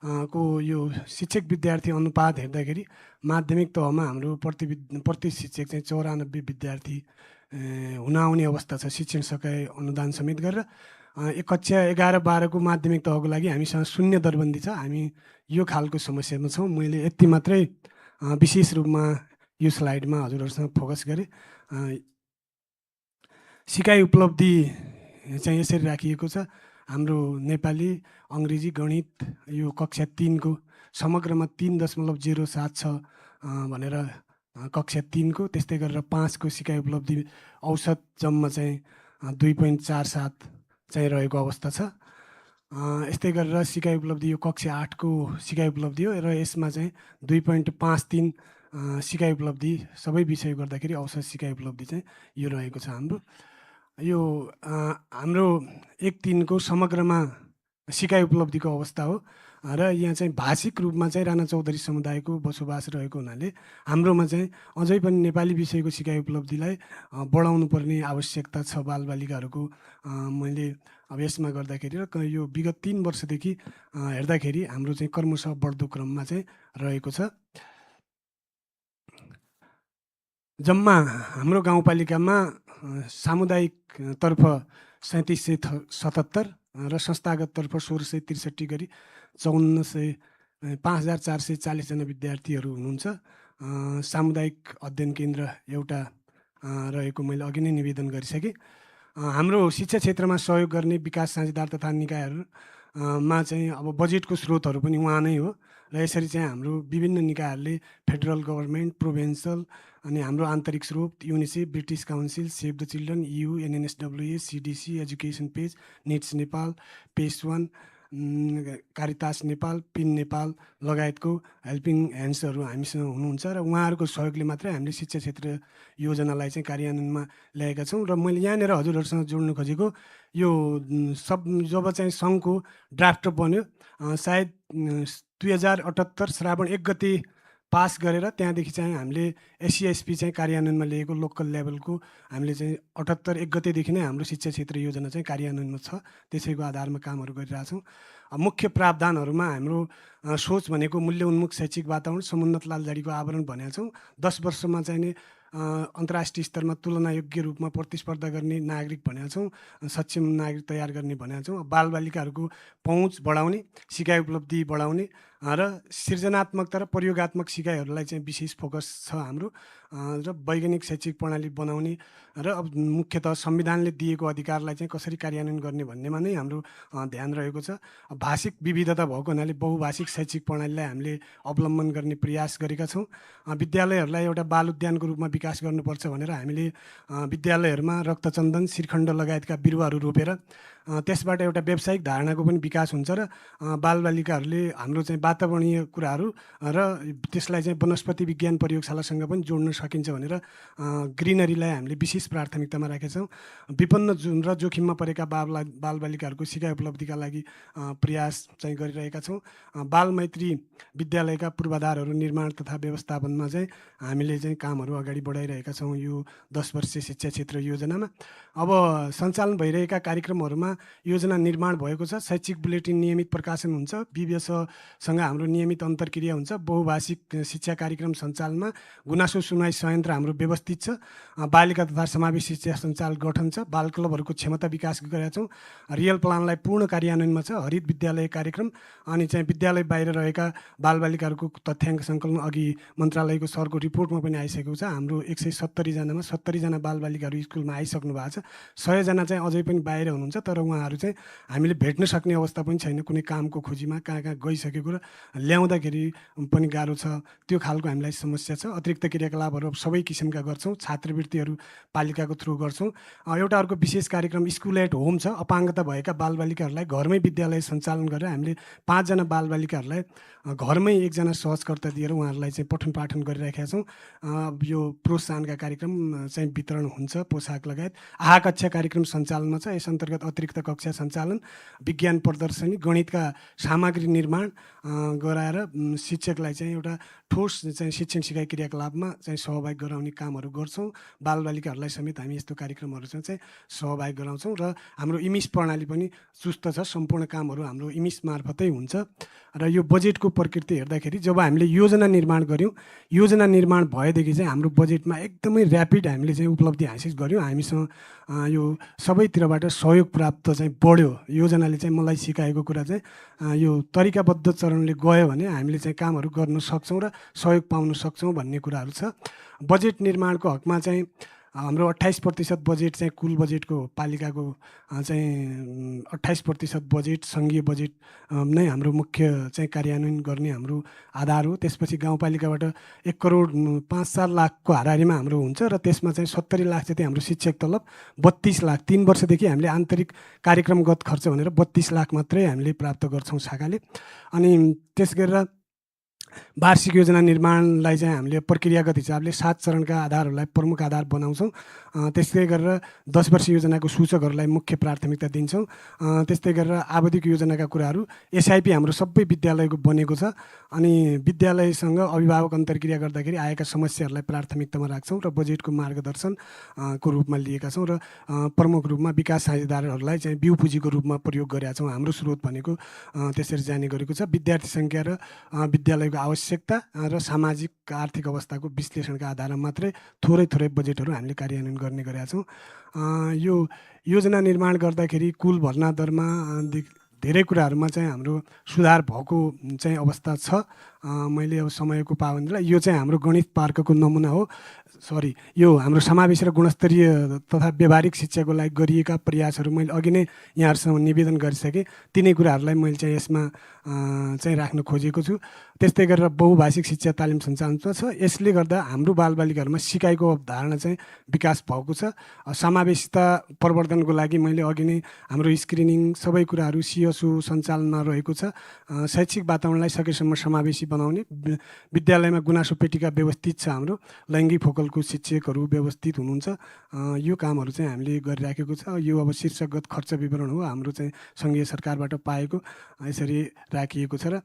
Speaker 5: को यो शिक्षक विद्यार्थी अनुपात हेर्दाखेरि माध्यमिक तहमा हाम्रो प्रति शिक्षक चाहिँ 94 विद्यार्थी हुन आउने अवस्था छ, शिक्षण सिकाइ अनुदान समेत गरेर। कक्षा 11-12 को माध्यमिक तहको लागि हामीसँग शून्य दरबन्दी छ। हामी यो खालको समस्यामा छौँ। मैले यति मात्रै विशेष रूपमा यो स्लाइडमा हजुरहरूसँग फोकस गरेँ। सिकाइ उपलब्धि चाहिँ यसरी राखिएको छ। हाम्रो नेपाली, अङ्ग्रेजी, गणित यो कक्षा 3 को समग्रमा 3.07 छ भनेर कक्षा 3 को, त्यस्तै गरेर 5 को सिकाइ उपलब्धि औसत जम्मा चाहिँ 2.47 चाहिँ रहेको अवस्था छ। यस्तै गरेर सिकाइ उपलब्धि यो कक्षा 8 को सिकाइ उपलब्धि हो र यसमा चाहिँ 2.53 सिकाइ उपलब्धि सबै विषय गर्दाखेरि औसत सिकाइ उपलब्धि चाहिँ यो रहेको छ हाम्रो। यो हाम्रो 1-3 को समग्रमा सिकाइ उपलब्धिको अवस्था हो र यहाँ चाहिँ भाषिक रूपमा चाहिँ राणा चौधरी समुदायको बसोबास रहेको हुनाले हाम्रोमा चाहिँ अझै पनि नेपाली विषयको सिकाइ उपलब्धिलाई बढाउनु पर्ने आवश्यकता छ बालबालिकाहरूको। मैले अब यसमा गर्दाखेरि र यो विगत 3 वर्षदेखि हेर्दाखेरि हाम्रो चाहिँ क्रमशः बढ्दो क्रममा चाहिँ रहेको छ। जम्मा हाम्रो गाउँपालिकामा सामुदायिक तर्फ 3777 र संस्थागत तर्फ 1663 गरी 5440 जना विद्यार्थीहरू हुनुहुन्छ। सामुदायिक अध्ययन केन्द्र एउटा रहेको मैले अघि नै निवेदन गरिसकेँ। हाम्रो शिक्षा क्षेत्रमा सहयोग गर्ने विकास साझेदार तथा निकायहरूमा चाहिँ अब बजेटको स्रोतहरू पनि उहाँ नै हो र यसरी चाहिँ हाम्रो विभिन्न निकायहरूले फेडरल गभर्मेन्ट, प्रोभिन्सियल अनि हाम्रो आन्तरिक स्रोत, UNICEF, British Council, Save the Children, EU, NNSWA, CDC, education page, निट्स Nepal, pace 1, Caritas Nepal, PIN Nepal लगायतको हेल्पिङ ह्यान्ड्सहरू हामीसँग हुनुहुन्छ र उहाँहरूको सहयोगले मात्रै हामीले शिक्षा क्षेत्र योजनालाई चाहिँ कार्यान्वयनमा ल्याएका छौँ। र मैले यहाँनिर हजुरहरूसँग जोड्नु खोजेको यो जब चाहिँ सङ्घको ड्राफ्ट बन्यो, सायद 2078 श्रावण 1 गते पास गरेर त्यहाँदेखि चाहिँ हामीले SESP चाहिँ कार्यान्वयनमा लिएको लोकल लेभलको हामीले चाहिँ 78 1 गतेदेखि नै हाम्रो शिक्षा क्षेत्र योजना चाहिँ कार्यान्वयनमा छ। त्यसैको आधारमा कामहरू गरिरहेछौँ। मुख्य प्रावधानहरूमा हाम्रो सोच भनेको मूल्य उन्मुख शैक्षिक वातावरण, समुन्नत लालजाडीको आवरण भनेका छौँ। 10 वर्षमा चाहिँ अन्तर्राष्ट्रिय स्तरमा तुलनायोग्य रूपमा प्रतिस्पर्धा गर्ने नागरिक भनेका छौँ, सक्षम नागरिक तयार गर्ने भनेका छौँ। बालबालिकाहरूको पहुँच बढाउने, सिकाइ उपलब्धि बढाउने र सृजनात्मकता र प्रयोगात्मक सिकाइहरूलाई चाहिँ विशेष फोकस छ हाम्रो र वैज्ञानिक शैक्षिक प्रणाली बनाउने र अब मुख्यतः संविधानले दिएको अधिकारलाई चाहिँ कसरी कार्यान्वयन गर्ने भन्नेमा नै हाम्रो ध्यान रहेको छ। भाषिक विविधता भएको हुनाले बहुभाषिक शैक्षिक प्रणालीलाई हामीले अवलम्बन गर्ने प्रयास गरेका छौँ। विद्यालयहरूलाई एउटा बाल उद्यानको रूपमा विकास गर्नुपर्छ भनेर हामीले विद्यालयहरूमा रक्तचन्दन, श्रीखण्ड लगायतका बिरुवाहरू रोपेर त्यसबाट एउटा व्यावसायिक धारणाको पनि विकास हुन्छ र बालबालिकाहरूले हाम्रो चाहिँ वातावरणीय कुराहरू र त्यसलाई चाहिँ वनस्पति विज्ञान प्रयोगशालासँग पनि जोड्न सकिन्छ भनेर ग्रिनरीलाई हामीले विशेष प्राथमिकतामा राखेका छौँ। विपन्न र जोखिममा परेका बालबालिकाहरूको सिकाइ उपलब्धिका लागि प्रयास चाहिँ गरिरहेका छौँ। बालमैत्री विद्यालयका पूर्वाधारहरू निर्माण तथा व्यवस्थापनमा चाहिँ हामीले चाहिँ कामहरू अगाडि बढाइरहेका छौँ यो 10 वर्षीय शिक्षा क्षेत्र योजनामा। अब सञ्चालन भइरहेका कार्यक्रमहरूमा योजना निर्माण भएको छ। शैक्षिक बुलेटिन नियमित प्रकाशन हुन्छ, विवेसँग हाम्रो नियमित अन्तर्क्रिया हुन्छ, बहुभाषिक शिक्षा कार्यक्रम सञ्चालनमा गुनासो सुनवाई संयन्त्र हाम्रो व्यवस्थित छ, बालिका तथा समावेशी शिक्षा सञ्चाल गठन छ, बाल क्लबहरूको क्षमता विकास गरेका छौँ, रियल प्लानलाई पूर्ण कार्यान्वयनमा छ, हरित विद्यालय कार्यक्रम अनि चाहिँ विद्यालय बाहिर रहेका बालबालिकाहरूको तथ्याङ्क सङ्कलन अघि मन्त्रालयको सरको रिपोर्टमा पनि आइसकेको छ। हाम्रो 170 जनामा 70 जना बालबालिकाहरू स्कुलमा आइसक्नु भएको छ। 100 जना चाहिँ अझै पनि बाहिर हुनुहुन्छ, तर उहाँहरू चाहिँ हामीले भेट्न सक्ने अवस्था पनि छैन। कुनै कामको खोजीमा कहाँ गइसकेको र ल्याउँदाखेरि पनि गाह्रो छ, त्यो खालको हामीलाई समस्या छ। अतिरिक्त क्रियाकलापहरू सबै किसिमका गर्छौँ, छात्रवृत्तिहरू पालिकाको थ्रु गर्छौँ। एउटा अर्को विशेष कार्यक्रम स्कुल एट होम छ। अपाङ्गता भएका बालबालिकाहरूलाई घरमै विद्यालय सञ्चालन गरेर हामीले 5 जना बालबालिकाहरूलाई घरमै 1 जना सहजकर्ता दिएर उहाँहरूलाई चाहिँ पठन पाठन गरिरहेका छौँ। यो प्रोत्साहनका कार्यक्रम चाहिँ वितरण हुन्छ, पोसाक लगायत। आहा कक्षा कार्यक्रम सञ्चालनमा छ। यस अन्तर्गत अतिरिक्त कक्षा सञ्चालन, विज्ञान प्रदर्शनी, गणितका सामग्री निर्माण गराएर शिक्षकलाई चाहिँ एउटा ठोस चाहिँ शिक्षण सिकाइ क्रियाकलापमा चाहिँ सहभागी गराउने कामहरू गर्छौँ। बालबालिकाहरूलाई समेत हामी यस्तो कार्यक्रमहरूसँग चाहिँ सहभागी गराउँछौँ र हाम्रो इमिस प्रणाली पनि चुस्त छ। सम्पूर्ण कामहरू हाम्रो इमिस मार्फतै हुन्छ र यो बजेटको प्रकृति हेर्दाखेरि जब हामीले योजना निर्माण गऱ्यौँ, योजना निर्माण भएदेखि चाहिँ हाम्रो बजेटमा एकदमै ऱ्यापिड हामीले चाहिँ उपलब्धि हासिल गऱ्यौँ। हामीसँग यो सबैतिरबाट सहयोग प्राप्त चाहिँ बढ्यो। योजनाले चाहिँ मलाई सिकाएको कुरा चाहिँ यो तरिकाबद्ध चरणले गयो भने हामीले चाहिँ कामहरू गर्न सक्छौँ र सहयोग पाउन सक्छौँ भन्ने कुराहरू छ। बजेट निर्माणको हकमा चाहिँ हाम्रो 28% बजेट चाहिँ कुल बजेटको पालिकाको चाहिँ 28% बजेट सङ्घीय बजेट नै हाम्रो मुख्य चाहिँ कार्यान्वयन गर्ने हाम्रो आधार हो। त्यसपछि गाउँपालिकाबाट 1 करोड 5-4 लाखको हाराहारीमा हाम्रो हुन्छ र त्यसमा चाहिँ 70 लाख चाहिँ हाम्रो शिक्षक तलब, 32 लाख 3 वर्षदेखि हामीले आन्तरिक कार्यक्रमगत खर्च भनेर 32 लाख मात्रै हामीले प्राप्त गर्छौँ शाखाले। अनि त्यस गरेर वार्षिक योजना निर्माणलाई चाहिँ हामीले प्रक्रियागत हिसाबले 7 चरणका आधारहरूलाई प्रमुख आधार बनाउँछौँ। त्यस्तै गरेर 10 वर्ष योजनाको सूचकहरूलाई मुख्य प्राथमिकता दिन्छौँ। त्यस्तै गरेर आवधिक योजनाका कुराहरू SIP हाम्रो सबै विद्यालयको बनेको छ। अनि विद्यालयसँग अभिभावक अन्तर्क्रिया गर्दाखेरि आएका समस्याहरूलाई प्राथमिकतामा राख्छौँ र बजेटको मार्गदर्शन को रूपमा लिएका छौँ र प्रमुख रूपमा विकास साझेदारहरूलाई चाहिँ बिउ पुँजीको रूपमा प्रयोग गरेका छौँ। हाम्रो स्रोत भनेको त्यसरी जाने गरेको छ। विद्यार्थी सङ्ख्या र विद्यालयको आवश्यकता र सामाजिक आर्थिक अवस्थाको विश्लेषणका आधारमा मात्रै थोरै बजेटहरू हामीले कार्यान्वयन गर्ने गरेका छौँ। यो योजना निर्माण गर्दाखेरि कुल भर्ना दरमा धेरै कुराहरूमा चाहिँ हाम्रो सुधार भएको चाहिँ अवस्था छ। मैले अब समयको पाबन्दीलाई यो चाहिँ हाम्रो गणित पार्कको नमुना हो। यो हाम्रो समावेशी र गुणस्तरीय तथा व्यावहारिक शिक्षाको लागि गरिएका प्रयासहरू मैले अघि नै यहाँहरूसँग निवेदन गरिसकेँ। तिनै कुराहरूलाई मैले चाहिँ यसमा चाहिँ राख्न खोजेको छु। त्यस्तै गरेर बहुभाषिक शिक्षा तालिम सञ्चालन छ। यसले गर्दा हाम्रो बालबालिकाहरूमा सिकाइको अवधारणा चाहिँ विकास भएको छ। समावेशिता प्रवर्धनको लागि मैले अघि नै हाम्रो स्क्रिनिङ सबै कुराहरू CSO सञ्चालनमा रहेको छ। शैक्षिक वातावरणलाई सकेसम्म समावेशी बनाउने, विद्यालयमा गुनासो पेटिका व्यवस्थित छ। हाम्रो लैङ्गिक फोकलको शिक्षकहरू व्यवस्थित हुनुहुन्छ। यो कामहरू चाहिँ हामीले गरिराखेको छ। यो अब शीर्षकगत खर्च विवरण हो हाम्रो चाहिँ सङ्घीय सरकारबाट पाएको, यसरी राखिएको छ। र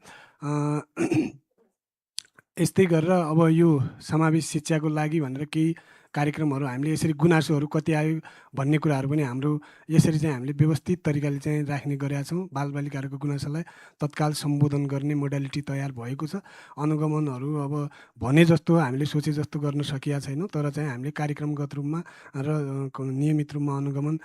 Speaker 5: यस्तै गरेर अब यो समावेश शिक्षाको लागि भनेर केही कार्यक्रमहरू हामीले यसरी गुनासोहरू कति आयो भन्ने कुराहरू पनि हाम्रो यसरी चाहिँ हामीले व्यवस्थित तरिकाले चाहिँ राख्ने गरेका छौँ। बालबालिकाहरूको गुनासोलाई तत्काल सम्बोधन गर्ने मोडालिटी तयार भएको छ। अनुगमनहरू अब भने जस्तो हामीले सोचे जस्तो गर्न सकिया छैनौँ, तर चाहिँ हामीले कार्यक्रमगत रूपमा र नियमित रूपमा अनुगमन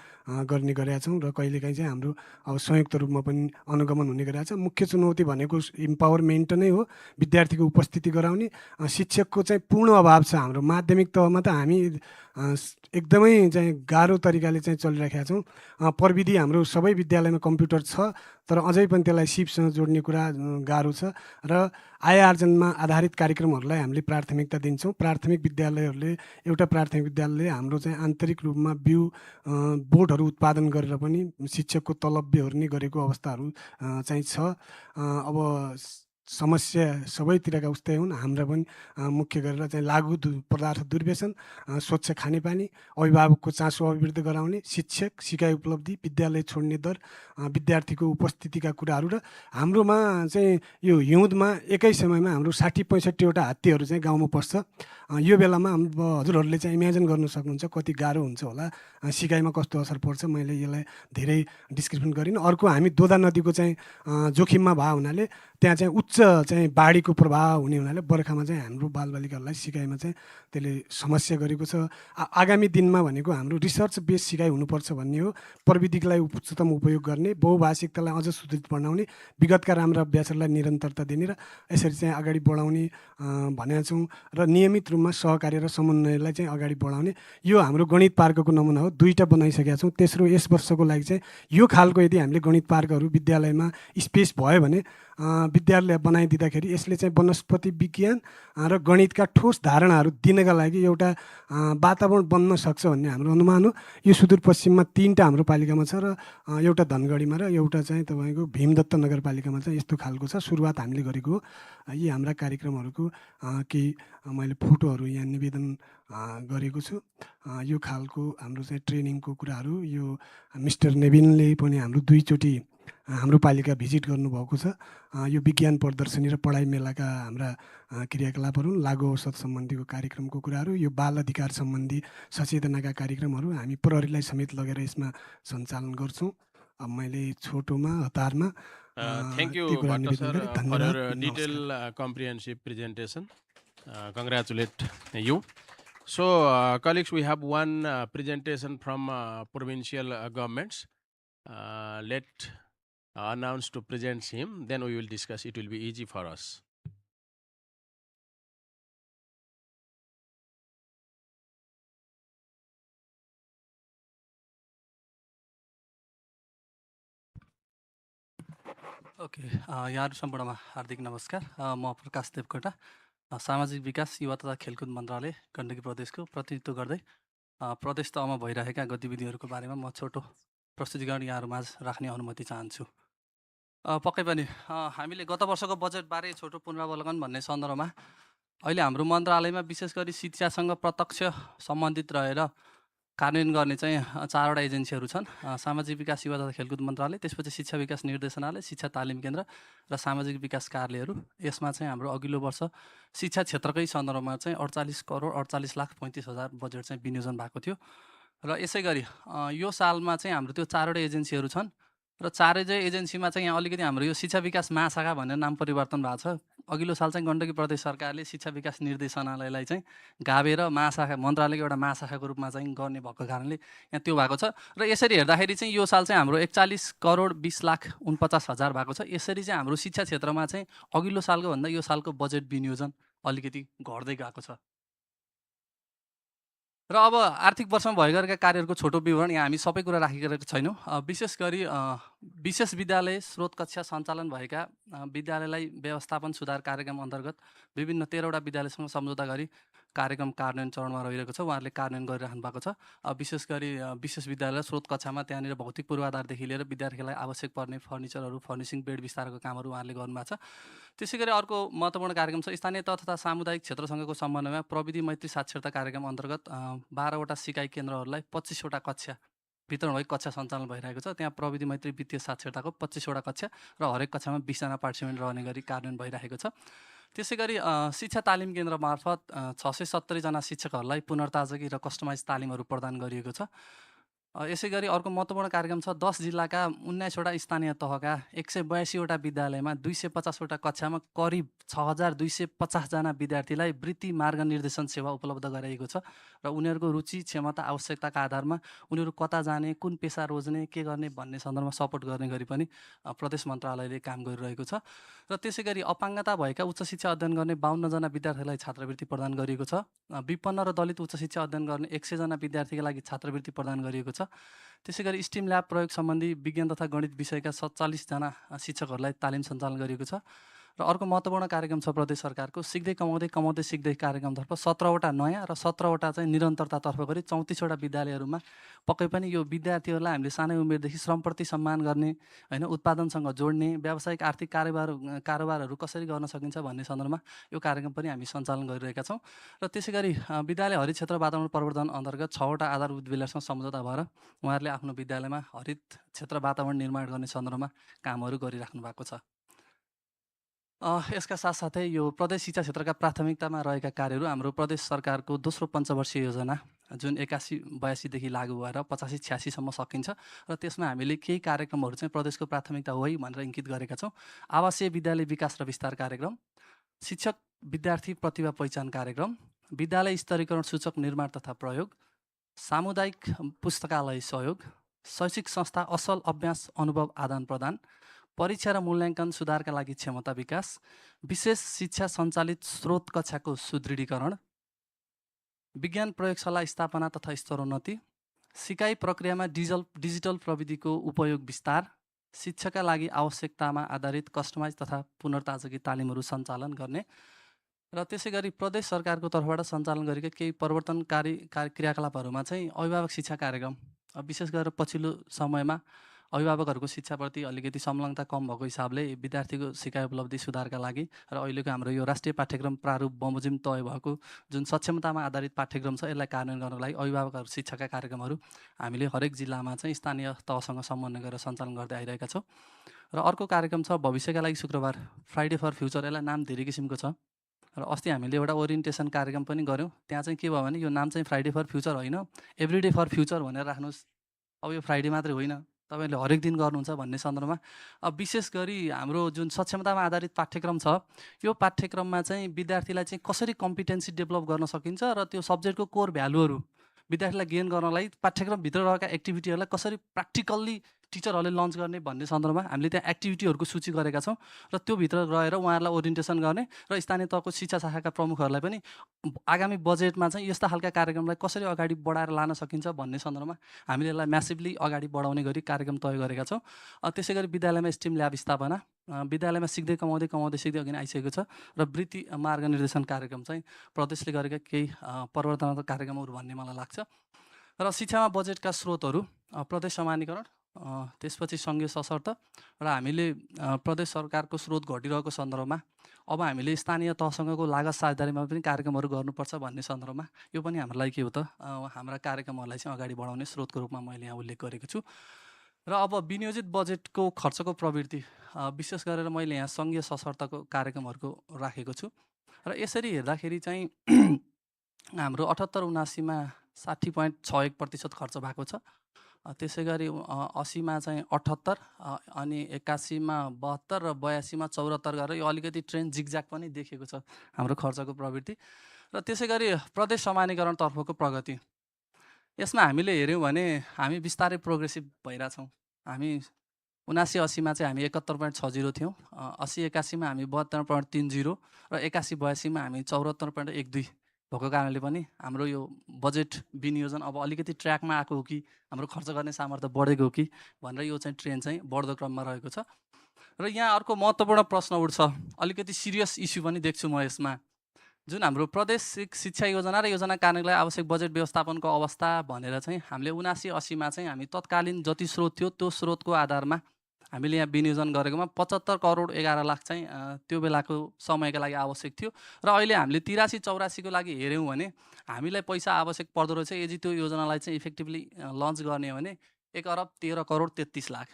Speaker 5: गर्ने गरेका छौँ र कहिलेकाहीँ चाहिँ हाम्रो अब संयुक्त रूपमा पनि अनुगमन हुने गरेका छ। मुख्य चुनौती भनेको इम्पावरमेन्ट नै हो, विद्यार्थीको उपस्थिति गराउने। शिक्षकको चाहिँ पूर्ण अभाव छ। हाम्रो माध्यमिक तहमा त हामी एकदमै चाहिँ गाह्रो तरिकाले चाहिँ चलिराखेका छौँ। प्रविधि हाम्रो सबै विद्यालयमा कम्प्युटर छ, तर अझै पनि त्यसलाई सिपसँग जोड्ने कुरा गाह्रो छ। र आय आर्जनमा आधारित कार्यक्रमहरूलाई हामीले प्राथमिकता दिन्छौँ। प्राथमिक विद्यालयहरूले एउटा प्राथमिक विद्यालयले हाम्रो चाहिँ आन्तरिक रूपमा बोर्डहरू उत्पादन गरेर पनि शिक्षकको तलब बेहोर्ने गरेको अवस्थाहरू चाहिँ छ। अब समस्या सबैतिरका उस्तै हुन्। हाम्रा पनि मुख्य गरेर चाहिँ लागु पदार्थ दुर्व्यसन, स्वच्छ खानेपानी, अभिभावकको चासो अभिवृद्धि गराउने, शिक्षक सिकाइ उपलब्धि, विद्यालय छोड्ने दर, विद्यार्थीको उपस्थितिका कुराहरू र हाम्रोमा चाहिँ यो हिउँदमा एकै समयमा हाम्रो 60-65वटा हात्तीहरू चाहिँ गाउँमा पस्छ। यो बेलामा हजुरहरूले चाहिँ इमेजिन गर्न सक्नुहुन्छ कति गाह्रो हुन्छ होला, सिकाइमा कस्तो असर पर्छ। मैले यसलाई धेरै डिस्क्रिप्सन गरिनँ। अर्को हामी दोदा नदीको चाहिँ जोखिममा भए हुनाले त्यहाँ चाहिँ उच्च चाहिँ बाढीको प्रभाव हुने हुनाले बर्खामा चाहिँ हाम्रो बालबालिकाहरूलाई सिकाइमा चाहिँ त्यसले समस्या गरेको छ। आगामी दिनमा भनेको हाम्रो रिसर्च बेस सिकाइ हुनुपर्छ भन्ने हो। प्रविधिलाई उच्चतम उपयोग गर्ने, बहुभाषिकतालाई अझ सुदृढ बनाउने, विगतका राम्रा अभ्यासहरूलाई निरन्तरता दिने र यसरी चाहिँ अगाडि बढाउने भनेका छौँ। र नियमित रूपमा सहकार्य र समन्वयलाई चाहिँ अगाडि बढाउने। यो हाम्रो गणित पार्कको नमुना हो। 2टा बनाइसकेका छौँ। तेस्रो यस वर्षको लागि चाहिँ यो खालको यदि हामीले गणित पार्कहरू विद्यालयमा स्पेस भयो भने विद्यालय बनाइदिँदाखेरि यसले चाहिँ वनस्पति विज्ञान र गणितका ठोस धारणाहरू दिनका लागि एउटा वातावरण बन्न सक्छ भन्ने हाम्रो अनुमान हो। यो सुदूरपश्चिममा 3टा हाम्रो पालिकामा छ र एउटा धनगढीमा र एउटा चाहिँ तपाईँको भीमदत्त नगरपालिकामा चाहिँ यस्तो खालको छ। सुरुवात हामीले गरेको हो। यी हाम्रा कार्यक्रमहरूको केही मैले फोटोहरू यहाँ निवेदन गरेको छु। यो खालको हाम्रो चाहिँ ट्रेनिङको कुराहरू यो मिस्टर नेभिनले पनि हाम्रो 2 चोटि हाम्रो पालिका भिजिट गर्नुभएको छ। यो विज्ञान प्रदर्शनी र पढाइ मेलाका हाम्रा क्रियाकलापहरू, लागु औषध सम्बन्धीको कार्यक्रमको कुराहरू, यो बाल अधिकार सम्बन्धी सचेतनाका कार्यक्रमहरू हामी प्रहरीलाई समेत लगेर यसमा सञ्चालन गर्छौँ। अब मैले छोटोमा हतारमा
Speaker 2: Thank you,
Speaker 5: ती कुरा
Speaker 2: Bhatta
Speaker 5: निवेदन
Speaker 2: sir,
Speaker 5: गरेँ।
Speaker 2: for
Speaker 5: धन्यवाद,
Speaker 2: your
Speaker 5: नमस्कार।
Speaker 2: detailed, comprehensive presentation. Congratulate you. So, colleagues, we have one presentation from provincial governments. Let announce to present him, then we will discuss. It will be easy for us.
Speaker 10: Okay, यहाँहरू सम्पूर्णमा हार्दिक नमस्कार। म प्रकाश देवकोटा, सामाजिक विकास युवा तथा खेलकुद मन्त्रालय गण्डकी प्रदेशको प्रतिनिधित्व गर्दै प्रदेश तहमा भइरहेका गतिविधिहरूको बारेमा म छोटो प्रस्तुतिकरण यहाँहरूमाझ राख्ने अनुमति चाहन्छु। पक्कै पनि हामीले गत वर्षको बजेटबारे छोटो पुनरावलोकन भन्ने सन्दर्भमा अहिले हाम्रो मन्त्रालयमा विशेष गरी शिक्षासँग प्रत्यक्ष सम्बन्धित रहेर कार्यान्वयन गर्ने चाहिँ 4वटा एजेन्सीहरू छन्। सामाजिक विकास युवा तथा खेलकुद मन्त्रालय, त्यसपछि शिक्षा विकास निर्देशनालय, शिक्षा तालिम केन्द्र र सामाजिक विकास कार्यहरू। यसमा चाहिँ हाम्रो अघिल्लो वर्ष शिक्षा क्षेत्रकै सन्दर्भमा चाहिँ 48,48,35,000 बजेट चाहिँ विनियोजन भएको थियो। र यसै गरी यो सालमा चाहिँ हाम्रो त्यो 4वटा एजेन्सीहरू छन् र चारै एजेन्सीमा चाहिँ यहाँ अलिकति हाम्रो यो शिक्षा विकास महाशाखा भनेर नाम परिवर्तन भएको छ। अघिल्लो साल चाहिँ गण्डकी प्रदेश सरकारले शिक्षा विकास निर्देशनालयलाई चाहिँ गाभेर महाशाखा, मन्त्रालयको एउटा महाशाखाको रूपमा चाहिँ गर्ने भएको कारणले यहाँ त्यो भएको छ। र यसरी हेर्दाखेरि चाहिँ यो साल चाहिँ हाम्रो 41,20,49,000 भएको छ। यसरी चाहिँ हाम्रो शिक्षा क्षेत्रमा चाहिँ अघिल्लो सालको भन्दा यो सालको बजेट विनियोजन अलिकति घट्दै गएको छ। र अब आर्थिक वर्षमा भइरहेका कार्यहरूको छोटो विवरण यहाँ हामी सबै कुरा राखिरहेका छैनौँ। विशेष गरी विशेष विद्यालय स्रोत कक्षा सञ्चालन भएका विद्यालयलाई व्यवस्थापन सुधार कार्यक्रम अन्तर्गत विभिन्न 13वटा विद्यालयसँग सम्झौता गरी कार्यक्रम कार्यान्वयन चरणमा रहिरहेको छ। उहाँहरूले कार्यान्वयन गरिराख्नु भएको छ। विशेष गरी विशेष विद्यालय स्रोत कक्षामा त्यहाँनिर भौतिक पूर्वाधारदेखि लिएर विद्यार्थीलाई आवश्यक पर्ने फर्निचरहरू, फर्निसिङ, बेड विस्तारको कामहरू उहाँहरूले गर्नुभएको छ। त्यसै गरी अर्को महत्त्वपूर्ण कार्यक्रम छ स्थानीय तह तथा सामुदायिक क्षेत्रसँगको समन्वयमा प्रविधि मैत्री साक्षरता कार्यक्रम अन्तर्गत 12वटा सिकाइ केन्द्रहरूलाई 25वटा कक्षा वितरण भई कक्षा सञ्चालन भइरहेको छ। त्यहाँ प्रविधि मैत्री वित्तीय साक्षरताको 25वटा कक्षा र हरेक कक्षामा 20जना पार्टिसिपेन्ट रहने गरी कार्यान्वयन भइरहेको छ। त्यसै गरी शिक्षा तालिम केन्द्र मार्फत 670जना शिक्षकहरूलाई पुनर्ताजगी र कस्टमाइज तालिमहरू प्रदान गरिएको छ। यसै गरी अर्को महत्त्वपूर्ण कार्यक्रम छ 10 जिल्लाका 19वटा स्थानीय तहका 182वटा विद्यालयमा 250वटा कक्षामा करिब 6,250जना विद्यार्थीलाई वृत्ति मार्ग निर्देशन सेवा उपलब्ध गराइएको छ। र उनीहरूको रुचि, क्षमता, आवश्यकताका आधारमा उनीहरू कता जाने, कुन पेसा रोज्ने, के गर्ने भन्ने सन्दर्भमा सपोर्ट गर्ने गरी पनि प्रदेश मन्त्रालयले काम गरिरहेको छ। र त्यसै गरी अपाङ्गता भएका उच्च शिक्षा अध्ययन गर्ने 52जना विद्यार्थीलाई छात्रवृत्ति प्रदान गरिएको छ। विपन्न र दलित उच्च शिक्षा अध्ययन गर्ने 100जना विद्यार्थीका लागि छात्रवृत्ति प्रदान गरिएको छ। त्यसै गरी स्टिम ल्याब प्रयोग सम्बन्धी विज्ञान तथा गणित विषयका 47जना शिक्षकहरूलाई तालिम सञ्चालन गरिएको छ। र अर्को महत्त्वपूर्ण कार्यक्रम छ प्रदेश सरकारको सिक्दै कमाउँदै कमाउँदै सिक्दै कार्यक्रमतर्फ 17वटा नयाँ र 17वटा चाहिँ निरन्तरतातर्फ गरी 34वटा विद्यालयहरूमा पक्कै पनि यो विद्यार्थीहरूलाई हामीले सानै उमेरदेखि श्रमप्रति सम्मान गर्ने, होइन, उत्पादनसँग जोड्ने, व्यावसायिक आर्थिक कारोबारहरू कसरी गर्न सकिन्छ भन्ने सन्दर्भमा यो कार्यक्रम पनि हामी सञ्चालन गरिरहेका छौँ। र त्यसै गरी विद्यालय हरित क्षेत्र वातावरण प्रवर्धन अन्तर्गत 6वटा आधारभूत विद्यालयसँग सम्झौता भएर उहाँहरूले आफ्नो विद्यालयमा हरित क्षेत्र वातावरण निर्माण गर्ने सन्दर्भमा कामहरू गरिराख्नु भएको छ। यसका साथसाथै यो प्रदेश शिक्षा क्षेत्रका प्राथमिकतामा रहेका कार्यहरू हाम्रो प्रदेश सरकारको दोस्रो पञ्चवर्षीय योजना जुन 81-82देखि लागू भएर 85-86सम्म सकिन्छ। र त्यसमा हामीले केही कार्यक्रमहरू चाहिँ प्रदेशको प्राथमिकता हो भनेर इङ्कित गरेका छौँ। आवासीय विद्यालय विकास र विस्तार कार्यक्रम, शिक्षक विद्यार्थी प्रतिभा पहिचान कार्यक्रम, विद्यालय स्तरीकरण सूचक निर्माण तथा प्रयोग, सामुदायिक पुस्तकालय सहयोग, शैक्षिक संस्था असल अभ्यास अनुभव आदान प्रदान, परीक्षा र मूल्याङ्कन सुधारका लागि क्षमता विकास, विशेष शिक्षा सञ्चालित स्रोत कक्षाको सुदृढीकरण, विज्ञान प्रयोगशाला स्थापना तथा स्तरोन्नति, सिकाइ प्रक्रियामा डिजिटल प्रविधिको उपयोग विस्तार, शिक्षाका लागि आवश्यकतामा आधारित कस्टमाइज तथा पुनर्ताजगी तालिमहरू सञ्चालन गर्ने। र त्यसै गरी प्रदेश सरकारको तर्फबाट सञ्चालन गरेका केही परिवर्तनकारी क्रियाकलापहरूमा चाहिँ अभिभावक शिक्षा कार्यक्रम, विशेष गरेर पछिल्लो समयमा अभिभावकहरूको शिक्षाप्रति अलिकति संलग्नता कम भएको हिसाबले विद्यार्थीको सिकाइ उपलब्धि सुधारका लागि र अहिलेको हाम्रो यो राष्ट्रिय पाठ्यक्रम प्रारूप बमोजिम तय भएको जुन सक्षमतामा आधारित पाठ्यक्रम छ यसलाई कार्यान्वयन गर्नको लागि अभिभावकहरू शिक्षाका कार्यक्रमहरू हामीले हरेक जिल्लामा चाहिँ स्थानीय तहसँग समन्वय गरेर सञ्चालन गर्दै आइरहेका छौँ। र अर्को कार्यक्रम छ भविष्यका लागि शुक्रबार, फ्राइडे फर फ्युचर। यसलाई नाम धेरै किसिमको छ र अस्ति हामीले एउटा ओरिएन्टेसन कार्यक्रम पनि गऱ्यौँ। त्यहाँ चाहिँ के भयो भने यो नाम चाहिँ फ्राइडे फर फ्युचर होइन, एभ्रिडे फर फ्युचर भनेर राख्नुहोस्। अब यो फ्राइडे मात्रै होइन, तपाईँले हरेक दिन गर्नुहुन्छ भन्ने सन्दर्भमा अब विशेष गरी हाम्रो जुन सक्षमतामा आधारित पाठ्यक्रम छ यो पाठ्यक्रममा चाहिँ विद्यार्थीलाई चाहिँ कसरी कम्पिटेन्सी डेभलप गर्न सकिन्छ र त्यो सब्जेक्टको कोर भ्यालुहरू विद्यार्थीलाई गेन गर्नलाई पाठ्यक्रमभित्र रहेका एक्टिभिटीहरूलाई कसरी प्र्याक्टिकल्ली टिचरहरूले लन्च गर्ने भन्ने सन्दर्भमा हामीले त्यहाँ एक्टिभिटीहरूको सूची गरेका छौँ र त्यो भित्र गएर उहाँहरूलाई ओरिएन्टेसन गर्ने र स्थानीय तहको शिक्षा शाखाका प्रमुखहरूलाई पनि आगामी बजेटमा चाहिँ यस्ता खालका कार्यक्रमलाई कसरी अगाडि बढाएर लान सकिन्छ भन्ने सन्दर्भमा हामीले यसलाई म्यासिभली अगाडि बढाउने गरी कार्यक्रम तय गरेका छौँ। त्यसै गरी विद्यालयमा स्टिम ल्याब स्थापना, विद्यालयमा सिक्दै कमाउँदै सिक्दै अघि आइसकेको छ र वृत्ति मार्ग निर्देशन कार्यक्रम चाहिँ प्रदेशले गरेका केही परिवर्तनात्मक कार्यक्रमहरू भन्ने मलाई लाग्छ। र शिक्षामा बजेटका स्रोतहरू प्रदेश समानीकरण, त्यसपछि सङ्घीय सशर्त र हामीले प्रदेश सरकारको स्रोत घटिरहेको सन्दर्भमा अब हामीले स्थानीय तहसँगको लागत साझेदारीमा पनि कार्यक्रमहरू गर्नुपर्छ भन्ने सन्दर्भमा यो पनि हाम्रो लागि के हो त हाम्रा कार्यक्रमहरूलाई चाहिँ अगाडि बढाउने स्रोतको रूपमा मैले यहाँ उल्लेख गरेको छु। र अब विनियोजित बजेटको खर्चको प्रवृत्ति विशेष गरेर मैले यहाँ सङ्घीय सशर्तको कार्यक्रमहरूको राखेको छु र यसरी हेर्दाखेरि चाहिँ हाम्रो 78-79मा 60.61% खर्च भएको छ। त्यसै गरी 80मा चाहिँ 78, अनि 81मा 72 र 82मा 74 गरेर यो अलिकति ट्रेन्ड जिगज्याग पनि देखेको छ हाम्रो खर्चको प्रवृत्ति। र त्यसै गरी प्रदेश समानीकरणतर्फको प्रगति यसमा हामीले हेऱ्यौँ भने हामी बिस्तारै प्रोग्रेसिभ भइरहेछौँ। हामी 79-80मा चाहिँ हामी 71.60 थियौँ, 80-81मा हामी 72.30 र 81-82मा हामी 74.12 भएको कारणले पनि हाम्रो यो बजेट विनियोजन अब अलिकति ट्र्याकमा आएको हो कि हाम्रो खर्च गर्ने सामर्थ्य बढेको हो कि भनेर यो चाहिँ ट्रेन्ड चाहिँ बढ्दो क्रममा रहेको छ। र यहाँ अर्को महत्त्वपूर्ण प्रश्न उठ्छ, अलिकति सिरियस इस्यु पनि देख्छु म यसमा, जुन हाम्रो प्रदेशिक शिक्षा योजना र योजना कार्यान्वयनलाई आवश्यक बजेट व्यवस्थापनको अवस्था भनेर चाहिँ हामीले 79-80मा चाहिँ हामी तत्कालीन जति स्रोत थियो त्यो स्रोतको आधारमा हामीले यहाँ विनियोजन गरेकोमा 75 करोड 11 लाख चाहिँ त्यो बेलाको समयका लागि आवश्यक थियो र अहिले हामीले 83-84 को लागि हेऱ्यौँ भने हामीलाई पैसा आवश्यक पर्दो रहेछ यदि त्यो योजनालाई चाहिँ इफेक्टिभली लन्च गर्ने हो भने 1 अरब 13 करोड 33 लाख।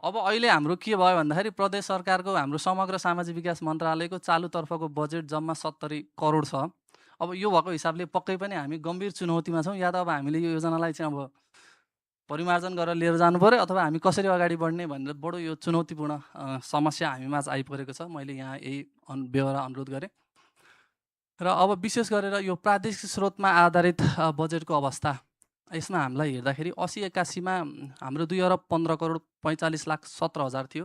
Speaker 10: अब अहिले हाम्रो के भयो भन्दाखेरि प्रदेश सरकारको हाम्रो समग्र सामाजिक विकास मन्त्रालयको चालुतर्फको बजेट जम्मा 70 करोड छ। अब यो भएको हिसाबले पक्कै पनि हामी गम्भीर चुनौतीमा छौँ। या त अब हामीले यो योजनालाई चाहिँ अब परिमार्जन गरेर लिएर जानु पर्यो अथवा हामी कसरी अगाडि बढ्ने भनेर बडो यो चुनौतीपूर्ण समस्या हामीमा आइपरेको छ। मैले यहाँ यही व्यवहार अनुरोध गरेँ। र अब विशेष गरेर यो प्रादेशिक स्रोतमा आधारित बजेटको अवस्था यसमा हामीलाई हेर्दाखेरि 80-81मा हाम्रो 2 अरब 15 करोड 45 लाख 17 हजार थियो।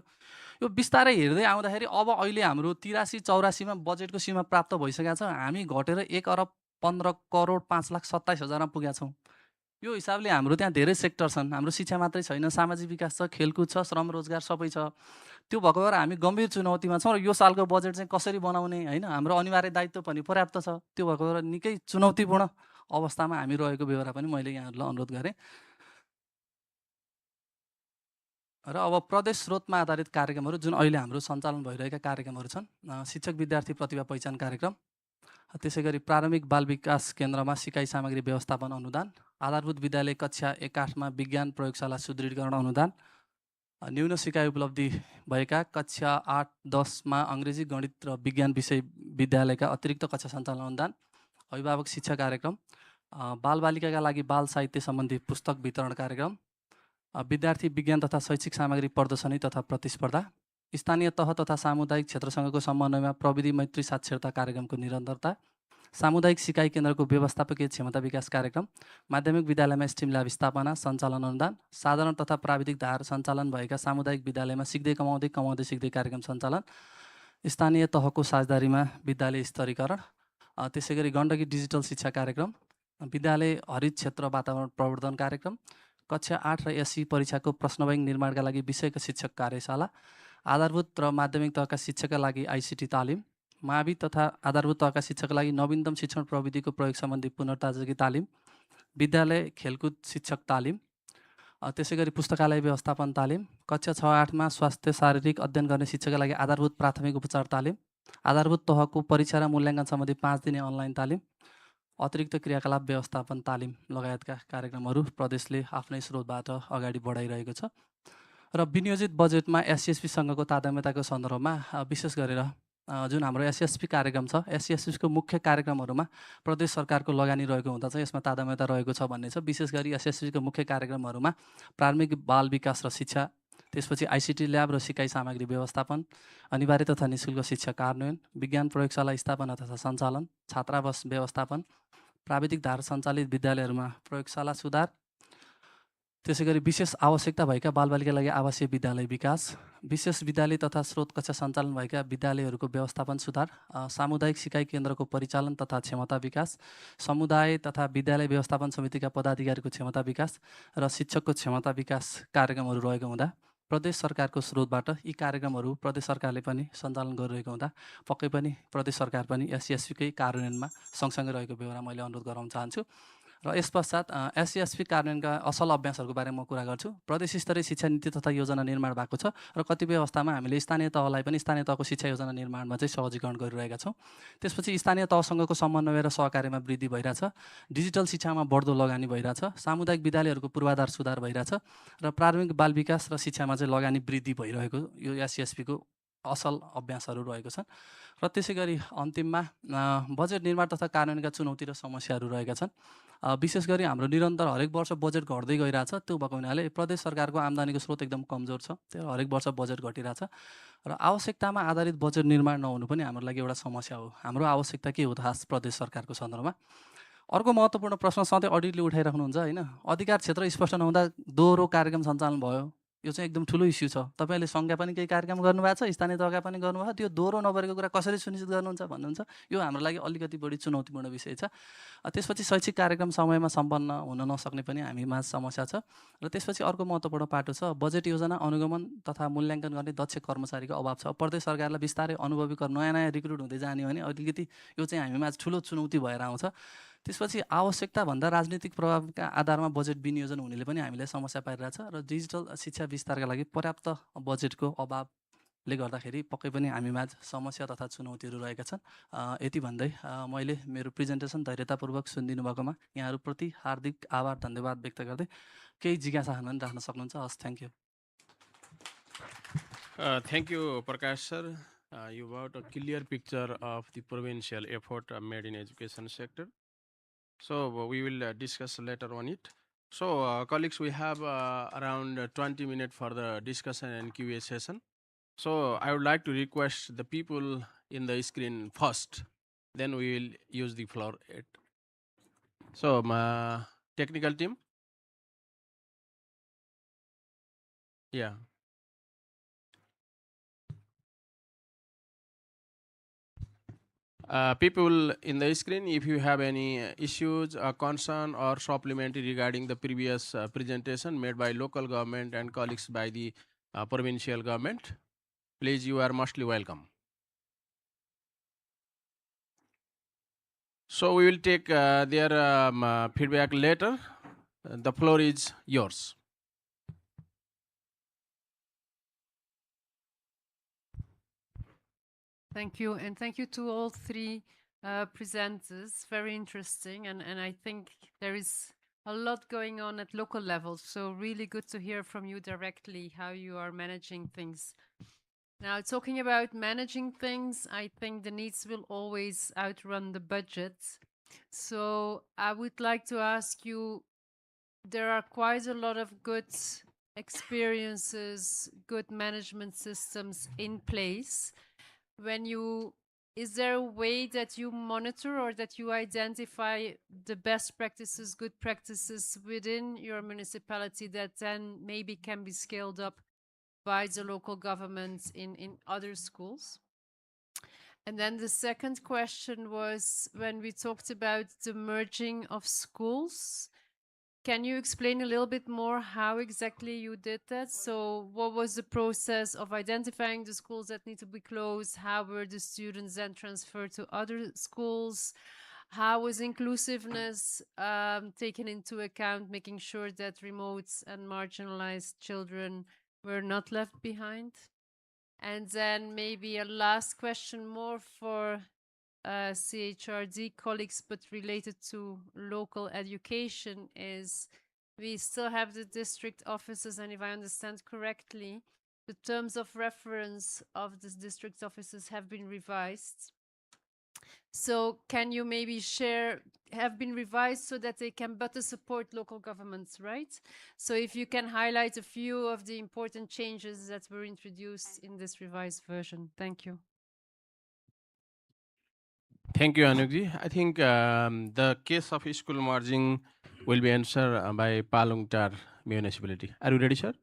Speaker 10: यो बिस्तारै हेर्दै आउँदाखेरि अब अहिले हाम्रो 83-84मा बजेटको सीमा प्राप्त भइसकेको छ। हामी घटेर 1 अरब 15 करोड 5 लाख 27 हजारमा पुगेका छौँ। यो हिसाबले हाम्रो त्यहाँ धेरै सेक्टर छन्, हाम्रो शिक्षा मात्रै छैन, सामाजिक विकास छ, खेलकुद छ, श्रम रोजगार सबै छ। त्यो भएको भएर हामी गम्भीर चुनौतीमा छौँ र यो सालको बजेट चाहिँ कसरी बनाउने होइन हाम्रो अनिवार्य दायित्व पनि पर्याप्त छ। त्यो भएको भएर निकै चुनौतीपूर्ण अवस्थामा हामी रहेको बेहोरा पनि मैले यहाँहरूलाई अनुरोध गरेँ। र अब प्रदेश स्रोतमा आधारित कार्यक्रमहरू जुन अहिले हाम्रो सञ्चालन भइरहेका कार्यक्रमहरू छन्, शिक्षक विद्यार्थी प्रतिभा पहिचान कार्यक्रम, त्यसै गरी प्रारम्भिक बाल विकास केन्द्रमा सिकाइ सामग्री व्यवस्थापन अनुदान, आधारभूत विद्यालय कक्षा 1-8मा विज्ञान प्रयोगशाला सुदृढीकरण अनुदान, न्यून सिकाइ उपलब्धि भएका कक्षा 8-10मा अङ्ग्रेजी गणित र विज्ञान विषय विद्यालयका अतिरिक्त कक्षा सञ्चालन अनुदान, अभिभावक शिक्षा कार्यक्रम, बालबालिकाका लागि बाल साहित्य सम्बन्धी पुस्तक वितरण कार्यक्रम, विद्यार्थी विज्ञान तथा शैक्षिक सामग्री प्रदर्शनी तथा प्रतिस्पर्धा, स्थानीय तह तथा सामुदायिक क्षेत्रसँगको समन्वयमा प्रविधि मैत्री साक्षरता कार्यक्रमको निरन्तरता, सामुदायिक सिकाइ केन्द्रको व्यवस्थापकीय क्षमता विकास कार्यक्रम, माध्यमिक विद्यालयमा स्टिम ल्याब स्थापना सञ्चालन अनुदान, साधारण तथा प्राविधिक धार सञ्चालन भएका सामुदायिक विद्यालयमा सिक्दै कमाउँदै सिक्दै कार्यक्रम सञ्चालन, स्थानीय तहको साझेदारीमा विद्यालय स्तरीकरण, त्यसै गरी गण्डकी डिजिटल शिक्षा कार्यक्रम, विद्यालय हरित क्षेत्र वातावरण प्रवर्धन कार्यक्रम, कक्षा 8 र एससी परीक्षाको प्रश्न बैंक निर्माणका लागि विषयको शिक्षक कार्यशाला, आधारभूत र माध्यमिक तहका शिक्षकका लागि आइसिटी तालिम, मावि तथा आधारभूत तहका शिक्षकका लागि नवीनतम शिक्षण प्रविधिको प्रयोग सम्बन्धी पुनर्ताजगी तालिम, विद्यालय खेलकुद शिक्षक तालिम, त्यसै गरी पुस्तकालय व्यवस्थापन तालिम, कक्षा 6-8 मा स्वास्थ्य शारीरिक अध्ययन गर्ने शिक्षकका लागि आधारभूत प्राथमिक उपचार तालिम, आधारभूत तहको परीक्षा र मूल्याङ्कन सम्बन्धी 5 दिने अनलाइन तालिम, अतिरिक्त क्रियाकलाप व्यवस्थापन तालिम लगायतका कार्यक्रमहरू प्रदेशले आफ्नै स्रोतबाट अगाडि बढाइरहेको छ। र विनियोजित बजेटमा SESP-सँगको तादात्म्यताको सन्दर्भमा विशेष गरेर जुन हाम्रो SESP कार्यक्रम छ, SESP-को मुख्य कार्यक्रमहरूमा प्रदेश सरकारको लगानी रहेको हुँदा चाहिँ यसमा तादात्म्यता रहेको छ भन्ने छ। विशेष गरी SESP-को मुख्य कार्यक्रमहरूमा प्राथमिक बाल विकास र शिक्षा, त्यसपछि ICT ल्याब र सिकाइ सामग्री व्यवस्थापन, अनिवार्य तथा निःशुल्क शिक्षा कार्यान्वयन, विज्ञान प्रयोगशाला स्थापना तथा सञ्चालन, छात्रावास व्यवस्थापन, प्राविधिक धार सञ्चालित विद्यालयहरूमा प्रयोगशाला सुधार, त्यसै गरी विशेष आवश्यकता भएका बालबालिका लागि आवासीय विद्यालय विकास, विशेष विद्यालय तथा स्रोत कक्षा सञ्चालन भएका विद्यालयहरूको व्यवस्थापन सुधार, सामुदायिक सिकाइ केन्द्रको परिचालन तथा क्षमता विकास, समुदाय तथा विद्यालय व्यवस्थापन समितिका पदाधिकारीको क्षमता विकास र शिक्षकको क्षमता विकास कार्यक्रमहरू रहेको हुँदा प्रदेश सरकारको स्रोतबाट यी कार्यक्रमहरू प्रदेश सरकारले पनि सञ्चालन गरिरहेको हुँदा पक्कै पनि प्रदेश सरकार पनि SESP-कै कार्यान्वयनमा सँगसँगै रहेको बेहोरा मैले अनुरोध गराउन चाहन्छु। र यस पश्चात SESP कार्यान्वयनका असल अभ्यासहरूको बारेमा कुरा गर्छु। प्रदेश स्तरीय शिक्षा नीति तथा योजना निर्माण भएको छ र कतिपय अवस्थामा हामीले स्थानीय तहलाई पनि स्थानीय तहको शिक्षा योजना निर्माणमा चाहिँ सहजीकरण गरिरहेका छौँ। त्यसपछि स्थानीय तहसँगको समन्वय र सहकार्यमा वृद्धि भइरहेछ, डिजिटल शिक्षामा बढ्दो लगानी भइरहेछ, सामुदायिक विद्यालयहरूको पूर्वाधार सुधार भइरहेछ र प्राथमिक बाल विकास र शिक्षामा चाहिँ लगानी वृद्धि भइरहेको यो SESP-को असल अभ्यासहरू रहेको छन्। र त्यसै गरी अन्तिममा बजेट निर्माण तथा कार्यान्वयनका चुनौती र समस्याहरू रहेका छन्। विशेष गरी हाम्रो निरन्तर हरेक वर्ष बजेट घट्दै गइरहेछ। त्यो भएको हुनाले प्रदेश सरकारको आम्दानीको स्रोत एकदम कमजोर छ। त्यो हरेक वर्ष बजेट घटिरहेछ र आवश्यकतामा आधारित बजेट निर्माण नहुनु पनि हाम्रो लागि एउटा समस्या हो। हाम्रो आवश्यकता के हो त खास प्रदेश सरकारको सन्दर्भमा? अर्को महत्त्वपूर्ण प्रश्न सधैँ अडिटले उठाइराख्नुहुन्छ होइन, अधिकार क्षेत्र स्पष्ट नहुँदा दोहोरो कार्यक्रम सञ्चालन भयो। यो चाहिँ एकदम ठुलो इस्यु छ। तपाईँले सङ्घका पनि केही कार्यक्रम गर्नुभएको छ, स्थानीय तहका पनि गर्नुभएको, त्यो दोहोरो नभएको कुरा कसरी सुनिश्चित गर्नुहुन्छ भन्नुहुन्छ। यो हाम्रो लागि अलिकति बढी चुनौतीपूर्ण विषय छ। त्यसपछि शैक्षिक कार्यक्रम समयमा सम्पन्न हुन नसक्ने पनि हामीमा समस्या छ। र त्यसपछि अर्को महत्त्वपूर्ण पाटो छ बजेट योजना अनुगमन तथा मूल्याङ्कन गर्ने दक्ष कर्मचारीको अभाव छ। प्रदेश सरकारलाई बिस्तारै अनुभवी नयाँ रिक्रुट हुँदै जाने हो भने अलिकति यो चाहिँ हामीमा ठुलो चुनौती भएर आउँछ। त्यसपछि आवश्यकताभन्दा राजनीतिक प्रभावका आधारमा बजेट विनियोजन हुनेले पनि हामीलाई समस्या पारिरहेछ र डिजिटल शिक्षा विस्तारका लागि पर्याप्त बजेटको अभावले गर्दाखेरि पक्कै पनि हामीमा समस्या तथा चुनौतीहरू रहेका छन्। यति भन्दै मैले मेरो प्रेजेन्टेसन धैर्यतापूर्वक सुनिदिनु भएकोमा यहाँहरूप्रति हार्दिक आभार धन्यवाद व्यक्त गर्दै केही जिज्ञासाहरू पनि राख्न सक्नुहुन्छ। हस्, thank you.
Speaker 2: Thank you, Prakash sir. You got a clear picture of the provincial effort made in education sector. So we will discuss later on it. So colleagues, we have around 20 minutes for the discussion and QA session. So I would like to request the people in the screen first, then we will use the floor. So technical team. Yeah. People in the screen, if you have any issues, concern or supplementary regarding the previous presentation made by local government and colleagues by the provincial government, please, you are mostly welcome. So we will take their feedback later. The floor is yours.
Speaker 12: Thank you, and thank you to all three presenters. Very interesting, and I think there is a lot going on at local level, so really good to hear from you directly how you are managing things. Now, talking about managing things, I think the needs will always outrun the budget. So I would like to ask you, there are quite a lot of good experiences, good management systems in place. Is there a way that you monitor or that you identify the best practices, good practices within your municipality that then maybe can be scaled up by the local government in other schools? And then the second question was when we talked about the merging of schools. Can you explain a little bit more how exactly you did that? So what was the process of identifying the schools that need to be closed? How were the students then transferred to other schools? how was inclusiveness taken into account, making sure that remote and marginalized children were not left behind? And then maybe a last question more for CHRD colleagues, but related to local education, is we still have the district offices, and if I understand correctly, the terms of reference of the district offices have been revised. So can you maybe share, have been revised so that they can better support local governments, right? So if you can highlight a few of the important changes that were introduced in this revised version. Thank you.
Speaker 2: Thank you, Anukji. I think the case of school merging will be answered by Palung Tar municipality. Are you ready, sir?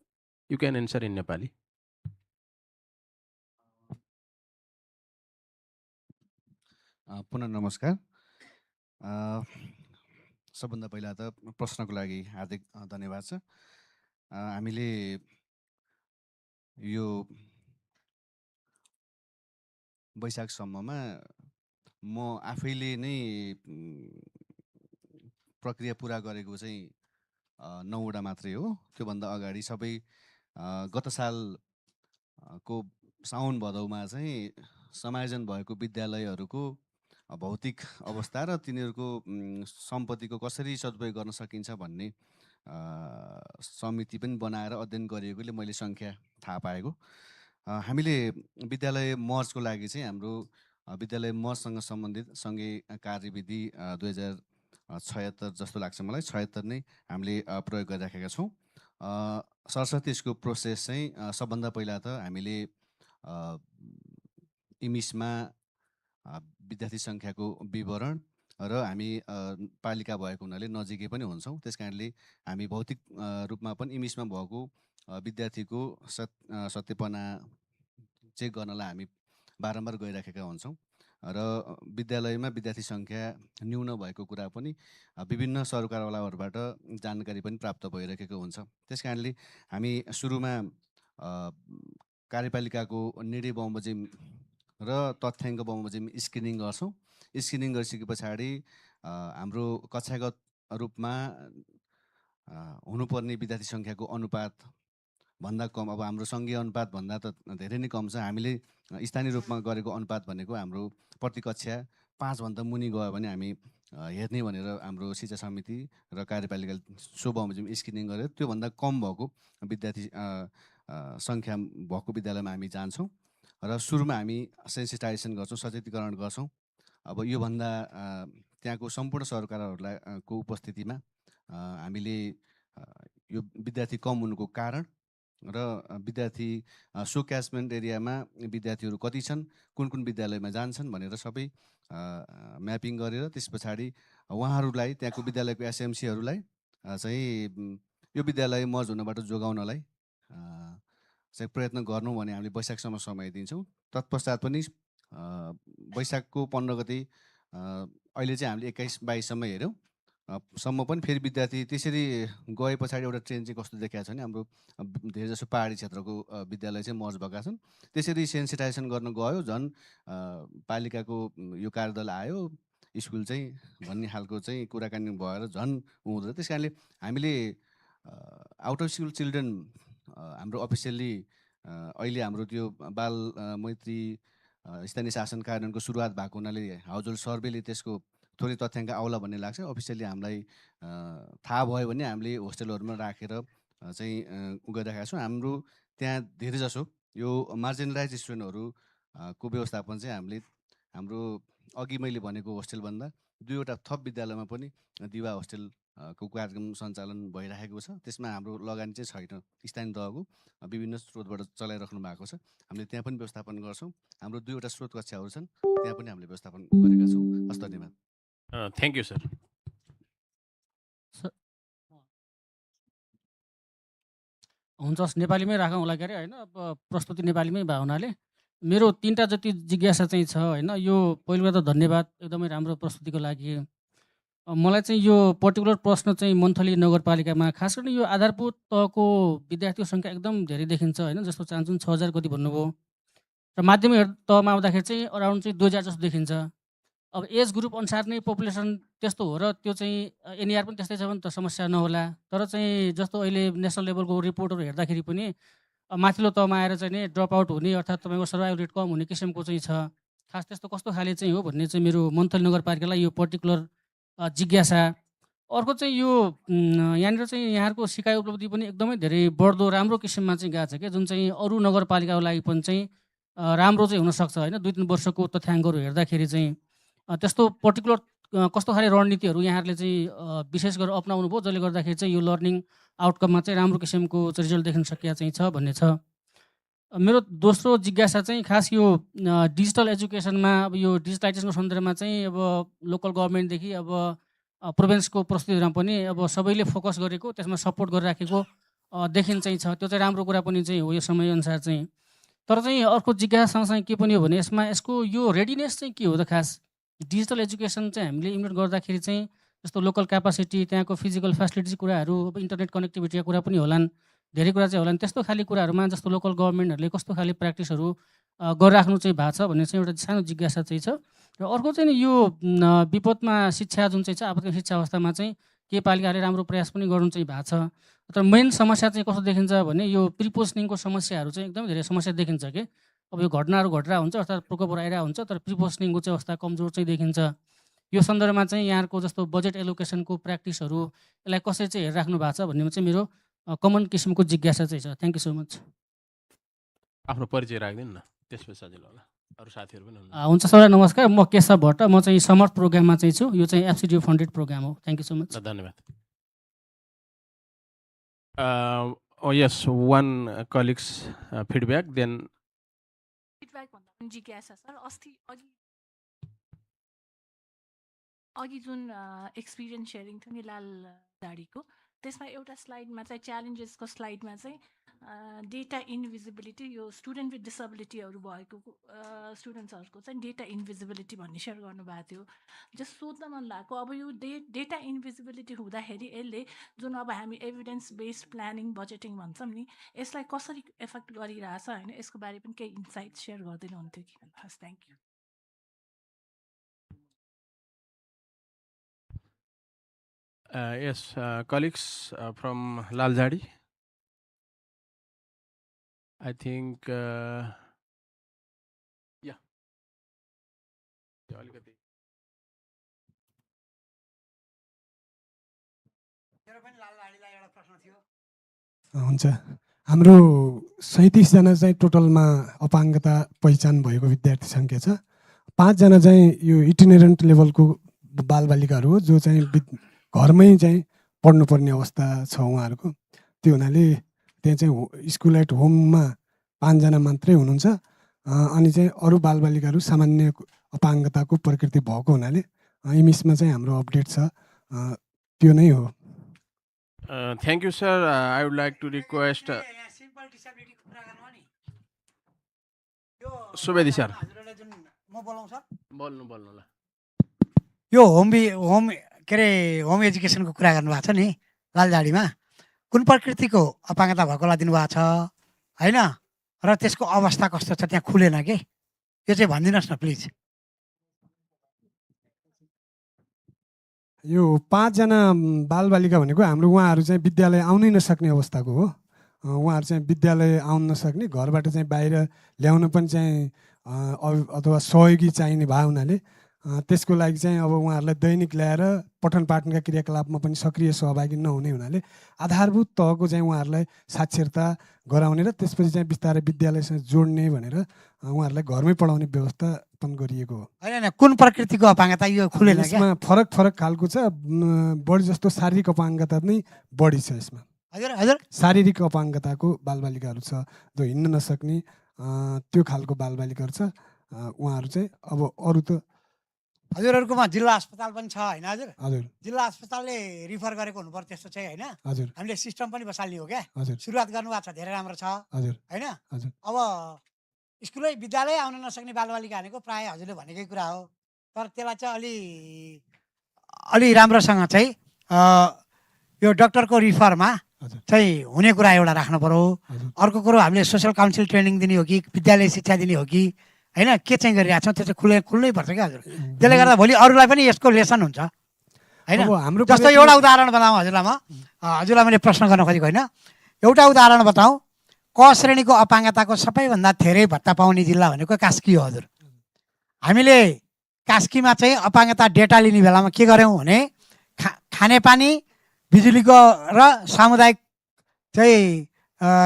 Speaker 2: You can answer in Nepali.
Speaker 3: पुनः नमस्कार। सबभन्दा पहिला त प्रश्नको लागि हार्दिक धन्यवाद छ। हामीले यो वैशाखसम्ममा म आफैले नै प्रक्रिया पुरा गरेको चाहिँ 9वटा मात्रै हो। त्योभन्दा अगाडि सबै गत साल को साउन भदौमा चाहिँ समायोजन भएको विद्यालयहरूको भौतिक अवस्था र तिनीहरूको सम्पत्तिको कसरी सदुपयोग गर्न सकिन्छ भन्ने समिति पनि बनाएर अध्ययन गरिएकोले मैले सङ्ख्या थाहा पाएको। हामीले विद्यालय मर्जको लागि चाहिँ हाम्रो विद्यालय मर्जसँग सम्बन्धित सँगै कार्यविधि 2076 जस्तो लाग्छ मलाई, 76 नै हामीले प्रयोग गरिराखेका छौँ। सरस्वती यसको प्रोसेस चाहिँ सबभन्दा पहिला त हामीले इमिसमा विद्यार्थी सङ्ख्याको विवरण र हामी पालिका भएको हुनाले नजिकै पनि हुन्छौँ, त्यस कारणले हामी भौतिक रूपमा पनि इमिसमा भएको विद्यार्थीको सत्यपना चेक गर्नलाई हामी बारम्बार गइराखेका हुन्छौँ र विद्यालयमा विद्यार्थी सङ्ख्या न्यून भएको कुरा पनि विभिन्न सरकारवालाहरूबाट जानकारी पनि प्राप्त भइरहेको हुन्छ। त्यस कारणले हामी सुरुमा कार्यपालिकाको निर्णय बमोजिम र तथ्याङ्क बमोजिम स्क्रिनिङ गर्छौँ। स्क्रिनिङ गरिसके पछाडि हाम्रो कक्षागत रूपमा हुनुपर्ने विद्यार्थी सङ्ख्याको अनुपात भन्दा कम, अब हाम्रो सङ्घीय अनुपात भन्दा त धेरै नै कम छ। हामीले स्थानीय रूपमा गरेको अनुपात भनेको हाम्रो प्रति कक्षा 5 भन्दा मुनि गयो भने हामी हेर्ने भनेर हाम्रो शिक्षा समिति र कार्यपालिकाले सो बमोजिम स्क्रिनिङ गरेर त्योभन्दा कम भएको विद्यार्थी सङ्ख्या भएको विद्यालयमा हामी जान्छौँ र सुरुमा हामी सेन्सिटाइजेसन गर्छौँ, सचेतीकरण गर्छौँ। अब योभन्दा त्यहाँको सम्पूर्ण सरकारहरूलाई को उपस्थितिमा हामीले यो विद्यार्थी कम हुनुको कारण र विद्यार्थी सो क्याचमेन्ट एरियामा विद्यार्थीहरू कति छन्, कुन कुन विद्यालयमा जान्छन् भनेर सबै म्यापिङ गरेर त्यस पछाडि उहाँहरूलाई त्यहाँको विद्यालयको एसएमसीहरूलाई चाहिँ यो विद्यालय मर्ज हुनबाट जोगाउनलाई चाहिँ प्रयत्न गर्नु भने हामीले वैशाखसम्म समय दिन्छौँ। तत्पश्चात पनि वैशाखको 15 गते अहिले चाहिँ हामीले 21-22सम्म हेऱ्यौँ सम्म पनि फेरि विद्यार्थी त्यसरी गए पछाडि एउटा ट्रेन चाहिँ कस्तो देखाएको छ भने हाम्रो धेरै जसो पहाडी क्षेत्रको विद्यालय चाहिँ मर्ज भएका छन्। त्यसरी सेन्सिटाइजेसन गर्न गयो, झन् पालिकाको यो कार्यदल आयो, स्कुल चाहिँ भन्ने खालको चाहिँ कुराकानी भएर झन् हुँदैन। त्यस कारणले हामीले आउट अफ स्कुल चिल्ड्रेन हाम्रो अफिसियल्ली अहिले हाम्रो त्यो बाल मैत्री स्थानीय शासन कार्यान्वयनको सुरुवात भएको हुनाले हाउजहोल्ड सर्वेले त्यसको थोरै तथ्याङ्क आउला भन्ने लाग्छ। अफिसियल्ली हामीलाई थाहा भयो भने हामीले होस्टेलहरूमा राखेर चाहिँ गरिरहेका छौँ। हाम्रो त्यहाँ धेरै जसो यो मार्जिनलाइज स्टुडेन्टहरू को व्यवस्थापन चाहिँ हामीले हाम्रो अघि मैले भनेको होस्टेलभन्दा 2वटा थप विद्यालयमा पनि दिवा होस्टेल को कार्यक्रम सञ्चालन भइरहेको छ। त्यसमा हाम्रो लगानी चाहिँ छैन, स्थानीय तहको विभिन्न स्रोतबाट चलाइराख्नु भएको छ। हामीले त्यहाँ पनि व्यवस्थापन गर्छौँ। हाम्रो 2वटा स्रोत कक्षाहरू छन्, त्यहाँ पनि हामीले व्यवस्थापन गरेका छौँ। हस्, धन्यवाद।
Speaker 2: Thank you sir.
Speaker 13: हुन्छ, नेपालीमै राखौँ होला के अरे होइन। अब प्रस्तुति नेपालीमै भएको हुनाले मेरो 3टा जति जिज्ञासा चाहिँ छ होइन। यो पहिलो कुरा त धन्यवाद एकदमै राम्रो प्रस्तुतिको लागि। मलाई चाहिँ यो पर्टिकुलर प्रश्न चाहिँ मन्थली नगरपालिकामा खास गरी यो आधारभूत तहको विद्यार्थीको सङ्ख्या एकदम धेरै देखिन्छ होइन। जस्तो चाहन्छौँ 6000 कति भन्नुभयो र माध्यमिक तहमा आउँदाखेरि चाहिँ अराउन्ड चाहिँ 2000 जस्तो देखिन्छ। अब एज ग्रुप अनुसार नै पपुलेसन त्यस्तो हो र त्यो चाहिँ एनइआर पनि त्यस्तै छ भने त समस्या नहोला। तर चाहिँ जस्तो अहिले नेसनल लेभलको रिपोर्टहरू हेर्दाखेरि पनि माथिल्लो तहमा आएर चाहिँ नि ड्रप आउट हुने अर्थात् तपाईँको सर्भाइभल रेट कम हुने किसिमको चाहिँ छ। खास त्यस्तो कस्तो खाले चाहिँ हो भन्ने चाहिँ मेरो मन्थली नगरपालिकालाई यो पर्टिकुलर जिज्ञासा। अर्को चाहिँ यो यहाँनिर चाहिँ यहाँहरूको सिकाइ उपलब्धि पनि एकदमै धेरै बढ्दो राम्रो किसिममा चाहिँ गएको छ क्या, जुन चाहिँ अरू नगरपालिकाको लागि पनि चाहिँ राम्रो चाहिँ हुनसक्छ होइन। 2-3 वर्षको तथ्याङ्कहरू हेर्दाखेरि चाहिँ त्यस्तो पर्टिकुलर कस्तो खाले रणनीतिहरू यहाँहरूले चाहिँ विशेष गरेर अपनाउनु भयो जसले गर्दाखेरि चाहिँ यो लर्निङ आउटकममा चाहिँ राम्रो किसिमको रिजल्ट देख्न सकिया चाहिँ छ भन्ने छ। मेरो दोस्रो जिज्ञासा चाहिँ खास यो डिजिटल एजुकेसनमा अब यो डिजिटलाइजेसनको सन्दर्भमा चाहिँ अब लोकल गभर्मेन्टदेखि अब प्रोभिन्सको प्रस्तुतिहरूमा पनि अब सबैले फोकस गरेको त्यसमा सपोर्ट गरिराखेको देखिन चाहिँ छ। त्यो चाहिँ राम्रो कुरा पनि चाहिँ हो यो समयअनुसार चाहिँ। तर चाहिँ अर्को जिज्ञासा सँगसँगै के पनि हो भने यसको यो रेडिनेस चाहिँ के हो त? खास डिजिटल एजुकेसन चाहिँ हामीले इम्प्लिमेन्ट गर्दाखेरि चाहिँ जस्तो लोकल क्यापासिटी, त्यहाँको फिजिकल फेसिलिटिज कुराहरू, अब इन्टरनेट कनेक्टिभिटीका कुरा पनि होलान्, धेरै कुरा चाहिँ होलान्। त्यस्तो खाले कुराहरूमा जस्तो लोकल गभर्मेन्टहरूले कस्तो खाले प्र्याक्टिसहरू गरिराख्नु चाहिँ भएको छ भन्ने चाहिँ एउटा सानो जिज्ञासा चाहिँ छ। र अर्को चाहिँ यो विपदमा शिक्षा जुन चाहिँ छ, आपतकालीन शिक्षा अवस्थामा चाहिँ के पालिकाले राम्रो प्रयास पनि गर्नु चाहिँ भएको छ। तर मेन समस्या चाहिँ कस्तो देखिन्छ भने यो प्रिपोजनिङको समस्याहरू चाहिँ एकदमै धेरै समस्या देखिन्छ कि अब यो घटनाहरू घटिरहेको हुन्छ अर्थात् प्रकोपहरू आइरहेको हुन्छ तर प्रिपोजनिङको चाहिँ अवस्था कमजोर चाहिँ देखिन्छ। यो सन्दर्भमा चाहिँ यहाँहरूको जस्तो बजेट एलोकेसनको प्र्याक्टिसहरू यसलाई कसरी चाहिँ हेरिराख्नु भएको छ भन्नेमा चाहिँ मेरो कमन किसिमको जिज्ञासा चाहिँ छ। Thank you so much.
Speaker 2: आफ्नो परिचय राखिदिनु न, त्यसपछि सजिलो होला। अरू साथीहरू पनि हुनुहुन्छ।
Speaker 13: हुन्छ सबैलाई नमस्कार, म केशव भट्ट, म चाहिँ समर्थ प्रोग्राममा चाहिँ छु। यो चाहिँ एफसिडिओ फन्डेड प्रोग्राम हो। Thank you so much.
Speaker 2: धन्यवाद। यस, वान कलिग्स फिडब्याक देन
Speaker 14: फिडब्याक भन्दा पनि जिज्ञासा सर, अघि जुन एक्सपिरियन्स सेयरिङ थियो नि लाल दाढीको, त्यसमा एउटा स्लाइडमा चाहिँ च्यालेन्जेसको स्लाइडमा चाहिँ डेटा इन्भिजिबिलिटी, यो स्टुडेन्ट विथ डिसेबिलिटीहरू भएको स्टुडेन्ट्सहरूको चाहिँ डेटा इन्भिजिबिलिटी भन्ने सेयर गर्नुभएको थियो। जस्ट सोध्न मन लागेको, अब यो डेटा इन्भिजिबिलिटी हुँदाखेरि यसले जुन अब हामी एभिडेन्स बेस्ड प्लानिङ बजेटिङ भन्छौँ नि, यसलाई कसरी एफेक्ट गरिरहेछ होइन, यसको बारे पनि केही इन्साइट सेयर गरिदिनु हुन्थ्यो कि भन्नु। हस्, thank you.
Speaker 2: Yes, colleagues from Lalzadi. I think, yeah.
Speaker 5: हुन्छ। हाम्रो 37जना चाहिँ टोटलमा अपाङ्गता पहिचान भएको विद्यार्थी सङ्ख्या छ। 5 जना चाहिँ यो इटिनेरेन्ट लेभलको बालबालिकाहरू हो, जो चाहिँ घरमै चाहिँ पढ्नुपर्ने अवस्था छ उहाँहरूको। त्यो हुनाले त्यहाँ चाहिँ स्कुल एट होममा 5 जना मात्रै हुनुहुन्छ। अनि चाहिँ अरू बालबालिकाहरू सामान्य अपाङ्गताको प्रकृति भएको हुनाले इमिसमा चाहिँ हाम्रो अपडेट छ, त्यो नै हो।
Speaker 2: Thank you, sir. I would like to request Subedi sir.
Speaker 20: म बोलाउँ सर?
Speaker 2: बोल्नु ल।
Speaker 20: यो होम के अरे होम एजुकेसनको कुरा गर्नुभएको छ नि लालझाडीमा, कुन प्रकृतिको अपाङ्गता भएकोलाई दिनुभएको छ होइन, र त्यसको अवस्था कस्तो छ त्यहाँ खुलेन के, यो चाहिँ भनिदिनुहोस् न प्लिज।
Speaker 5: यो 5 जना बालबालिका भनेको हाम्रो उहाँहरू चाहिँ विद्यालय आउनै नसक्ने अवस्थाको हो। उहाँहरू चाहिँ विद्यालय आउन नसक्ने, घरबाट चाहिँ बाहिर ल्याउन पनि चाहिँ अथवा सहयोगी चाहिने भए हुनाले त्यसको लागि चाहिँ अब उहाँहरूलाई दैनिक ल्याएर पठन पाठनका क्रियाकलापमा पनि सक्रिय सहभागी नहुने हुनाले आधारभूत तहको चाहिँ उहाँहरूलाई साक्षरता गराउने र त्यसपछि चाहिँ बिस्तारै विद्यालयसँग जोड्ने भनेर उहाँहरूलाई घरमै पढाउने व्यवस्था पनि गरिएको हो।
Speaker 20: होइन, कुन प्रकृतिको अपाङ्गता यो खुलेन?
Speaker 5: यसमा फरक खालको छ, बढी जस्तो शारीरिक अपाङ्गता नै बढी छ यसमा।
Speaker 20: हजुर हजुर,
Speaker 5: शारीरिक अपाङ्गताको बालबालिकाहरू छ, जो हिँड्न नसक्ने त्यो खालको बालबालिकाहरू छ। उहाँहरू चाहिँ अब अरू त
Speaker 20: हजुरहरूकोमा जिल्ला अस्पताल पनि छ होइन? हजुर
Speaker 5: हजुर,
Speaker 20: जिल्ला अस्पतालले रिफर गरेको हुनुपर्छ त्यस्तो चाहिँ होइन?
Speaker 5: हजुर,
Speaker 20: हामीले सिस्टम पनि बसाल्ने हो क्या।
Speaker 5: हजुर,
Speaker 20: सुरुवात गर्नुभएको छ, धेरै राम्रो छ
Speaker 5: हजुर
Speaker 20: होइन?
Speaker 5: हजुर।
Speaker 20: अब स्कुलै विद्यालय आउन नसक्ने बालबालिका भनेको प्रायः हजुरले भनेकै कुरा हो, तर त्यसलाई चाहिँ अलि राम्रोसँग चाहिँ यो डक्टरको रिफरमा चाहिँ हुने कुरा एउटा राख्नु पर्यो। अर्को कुरो हामीले सोसल काउन्सिल ट्रेनिङ दिने हो कि विद्यालय शिक्षा दिने हो कि होइन के चाहिँ गरिरहेको छौँ त्यो चाहिँ खुल्नै पर्छ क्या हजुर। त्यसले गर्दा भोलि अरूलाई पनि यसको लेसन हुन्छ होइन।
Speaker 5: अब हाम्रो
Speaker 20: जस्तो एउटा उदाहरण बताऊँ हजुरलाई, हजुरलाई मैले प्रश्न गर्न खोजेको होइन, एउटा उदाहरण बताऊँ। क श्रेणीको अपाङ्गताको सबैभन्दा धेरै भत्ता पाउने जिल्ला भनेको कास्की हो हजुर। हामीले कास्कीमा चाहिँ अपाङ्गता डेटा लिने बेलामा के गऱ्यौँ भने खानेपानी, बिजुलीको र सामुदायिक चाहिँ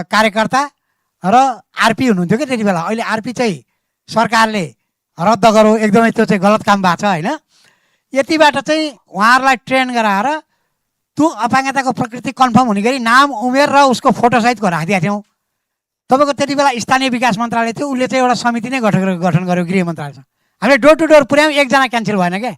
Speaker 20: कार्यकर्ता र आरपी हुनुहुन्थ्यो क्या त्यति बेला। अहिले आरपी चाहिँ सरकारले रद्द गरौँ, एकदमै त्यो चाहिँ गलत काम भएको छ होइन। यतिबाट चाहिँ उहाँहरूलाई ट्रेन गराएर त्यो अपाङ्गताको प्रकृति कन्फर्म हुने गरी नाम, उमेर र उसको फोटोसहितको राखिदिएका थियौँ। तपाईँको त्यति बेला स्थानीय विकास मन्त्रालय थियो, उसले चाहिँ एउटा समिति नै गठन गर्यो गृह मन्त्रालयसँग। हामीले डोर टु डोर पुर्यायौँ, एकजना क्यान्सल भएन क्या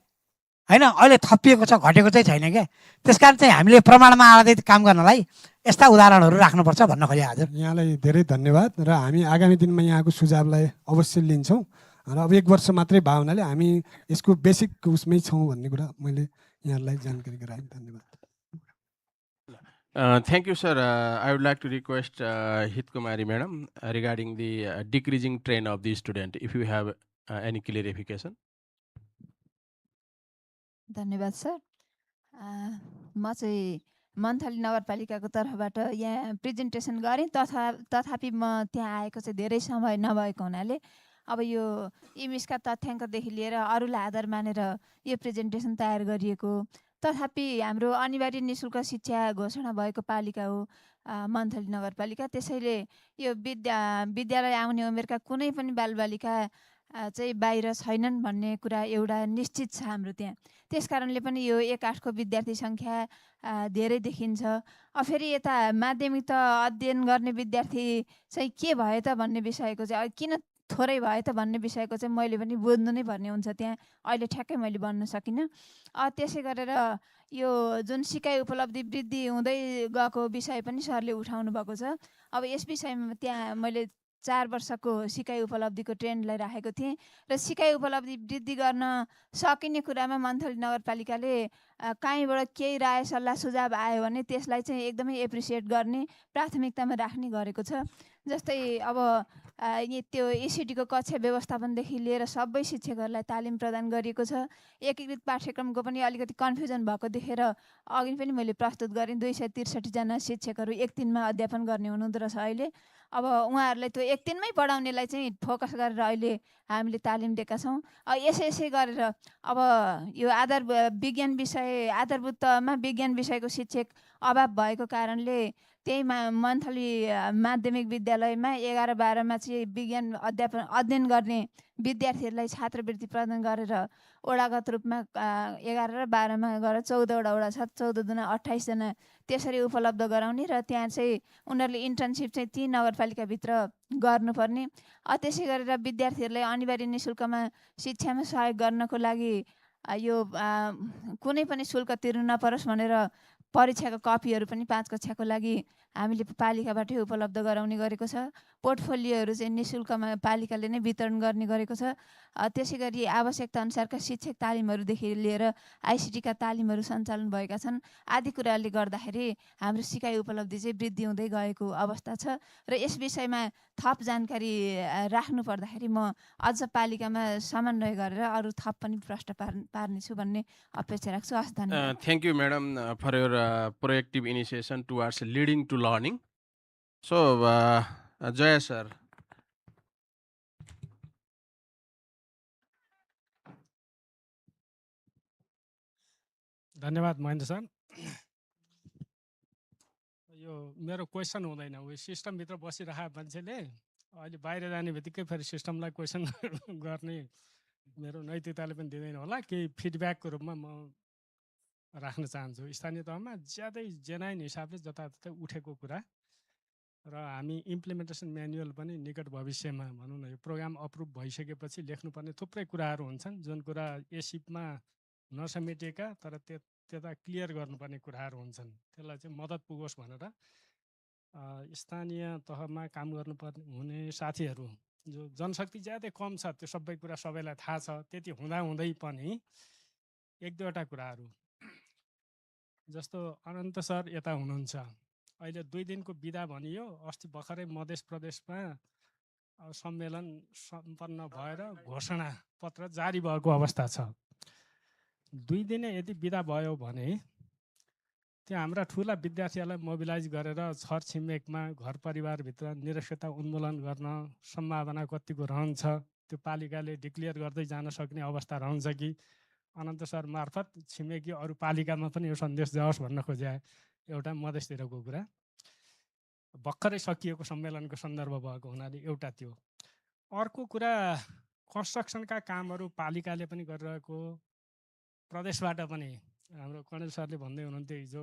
Speaker 20: होइन। अहिले थपिएको छ, घटेको चाहिँ छैन क्या। त्यस कारण चाहिँ हामीले प्रमाणमा आधारित काम गर्नलाई यस्ता उदाहरणहरू राख्नुपर्छ भन्न खोजेँ हजुर।
Speaker 5: यहाँलाई धेरै धन्यवाद र हामी आगामी दिनमा यहाँको सुझावलाई अवश्य लिन्छौँ र अब 1 वर्ष मात्रै भयो हुनाले हामी यसको बेसिक उसमै छौँ भन्ने कुरा मैले यहाँलाई जानकारी गराएँ। धन्यवाद।
Speaker 2: Thank you, sir. I would like to request Hit Kumari madam regarding the decreasing trend of the student, if you have any clarification.
Speaker 4: धन्यवाद सर। म चाहिँ मन्थली नगरपालिकाको तर्फबाट यहाँ प्रेजेन्टेसन गरेँ, तथापि म त्यहाँ आएको चाहिँ धेरै समय नभएको हुनाले अब यो इमिसका तथ्याङ्कदेखि लिएर अरूलाई आधार मानेर यो प्रेजेन्टेसन तयार गरिएको। तथापि हाम्रो अनिवार्य निःशुल्क शिक्षा घोषणा भएको पालिका हो मन्थली नगरपालिका। त्यसैले यो विद्यालय आउने उमेरका कुनै पनि बालबालिका चाहिँ बाहिर छैनन् भन्ने कुरा एउटा निश्चित छ हाम्रो त्यहाँ। त्यस कारणले पनि यो 1/8को विद्यार्थी सङ्ख्या धेरै देखिन्छ। फेरि यता माध्यमिक त अध्ययन गर्ने विद्यार्थी चाहिँ के भयो त भन्ने विषयको चाहिँ किन थोरै भयो त भन्ने विषयको चाहिँ मैले पनि बुझ्नु नै पर्ने हुन्छ त्यहाँ। अहिले ठ्याक्कै मैले भन्न सकिनँ। त्यसै गरेर यो जुन सिकाइ उपलब्धि वृद्धि हुँदै गएको विषय पनि सरले उठाउनु भएको छ। अब यस विषयमा त्यहाँ मैले 4 वर्षको सिकाइ उपलब्धिको ट्रेन्डलाई राखेको थिएँ र सिकाइ उपलब्धि वृद्धि गर्न सकिने कुरामा मन्थली नगरपालिकाले कहीँबाट केही राय सल्लाह सुझाव आयो भने त्यसलाई चाहिँ एकदमै एप्रिसिएट गर्ने, प्राथमिकतामा राख्ने गरेको छ। जस्तै अब त्यो एसिडीको कक्षा व्यवस्थापनदेखि लिएर सबै शिक्षकहरूलाई तालिम प्रदान गरिएको छ। एकीकृत पाठ्यक्रमको पनि अलिकति कन्फ्युजन भएको देखेर अघि पनि मैले प्रस्तुत गरेँ। 263 जना शिक्षकहरू 1 दिनमा अध्यापन गर्ने हुनुहुँदो रहेछ अहिले। अब उहाँहरूलाई त्यो 1 दिनमै पढाउनेलाई चाहिँ फोकस गरेर अहिले हामीले तालिम दिएका छौँ। यसै गरेर अब यो विज्ञान विषय आधारभूतमा विज्ञान विषयको शिक्षक अभाव भएको कारणले त्यही मन्थली माध्यमिक विद्यालयमा 11-12मा चाहिँ विज्ञान अध्ययन गर्ने विद्यार्थीहरूलाई छात्रवृत्ति प्रदान गरेर वडागत रूपमा 11 र 12मा गएर 14वटा वडा छ, 14 दुना 28 जना त्यसरी उपलब्ध गराउने र त्यहाँ चाहिँ उनीहरूले इन्टर्नसिप चाहिँ ती नगरपालिकाभित्र गर्नुपर्ने। त्यसै गरेर विद्यार्थीहरूलाई अनिवार्य निःशुल्कमा शिक्षामा सहयोग गर्नको लागि यो कुनै पनि शुल्क तिर्नु नपरोस् भनेर परीक्षाको कपीहरू पनि 5 कक्षाको लागि हामीले पालिकाबाटै उपलब्ध गराउने गरेको छ। पोर्टफोलियोहरू चाहिँ निःशुल्कमा पालिकाले नै वितरण गर्ने गरेको छ। त्यसै गरी आवश्यकता अनुसारका शिक्षक तालिमहरूदेखि लिएर आइसिटीका तालिमहरू सञ्चालन भएका छन्। आदि कुराले गर्दाखेरि हाम्रो सिकाइ उपलब्धि चाहिँ वृद्धि हुँदै गएको अवस्था छ र यस विषयमा थप जानकारी राख्नु पर्दाखेरि म अझ पालिकामा समन्वय गरेर अरू थप पनि प्रश्न पार्नेछु भन्ने अपेक्षा राख्छु। हस्, धन्यवाद।
Speaker 2: Thank you, madam, for your proactive initiation towards leading to learning. So, Jaya sir.
Speaker 13: धन्यवाद महेन्द्र सर। यो मेरो क्वेसन हुँदैन, उयो सिस्टमभित्र बसिरहेको मान्छेले अहिले बाहिर जाने बित्तिकै फेरि सिस्टमलाई क्वेसन गर्ने मेरो नैतिकताले पनि दिँदैन होला। केही फिडब्याकको रूपमा म राख्न चाहन्छु। स्थानीय तहमा ज्यादै जेनाइन हिसाबले जताततै उठेको कुरा र हामी इम्प्लिमेन्टेसन म्यानुअल पनि निकट भविष्यमा भनौँ न यो प्रोग्राम अप्रुभ भइसकेपछि लेख्नुपर्ने थुप्रै कुराहरू हुन्छन् जुन कुरा एसिपमा नसमेटिएका तर त्यता क्लियर गर्नुपर्ने कुराहरू हुन्छन्। त्यसलाई चाहिँ मद्दत पुगोस् भनेर स्थानीय तहमा काम गर्नुपर्ने हुने साथीहरू जो जनशक्ति ज्यादै कम छ, त्यो सबै कुरा सबैलाई थाहा छ। त्यति हुँदाहुँदै पनि 1-2वटा कुराहरू जस्तो अनन्त सर यता हुनुहुन्छ, अहिले 2 दिनको बिदा भनियो। अस्ति भर्खरै मध्य प्रदेशमा
Speaker 15: सम्मेलन सम्पन्न भएर घोषणा पत्र जारी भएको अवस्था छ। 2 दिने यदि बिदा भयो भने त्यो हाम्रा ठुला विद्यार्थीहरूलाई मोबिलाइज गरेर छर छिमेकमा घर परिवारभित्र निरक्षरता उन्मूलन गर्न सम्भावना कतिको रहन्छ, त्यो पालिकाले डिक्लेयर गर्दै जान सक्ने अवस्था रहन्छ कि अनन्त सर मार्फत छिमेकी अरू पालिकामा पनि यो सन्देश जाओस् भन्न खोजे एउटा मधेसतिरको कुरा। भर्खरै सकिएको सम्मेलनको सन्दर्भ भएको हुनाले एउटा त्यो। अर्को कुरा कन्स्ट्रक्सनका कामहरू पालिकाले पनि गरिरहेको, प्रदेशबाट पनि हाम्रो कणेल सरले भन्दै हुनुहुन्थ्यो हिजो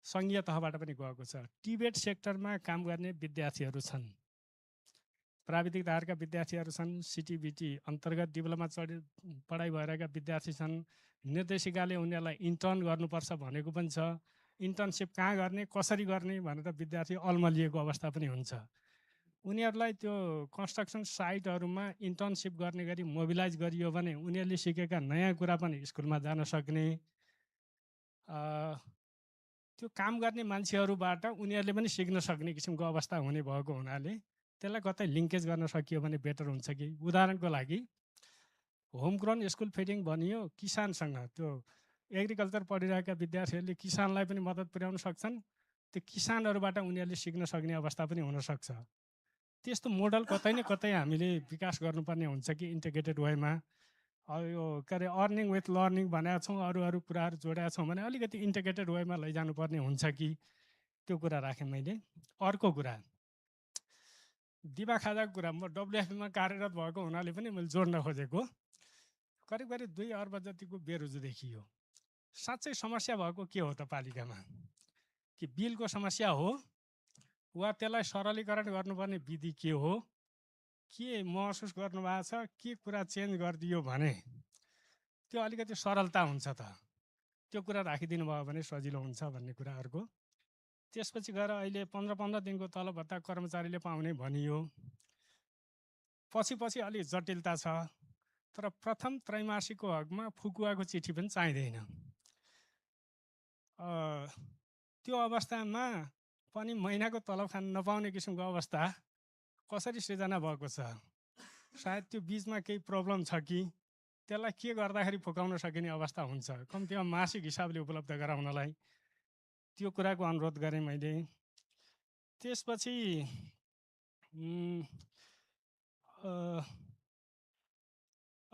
Speaker 15: सङ्घीय तहबाट पनि गएको छ। टिबेट सेक्टरमा काम गर्ने विद्यार्थीहरू छन्, प्राविधिक धारका विद्यार्थीहरू छन्, सिटिबिटी अन्तर्गत डिप्लोमा पढाइ भइरहेका विद्यार्थी छन्। निर्देशिकाले उनीहरूलाई इन्टर्न गर्नुपर्छ भनेको पनि छ। इन्टर्नसिप कहाँ गर्ने, कसरी गर्ने भनेर विद्यार्थी अल्मलिएको अवस्था पनि हुन्छ। उनीहरूलाई त्यो कन्स्ट्रक्सन साइटहरूमा इन्टर्नसिप गर्ने गरी मोबिलाइज गरियो भने उनीहरूले सिकेका नयाँ कुरा पनि स्कुलमा जान सक्ने, त्यो काम गर्ने मान्छेहरूबाट उनीहरूले पनि सिक्न सक्ने किसिमको अवस्था हुने भएको हुनाले त्यसलाई कतै लिङ्केज गर्न सकियो भने बेटर हुन्छ कि। उदाहरणको लागि होम ग्रोन स्कुल फिडिङ भनियो, किसानसँग त्यो एग्रिकल्चर पढिरहेका विद्यार्थीहरूले किसानलाई पनि मद्दत पुर्याउन सक्छन्, त्यो किसानहरूबाट उनीहरूले सिक्न सक्ने अवस्था पनि हुनसक्छ। त्यस्तो मोडल कतै न कतै हामीले विकास गर्नुपर्ने हुन्छ कि इन्टिग्रेटेड वेमा। यो के अरे अर्निङ विथ लर्निङ भनेका छौँ, अरू कुराहरू जोडेका छौँ भने अलिकति इन्टिग्रेटेड वेमा लैजानुपर्ने हुन्छ कि, त्यो कुरा राखेँ मैले। अर्को कुरा दिवा खाजाको कुरा, म डब्लुएफपीमा कार्यरत भएको हुनाले पनि मैले जोड्न खोजेको। करिब 2 अर्ब जतिको बेरोजगारी देखियो। साँच्चै समस्या भएको के हो त पालिकामा? कि बिलको समस्या हो वा त्यसलाई सरलीकरण गर्नुपर्ने विधि के हो? के महसुस गर्नुभएको छ? के कुरा चेन्ज गरिदियो भने त्यो अलिकति सरलता हुन्छ त? त्यो कुरा राखिदिनु भयो भने सजिलो हुन्छ भन्ने कुरा अर्को। त्यसपछि गएर अहिले 15-15 दिनको तलब भत्ता कर्मचारीले पाउने भनियो। पछि अलि जटिलता छ, तर प्रथम त्रैमासिकको हकमा फुकुवाको चिठी पनि चाहिँदैन। त्यो अवस्थामा पनि महिनाको तलब खान नपाउने किसिमको अवस्था कसरी सृजना भएको छ? सायद त्यो बिचमा केही प्रब्लम छ कि त्यसलाई के गर्दाखेरि फुकाउन सकिने अवस्था हुन्छ, कम्तीमा मासिक हिसाबले उपलब्ध गराउनलाई, त्यो कुराको अनुरोध गरेँ मैले। त्यसपछि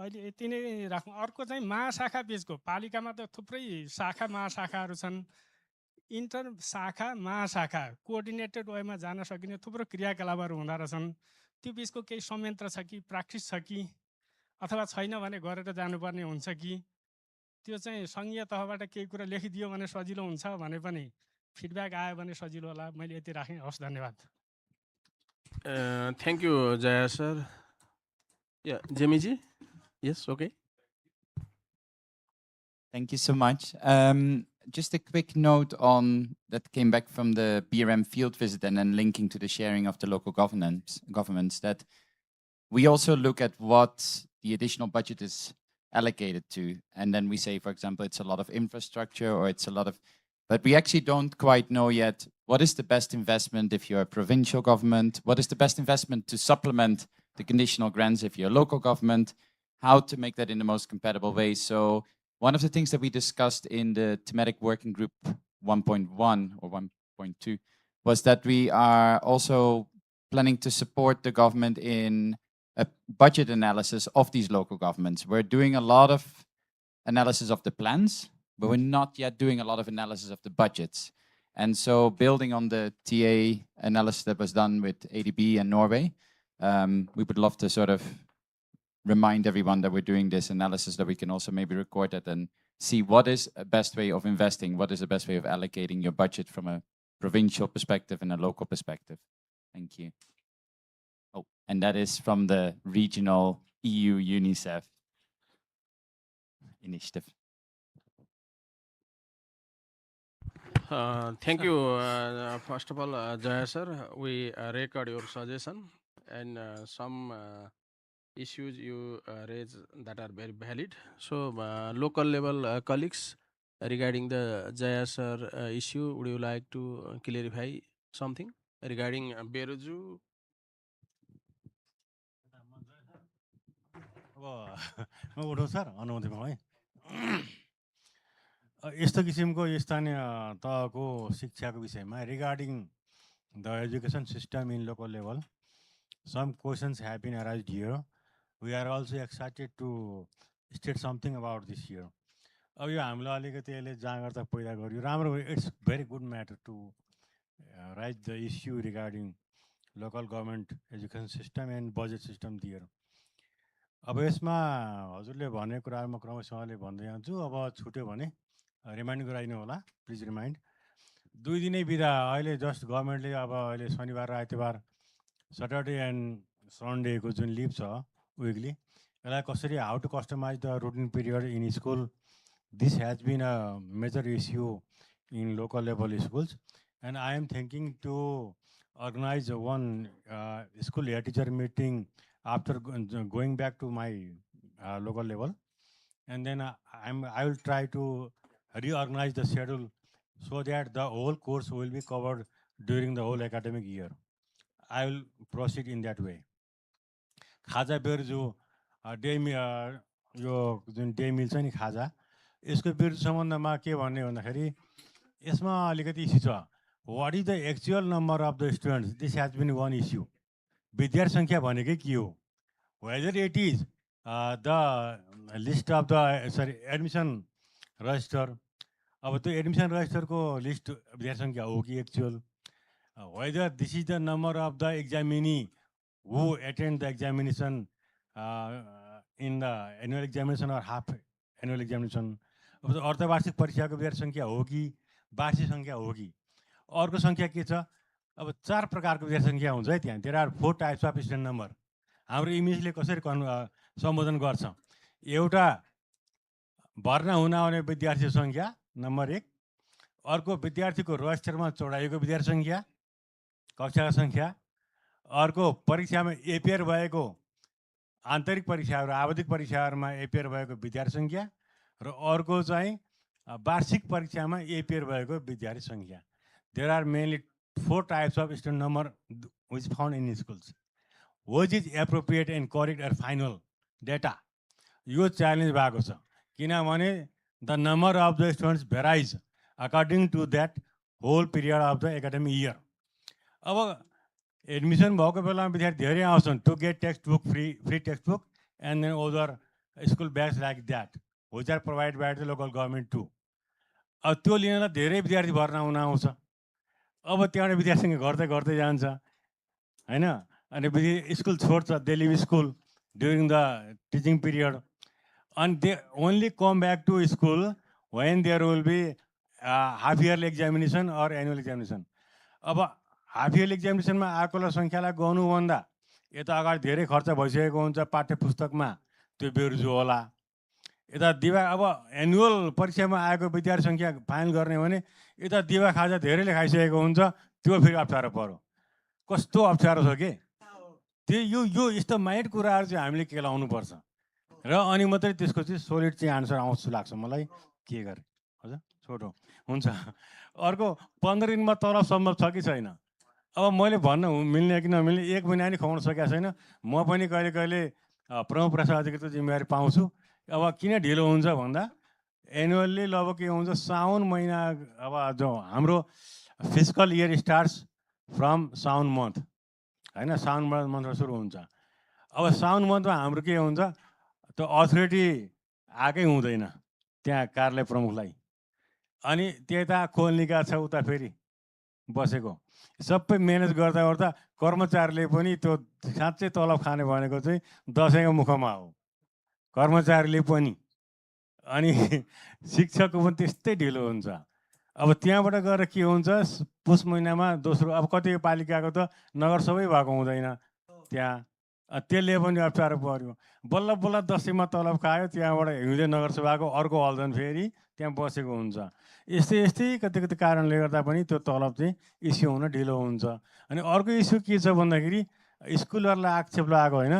Speaker 15: अहिले यति नै राखौँ। अर्को चाहिँ महाशाखा बिचको, पालिकामा त थुप्रै शाखा महाशाखाहरू छन्, इन्टर शाखा महाशाखा कोअर्डिनेटेड वेमा जान सकिने थुप्रो क्रियाकलापहरू हुँदो रहेछन्। त्यो बिचको केही संयन्त्र छ कि, प्र्याक्टिस छ कि, अथवा छैन भने गरेर जानुपर्ने हुन्छ कि, त्यो चाहिँ सङ्घीय तहबाट केही कुरा लेखिदियो भने सजिलो हुन्छ भने पनि फिडब्याक आयो भने सजिलो होला। मैले यति राखेँ। हस्, धन्यवाद।
Speaker 2: Thank you, Jaya sir. Yeah, Jimmy Yes, okay.
Speaker 17: Thank you so much. Just a quick note on that came back from the BRM field visit and then linking to the sharing of the local governments, that we also look at what the additional budget is allocated to. And then we say, for example, it's a lot of infrastructure or it's a lot of, but we actually don't quite know yet what is the best investment if you're a provincial government, what is the best investment to supplement the conditional grants if you're a local government, how to make that in the most compatible way. So one of the things that we discussed in the thematic working group 1.1 or 1.2 was that we are also planning to support the government in a budget analysis of these local governments. We're doing a lot of analysis of the plans, but we're not yet doing a lot of analysis of the budgets. And so building on the TA analysis that was done with ADB and Norway, we would love to sort of remind everyone that we're doing this analysis, that we can also maybe record it and see what is a best way of investing, what is the best way of allocating your budget from a provincial perspective and a local perspective. Thank you. Oh, and that is from the regional EU UNICEF initiative.
Speaker 2: Thank you. First of all, Jaya sir, we record your suggestion and some issues you raise that are very valid. So local level colleagues, regarding the Jaya sir issue, would you like to clarify something regarding Beruju?
Speaker 9: म उठौँ sir अनुमतिमा है यस्तो किसिमको स्थानीय तहको शिक्षाको विषयमा regarding the education system in local level some questions have been arised here. We are also excited to state something about this here. अब यो हामीलाई अलिकति यसले जागरुकता पैदा गर्यो राम्रो it's very good matter to write the issue regarding local government education system and budget system दिएर अब यसमा हजुरले भनेको कुराहरू म क्रमशःले भन्दै जान्छु अब छुट्यो भने रिमाइन्ड गराइदिनु होला प्लिज रिमाइन्ड 2 दिनै बिदा अहिले जस्ट गभर्मेन्टले अब अहिले शनिबार र आइतबार सटरडे एन्ड सन्डेको जुन लिभ छ विकली यसलाई कसरी how to customise the routine period in school this has been a major issue in local level schools and I am thinking to organize one school head teacher meeting after going back to my local level, and then I will try to reorganize the schedule so that the whole course will be covered during the whole academic year. I will proceed in that way. खाजा बेर जो day यो जुन day meal छ नि खाजा यसको विरुद्ध सम्बन्धमा के भन्ने भन्दाखेरि यसमा अलिकति इस्यु छ What is the actual number of the students? This has been one issue. विद्यार्थी संख्या भनेकै के हो whether it is the list of the admission register अब त्यो एडमिसन रजिस्टरको लिस्ट विद्यार्थी संख्या हो कि actual whether this is the number of the examinee who attend the examination in the annual examination or half annual examination अब अर्धवार्षिक परीक्षाको विद्यार्थी संख्या हो कि वार्षिक संख्या हो कि अर्को संख्या के छ अब 4 प्रकारको विद्यार्थी संख्या हुन्छ है त्यहाँ there are 4 types of student number हाम्रो इमेजले कसरी सम्बोधन गर्छ एउटा भर्ना हुन आउने विद्यार्थी संख्या नम्बर 1 अर्को विद्यार्थीको रजिस्टरमा चढाइएको विद्यार्थी संख्या कक्षाको संख्या अर्को परीक्षामा एपियर भएको आन्तरिक परीक्षाहरू आवधिक परीक्षाहरूमा एपियर भएको विद्यार्थी संख्या र अर्को चाहिँ वार्षिक परीक्षामा एपियर भएको विद्यार्थी संख्या There are mainly 4 types of student number which is found in schools. Which is appropriate and correct or final data? Yo challenge भएको छ किनभने the number of the students varies according to that whole period of the academic year. अब admission भएको बेलामा विद्यार्थी धेरै आउँछन् to get textbook free textbook and then other school bags like that which are provided by the local government too. अब त्यो लिनलाई धेरै विद्यार्थी भर्ना हुन आउँछ अब त्यहाँबाट विद्यार्थी गर्दै गर्दै जान्छ हैन अनि स्कुल छोड्छ they leave school during the teaching period and they only come back to school when there will be half yearly examination or annual examination. अब हाफ इयरली एक्जामिनेसनमा आएकोलाई सङ्ख्यालाई गर्नुभन्दा यता अगाडि धेरै खर्च भइसकेको हुन्छ पाठ्य पुस्तकमा त्यो बेरुजु होला यता दिवा अब एनुअल परीक्षामा आएको विद्यार्थी सङ्ख्या फाइनल गर्ने भने यता दिवा खाजा धेरैले खाइसकेको हुन्छ त्यो फेरि अप्ठ्यारो पर्यो कस्तो अप्ठ्यारो छ के त्यो यो यस्तो माइन्ड कुराहरू चाहिँ हामीले केलाउनुपर्छ र अनि मात्रै त्यसको चाहिँ सोलिड चाहिँ आन्सर आउँछ लाग्छ मलाई के गरे हजुर छोटो हुन्छ अर्को 15 दिनमा तलब सम्भव छ कि छैन अब मैले भन्न मिल्ने कि नमिल्ने 1 महिना नि खुवाउन सकेको छैन म पनि कहिले कहिले प्रमुख प्रशासक अधिकृतको जिम्मेवारी पाउँछु अब किन ढिलो हुन्छ भन्दा एनुअल्ली अब के हुन्छ साउन महिना अब जो हाम्रो फिस्कल इयर स्टार्ट्स फ्रम साउन मन्थ हैन साउन मन्थबाट सुरु हुन्छ अब साउन मन्थमा हाम्रो के हुन्छ त्यो अथोरिटी आएकै हुँदैन त्यहाँ कार्यालय प्रमुखलाई अनि त्यता खोल्नेका छ उता फेरि बसेको सबै म्यानेज गर्दा गर्दा कर्मचारीले पनि त्यो साँच्चै तलब खाने भनेको चाहिँ दसैँको मुखमा हो कर्मचारीले पनि अनि शिक्षकको पनि त्यस्तै ढिलो हुन्छ अब त्यहाँबाट गएर के हुन्छ पुस महिनामा दोस्रो अब कति पालिकाको त नगरसभै भएको हुँदैन त्यहाँ त्यसले पनि अप्ठ्यारो पर्यो बल्ल बल्ल दसैँमा तलब खायो त्यहाँबाट हिउँदे नगरसभाको अर्को हल्दन फेरि त्यहाँ बसेको हुन्छ यस्तै कति कति कारणले गर्दा पनि त्यो तलब चाहिँ इस्यु हुन ढिलो हुन्छ अनि अर्को इस्यु के छ भन्दाखेरि स्कुलहरूलाई आक्षेप लागेको होइन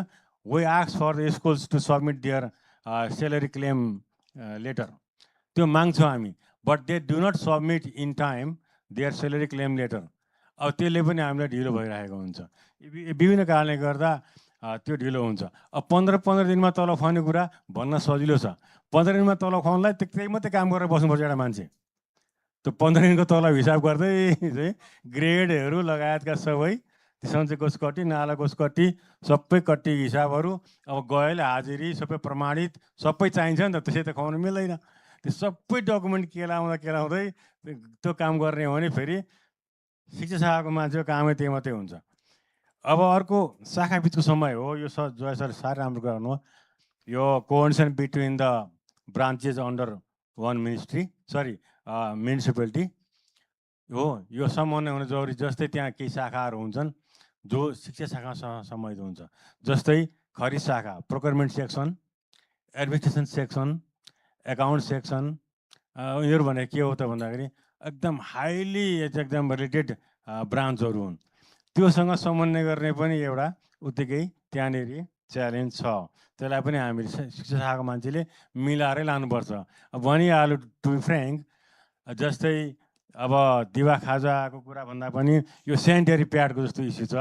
Speaker 9: we ask for the schools to submit their salary claim letter त्यो माग्छौँ हामी but they do not submit in time their salary claim letter अब त्यसले पनि हामीलाई ढिलो भइरहेको हुन्छ विभिन्न कारणले गर्दा त्यो ढिलो हुन्छ। अब 15 दिनमा तलब खुवाउने कुरा भन्न सजिलो छ। 15 दिनमा तलब खुवाउनलाई त्यही मात्रै काम गरेर बस्नुपर्छ एउटा मान्छे। त्यो 15 दिनको तलब हिसाब गर्दै चाहिँ ग्रेडहरू लगायतका सबै सञ्चय कट्टी नाला कट्टी सबै कट्टी हिसाबहरू अब गएले हाजिरी सबै प्रमाणित सबै चाहिन्छ नि त, त्यसै त खुवाउनु मिल्दैन। त्यो सबै डकुमेन्ट केलाउँदै त्यो काम गर्ने हो भने फेरि शिक्षा शाखाको मान्छेको कामै त्यही मात्रै हुन्छ। अब अर्को शाखा बिचको समय हो, यो जय सर साह्रै राम्रो कुरा गर्नु, यो coordination between the branches under one ministry municipality हो, यो समन्वय हुनु जरुरी। जस्तै त्यहाँ केही शाखाहरू हुन्छन् जो शिक्षा शाखासँग सम्बन्धित हुन्छ, जस्तै खरिद शाखा procurement section, administration section, account section, यिनीहरू भनेको के हो त भन्दाखेरि एकदम हाइली एकदम रिलेटेड ब्रान्चहरू हुन्। त्योसँग समन्वय गर्ने पनि एउटा उत्तिकै त्यहाँनिर च्यालेन्ज छ। त्यसलाई पनि हामीले शिक्षा शाखाको मान्छेले मिलाएरै लानुपर्छ। भनिहाल्यो टु बी फ्रेङ्क, जस्तै अब दिवा खाजाको कुरा भन्दा पनि यो सेनिटरी प्याडको जस्तो इस्यु छ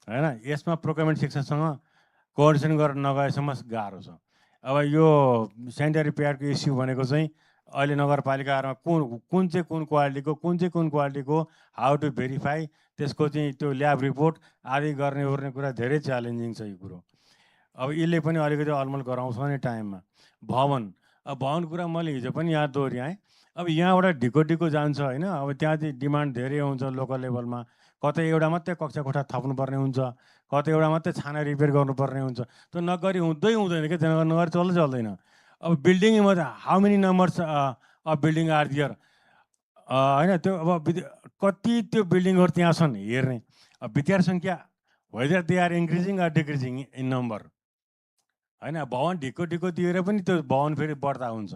Speaker 9: होइन, यसमा प्रोक्योरमेन्ट सेक्सनसँग कोअर्डिनेसन गरेर नगएसम्म गाह्रो छ। अब यो सेनिटरी प्याडको इस्यु भनेको चाहिँ अहिले नगरपालिकाहरूमा कुन क्वालिटीको हाउ टु भेरिफाई, त्यसको चाहिँ त्यो ल्याब रिपोर्ट आदि गर्ने कुरा धेरै च्यालेन्जिङ छ यो कुरो। अब यसले पनि अलिकति अलमल गराउँछ नि टाइममा। अब भवनको कुरा मैले हिजो पनि यहाँ दोहोऱ्याएँ। अब यहाँबाट ढिको जान्छ होइन, अब त्यहाँ चाहिँ डिमान्ड धेरै हुन्छ लोकल लेभलमा। कतै एउटा मात्रै कक्षा कोठा थप्नुपर्ने हुन्छ, कतै एउटा मात्रै छाना रिपेयर गर्नुपर्ने हुन्छ। त्यो नगरी हुँदैन क्या, त्यो नगरी चल्दैन। अब building how many numbers of building are there होइन, त्यो अब कति त्यो बिल्डिङहरू त्यहाँ छन् हेर्ने। अब विद्यार्थी सङ्ख्या whether they are increasing or decreasing in number होइन, भवन ढिको दिएर पनि त्यो भवन फेरि बढ्दा हुन्छ।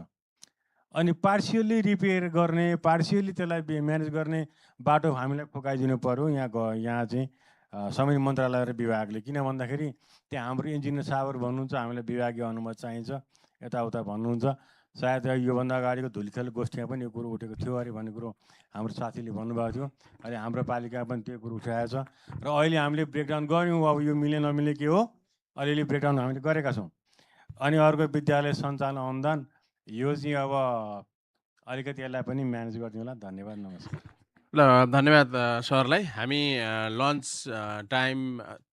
Speaker 9: अनि पार्सियल्ली रिपेयर गर्ने, पार्सियल्ली त्यसलाई म्यानेज गर्ने बाटो हामीलाई खोकाइदिनु पऱ्यो यहाँ चाहिँ सबै मन्त्रालय र विभागले। किन भन्दाखेरि त्यहाँ हाम्रो इन्जिनियर साहबहरू भन्नुहुन्छ हामीलाई विभागीय अनुमति चाहिन्छ, यताउता भन्नुहुन्छ। सायद योभन्दा अगाडिको धुलिखेल गोष्ठीमा पनि यो कुरो उठेको थियो अरे भन्ने कुरो हाम्रो साथीले भन्नुभएको थियो। अहिले हाम्रो पालिका पनि त्यो कुरो उठाएको छ र अहिले हामीले ब्रेकडाउन गऱ्यौँ। अब यो मिले नमिले के हो, अलिअलि ब्रेकडाउन हामीले गरेका छौँ। अनि अर्को विद्यालय सञ्चालन अनुदान, यो चाहिँ अब अलिकति यसलाई पनि म्यानेज गरिदिनु होला। धन्यवाद, नमस्कार।
Speaker 2: ल धन्यवाद सरलाई। हामी लन्च टाइम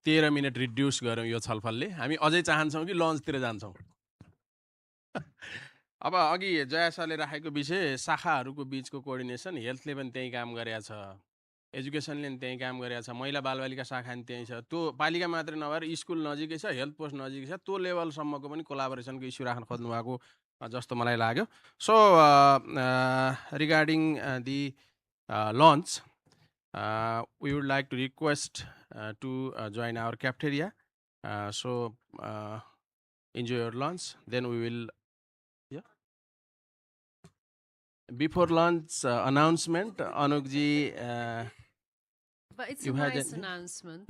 Speaker 2: 13 मिनट रिड्युस गऱ्यौँ यो छलफलले। हामी अझै चाहन्छौँ कि लन्चतिर जान्छौँ। अब अघि जया सरले राखेको विषय शाखाहरूको बिचको कोअर्डिनेसन, हेल्थले पनि त्यही काम गरेको छ, एजुकेसनले पनि त्यही काम गरेको छ, महिला बालबालिका शाखा पनि त्यही छ। त्यो पालिका मात्रै नभएर स्कुल नजिकै छ, हेल्थ पोस्ट नजिकै छ, त्यो लेभलसम्मको पनि कोलाबोरेसनको इस्यु राख्न खोज्नु भएको जस्तो मलाई लाग्यो। So regarding the lunch, we would like to request to join our cafeteria. So enjoy your lunch. Then we will, yeah. Before lunch announcement, Anukji.
Speaker 12: But it's a nice announcement.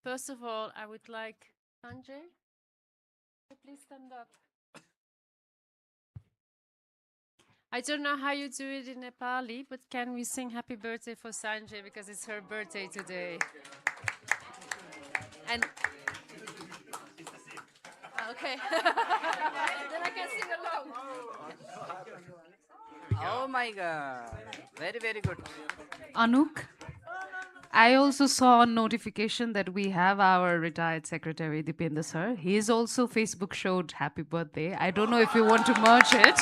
Speaker 12: First of all, I would like Sanjay, please stand up. I don't know how you do it in Nepali, but can we sing happy birthday for Sanjay because it's her birthday today? And okay. Then I can sing along.
Speaker 11: Oh my God. Very, very good.
Speaker 21: Anuk, I also saw a notification that we have our retired secretary, Dipendra sir. His also Facebook showed happy birthday. I don't know if you want to merge it.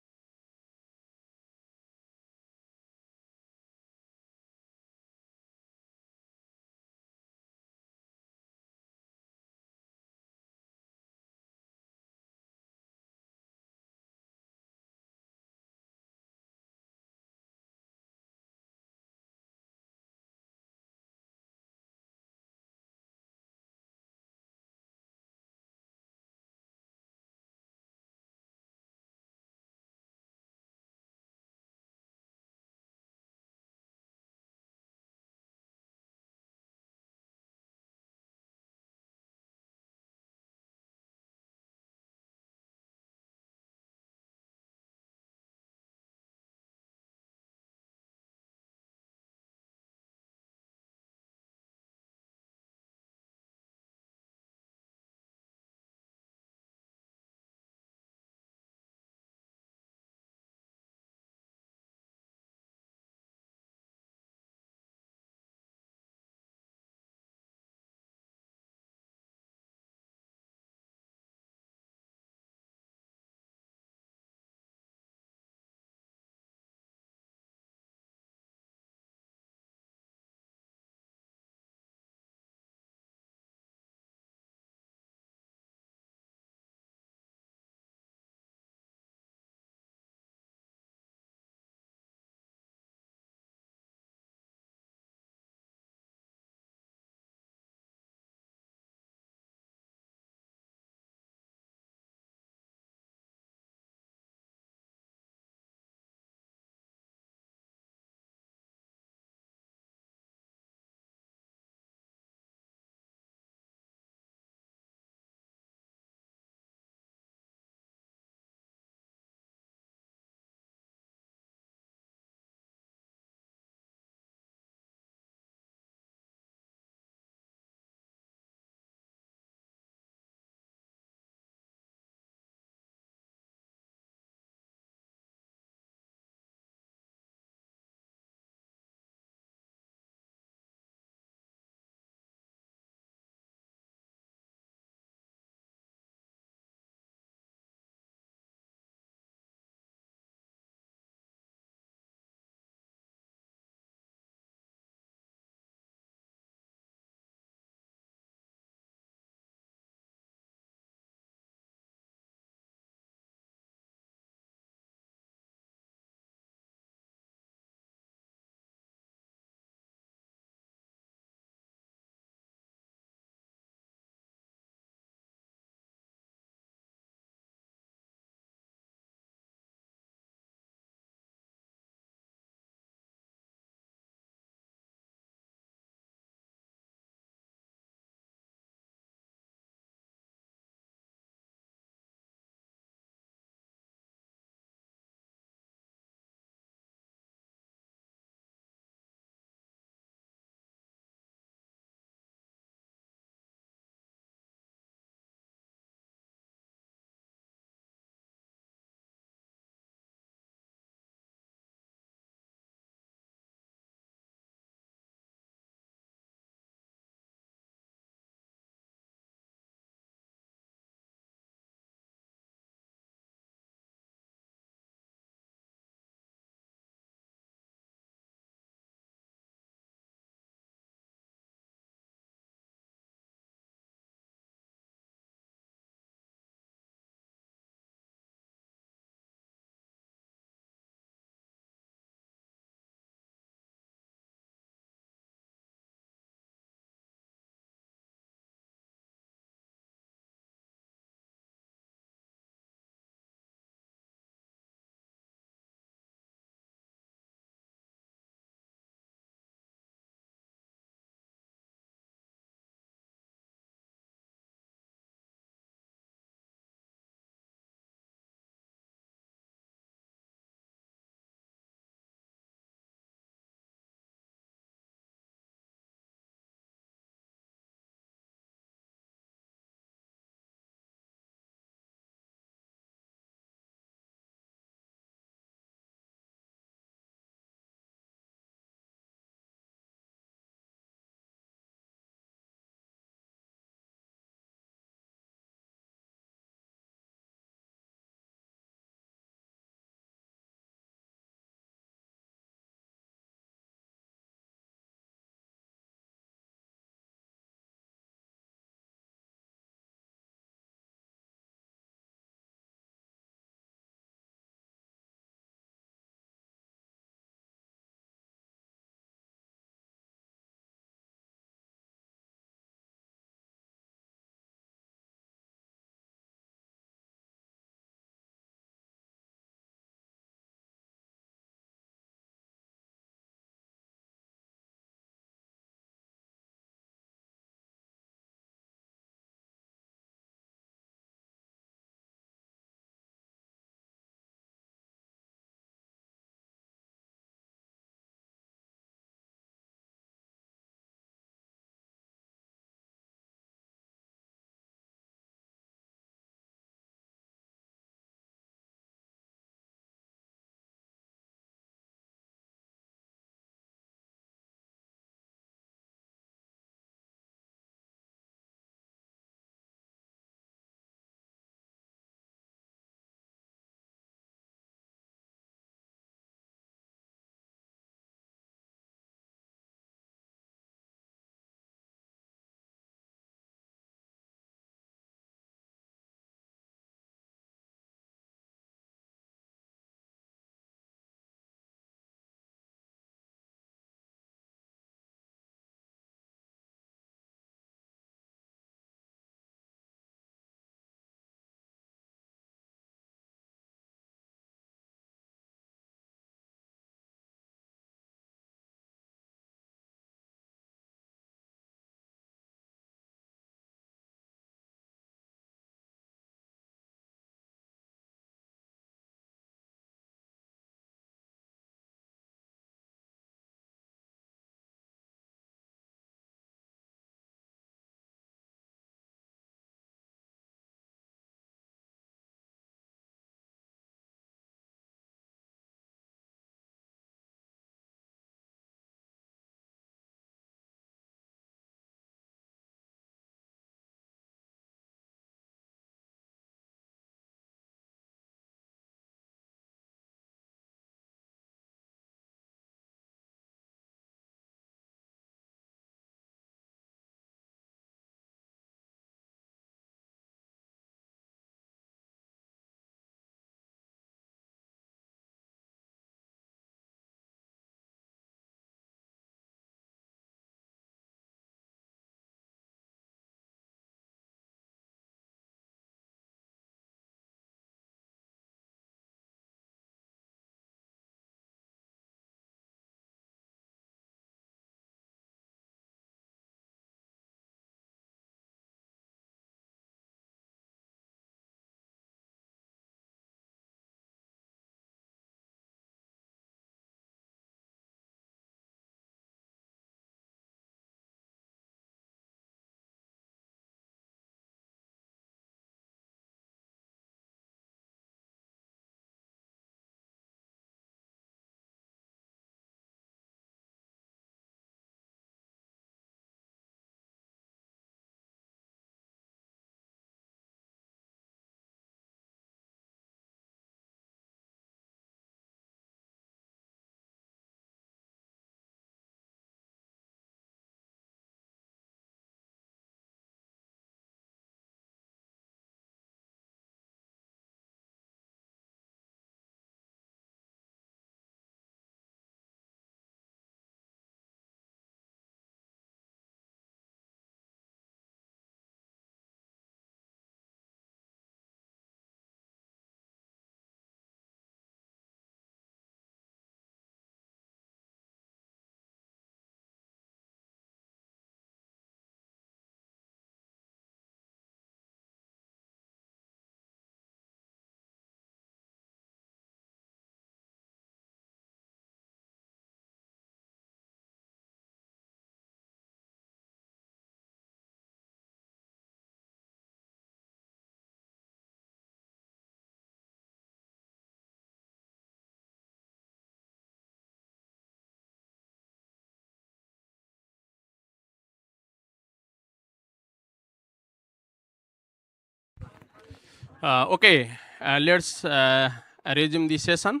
Speaker 2: Okay, let's resume the session.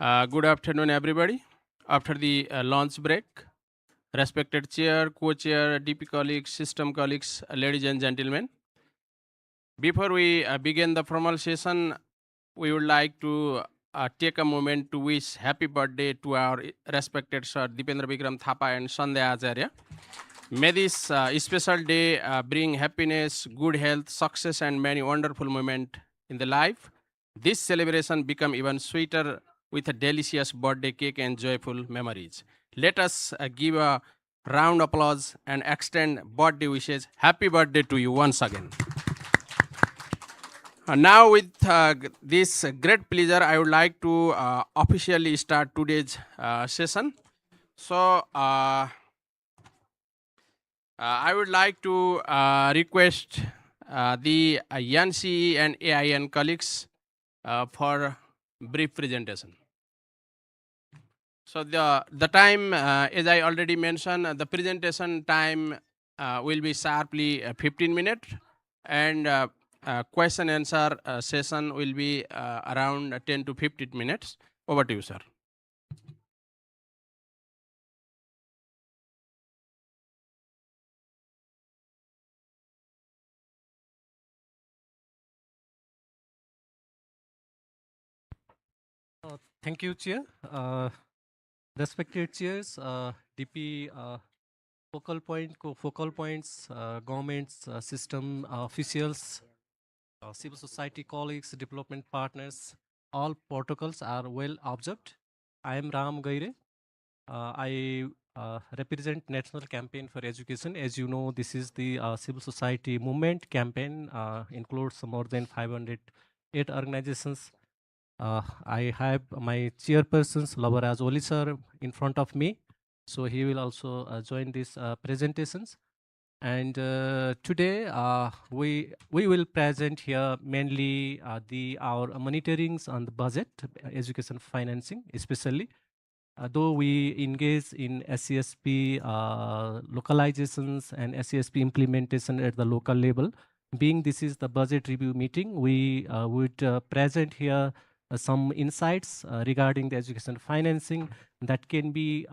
Speaker 2: Good afternoon, everybody. After the lunch break, respected chair, co-chair, DP colleagues, system colleagues, ladies and gentlemen. Before we begin the formal session, we would like to take a moment to wish happy birthday to our respected Sir Dipendra Vikram Thapa and Sandhya Acharya. May this special day bring happiness, good health, success, and many wonderful moments in the life. This celebration become even sweeter with a delicious birthday cake and joyful memories. Let us give a round applause and extend birthday wishes. Happy birthday to you once again. Now with this great pleasure, I would like to officially start today's session. So, I would like to request the NCE and AIN colleagues for brief presentation. So the time, as I already mentioned, the presentation time will be sharply 15 minutes, and question answer session will be around 10 to 15 minutes. Over to you, sir.
Speaker 8: Thank you, Chair. Respected chairs, DP focal points, governments, system officials, civil society colleagues, development partners, all protocols are well observed. I am Ram Gaire. I represent National Campaign for Education. As you know, this is the civil society movement campaign, includes more than 508 organizations. I have my chairpersons, Lavaraj Oli sir, in front of me. So he will also join these presentations. And today we will present here mainly our monitorings on the budget, education financing especially. Though we engage in SESP localizations and SESP implementation at the local level, being this is the budget review meeting, we would present here some insights regarding the education financing that can be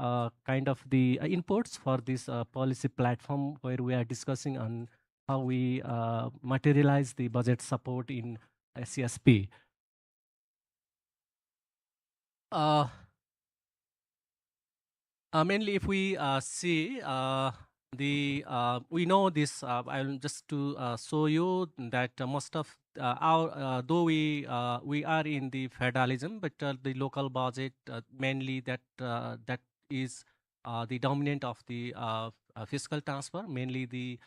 Speaker 8: kind of the inputs for this policy platform where we are discussing on how we materialize the budget support in SESP. Mainly, if we see we know this. I'll just to show you that most of our though we are in the federalism, but the local budget mainly that is the dominant of the fiscal transfer, mainly the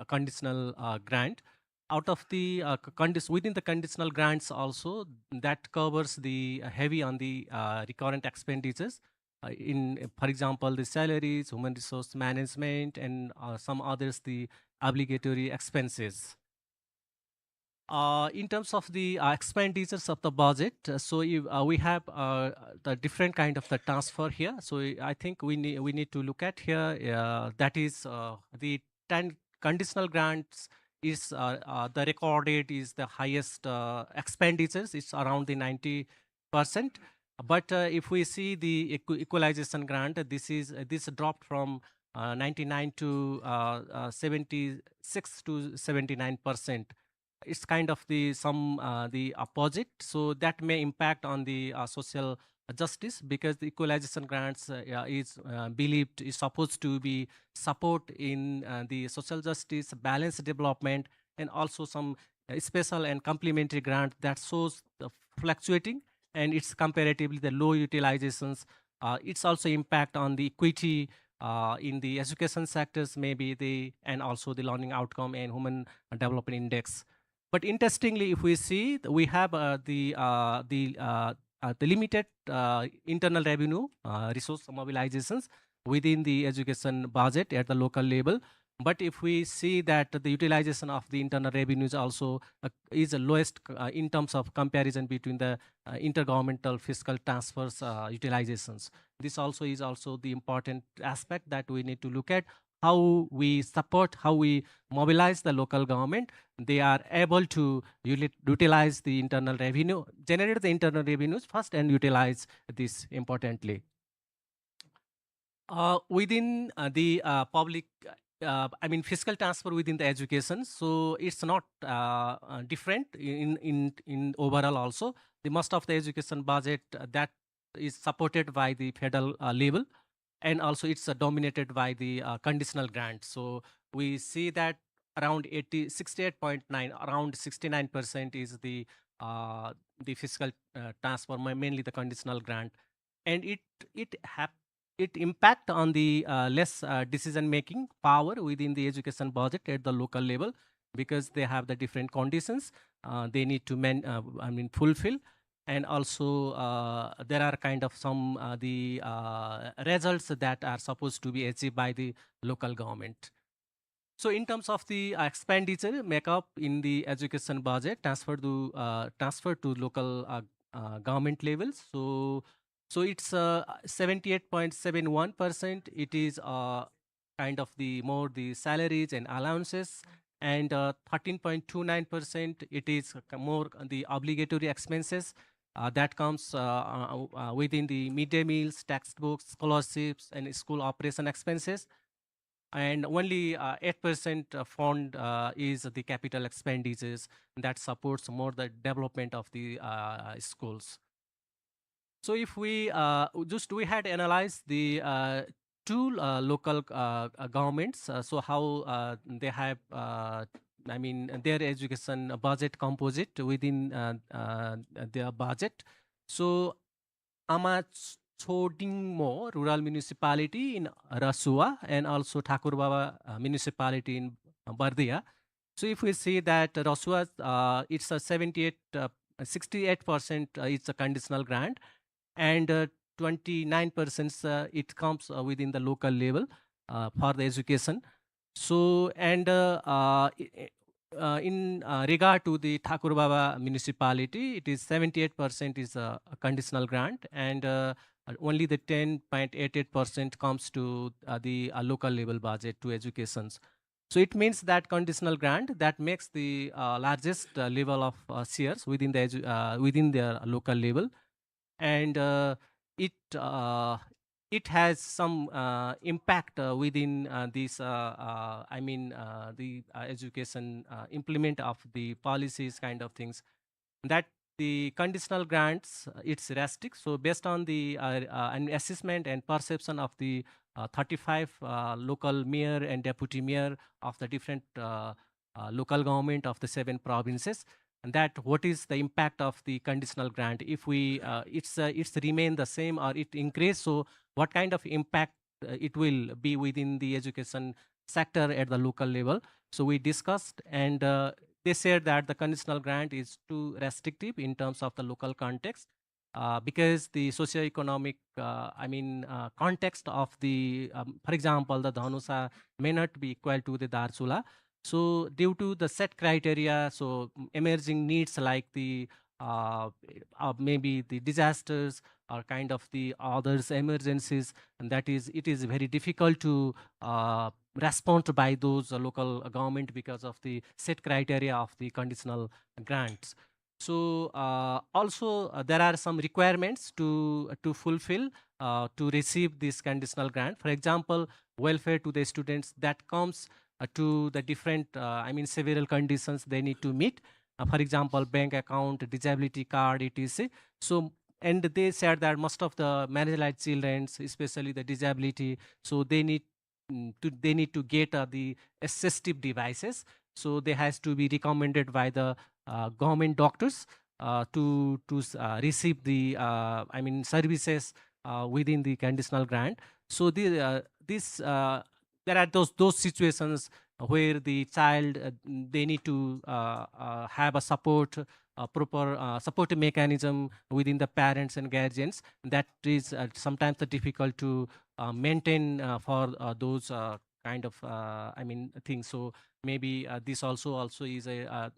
Speaker 8: conditional grant. Out of the within the conditional grants also that covers the heavy on the recurrent expenditures. For example, the salaries, human resource management, and some others, the obligatory expenses. In terms of the expenditures of the budget, so if, we have the different kind of the transfer here. So I think we need to look at here. That is the 10 conditional grants is the recorded is the highest expenditures. It's around the 90%. But if we see the equalization grant, this dropped from 99 to 76 to 79%. It's kind of the opposite. So that may impact on the social justice, because the equalization grants is believed is supposed to be support in the social justice, balanced development, and also some special and complementary grant that shows the fluctuating, and it's comparatively the low utilizations. It's also impact on the equity in the education sectors, maybe and also the learning outcome and human development index. But interestingly, if we see, we have the limited internal revenue resource mobilizations within the education budget at the local level. But if we see that the utilization of the internal revenues also is the lowest in terms of comparison between the intergovernmental fiscal transfers utilizations. This also is also the important aspect that we need to look at how we support, how we mobilize the local government, they are able to utilize the internal revenue, generate the internal revenues first and utilize this importantly. Within the public, I mean fiscal transfer within the education, so it's not different in overall also. The most of the education budget that is supported by the federal level, and also it's dominated by the conditional grant. So we see that around 68.9, around 69% is the fiscal transfer, mainly the conditional grant, and it impact on the less decision making power within the education budget at the local level, because they have the different conditions they need to fulfill, and also there are kind of some the results that are supposed to be achieved by the local government. So in terms of the expenditure makeup in the education budget transfer to local government levels, so it's 78.71%. It is kind of the more the salaries and allowances, and 13.29% it is more the obligatory expenses that comes within the midday meals, textbooks, scholarships, and school operation expenses. And only 8% fund is the capital expenditures that supports more the development of the schools. So if we we had analyzed the two local governments, so how they have, I mean, their education budget composite within their budget. So Amathodingmo Rural Municipality in Rasua, and also Thakurbaba Municipality in Bardia. So if we see that Rasua, it's a 68%, it's a conditional grant, and 29% it comes within the local level for the education. So, and in regard to the Thakurbaba municipality, it is 78% is a conditional grant, and only the 10.88% comes to the local level budget to educations. So it means that conditional grant that makes the largest level of shares within the within their local level, and it has some impact within this I mean the education implement of the policies kind of things, that the conditional grants it's restricted. So based on the an assessment and perception of the 35 local mayor and deputy mayor of the different local government of the 7 provinces, and that what is the impact of the conditional grant if we it's remain the same or it increase, so what kind of impact it will be within the education sector at the local level. So we discussed, and they said that the conditional grant is too restrictive in terms of the local context, because the socio-economic context of the for example the Dhanusa may not be equal to the Darsula. So due to the set criteria, so emerging needs like the maybe the disasters or kind of the others emergencies, and that is it is very difficult to respond by those local government because of the set criteria of the conditional grants. So also there are some requirements to fulfill to receive this conditional grant. For example, welfare to the students that comes to the different several conditions they need to meet. For example, bank account, disability card, etc. So and they said that most of the marginalized children, especially the disability, so they need to get the assistive devices. So they has to be recommended by the government doctors to receive the services within the conditional grant. So this there are those situations where the child they need to have a support, proper support mechanism within the parents and guardians. That is sometimes difficult to maintain for those kind of things. So maybe this also is a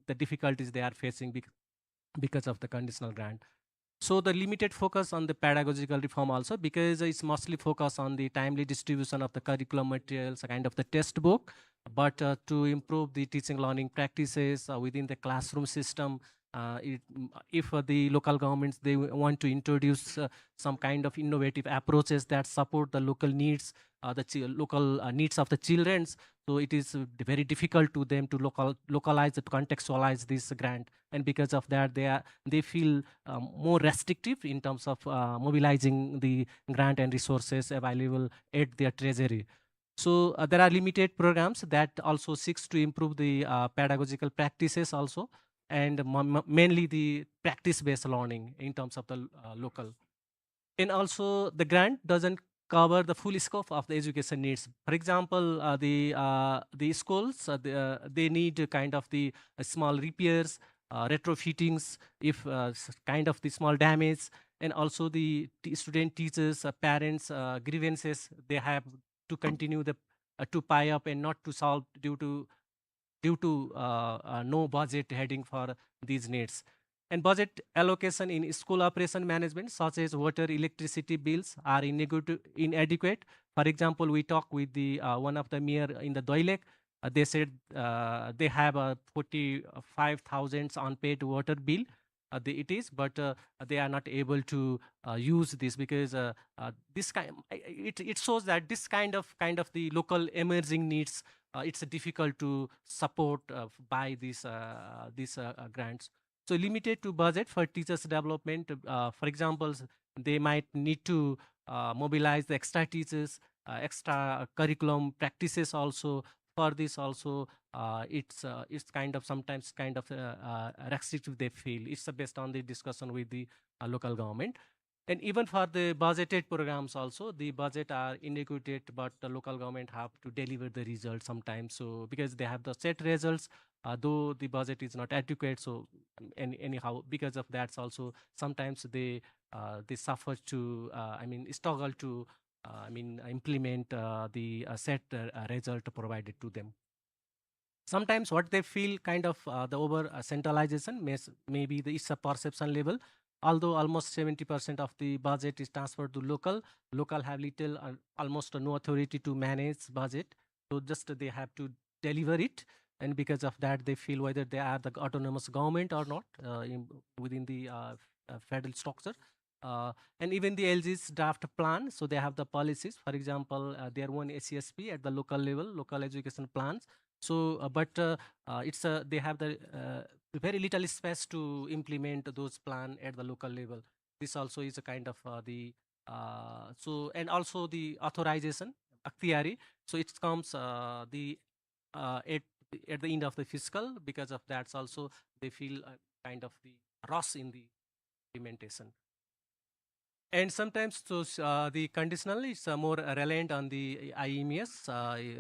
Speaker 8: the difficulties they are facing because of the conditional grant. So the limited focus on the pedagogical reform also, because it's mostly focused on the timely distribution of the curriculum materials, a kind of the textbook, but to improve the teaching learning practices within the classroom system, if the local governments, they want to introduce some kind of innovative approaches that support the local needs, local needs of the children, so it is very difficult to them to localize, to contextualize this grant, and because of that, they feel more restrictive in terms of mobilizing the grant and resources available at their treasury. So there are limited programs that also seeks to improve the pedagogical practices also, and mainly the practice-based learning in terms of the local. And also the grant doesn't cover the full scope of the education needs. For example, the schools, they need kind of the small repairs, retrofittings, if kind of the small damage, and also the student teachers, parents grievances, they have to continue the to pie up and not to solve due to no budget heading for these needs. And budget allocation in school operation management, such as water, electricity bills, are inadequate. For example, we talked with the one of the mayor in the Doilek. They said they have a 45,000 unpaid water bill. It is, but they are not able to use this, because this kind it shows that this kind of the local emerging needs, it's difficult to support by these grants. So limited to budget for teachers development. For example, they might need to mobilize the extra teachers, extra curriculum practices also. For this also, it's kind of sometimes kind of restrictive they feel. It's based on the discussion with the local government. And even for the budgeted programs also, the budget are inadequate, but the local government have to deliver the results sometimes. So because they have the set results, though the budget is not adequate, so anyhow, because of that also, sometimes they suffer to, struggle to, implement the set result provided to them. Sometimes what they feel kind of the over centralization maybe it's a perception level, although almost 70% of the budget is transferred to local have little almost no authority to manage budget, so just they have to deliver it, and because of that they feel whether they are the autonomous government or not within the federal structure. And even the LG's draft plan, so they have the policies, for example, their own SESP at the local level, local education plans. So, it's they have the very little space to implement those plan at the local level. This also is a kind of so, and also the authorization, akhtiyari. So it comes at the end of the fiscal. Because of that, also they feel kind of the rush in the implementation. And sometimes the conditional is more reliant on the IEMS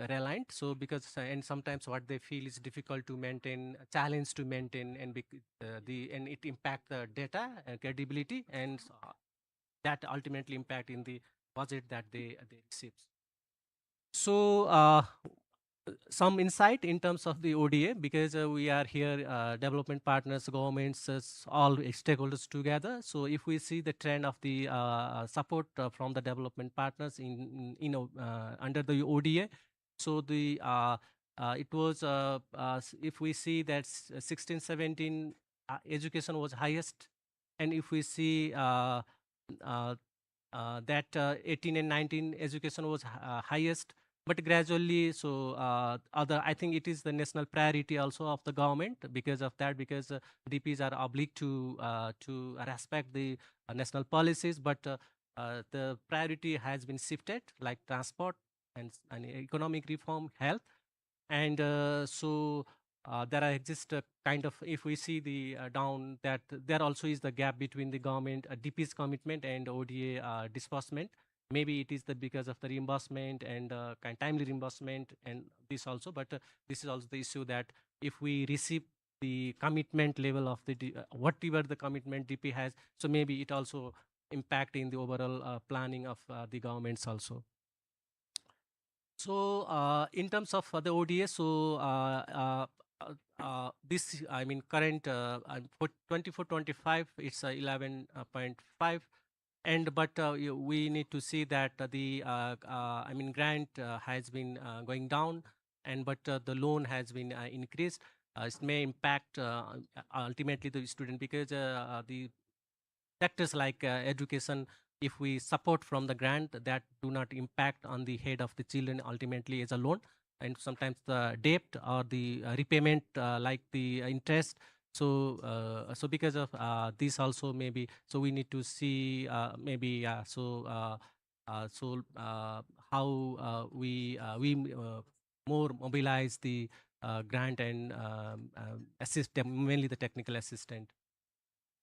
Speaker 8: reliant. So because and sometimes what they feel is difficult to maintain, challenge to maintain, and and it impact the data credibility, and that ultimately impact in the budget that they receive. So some insight in terms of the ODA, because we are here development partners, governments, all stakeholders together. So if we see the trend of the support from the development partners under the ODA, so the it was if we see that 16-17 education was highest, and if we see that 18 and 19 education was highest, but gradually, so I think it is the national priority also of the government. Because of that, because DPs are obliged to respect the national policies, but the priority has been shifted, like transport and economic reform, health, and so there are exist kind of, if we see the down, that there also is the gap between the government DP's commitment and ODA disbursement. Maybe it is because of the reimbursement and timely reimbursement, and this also, but this is also the issue that if we receive the commitment level of the whatever the commitment DP has, so maybe it also impact in the overall planning of the governments also. So in terms of the ODA, so this, I mean, current for 24-25, it's 11.5. And but we need to see that the I mean grant has been going down, and but the loan has been increased. It may impact ultimately the student, because the sectors like education, if we support from the grant, that do not impact on the head of the children ultimately as a loan, and sometimes the debt or the repayment like the interest. So so because of this also, maybe so we need to see maybe how we more mobilize the grant and assist them, mainly the technical assistant.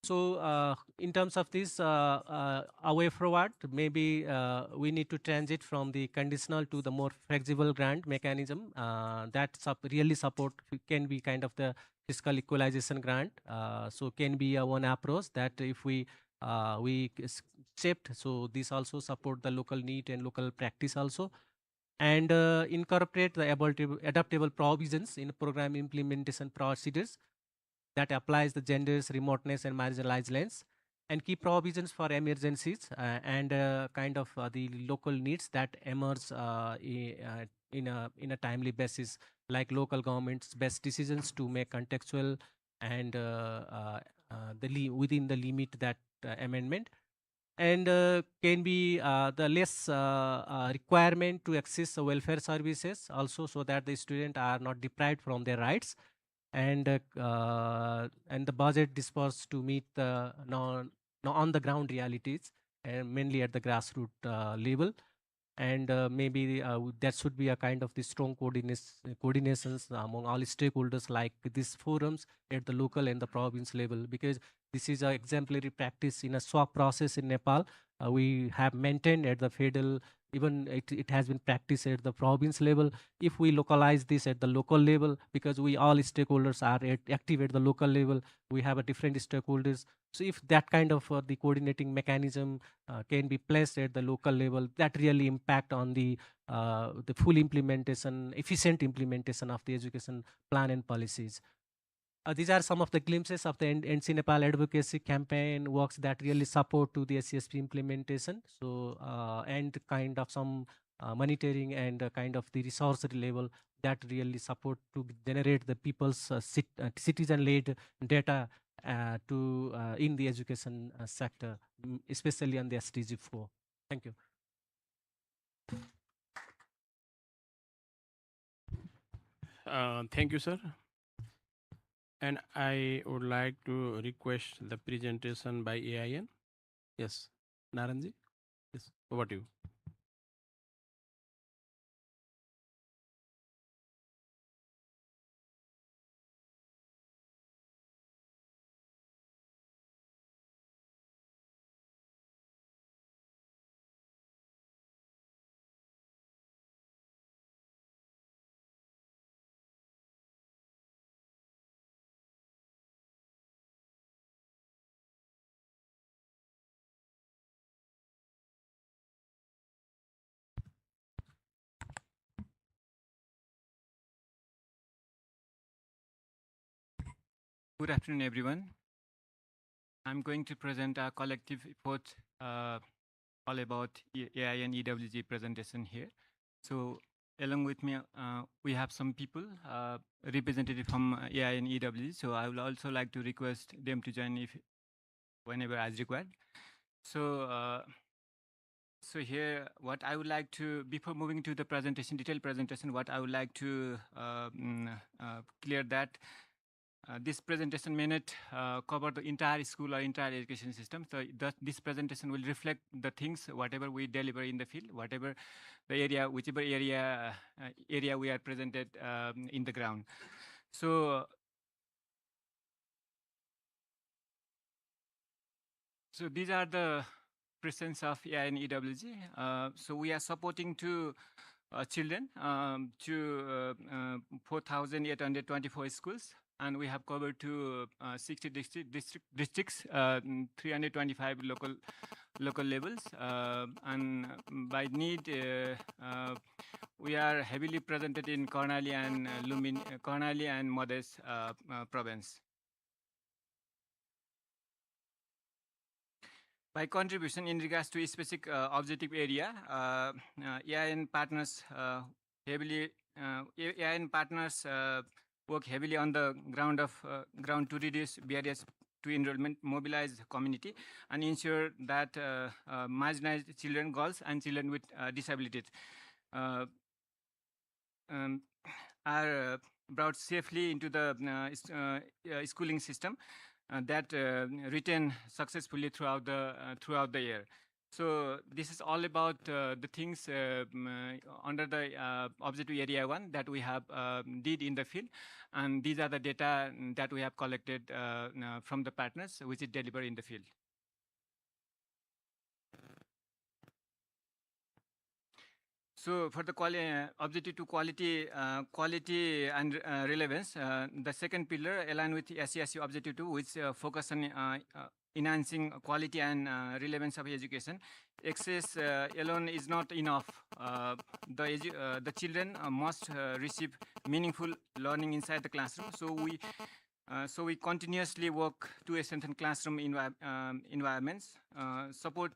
Speaker 8: So in terms of this away forward, maybe we need to transit from the conditional to the more flexible grant mechanism that really support, can be kind of the fiscal equalization grant. So can be a one approach that if we shift, so this also support the local need and local practice also, and incorporate the adaptable provisions in program implementation procedures that applies the genders, remoteness, and marginalized lands, and key provisions for emergencies and kind of the local needs that emerge in a timely basis, like local governments' best decisions to make contextual and within the limit that amendment, and can be the less requirement to access welfare services also, so that the students are not deprived from their rights, and the budget dispersed to meet the on the ground realities, mainly at the grassroots level, and maybe that should be a kind of the strong coordinations among all stakeholders, like these forums at the local and the province level, because this is an exemplary practice in a swap process in Nepal. We have maintained at the federal, even it has been practiced at the province level. If we localize this at the local level, because we all stakeholders are active at the local level, we have a different stakeholders. So if that kind of the coordinating mechanism can be placed at the local level, that really impact on the full implementation, efficient implementation of the education plan and policies. These are some of the glimpses of the NC Nepal advocacy campaign works that really support to the SESP implementation. So and kind of some monitoring and kind of the resource level that really support to generate the people's citizen-led data to in the education sector, especially on the SDG 4. Thank you.
Speaker 2: Thank you, sir. And I would like to request the presentation by AIN. Yes, Naranji. Yes, over to you.
Speaker 16: Good afternoon, everyone. I'm going to present our collective effort all about AI and EWG presentation here. So along with me, we have some people representative from AI and EWG. So I would also like to request them to join if whenever as required. So so here, what I would like to, before moving to the presentation, detailed presentation, what I would like to clear that this presentation may not cover the entire school or entire education system. So this presentation will reflect the things, whatever we deliver in the field, whatever the area, whichever area we are presented in the ground. So these are the presence of AI and EWG. So we are supporting to children to 4,824 schools, and we have covered to 60 districts, 325 local levels, and by need we are heavily presented in Karnali and Karnali and Madhes province. By contribution in regards to a specific objective area, AIN partners work heavily on the ground to reduce barriers to enrollment, mobilize the community, and ensure that marginalized children, girls, and children with disabilities are brought safely into the schooling system that retain successfully throughout the year. So this is all about the things under the objective area 1 that we have did in the field, and these are the data that we have collected from the partners, which is delivered in the field. So for the objective to quality and relevance, the second pillar aligned with SESU objective 2, which focus on enhancing quality and relevance of education. Access alone is not enough. The children must receive meaningful learning inside the classroom. So we continuously work to strengthen classroom environments, support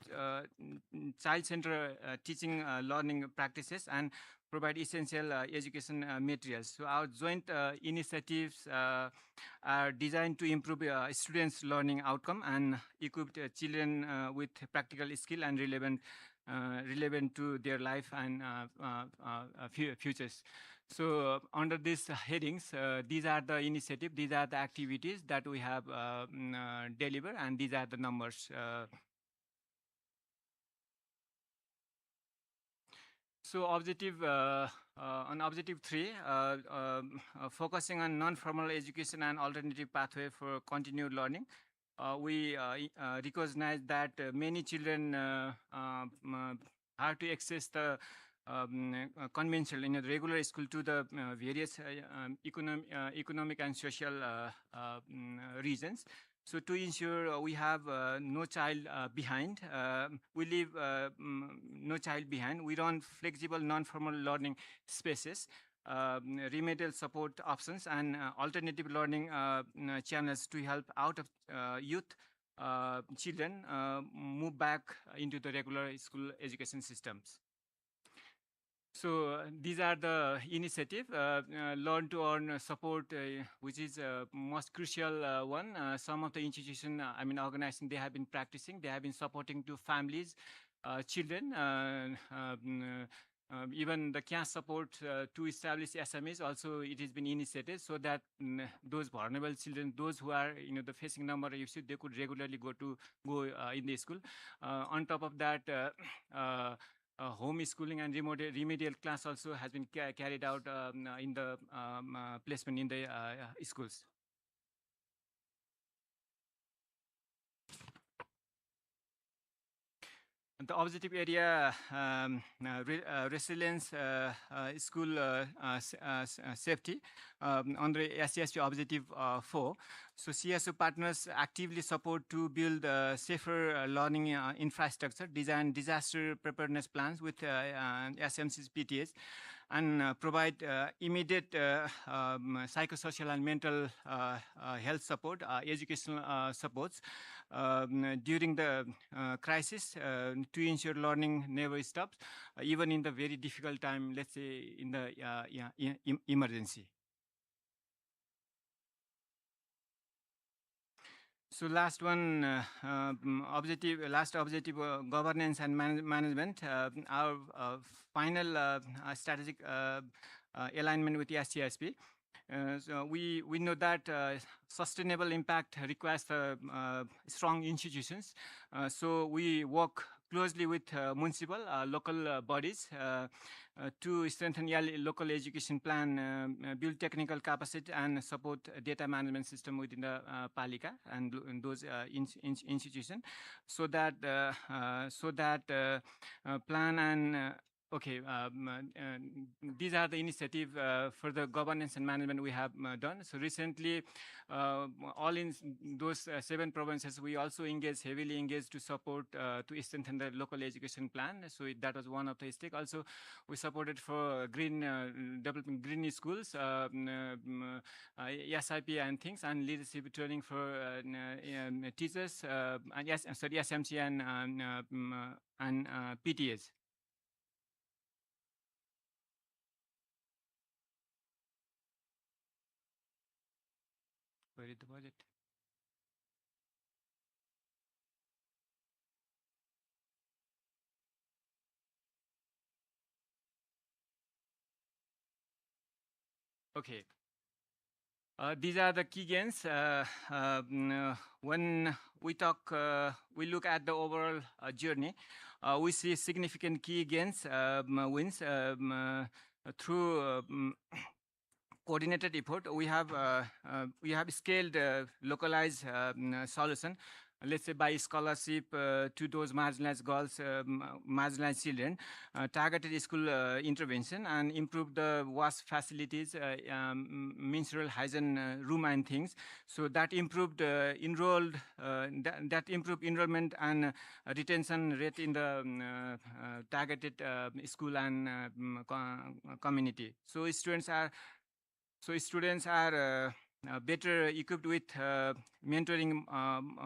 Speaker 16: child-centered teaching learning practices, and provide essential education materials. So our joint initiatives are designed to improve students' learning outcome and equip children with practical skill and relevant to their life and futures. So under these headings, these are the initiatives, these are the activities that we have delivered, and these are the numbers. So objective on objective 3, focusing on non-formal education and alternative pathway for continued learning. We recognize that many children have to access the conventional in a regular school to the various economic and social reasons. So to ensure we have no child behind, we leave no child behind. We run flexible non-formal learning spaces, remedial support options, and alternative learning channels to help out of youth children move back into the regular school education systems. So these are the initiative, learn to earn support, which is most crucial one. Some of the institutions, organizing, they have been practicing, they have been supporting to families, children, even the cash support to establish SMEs also it has been initiated so that those vulnerable children, those who are the facing number of issues, they could regularly go in the school. On top of that, homeschooling and remedial class also has been carried out in the placement in the schools. The objective area, resilience, school safety, under SESP objective 4. So CSO partners actively support to build safer learning infrastructure, design disaster preparedness plans with SMC's PTAs, and provide immediate psychosocial and mental health support, educational supports during the crisis to ensure learning never stops, even in the very difficult time, let's say in the emergency. So last one, last objective, governance and management. Our final strategic alignment with the SESP. So we know that sustainable impact requires strong institutions. So we work closely with municipal, local bodies to strengthen local education plan, build technical capacity, and support data management system within the Palika and those institutions, so that plan and Okay, these are the initiative for the governance and management we have done. So recently, all in those 7 provinces, we also heavily engaged to support, to strengthen the local education plan. So that was one of the stake. Also, we supported for green developing green schools, SIP and things, and leadership training for teachers, and yes, sorry, SMC and PTAs. Where is the budget? Okay. These are the key gains. When we talk, we look at the overall journey, we see significant key gains, wins through coordinated effort. We have scaled localized solution, let's say by scholarship to those marginalized girls, marginalized children, targeted school intervention, and improve the wash facilities, menstrual hygiene room and things. So that improved that improved enrollment and retention rate in the targeted school and community. So students are better equipped with mentoring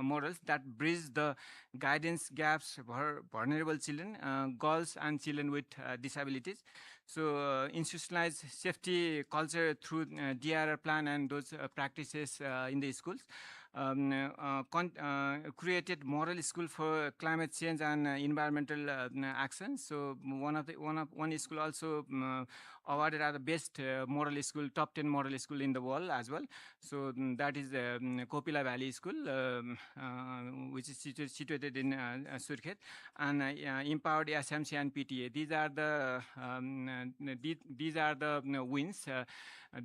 Speaker 16: models that bridge the guidance gaps for vulnerable children, girls and children with disabilities. So institutionalized safety culture through DRR plan and those practices in the schools. Created moral school for climate change and environmental action. So one school also awarded as the best moral school, top 10 moral school in the world as well. So that is Kopila Valley School, which is situated in Surkhet, and empowered SMC and PTA. These are the wins.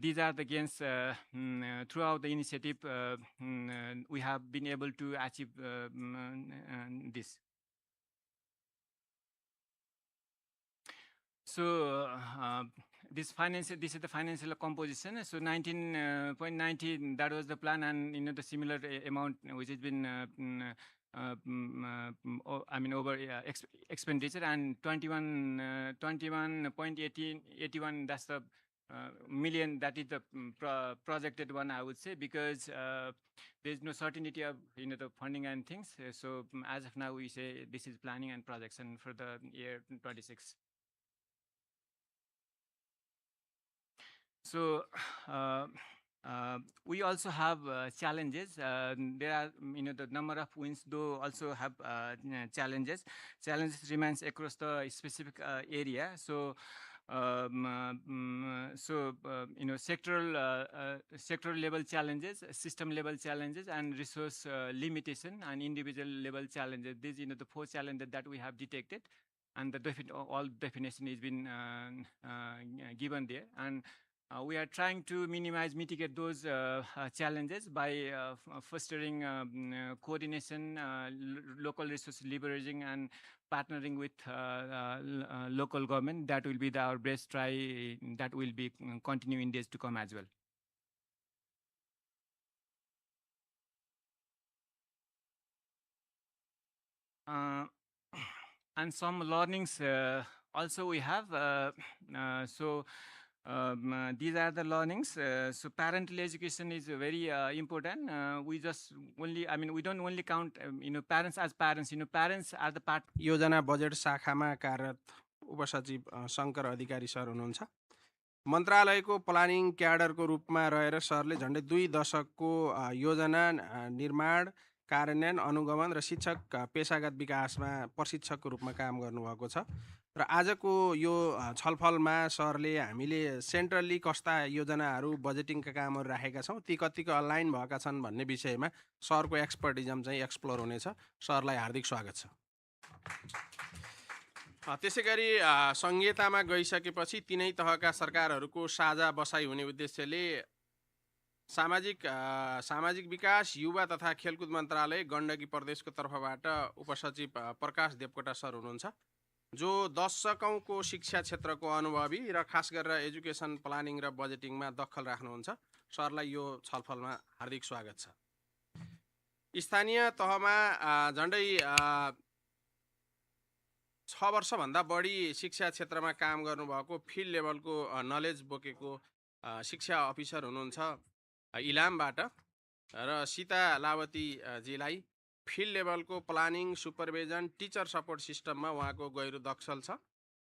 Speaker 16: These are the gains throughout the initiative. We have been able to achieve this. So this is the financial composition. So 19.90, that was the plan, and the similar amount which has been over expenditure, and 21.81, that's the million, that is the projected one, I would say, because there's no certainty of the funding and things. So as of now, we say this is planning and projection for the year 26. So we also have challenges. There are, the number of wins, though, also have challenges. Challenges remains across the specific area. So sectoral level challenges, system level challenges, and resource limitation, and individual level challenges. These, the 4 challenges that we have detected, and the all definition has been given there. And we are trying to mitigate those challenges by fostering coordination, local resource leveraging, and partnering with local government. That will be our best try. That will be continue in days to come as well. And some learnings also we have. These are the learnings. So parental education is very important. We just only, we don't only count, parents as parents. Parents are the part.
Speaker 2: योजना budget शाखामा कार्यरत उपसचिव शङ्कर अधिकारी sir हुनुहुन्छ। मन्त्रालयको planning क्याडरको रूपमा रहेर सरले झन्डै 2 दशकको योजना निर्माण, कार्यान्वयन, अनुगमन र शिक्षक पेशागत विकासमा प्रशिक्षकको रूपमा काम गर्नुभएको छ। र आजको यो छलफलमा सरले हामीले सेन्ट्रली कस्ता योजनाहरू बजेटिङका कामहरू राखेका छौँ, ती कतिको अलाइन भएका छन् भन्ने विषयमा सरको एक्सपर्टिजम चाहिँ एक्सप्लोर हुनेछ। सरलाई हार्दिक स्वागत छ। त्यसैगरी संहितामा गइसकेपछि तिनै तहका सरकारहरूको साझा बसाइ हुने उद्देश्यले सामाजिक विकास, युवा तथा खेलकुद मन्त्रालय गण्डकी प्रदेशको तर्फबाट उपसचिव प्रकाश देवकोटा सर हुनुहुन्छ। जो दशकौँको शिक्षा क्षेत्रको अनुभवी र खास गरेर एजुकेसन प्लानिङ र बजेटिङमा दखल राख्नुहुन्छ। सरलाई यो छलफलमा हार्दिक स्वागत छ। स्थानीय तहमा झन्डै 6 वर्षभन्दा बढी शिक्षा क्षेत्रमा काम गर्नुभएको फिल्ड लेभलको नलेज बोकेको शिक्षा अफिसर हुनुहुन्छ इलामबाट र सीता लावतीजीलाई फिल्ड लेभलको प्लानिङ सुपरभिजन टिचर सपोर्ट सिस्टममा उहाँको गहिरो दखल छ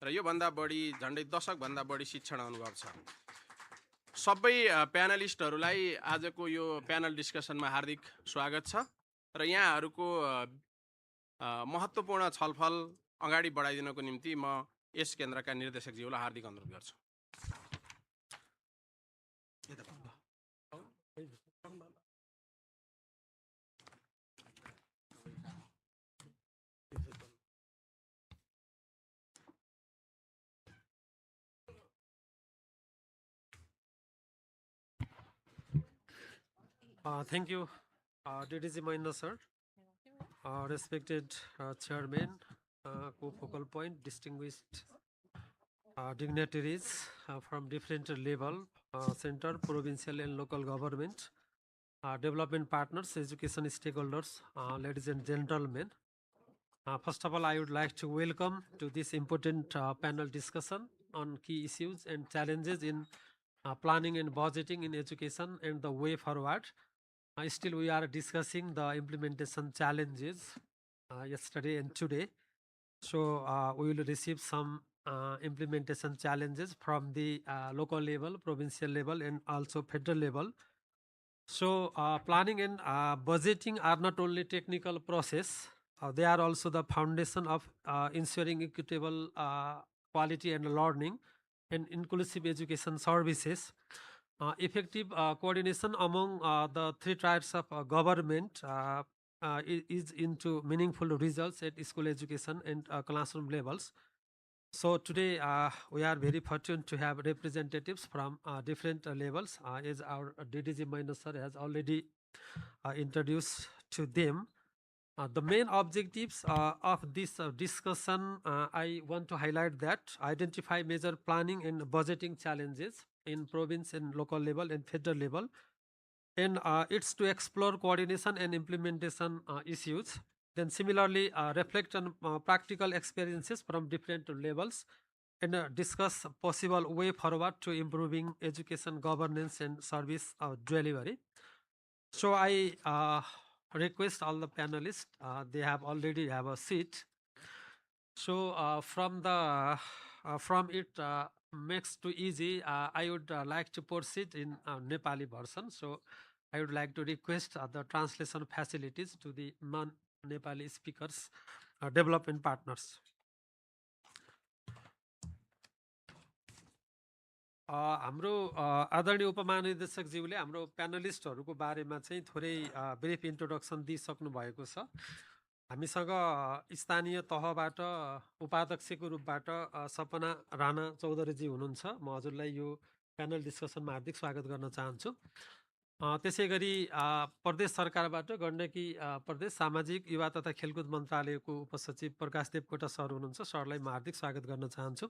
Speaker 2: र योभन्दा बढी झन्डै दशकभन्दा बढी शिक्षण अनुभव छ। सबै प्यानलिस्टहरूलाई आजको यो प्यानल डिस्कसनमा हार्दिक स्वागत छ र यहाँहरूको महत्त्वपूर्ण छलफल अगाडि बढाइदिनको निम्ति म यस केन्द्रका निर्देशकज्यूलाई हार्दिक अनुरोध गर्छु।
Speaker 7: Thank you, DDG Mahinda sir, respected chairman, co-focal point, distinguished dignitaries from different level, center, provincial and local government, development partners, education stakeholders, ladies and gentlemen. First of all, I would like to welcome to this important panel discussion on key issues and challenges in planning and budgeting in education and the way forward. Still, we are discussing the implementation challenges yesterday and today. So we will receive some implementation challenges from the local level, provincial level, and also federal level. So planning and budgeting are not only technical process, they are also the foundation of ensuring equitable quality and learning and inclusive education services. Effective coordination among the three tiers of government is into meaningful results at school education and classroom levels. So today we are very fortunate to have representatives from different levels, as our DDG Mahinda sir has already introduced to them. The main objectives of this discussion, I want to highlight that identify major planning and budgeting challenges in province and local level and federal level, and it's to explore coordination and implementation issues. Then similarly reflect on practical experiences from different levels and discuss possible way forward to improving education governance and service delivery. So I request all the panelists, they have already have a seat. So from it makes too easy, I would like to proceed in Nepali version. So I would like to request the translation facilities to the non-Nepali speakers, development partners. हाम्रो आदरणीय उपमहानिर्देशकज्यूले हाम्रो प्यानलिस्टहरूको बारेमा चाहिँ थोरै brief introduction दिइसक्नु भएको छ। हामीसँग स्थानीय तहबाट उपाध्यक्षको रूपबाट सपना राणा चौधरीजी हुनुहुन्छ। म हजुरलाई यो प्यानल डिस्कसनमा हार्दिक स्वागत गर्न चाहन्छु। त्यसै गरी प्रदेश सरकारबाट गण्डकी प्रदेश सामाजिक युवा तथा खेलकुद मन्त्रालयको उपसचिव प्रकाशदेव कोटा सर हुनुहुन्छ। सरलाई म हार्दिक स्वागत गर्न चाहन्छु।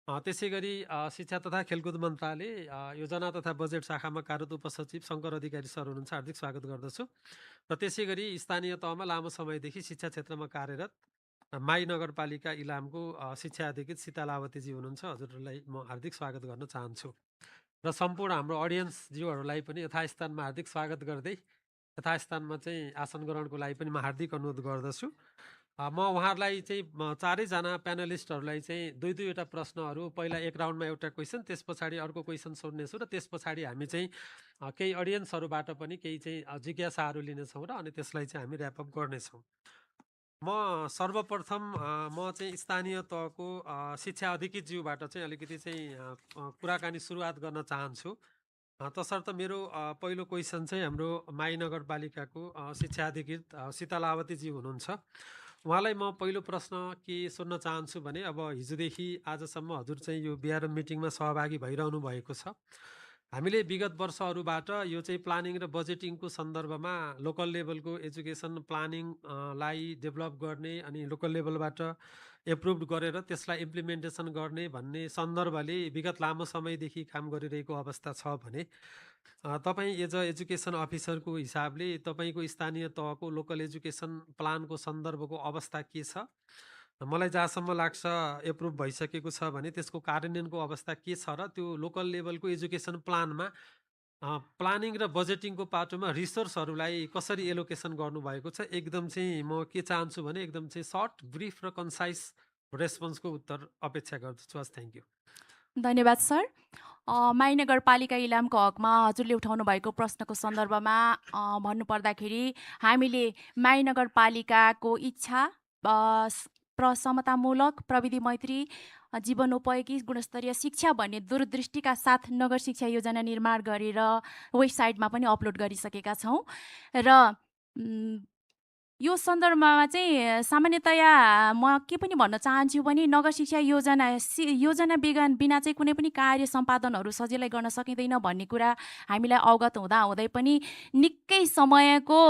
Speaker 7: त्यसै गरी शिक्षा तथा खेलकुद मन्त्रालय योजना तथा बजेट शाखामा कार्यरत उपसचिव शङ्कर अधिकारी सर हुनुहुन्छ। हार्दिक स्वागत गर्दछु। र त्यसै गरी स्थानीय तहमा लामो समयदेखि शिक्षा क्षेत्रमा कार्यरत माई नगरपालिका इलामको शिक्षा अधिकृत सीता लावतीजी हुनुहुन्छ। हजुरहरूलाई म हार्दिक स्वागत गर्न चाहन्छु। र सम्पूर्ण हाम्रो अडियन्सज्यूहरूलाई पनि यथास्थानमा हार्दिक स्वागत गर्दै यथास्थानमा चाहिँ आसन ग्रहणको लागि पनि म हार्दिक अनुरोध गर्दछु। म उहाँहरूलाई चाहिँ चारैजना प्यानलिस्टहरूलाई चाहिँ दुई दुईवटा प्रश्नहरू, पहिला एक राउन्डमा एउटा क्वेसन, त्यस पछाडि अर्को क्वेसन सोध्नेछु र त्यस पछाडि हामी चाहिँ केही अडियन्सहरूबाट पनि केही चाहिँ जिज्ञासाहरू लिनेछौँ र अनि त्यसलाई चाहिँ हामी ऱ्यापअप गर्नेछौँ। म सर्वप्रथम म चाहिँ स्थानीय तहको शिक्षा अधिकृतज्यूबाट चाहिँ अलिकति चाहिँ कुराकानी सुरुवात गर्न चाहन्छु। तसर्थ मेरो पहिलो क्वेसन चाहिँ हाम्रो माई नगरपालिकाको शिक्षा अधिकृत सीता लावतीजी हुनुहुन्छ। उहाँलाई म पहिलो प्रश्न के सोध्न चाहन्छु भने अब हिजोदेखि आजसम्म हजुर चाहिँ यो बिआरएम मिटिङमा सहभागी भइरहनु भएको छ हामीले विगत वर्षहरूबाट यो चाहिँ प्लानिङ र बजेटिङको सन्दर्भमा लोकल लेभलको एजुकेसन प्लानिङलाई डेभलप गर्ने अनि लोकल लेभलबाट एप्रुभ गरेर त्यसलाई इम्प्लिमेन्टेसन गर्ने भन्ने सन्दर्भले विगत लामो समयदेखि काम गरिरहेको अवस्था छ भने तपाईँ एज अ एजुकेसन अफिसरको हिसाबले तपाईँको स्थानीय तहको लोकल एजुकेसन प्लानको सन्दर्भको अवस्था के छ? मलाई जहाँसम्म लाग्छ एप्रुभ भइसकेको छ भने त्यसको कार्यान्वयनको अवस्था के छ र त्यो लोकल लेभलको एजुकेसन प्लानमा प्लानिङ र बजेटिङको पाटोमा रिसोर्सहरूलाई कसरी एलोकेसन गर्नुभएको छ? एकदम चाहिँ म के चाहन्छु भने एकदम चाहिँ सर्ट, ब्रिफ र कन्साइज रेस्पोन्सको उत्तर अपेक्षा गर्दछु। हस्, थ्याङ्क यू।
Speaker 18: धन्यवाद सर। माई नगरपालिका इलामको हकमा हजुरले उठाउनु भएको प्रश्नको सन्दर्भमा भन्नुपर्दाखेरि हामीले माई नगरपालिकाको इच्छा समतामूलक, प्रविधि मैत्री, जीवनोपयोगी, गुणस्तरीय शिक्षा भन्ने दूरदृष्टिका साथ नगर शिक्षा योजना निर्माण गरेर वेबसाइटमा पनि अपलोड गरिसकेका छौँ र यो सन्दर्भमा चाहिँ सामान्यतया म के पनि भन्न चाहन्छु भने नगर शिक्षा योजना बिना चाहिँ कुनै पनि कार्य सम्पादनहरू सजिलै गर्न सकिँदैन भन्ने कुरा हामीलाई अवगत हुँदै पनि निकै समयको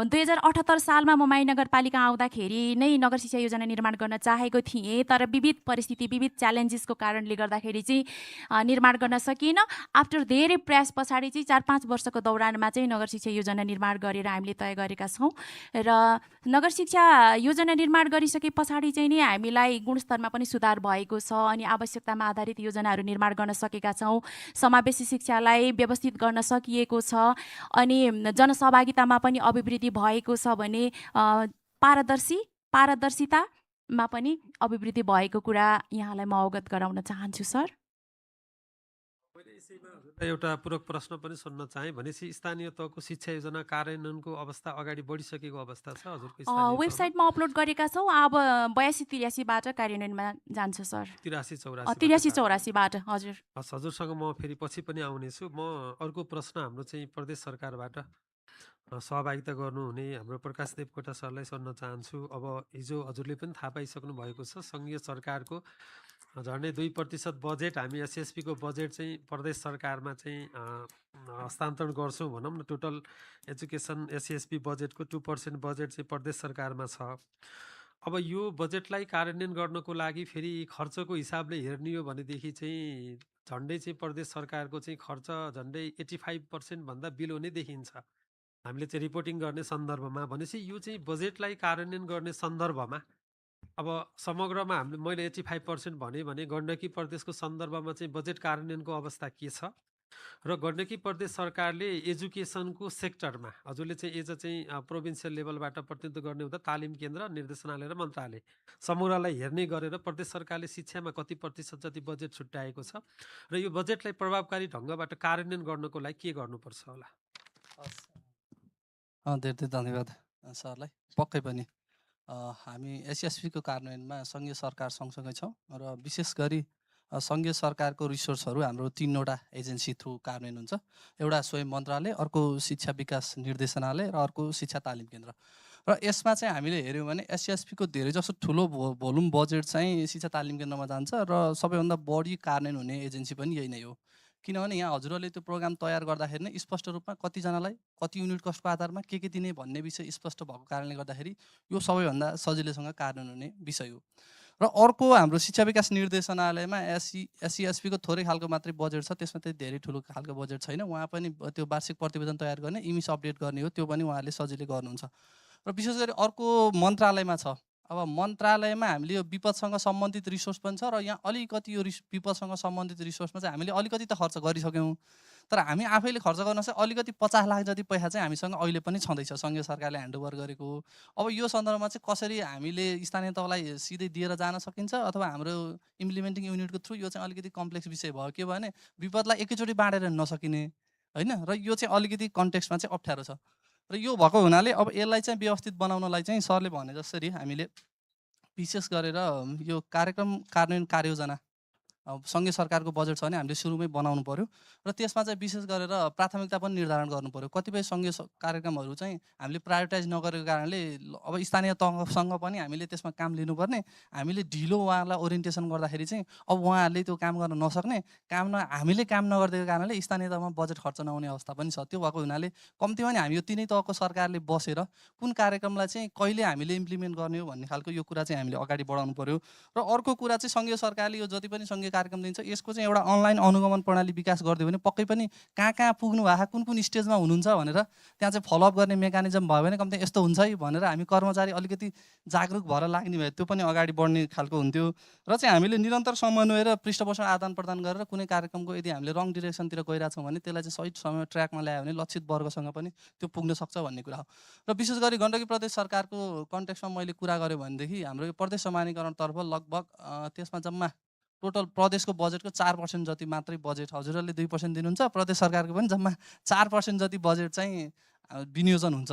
Speaker 18: 2078 सालमा म माई नगरपालिका आउँदाखेरि नै नगर शिक्षा योजना निर्माण गर्न चाहेको थिएँ, तर विविध परिस्थिति, विविध च्यालेन्जेसको कारणले गर्दाखेरि चाहिँ निर्माण गर्न सकिएन। आफ्टर धेरै प्रयास पछाडि चाहिँ 4-5 वर्षको दौरानमा चाहिँ नगर शिक्षा योजना निर्माण गरेर हामीले तय गरेका छौँ र नगर शिक्षा योजना निर्माण गरिसके पछाडि चाहिँ नि हामीलाई गुणस्तरमा पनि सुधार भएको छ अनि आवश्यकतामा आधारित योजनाहरू निर्माण गर्न सकेका छौँ। समावेशी शिक्षालाई व्यवस्थित गर्न सकिएको छ अनि जनसहभागितामा पनि अभिवृद्धि भएको छ भने पारदर्शितामा पनि अभिवृद्धि भएको कुरा यहाँलाई म अवगत गराउन चाहन्छु सर।
Speaker 7: एउटा पूरक प्रश्न पनि सोध्न चाहे भनेपछि स्थानीय तहको शिक्षा योजना कार्यान्वयनको अवस्था अगाडि बढिसकेको अवस्था छ हजुरको स्थानीय
Speaker 18: वेबसाइटमा अपलोड गरेका छौँ। अब 82-83बाट कार्यान्वयनमा जान्छ सर। 83-84बाट हजुर।
Speaker 7: हजुरसँग म फेरि पछि पनि आउनेछु। म अर्को प्रश्न हाम्रो चाहिँ प्रदेश सरकारबाट सहभागिता गर्नुहुने हाम्रो प्रकाश देवकोटा सरलाई सोध्न चाहन्छु। अब हिजो हजुरले पनि थाहा पाइसक्नु भएको छ सङ्घीय सरकारको झन्डै 2% बजेट हामी SESP को बजेट चाहिँ प्रदेश सरकारमा चाहिँ हस्तान्तरण गर्छौँ भनौँ न। टोटल एजुकेसन SESP बजेटको 2% बजेट चाहिँ प्रदेश सरकारमा छ। अब यो बजेटलाई कार्यान्वयन गर्नको लागि फेरि खर्चको हिसाबले हेर्ने हो भनेदेखि चाहिँ झन्डै चाहिँ प्रदेश सरकारको चाहिँ खर्च झन्डै 85% भन्दा बिलो नै देखिन्छ हामीले चाहिँ रिपोर्टिङ गर्ने सन्दर्भमा। भनेपछि यो चाहिँ बजेटलाई कार्यान्वयन गर्ने सन्दर्भमा अब समग्रमा हामीले मैले 85% भने गण्डकी प्रदेशको सन्दर्भमा चाहिँ बजेट कार्यान्वयनको अवस्था के छ र गण्डकी प्रदेश सरकारले एजुकेसनको सेक्टरमा हजुरले चाहिँ एज चाहिँ प्रोभिन्सियल लेभलबाट प्रतिनिधित्व गर्ने हुँदा तालिम केन्द्र, निर्देशनालय र मन्त्रालय समग्रलाई हेर्ने गरेर प्रदेश सरकारले शिक्षामा कति प्रतिशत जति बजेट छुट्याएको छ र यो बजेटलाई प्रभावकारी ढङ्गबाट कार्यान्वयन गर्नको लागि के गर्नुपर्छ होला?
Speaker 10: धेरै धन्यवाद सरलाई। पक्कै पनि हामी SESP को कार्यान्वयनमा सङ्घीय सरकार सँगसँगै छौँ र विशेष गरी सङ्घीय सरकारको रिसोर्सहरू हाम्रो 3वटा एजेन्सी थ्रु कार्यान्वयन हुन्छ। एउटा स्वयं मन्त्रालय, अर्को शिक्षा विकास निर्देशनालय र अर्को शिक्षा तालिम केन्द्र। र यसमा चाहिँ हामीले हेऱ्यौँ भने SESP को धेरै जसो ठुलो भोल्युम बजेट चाहिँ शिक्षा तालिम केन्द्रमा जान्छ र सबैभन्दा बढी कार्यान्वयन हुने एजेन्सी पनि यही नै हो। किनभने यहाँ हजुरहरूले त्यो प्रोग्राम तयार गर्दाखेरि नै स्पष्ट रूपमा कतिजनालाई कति युनिट कस्टको आधारमा के दिने भन्ने विषय स्पष्ट भएको कारणले गर्दाखेरि यो सबैभन्दा सजिलैसँग कार्यान्वयन हुने विषय हो। र अर्को हाम्रो शिक्षा विकास निर्देशनालयमा SESP को थोरै खालको मात्रै बजेट छ, त्यसमा चाहिँ धेरै ठुलो खालको बजेट छैन। उहाँ पनि त्यो वार्षिक प्रतिवेदन तयार गर्ने, इमिस अपडेट गर्ने हो, त्यो पनि उहाँहरूले सजिलै गर्नुहुन्छ। र विशेष गरी अर्को मन्त्रालयमा छ। अब मन्त्रालयमा हामीले यो विपदसँग सम्बन्धित रिसोर्स पनि छ र यहाँ अलिकति यो विपदसँग सम्बन्धित रिसोर्समा चाहिँ हामीले अलिकति त खर्च गरिसक्यौँ, तर हामी आफैले खर्च गर्न चाहिँ अलिकति 50 लाख जति पैसा चाहिँ हामीसँग अहिले पनि छँदैछ, सङ्घीय सरकारले ह्यान्डओभर गरेको। अब यो सन्दर्भमा चाहिँ कसरी हामीले स्थानीय तहलाई सिधै दिएर जान सकिन्छ अथवा हाम्रो इम्प्लिमेन्टिङ युनिटको थ्रु यो चाहिँ अलिकति कम्प्लेक्स विषय भयो। के भने विपदलाई एकैचोटि बाँडेर नसकिने होइन, र यो चाहिँ अलिकति कन्टेक्स्टमा चाहिँ अप्ठ्यारो छ। र यो भएको हुनाले अब यसलाई चाहिँ व्यवस्थित बनाउनलाई चाहिँ सरले भने जसरी हामीले विशेष गरेर यो कार्यक्रम कार्यान्वयन कार्ययोजना सङ्घीय सरकारको बजेट छ भने हामीले सुरुमै बनाउनु पर्यो र त्यसमा चाहिँ विशेष गरेर प्राथमिकता पनि निर्धारण गर्नु पर्यो। कतिपय सङ्घीय कार्यक्रमहरू चाहिँ हामीले प्रायोरिटाइज नगरेको कारणले अब स्थानीय तहसँग पनि हामीले त्यसमा काम लिनुपर्ने, हामीले ढिलो उहाँहरूलाई ओरिएन्टेसन गर्दाखेरि चाहिँ अब उहाँहरूले त्यो काम गर्न नसक्ने, हामीले काम नगरिदिएको कारणले स्थानीय तहमा बजेट खर्च नहुने अवस्था पनि छ। त्यो भएको हुनाले कम्तीमा नि हामी यो तिनै तहको सरकारले बसेर कुन कार्यक्रमलाई चाहिँ कहिले हामीले इम्प्लिमेन्ट गर्ने हो भन्ने खालको यो कुरा चाहिँ हामीले अगाडि बढाउनु पर्यो। र अर्को कुरा चाहिँ सङ्घीय सरकारले यो जति पनि सङ्घीय कार्यक्रम दिन्छ यसको चाहिँ एउटा अनलाइन अनुगमन प्रणाली विकास गरिदियो भने पक्कै पनि कहाँ कहाँ पुग्नु भएको, कुन कुन स्टेजमा हुनुहुन्छ भनेर त्यहाँ चाहिँ फलोअप गर्ने मेकानिजम भयो भने कम्ती यस्तो हुन्छ है भनेर हामी कर्मचारी अलिकति जागरुक भएर लाग्ने भए त्यो पनि अगाडि बढ्ने खालको हुन्थ्यो। र चाहिँ हामीले निरन्तर समन्वय र पृष्ठपोषण आदान प्रदान गरेर कुनै कार्यक्रमको यदि हामीले रङ डिरेक्सनतिर गइरहेछौँ भने त्यसलाई चाहिँ सही समय ट्र्याकमा ल्यायो भने लक्षित वर्गसँग पनि त्यो पुग्न सक्छ भन्ने कुरा हो। र विशेष गरी गण्डकी प्रदेश सरकारको कन्टेक्स्टमा मैले कुरा गरेँ भनेदेखि हाम्रो यो प्रदेश समानीकरणतर्फ लगभग त्यसमा जम्मा टोटल प्रदेशको बजेटको 4% जति मात्रै बजेट, हजुरहरूले 2% दिनुहुन्छ, प्रदेश सरकारको पनि जम्मा 4% जति बजेट चाहिँ विनियोजन हुन्छ।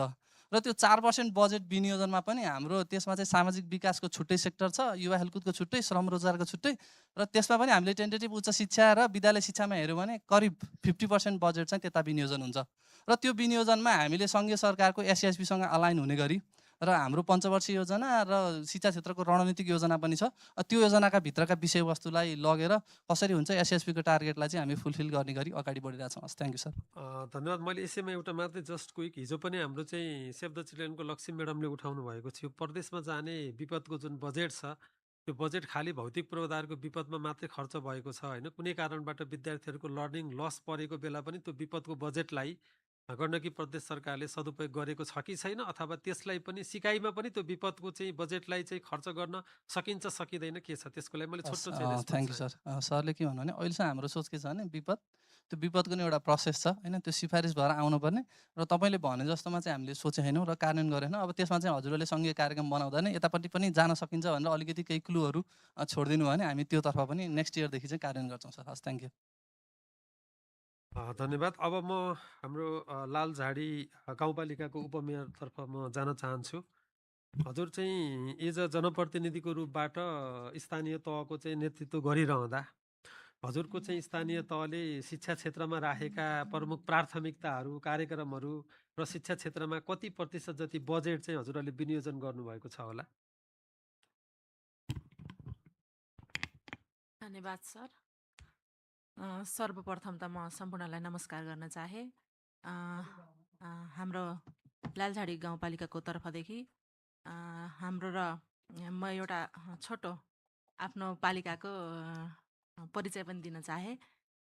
Speaker 10: र त्यो 4% बजेट विनियोजनमा पनि हाम्रो त्यसमा चाहिँ सामाजिक विकासको छुट्टै सेक्टर छ, युवा खेलकुदको छुट्टै, श्रम रोजगारको छुट्टै, र त्यसमा पनि हामीले टेन्टेटिभ उच्च शिक्षा र विद्यालय शिक्षामा हेऱ्यौँ भने करिब 50% बजेट चाहिँ त्यता विनियोजन हुन्छ। र त्यो विनियोजनमा हामीले सङ्घीय सरकारको SESP सँग अलाइन हुने गरी र हाम्रो पञ्चवर्षीय योजना र शिक्षा क्षेत्रको रणनीतिक योजना पनि छ। त्यो योजनाका भित्रका विषयवस्तुलाई लगेर कसरी हुन्छ SESP को टार्गेटलाई चाहिँ हामी फुलफिल गर्ने गरी अगाडि बढिरहेछौँ। हस्, थ्याङ्क यू सर।
Speaker 7: धन्यवाद। मैले यसैमा एउटा मात्रै जस्ट क्विक, हिजो पनि हाम्रो चाहिँ सेभ द चिल्ड्रेनको लक्ष्मी म्याडमले उठाउनु भएको थियो, परदेशमा जाने विपदको जुन बजेट छ त्यो बजेट खालि भौतिक पूर्वाधारको विपदमा मात्रै खर्च भएको छ होइन, कुनै कारणबाट विद्यार्थीहरूको लर्निङ लस परेको बेला पनि त्यो विपदको बजेटलाई गण्डकी प्रदेश सरकारले सदुपयोग गरेको छ कि छैन, अथवा त्यसलाई पनि सिकाइमा पनि त्यो विपदको चाहिँ बजेटलाई चाहिँ खर्च गर्न सकिन्छ सकिँदैन के छ त्यसको लागि मैले छोटो चाहिँ
Speaker 10: थ्याङ्क यू सर। सरले के भन्नु भने अहिलेसम्म हाम्रो सोच के छ भने त्यो विपदको नि एउटा प्रोसेस छ होइन, त्यो सिफारिस भएर आउनुपर्ने र तपाईँले भने जस्तोमा चाहिँ हामीले सोचेनौँ र कार्यान्वयन गरेनौँ। अब त्यसमा चाहिँ हजुरहरूले सङ्घीय कार्यक्रम बनाउँदा नै यतापट्टि पनि जान सकिन्छ भनेर अलिकति केही क्लुहरू छोडिदिनु भयो भने हामी त्योतर्फ पनि नेक्स्ट इयरदेखि चाहिँ कार्यान्वयन गर्छौँ सर। Has, thank you.
Speaker 7: धन्यवाद। अब म हाम्रो लालझाडी गाउँपालिकाको उपमेयरतर्फ म जान चाहन्छु। हजुर चाहिँ एज अ जनप्रतिनिधिको रूपबाट स्थानीय तहको चाहिँ नेतृत्व गरिरहँदा हजुरको चाहिँ स्थानीय तहले शिक्षा क्षेत्रमा राखेका प्रमुख प्राथमिकताहरू, कार्यक्रमहरू र शिक्षा क्षेत्रमा कति प्रतिशत जति बजेट चाहिँ हजुरहरूले विनियोजन गर्नुभएको छ होला?
Speaker 1: धन्यवाद सर। सर्वप्रथम त म सम्पूर्णलाई नमस्कार गर्न चाहे। हाम्रो लालझाडी गाउँपालिकाको तर्फदेखि हाम्रो र म एउटा छोटो आफ्नो पालिकाको परिचय पनि दिन चाहे।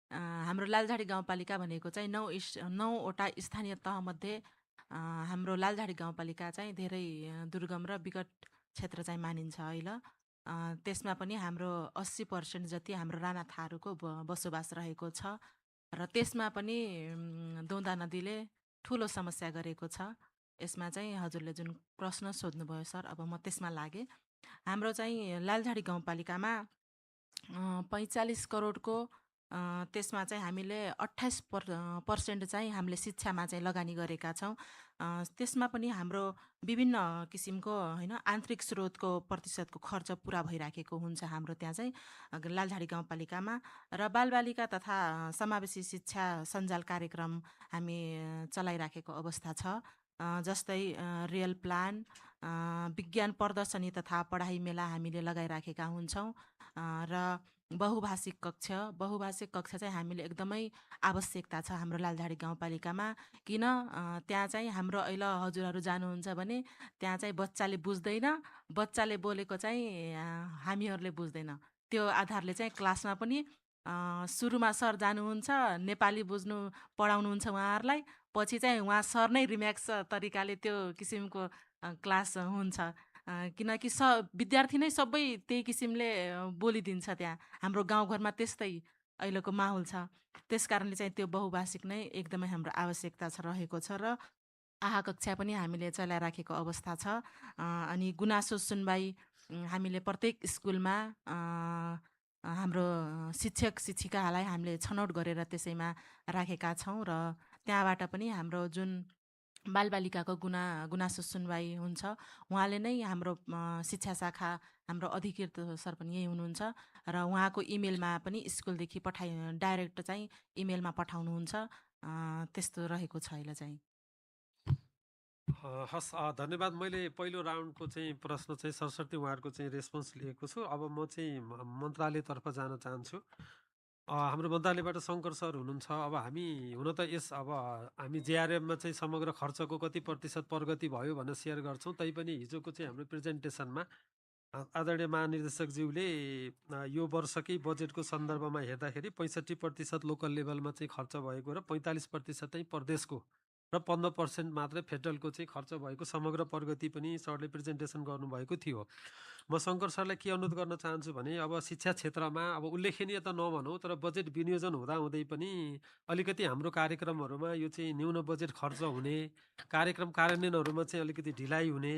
Speaker 1: हाम्रो लालझाडी गाउँपालिका भनेको चाहिँ 9वटा स्थानीय तहमध्ये हाम्रो लालझाडी गाउँपालिका चाहिँ धेरै दुर्गम र विकट क्षेत्र चाहिँ मानिन्छ अहिले। त्यसमा पनि हाम्रो 80% जति हाम्रो राणा थारूको बसोबास रहेको छ र त्यसमा पनि दौदा नदीले ठुलो समस्या गरेको छ। यसमा चाहिँ हजुरले जुन प्रश्न सोध्नुभयो सर, अब म त्यसमा लागेँ। हाम्रो चाहिँ लालझाडी गाउँपालिकामा 45 करोडको त्यसमा चाहिँ हामीले 28% चाहिँ हामीले शिक्षामा चाहिँ लगानी गरेका छौँ। त्यसमा पनि हाम्रो विभिन्न किसिमको होइन आन्तरिक स्रोतको प्रतिशतको खर्च पुरा भइराखेको हुन्छ हाम्रो त्यहाँ चाहिँ लालझाडी गाउँपालिकामा। र बालबालिका तथा समावेशी शिक्षा सञ्जाल कार्यक्रम हामी चलाइराखेको अवस्था छ। जस्तै रियल प्लान, विज्ञान प्रदर्शनी तथा पढाइ मेला हामीले लगाइराखेका हुन्छौँ। र बहुभाषिक कक्ष चाहिँ हामीले एकदमै आवश्यकता छ हाम्रो लालझाडी गाउँपालिकामा। किन त्यहाँ चाहिँ हाम्रो अहिले हजुरहरू जानुहुन्छ भने त्यहाँ चाहिँ बच्चाले बुझ्दैन, बच्चाले बोलेको चाहिँ हामीहरूले बुझ्दैन। त्यो आधारले चाहिँ क्लासमा पनि सुरुमा सर जानुहुन्छ, नेपाली बुझ्नु पढाउनुहुन्छ उहाँहरूलाई, पछि चाहिँ उहाँ सर नै रिम्याक्स तरिकाले त्यो किसिमको क्लास हुन्छ। किनकि विद्यार्थी नै सबै त्यही किसिमले बोलिदिन्छ। त्यहाँ हाम्रो गाउँघरमा त्यस्तै अहिलेको माहौल छ। त्यस कारणले चाहिँ त्यो बहुभाषिक नै एकदमै हाम्रो आवश्यकता रहेको छ। र आहा कक्षा पनि हामीले चलाइराखेको अवस्था छ। अनि गुनासो सुनवाई हामीले प्रत्येक स्कुलमा हाम्रो शिक्षक शिक्षिकाहरूलाई हामीले छनौट गरेर त्यसैमा राखेका छौँ। र त्यहाँबाट पनि हाम्रो जुन बालबालिकाको गुनासो सुनवाई हुन्छ। उहाँले नै हाम्रो शिक्षा शाखा हाम्रो अधिकृत सर पनि यही हुनुहुन्छ र उहाँको इमेलमा पनि स्कुलदेखि डाइरेक्ट चाहिँ इमेलमा पठाउनुहुन्छ। त्यस्तो रहेको छ अहिले चाहिँ।
Speaker 7: हस्, धन्यवाद। मैले पहिलो राउन्डको चाहिँ प्रश्न चाहिँ सरस्वती उहाँहरूको चाहिँ रेस्पोन्स लिएको छु। अब म चाहिँ मन्त्रालयतर्फ जान चाहन्छु। हाम्रो मन्त्रालयबाट शङ्कर सर हुनुहुन्छ। अब हामी हुन त अब हामी जेआरएममा चाहिँ समग्र खर्चको कति प्रतिशत प्रगति भयो भनेर सेयर गर्छौँ। तैपनि हिजोको चाहिँ हाम्रो प्रेजेन्टेसनमा आदरणीय महानिर्देशकज्यूले यो वर्षकै बजेटको सन्दर्भमा हेर्दाखेरि 65% लोकल लेभलमा चाहिँ खर्च भएको र 45% चाहिँ प्रदेशको र 15% मात्रै फेडरलको चाहिँ खर्च भएको समग्र प्रगति पनि सरले प्रेजेन्टेसन गर्नुभएको थियो। म शङ्कर सरलाई के अनुरोध गर्न चाहन्छु भने अब शिक्षा क्षेत्रमा अब उल्लेखनीय त नभनौँ, तर बजेट विनियोजन हुँदाहुँदै पनि अलिकति हाम्रो कार्यक्रमहरूमा यो चाहिँ न्यून बजेट खर्च हुने, कार्यक्रम कार्यान्वयनहरूमा चाहिँ अलिकति ढिलाइ हुने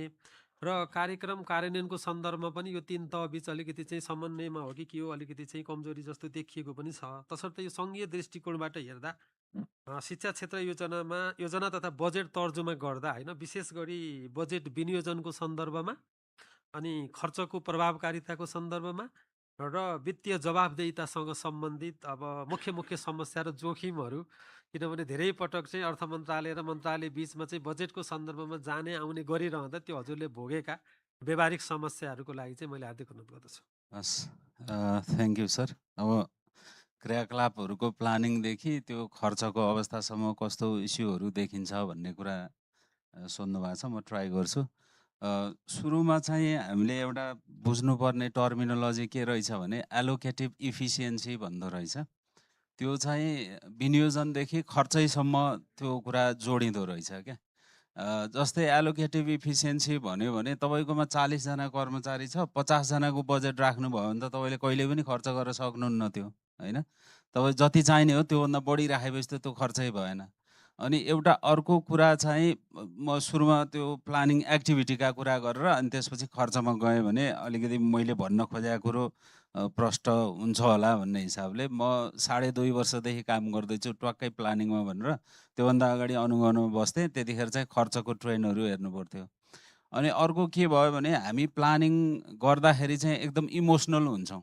Speaker 7: र कार्यक्रम कार्यान्वयनको सन्दर्भमा पनि यो 3 तहबीच अलिकति चाहिँ समन्वयमा हो कि के हो, अलिकति चाहिँ कमजोरी जस्तो देखिएको पनि छ। तसर्थ यो सङ्घीय दृष्टिकोणबाट हेर्दा शिक्षा क्षेत्र योजना तथा बजेट तर्जुमा गर्दा होइन, विशेष गरी बजेट विनियोजनको सन्दर्भमा अनि खर्चको प्रभावकारिताको सन्दर्भमा र वित्तीय जवाबदेहितासँग सम्बन्धित अब मुख्य समस्या र जोखिमहरू, किनभने धेरै पटक चाहिँ अर्थ मन्त्रालय र मन्त्रालय बिचमा चाहिँ बजेटको सन्दर्भमा जाने आउने गरिरहँदा त्यो हजुरले भोगेका व्यवहारिक समस्याहरूको लागि चाहिँ मैले हार्दिक अनुरोध गर्दछु।
Speaker 19: हस्, थ्याङ्क यू सर। अब क्रियाकलापहरूको प्लानिङदेखि त्यो खर्चको अवस्थासम्म कस्तो इस्युहरू देखिन्छ भन्ने कुरा सोध्नु भएको छ। म ट्राई गर्छु। सुरुमा चाहिँ हामीले एउटा बुझ्नुपर्ने टर्मिनोलोजी के रहेछ भने एलोकेटिभ इफिसियन्सी भन्दो रहेछ। त्यो चाहिँ विनियोजनदेखि खर्चैसम्म त्यो कुरा जोडिँदो रहेछ क्या। जस्तै एलोकेटिभ इफिसियन्सी भन्यो भने तपाईँकोमा 40 जना कर्मचारी छ, 50 जनाको बजेट राख्नुभयो भने त तपाईँले कहिले पनि खर्च गर्न सक्नुहुन्न त्यो, होइन? तपाईँ जति चाहिने हो त्योभन्दा बढी राखेपछि त त्यो खर्चै भएन। अनि एउटा अर्को कुरा चाहिँ म सुरुमा त्यो प्लानिङ एक्टिभिटीका कुरा गरेर अनि त्यसपछि खर्चमा गएँ भने अलिकति मैले भन्न खोजेको कुरो प्रष्ट हुन्छ होला भन्ने हिसाबले म 2.5 वर्षदेखि काम गर्दैछु ट्वाक्कै प्लानिङमा भनेर त्योभन्दा अगाडि अनुगमनमा बस्थेँ। त्यतिखेर चाहिँ खर्चको ट्रेन्डहरू हेर्नु पर्थ्यो। अनि अर्को के भयो भने हामी प्लानिङ गर्दाखेरि चाहिँ एकदम इमोसनल हुन्छौँ,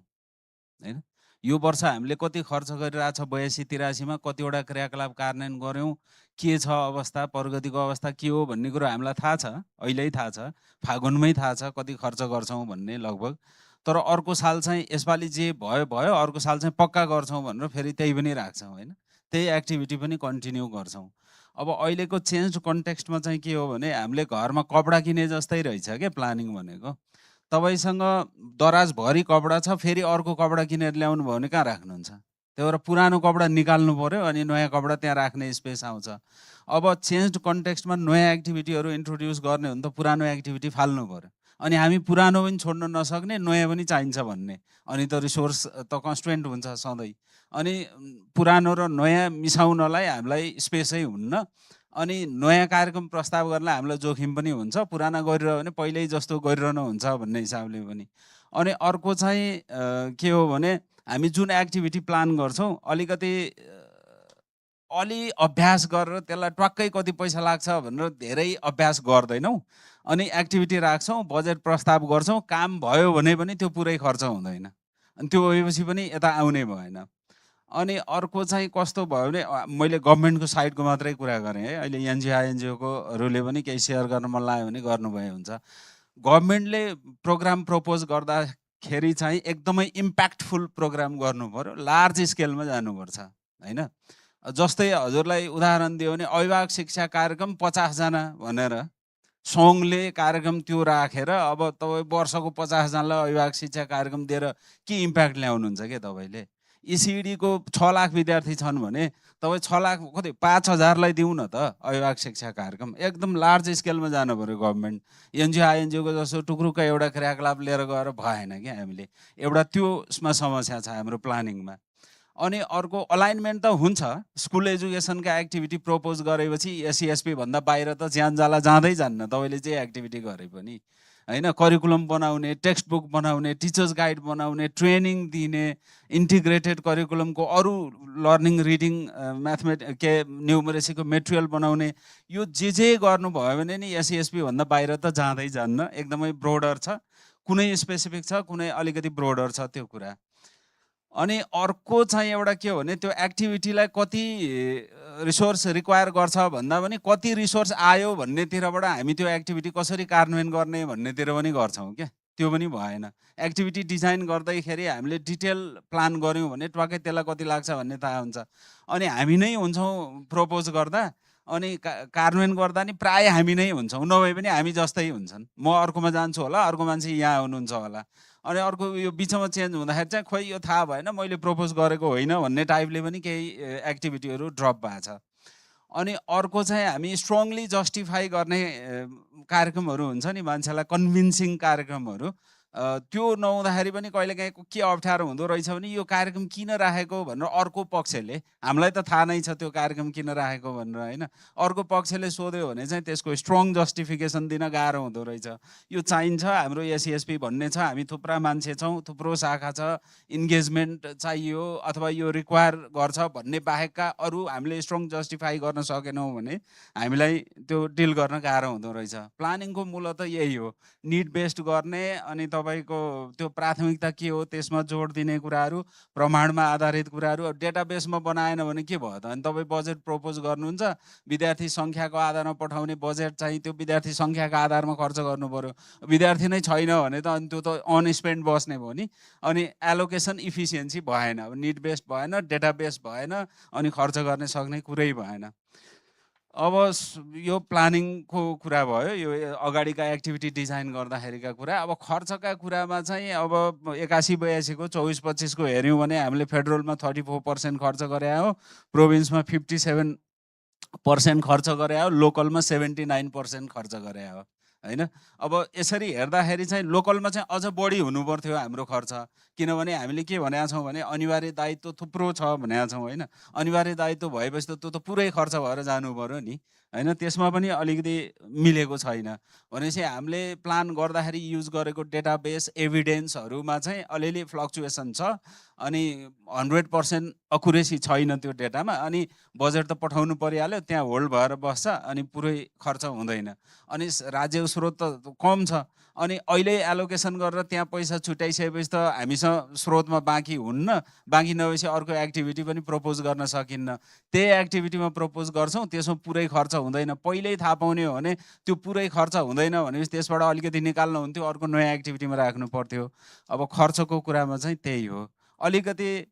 Speaker 19: होइन? यो वर्ष हामीले कति खर्च गरिरहेछ 82-83मा, कतिवटा क्रियाकलाप कार्यान्वयन गऱ्यौँ, के छ अवस्था, प्रगतिको अवस्था के हो भन्ने कुरो हामीलाई थाहा छ, अहिले थाहा छ, फागुनमै थाहा छ कति खर्च गर्छौँ भन्ने लगभग। तर अर्को साल चाहिँ यसपालि जे भयो भयो, अर्को साल चाहिँ पक्का गर्छौँ भनेर फेरि त्यही पनि राख्छौँ, होइन? त्यही एक्टिभिटी पनि कन्टिन्यू गर्छौँ। अब अहिलेको चेन्ज कन्टेक्स्टमा चाहिँ के हो भने हामीले घरमा कपडा किने जस्तै रहेछ क्या प्लानिङ भनेको। तपाईँसँग दराजभरि कपडा छ, फेरि अर्को कपडा किनेर ल्याउनु भयो भने कहाँ राख्नुहुन्छ? त्यही भएर पुरानो कपडा निकाल्नु पऱ्यो अनि नयाँ कपडा त्यहाँ राख्ने स्पेस आउँछ। अब चेन्ज कन्टेक्स्टमा नयाँ एक्टिभिटीहरू इन्ट्रोड्युस गर्ने हो भने त पुरानो एक्टिभिटी फाल्नु पऱ्यो। अनि हामी पुरानो पनि छोड्न नसक्ने, नयाँ पनि चाहिन्छ भन्ने, अनि त रिसोर्स त कन्स्ट्रेन्ट हुन्छ सधैँ। अनि पुरानो र नयाँ मिसाउनलाई हामीलाई स्पेसै हुन्न। अनि नयाँ कार्यक्रम प्रस्ताव गर्नलाई हामीलाई जोखिम पनि हुन्छ, पुराना गरिरह्यो भने पहिल्यै जस्तो गरिरहनु हुन्छ भन्ने हिसाबले पनि। अनि अर्को चाहिँ के हो भने हामी जुन एक्टिभिटी प्लान गर्छौँ अलिकति अलि अभ्यास गरेर त्यसलाई ट्वाक्कै कति पैसा लाग्छ भनेर धेरै अभ्यास गर्दैनौँ। अनि एक्टिभिटी राख्छौँ, बजेट प्रस्ताव गर्छौँ, काम भयो भने पनि त्यो पुरै खर्च हुँदैन, अनि त्यो भएपछि पनि यता आउने भएन। अनि अर्को चाहिँ कस्तो भयो भने मैले गभर्मेन्टको साइडको मात्रै कुरा गरेँ है, अहिले एनजिओकोहरूले पनि केही सेयर गर्न मन लाग्यो भने गर्नुभए हुन्छ। गभर्मेन्टले प्रोग्राम प्रपोज गर्दाखेरि चाहिँ एकदमै इम्प्याक्टफुल प्रोग्राम गर्नु पऱ्यो, लार्ज स्केलमा जानुपर्छ, होइन? जस्तै हजुरलाई उदाहरण दियो भने अभिभावक शिक्षा कार्यक्रम 50 जना भनेर सङ्घले कार्यक्रम त्यो राखेर अब तपाईँ वर्षको 50 जनालाई अभिभावक शिक्षा कार्यक्रम दिएर के इम्प्याक्ट ल्याउनुहुन्छ के तपाईँले? इसिडीको 6 लाख विद्यार्थी छन् भने तपाईँ 6 लाख कति 5,000लाई दिउँ न त अभिभावक शिक्षा कार्यक्रम। एकदम लार्ज स्केलमा जानु पऱ्यो गभर्मेन्ट। एनजिओको जस्तो टुक्रुक्क एउटा क्रियाकलाप लिएर गएर भएन क्या हामीले, एउटा त्योमा समस्या छ हाम्रो प्लानिङमा। अनि अर्को अलाइनमेन्ट त हुन्छ, स्कुल एजुकेसनका एक्टिभिटी प्रपोज गरेपछि SESP भन्दा बाहिर त ज्यान जाला जाँदै जान्न तपाईँले जे एक्टिभिटी गरे पनि। हैन, करिकुलम बनाउने, टेक्स्ट बुक बनाउने, टिचर्स गाइड बनाउने, ट्रेनिङ दिने, इन्टिग्रेटेड करिकुलमको अरू लर्निङ रिडिङ न्युमरेसीको मेटेरियल बनाउने, यो जे गर्नुभयो भने नि SESP भन्दा बाहिर त जाँदै जान्न, एकदमै ब्रोडर छ, कुनै स्पेसिफिक छ, कुनै अलिकति ब्रोडर छ त्यो कुरा। अनि अर्को चाहिँ एउटा के हो भने त्यो एक्टिभिटीलाई कति रिसोर्स रिक्वायर गर्छ भन्दा पनि कति रिसोर्स आयो भन्नेतिरबाट हामी त्यो एक्टिभिटी कसरी कार्यान्वयन गर्ने भन्नेतिर पनि गर्छौँ क्या, त्यो पनि भएन। एक्टिभिटी डिजाइन गर्दाखेरि हामीले डिटेल प्लान गऱ्यौँ भने ट्वाक्कै त्यसलाई कति लाग्छ भन्ने थाहा हुन्छ। अनि हामी नै हुन्छौँ प्रोपोज गर्दा, अनि कार्यान्वयन गर्दा नि प्राय हामी नै हुन्छौँ, नभए पनि हामी जस्तै हुन्छन्। म अर्कोमा जान्छु होला, अर्को मान्छे यहाँ हुनुहुन्छ होला, अनि अर्को यो बिचमा चेन्ज हुँदाखेरि चाहिँ खोइ यो थाहा भएन, मैले प्रपोज गरेको होइन भन्ने टाइपले पनि केही एक्टिभिटीहरू ड्रप भएको छ। अनि अर्को चाहिँ हामी स्ट्रङली जस्टिफाई गर्ने कार्यक्रमहरू हुन्छ नि, मान्छेलाई कन्भिन्सिङ कार्यक्रमहरू, त्यो नहुँदाखेरि पनि कहिलेकाहीँ के अप्ठ्यारो हुँदो रहेछ भने यो कार्यक्रम किन राखेको भनेर अर्को पक्षले, हामीलाई त थाहा नै छ त्यो कार्यक्रम किन राखेको भनेर होइन, अर्को पक्षले सोध्यो भने चाहिँ त्यसको स्ट्रङ जस्टिफिकेसन दिन गाह्रो हुँदो रहेछ। यो चाहिन्छ, हाम्रो SESP भन्ने छ, हामी थुप्रा मान्छे छौँ, थुप्रो शाखा छ, इन्गेजमेन्ट चाहियो अथवा यो रिक्वायर गर्छ भन्ने बाहेकका अरू हामीले स्ट्रङ जस्टिफाई गर्न सकेनौँ भने हामीलाई त्यो डिल गर्न गाह्रो हुँदो रहेछ। प्लानिङको मूलत यही हो, निड बेस्ड गर्ने, अनि तपाईको त्यो प्राथमिकता के हो त्यसमा जोड दिने कुराहरू, प्रमाणमा आधारित कुराहरू। डेटाबेसमा बनाएन भने के भयो त, अनि तपाईँ बजेट प्रपोज गर्नुहुन्छ, विद्यार्थी सङ्ख्याको आधारमा पठाउने बजेट चाहिँ त्यो विद्यार्थी सङ्ख्याको आधारमा खर्च गर्नु पर्यो, विद्यार्थी नै छैन भने त अनि त्यो त अनस्पेन्ड बस्ने भयो नि, अनि एलोकेसन इफिसियन्सी भएन, अब निड बेस्ड भएन, डेटाबेस भएन, अनि खर्च गर्न सक्ने कुरै भएन। अब यो प्लानिङको कुरा भयो, यो अगाडिका एक्टिभिटी डिजाइन गर्दाखेरिका कुरा। अब खर्चका कुरामा चाहिँ अब 81-82 को 24-25 को हेऱ्यौँ भने हामीले फेडरलमा 34% खर्च गरे हो, प्रोभिन्समा 57% खर्च गरे हो, लोकलमा 79% खर्च गरे हो हैन। अब यसरी हेर्दाखेरि चाहिँ लोकलमा चाहिँ अझ बढी हुनु पर्थ्यो हाम्रो खर्च, किनभने हामीले के भनेका छौँ भने अनिवार्य दायित्व थुप्रो छ भनेका छौँ होइन। अनिवार्य दायित्व भएपछि त त्यो त पुरै खर्च भएर जानु पर्यो नि हैन, त्यसमा पनि अलिकति मिलेको छैन। भनेपछि हामीले प्लान गर्दाखेरि युज गरेको डेटाबेस एभिडेन्सहरूमा चाहिँ अलिअलि फ्लक्चुएसन छ, अनि 100% अकुरेसी छैन त्यो डेटामा, अनि बजेट त पठाउनु परिहाल्यो, त्यहाँ होल्ड भएर बस्छ, अनि पुरै खर्च हुँदैन, अनि राज्य स्रोत त कम छ, अनि अहिले एलोकेसन गरेर त्यहाँ पैसा छुट्याइसकेपछि त हामीसँग स्रोतमा बाँकी हुन्न, बाँकी नभएपछि अर्को एक्टिभिटी पनि प्रपोज गर्न सकिन्न। त्यही एक्टिभिटीमा प्रपोज गर्छौँ, त्यसमा पुरै खर्च हुँदैन, पहिल्यै थाहा पाउने हो भने त्यो पुरै खर्च हुँदैन भनेपछि त्यसबाट अलिकति निकाल्नु हुन्थ्यो, अर्को नयाँ एक्टिभिटीमा राख्नु पर्थ्यो। अब खर्चको कुरामा चाहिँ त्यही हो, अलिकति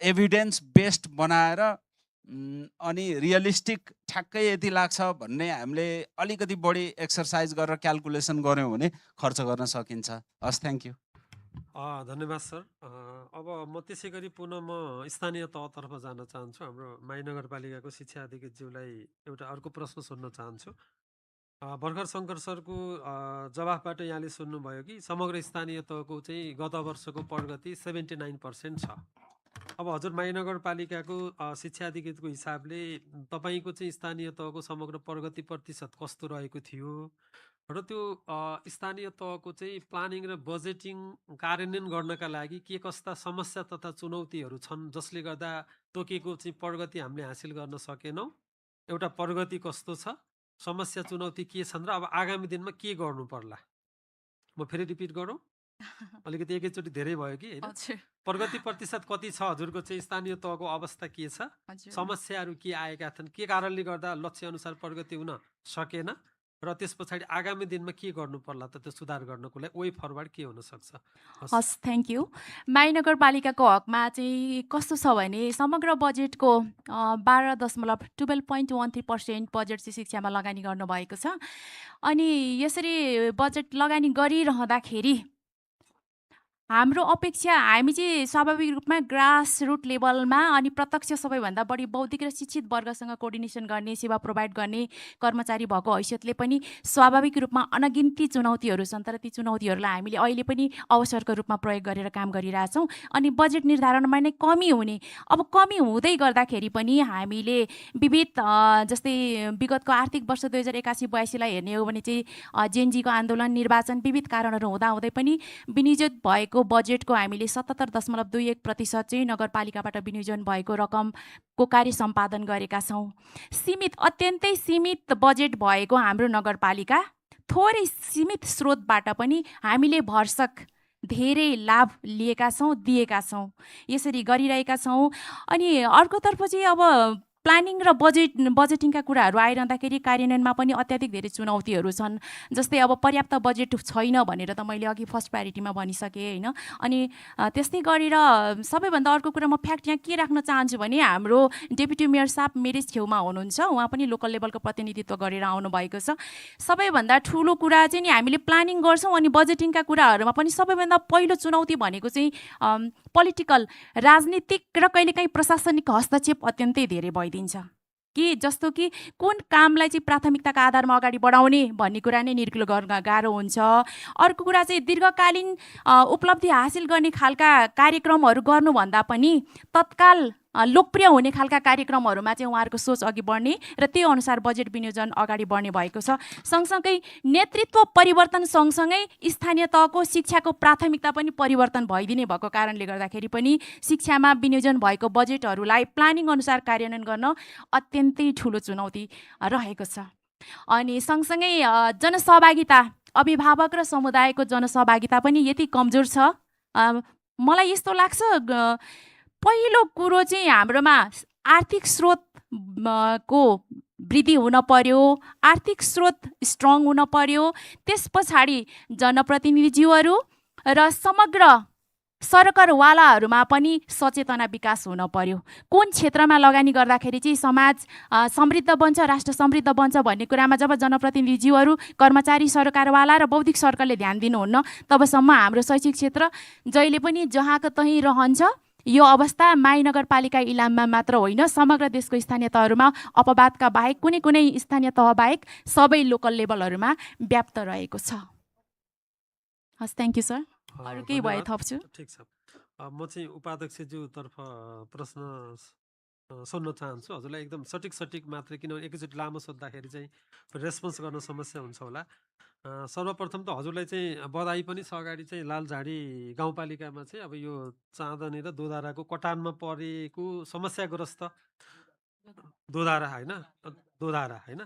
Speaker 19: एभिडेन्स बेस्ड बनाएर अनि रियलिस्टिक ठ्याक्कै यति लाग्छ भन्ने हामीले अलिकति बढी एक्सर्साइज गरेर क्यालकुलेसन गऱ्यौँ भने खर्च गर्न सकिन्छ। हस्, थ्याङ्क यू।
Speaker 7: धन्यवाद सर। अब म त्यसै गरी पुनः म स्थानीय तहतर्फ जान चाहन्छु। हाम्रो माई नगरपालिकाको शिक्षा अधिकृतज्यूलाई एउटा अर्को प्रश्न सोध्न चाहन्छु। भर्खर शङ्कर सरको जवाफबाट यहाँले सुन्नुभयो कि समग्र स्थानीय तहको चाहिँ गत वर्षको प्रगति 79% छ। अब हजुर माई नगरपालिकाको शिक्षा अधिकृतको हिसाबले तपाईँको चाहिँ स्थानीय तहको समग्र प्रगति प्रतिशत कस्तो रहेको थियो र त्यो स्थानीय तहको चाहिँ प्लानिङ र बजेटिङ कार्यान्वयन गर्नका लागि के कस्ता समस्या तथा चुनौतीहरू छन् जसले गर्दा तोकेको चाहिँ प्रगति हामीले हासिल गर्न सकेनौँ, एउटा प्रगति कस्तो छ, समस्या चुनौती के छन् र अब आगामी दिनमा के गर्नु पर्ला? म फेरि रिपिट गरौँ, अलिकति एकैचोटि धेरै भयो कि होइन। प्रगति प्रतिशत कति छ हजुरको चाहिँ स्थानीय तहको अवस्था के छ, समस्याहरू के आएका छन्, के कारणले गर्दा लक्ष्य अनुसार प्रगति हुन सकेन, र त्यस पछाडि आगामी दिनमा के गर्नु पर्ला त त्यो सुधार गर्नको लागि वे फरवर्ड के हुन सक्छ?
Speaker 18: हस्, थ्याङ्क यू। माई नगरपालिकाको हकमा चाहिँ कस्तो छ भने समग्र बजेटको 12.13% बजेट चाहिँ शिक्षामा लगानी गर्नुभएको छ। अनि यसरी बजेट लगानी गरिरहँदाखेरि हाम्रो अपेक्षा हामी चाहिँ स्वाभाविक रूपमा ग्रास रुट लेभलमा अनि प्रत्यक्ष सबैभन्दा बढी बौद्धिक र शिक्षित वर्गसँग कोअर्डिनेसन गर्ने, सेवा प्रोभाइड गर्ने कर्मचारी भएको हैसियतले पनि स्वाभाविक रूपमा अनगिन्ती चुनौतीहरू छन्, तर ती चुनौतीहरूलाई हामीले अहिले पनि अवसरको रूपमा प्रयोग गरेर काम गरिरहेछौँ। अनि बजेट निर्धारणमा नै कमी हुने, अब कमी हुँदै गर्दाखेरि पनि हामीले विविध जस्तै विगतको आर्थिक वर्ष 2081-82लाई हेर्ने हो भने चाहिँ जेनजीको आन्दोलन, निर्वाचन, विविध कारणहरू हुँदाहुँदै पनि विनियोजित भएको बजेटको हामीले 77.21% चाहिँ नगरपालिकाबाट विनियोजन भएको रकमको कार्य सम्पादन गरेका छौँ। सीमित, अत्यन्तै सीमित बजेट भएको हाम्रो नगरपालिका थोरै सीमित स्रोतबाट पनि हामीले भरसक धेरै लाभ लिएका छौँ, दिएका छौँ, यसरी गरिरहेका छौँ। अनि अर्कोतर्फ चाहिँ अब प्लानिङ र बजेटिङका कुराहरू आइरहँदाखेरि कार्यान्वयनमा पनि अत्याधिक धेरै चुनौतीहरू छन्। जस्तै अब पर्याप्त बजेट छैन भनेर त मैले अघि फर्स्ट प्रायोरिटीमा भनिसकेँ होइन। अनि त्यस्तै गरेर सबैभन्दा अर्को कुरा म फ्याक्ट यहाँ के राख्न चाहन्छु भने हाम्रो डेपुटी मेयर साहब मेरै छेउमा हुनुहुन्छ, उहाँ पनि लोकल लेभलको प्रतिनिधित्व गरेर आउनुभएको छ। सबैभन्दा ठुलो कुरा चाहिँ नि हामीले प्लानिङ गर्छौँ अनि बजेटिङका कुराहरूमा पनि सबैभन्दा पहिलो चुनौती भनेको चाहिँ पोलिटिकल, राजनीतिक र कहिलेकाहीँ प्रशासनिक हस्तक्षेप अत्यन्तै धेरै भइदिन्छ कि जस्तो कि कुन कामलाई चाहिँ प्राथमिकताका आधारमा अगाडि बढाउने भन्ने कुरा नै निर्क्लो गर्न गाह्रो हुन्छ। अर्को कुरा चाहिँ दीर्घकालीन उपलब्धि हासिल गर्ने खालका कार्यक्रमहरू गर्नुभन्दा पनि तत्काल लोकप्रिय हुने खालका कार्यक्रमहरूमा चाहिँ उहाँहरूको सोच अघि बढ्ने र त्यही अनुसार बजेट विनियोजन अगाडि बढ्ने भएको छ। सँगसँगै नेतृत्व परिवर्तन सँगसँगै स्थानीय तहको शिक्षाको प्राथमिकता पनि परिवर्तन भइदिने भएको कारणले गर्दाखेरि पनि शिक्षामा विनियोजन भएको बजेटहरूलाई प्लानिङ अनुसार कार्यान्वयन गर्न अत्यन्तै ठुलो चुनौती रहेको छ। अनि सँगसँगै जनसहभागिता, अभिभावक र समुदायको जनसहभागिता पनि यति कमजोर छ। मलाई यस्तो लाग्छ पहिलो कुरो चाहिँ हाम्रोमा आर्थिक स्रोत को वृद्धि हुन पर्यो, आर्थिक स्रोत स्ट्रङ हुन पर्यो। त्यस पछाडि जनप्रतिनिधिज्यूहरू र समग्र सरकारवालाहरूमा पनि सचेतना विकास हुन पर्यो। कुन क्षेत्रमा लगानी गर्दाखेरि चाहिँ समाज समृद्ध बन्छ, राष्ट्र समृद्ध बन्छ भन्ने कुरामा जब जनप्रतिनिधिज्यूहरू, कर्मचारी, सरकारवाला र बौद्धिक सर्कलले ध्यान दिनुहुन्न तबसम्म हाम्रो शैक्षिक क्षेत्र जहिले पनि जहाँको तहीँ रहन्छ। यो अवस्था माई नगरपालिका इलाममा मात्र होइन, समग्र देशको स्थानीय तहहरूमा अपवादका बाहेक कुनै कुनै स्थानीय तह बाहेक सबै लोकल लेभलहरूमा व्याप्त रहेको छ। हस्, थ्याङ्क यू सर। अरू केही भए थप्छु?
Speaker 7: ठिक छ। म चाहिँ उपाध्यक्षज्यूतर्फ प्रश्न सोध्न चाहन्छु। हजुरलाई एकदम सटिक मात्रै, किनभने एकैचोटि लामो सोद्धाखेरि चाहिँ रेस्पोन्स गर्न समस्या हुन्छ होला। सर्वप्रथम त हजुरलाई चाहिँ बधाई पनि छ। अगाडि चाहिँ लालझाडी गाउँपालिकामा चाहिँ अब यो चाँदनी र दोधाराको कटानमा परेको समस्याग्रस्त दोधारा होइन, दोधा होइन,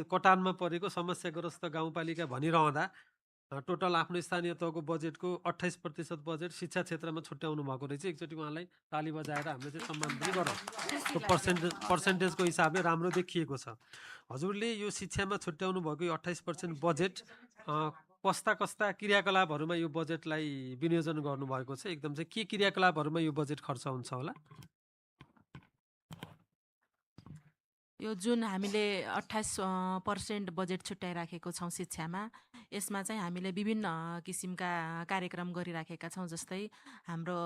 Speaker 7: कटानमा परेको समस्याग्रस्त गाउँपालिका भनिरहँदा टोटल आफ्नो स्थानीय तहको बजेटको 28% बजेट शिक्षा क्षेत्रमा छुट्याउनु भएको रहेछ। एकचोटि उहाँलाई ताली बजाएर हामीले चाहिँ सम्मान पनि गरौँ। त्यो पर्सेन्टेजको हिसाबले राम्रो देखिएको छ। हजुरले यो शिक्षामा छुट्याउनु भएको यो 28% बजेट कस्ता क्रियाकलापहरूमा यो बजेटलाई विनियोजन गर्नुभएको छ? एकदम चाहिँ के क्रियाकलापहरूमा यो बजेट खर्च हुन्छ होला?
Speaker 1: यो जुन हामीले 28% बजेट छुट्याइराखेको छौँ शिक्षामा, यसमा चाहिँ हामीले विभिन्न किसिमका कार्यक्रम गरिराखेका छौँ। जस्तै हाम्रो